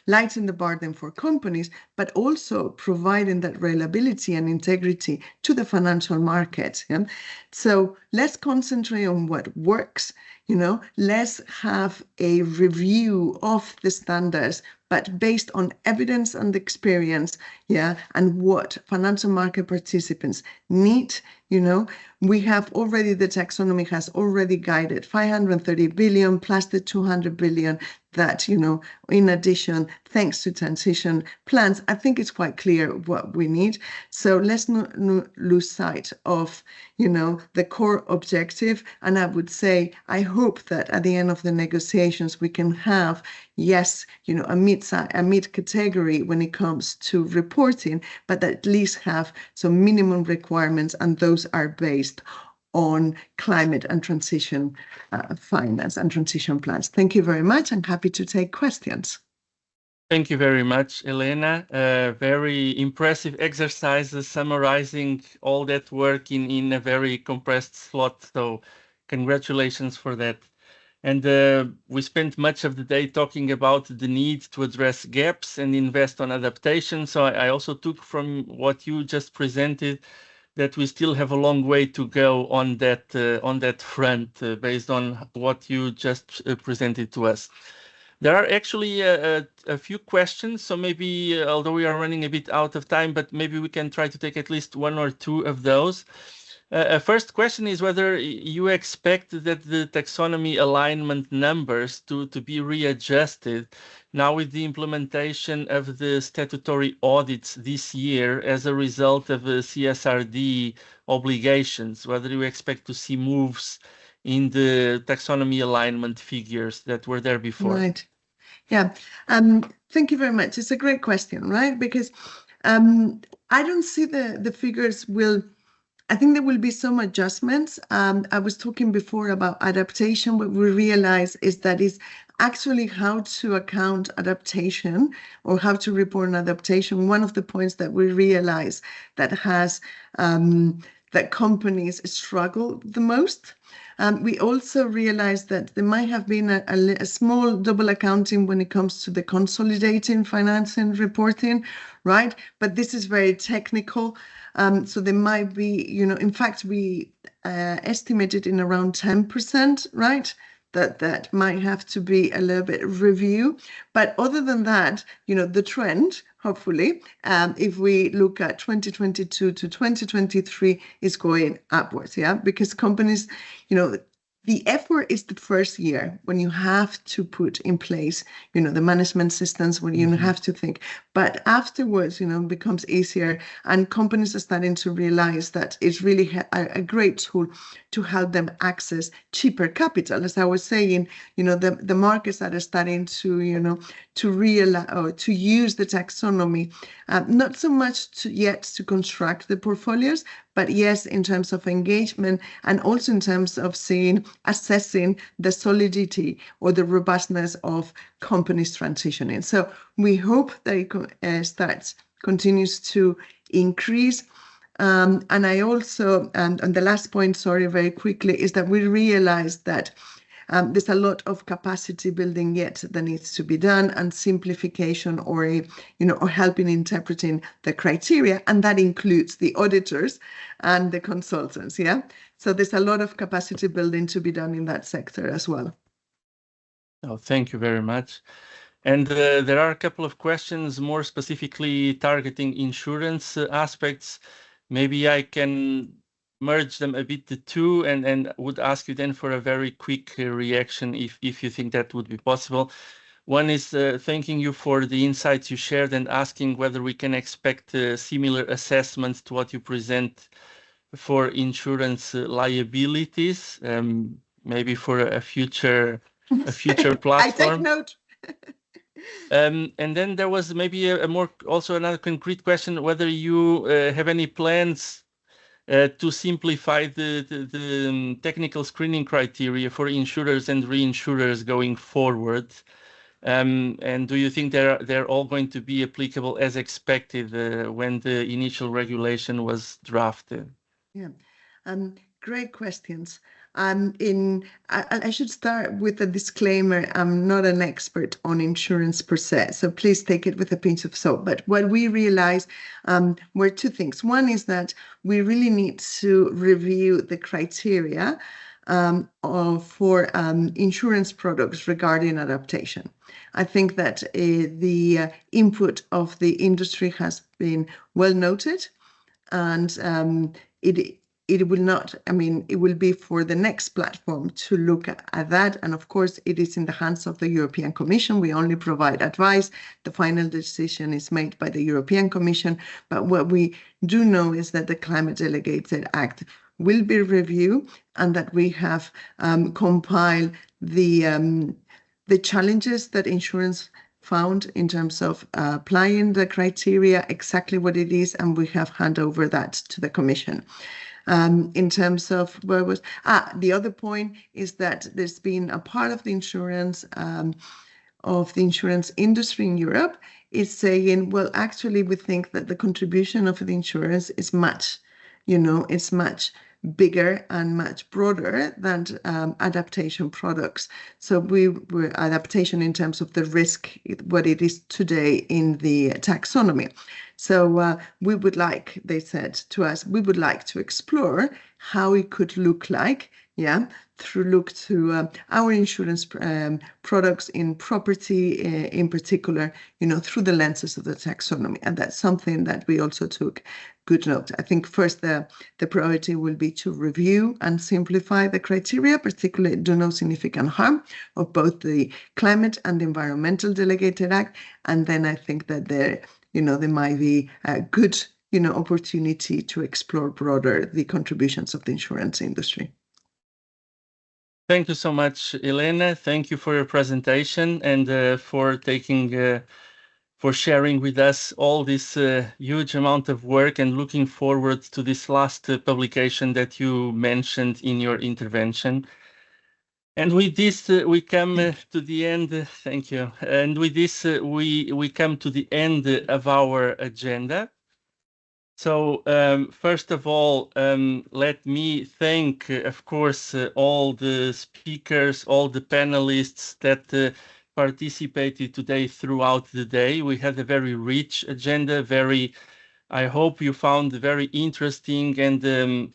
lighten the burden for companies, but also providing that reliability and integrity to the financial market. Yeah? So let's concentrate on what works. Let's have a review of the standards, but based on evidence and experience, yeah, and what financial market participants need. We have already, the taxonomy has already guided 530 billion plus the 200 billion that, in addition, thanks to transition plans, I think it's quite clear what we need. So let's not lose sight of, the core objective. And I would say, I hope that at the end of the negotiations, we can have, yes, a mid category when it comes to reporting, but at least have some minimum requirements, and those are based on climate and transition finance and transition plans. Thank you very much. I'm happy to take questions. Thank you very much, Elena. Very impressive exercises summarizing all that work in a very compressed slot. So congratulations for that. And we spent much of the day talking about the need to address gaps and invest on adaptation. So I also took from what you just presented that we still have a long way to go on that front, based on what you just presented to us. There are actually a few questions, so maybe, although we are running a bit out of time, but maybe we can try to take at least 1 or 2 of those. First question is whether you expect that the taxonomy alignment numbers to be readjusted now with the implementation of the statutory audits this year as a result of CSRD obligations, whether you expect to see moves in the taxonomy alignment figures that were there before. Right. Yeah. Thank you very much. It's a great question, right? Because I don't see the figures will. I think there will be some adjustments. I was talking before about adaptation. What we realize is that is actually how to account adaptation or how to report an adaptation. One of the points that we realize that has that companies struggle the most. We also realized that there might have been a small double accounting when it comes to the consolidating financing reporting, right? But this is very technical. So there might be, in fact, we estimated in around 10%, right? That might have to be a little bit review. But other than that, the trend, hopefully, if we look at 2022 to 2023, is going upwards, yeah? Because companies, The effort is the first year when you have to put in place, the management systems, when you have to think. But afterwards, it becomes easier, and companies are starting to realize that it's really a great tool to help them access cheaper capital. As I was saying, the markets that are starting to, to realize or to use the taxonomy, not so much yet to construct the portfolios, but yes, in terms of engagement and also in terms of assessing the solidity or the robustness of companies transitioning. So we hope that it continues to increase. And I also, and the last point, sorry, very quickly, is that we realize that there's a lot of capacity building yet that needs to be done, and simplification or helping interpreting the criteria, and that includes the auditors and the consultants. Yeah, so there's a lot of capacity building to be done in that sector as well. Oh, thank you very much. And there are a couple of questions more specifically targeting insurance aspects. Maybe I can merge them a bit, the two, and would ask you then for a very quick reaction if you think that would be possible. One is thanking you for the insights you shared and asking whether we can expect similar assessments to what you present for insurance liabilities, maybe for a future platform. I take note. And then there was maybe also another concrete question, whether you have any plans to simplify the technical screening criteria for insurers and reinsurers going forward. And do you think they're all going to be applicable as expected when the initial regulation was drafted? Yeah, great questions. I should start with a disclaimer. I'm not an expert on insurance per se, so please take it with a pinch of salt. But what we realized were two things. One is that we really need to review the criteria for insurance products regarding adaptation. I think that the input of the industry has been well noted, and it will not, it will be for the next platform to look at that. And of course, it is in the hands of the European Commission. We only provide advice. The final decision is made by the European Commission. But what we do know is that the Climate Delegated Act will be reviewed, and that we have compiled the challenges that insurance found in terms of applying the criteria, exactly what it is, and we have handed over that to the Commission. In terms of the other point is that there's been a part of the insurance industry in Europe is saying, well, actually, we think that the contribution of the insurance is much bigger and much broader than adaptation products. So we're adaptation in terms of the risk, what it is today in the taxonomy. So we would like, they said to us, we would like to explore how it could look like, through our insurance products in property, in particular, through the lenses of the taxonomy. And that's something that we also took good note. I think first the priority will be to review and simplify the criteria, particularly do no significant harm of both the Climate and Environmental Delegated Act. And then I think that there might be a good opportunity to explore broader the contributions of the insurance industry. Thank you so much, Elena. Thank you for your presentation and for sharing with us all this huge amount of work, and looking forward to this last publication that you mentioned in your intervention. And with this, we come to the end. Thank you. And with this, we come to the end of our agenda. So first of all, let me thank, of course, all the speakers, all the panelists that participated today throughout the day. We had a very rich agenda, I hope you found very interesting and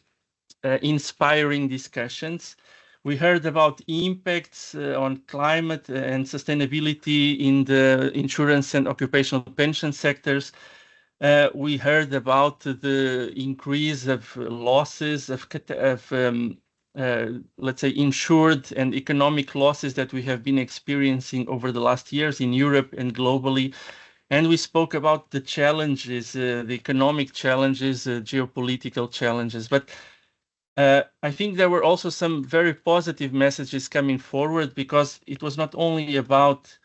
inspiring discussions. We heard about impacts on climate and sustainability in the insurance and occupational pension sectors. We heard about the increase of losses, of let's say, insured and economic losses that we have been experiencing over the last years in Europe and globally. And we spoke about the challenges, the economic challenges, geopolitical challenges. But I think there were also some very positive messages coming forward, because it was not only about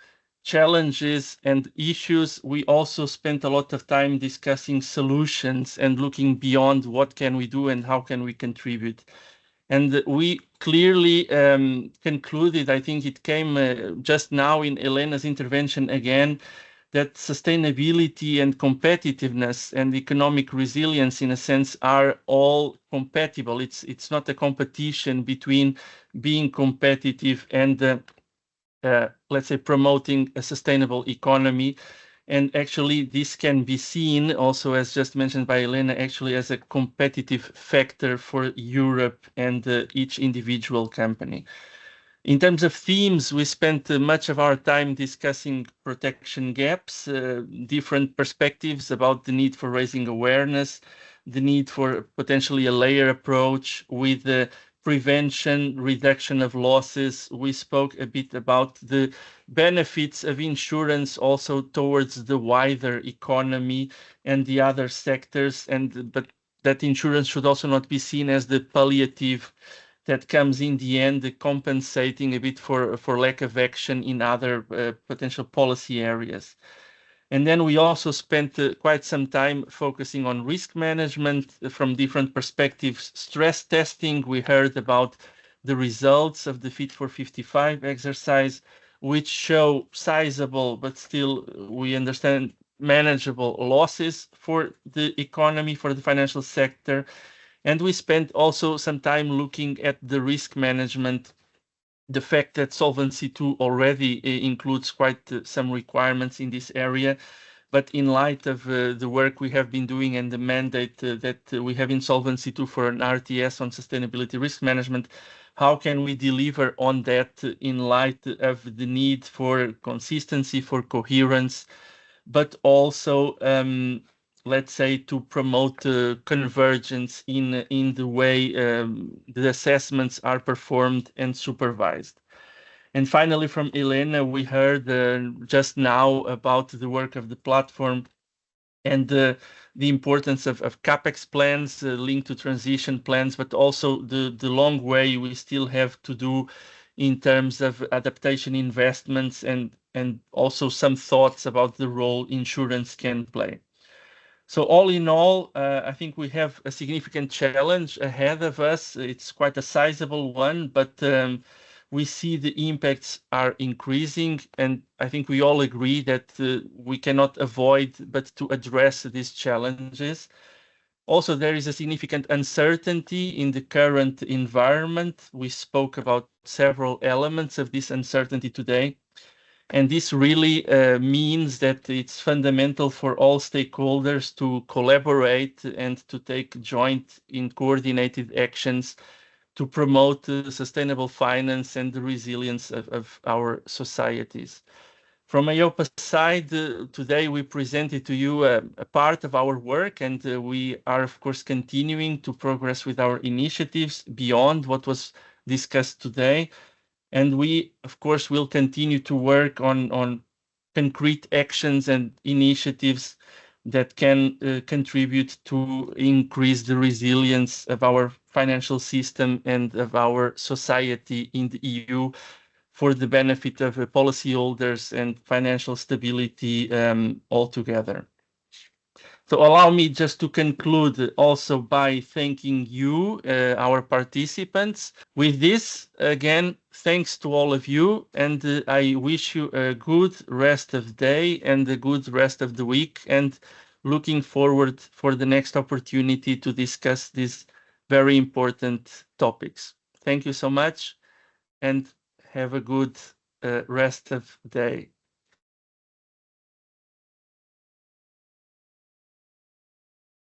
challenges and issues. We also spent a lot of time discussing solutions and looking beyond what can we do and how can we contribute. And we clearly concluded, I think it came just now in Elena's intervention again, that sustainability and competitiveness and economic resilience, in a sense, are all compatible. It's not a competition between being competitive and let's say, promoting a sustainable economy. And actually, this can be seen also, as just mentioned by Elena, actually as a competitive factor for Europe and each individual company. In terms of themes, we spent much of our time discussing protection gaps, different perspectives about the need for raising awareness, the need for potentially a layer approach with the prevention, reduction of losses. We spoke a bit about the benefits of insurance also towards the wider economy and the other sectors, but that insurance should also not be seen as the palliative that comes in the end compensating a bit for lack of action in other potential policy areas. And then we also spent quite some time focusing on risk management from different perspectives. Stress testing, we heard about the results of the Fit for 55 exercise, which show sizable, but still we understand manageable losses for the economy, for the financial sector. And we spent also some time looking at the risk management, the fact that Solvency II already includes quite some requirements in this area. But in light of the work we have been doing and the mandate that we have in Solvency II for an RTS on sustainability risk management, how can we deliver on that in light of the need for consistency, for coherence, but also let's say, to promote convergence in the way the assessments are performed and supervised. And finally, from Elena, we heard just now about the work of the platform and the importance of CapEx plans linked to transition plans, but also the long way we still have to do in terms of adaptation investments and also some thoughts about the role insurance can play. So all in all, I think we have a significant challenge ahead of us. It's quite a sizable one, but we see the impacts are increasing. And I think we all agree that we cannot avoid but to address these challenges. Also, there is a significant uncertainty in the current environment. We spoke about several elements of this uncertainty today. And this really means that it's fundamental for all stakeholders to collaborate and to take joint and coordinated actions to promote sustainable finance and the resilience of our societies. From EIOPA's side, today we presented to you a part of our work, and we are, of course, continuing to progress with our initiatives beyond what was discussed today. And we, of course, will continue to work on concrete actions and initiatives that can contribute to increase the resilience of our financial system and of our society in the EU for the benefit of policyholders and financial stability altogether. So allow me just to conclude also by thanking you, our participants. With this, again, thanks to all of you, and I wish you a good rest of the day and a good rest of the week, and looking forward for the next opportunity to discuss these very important topics. Thank you so much, and have a good rest of the day.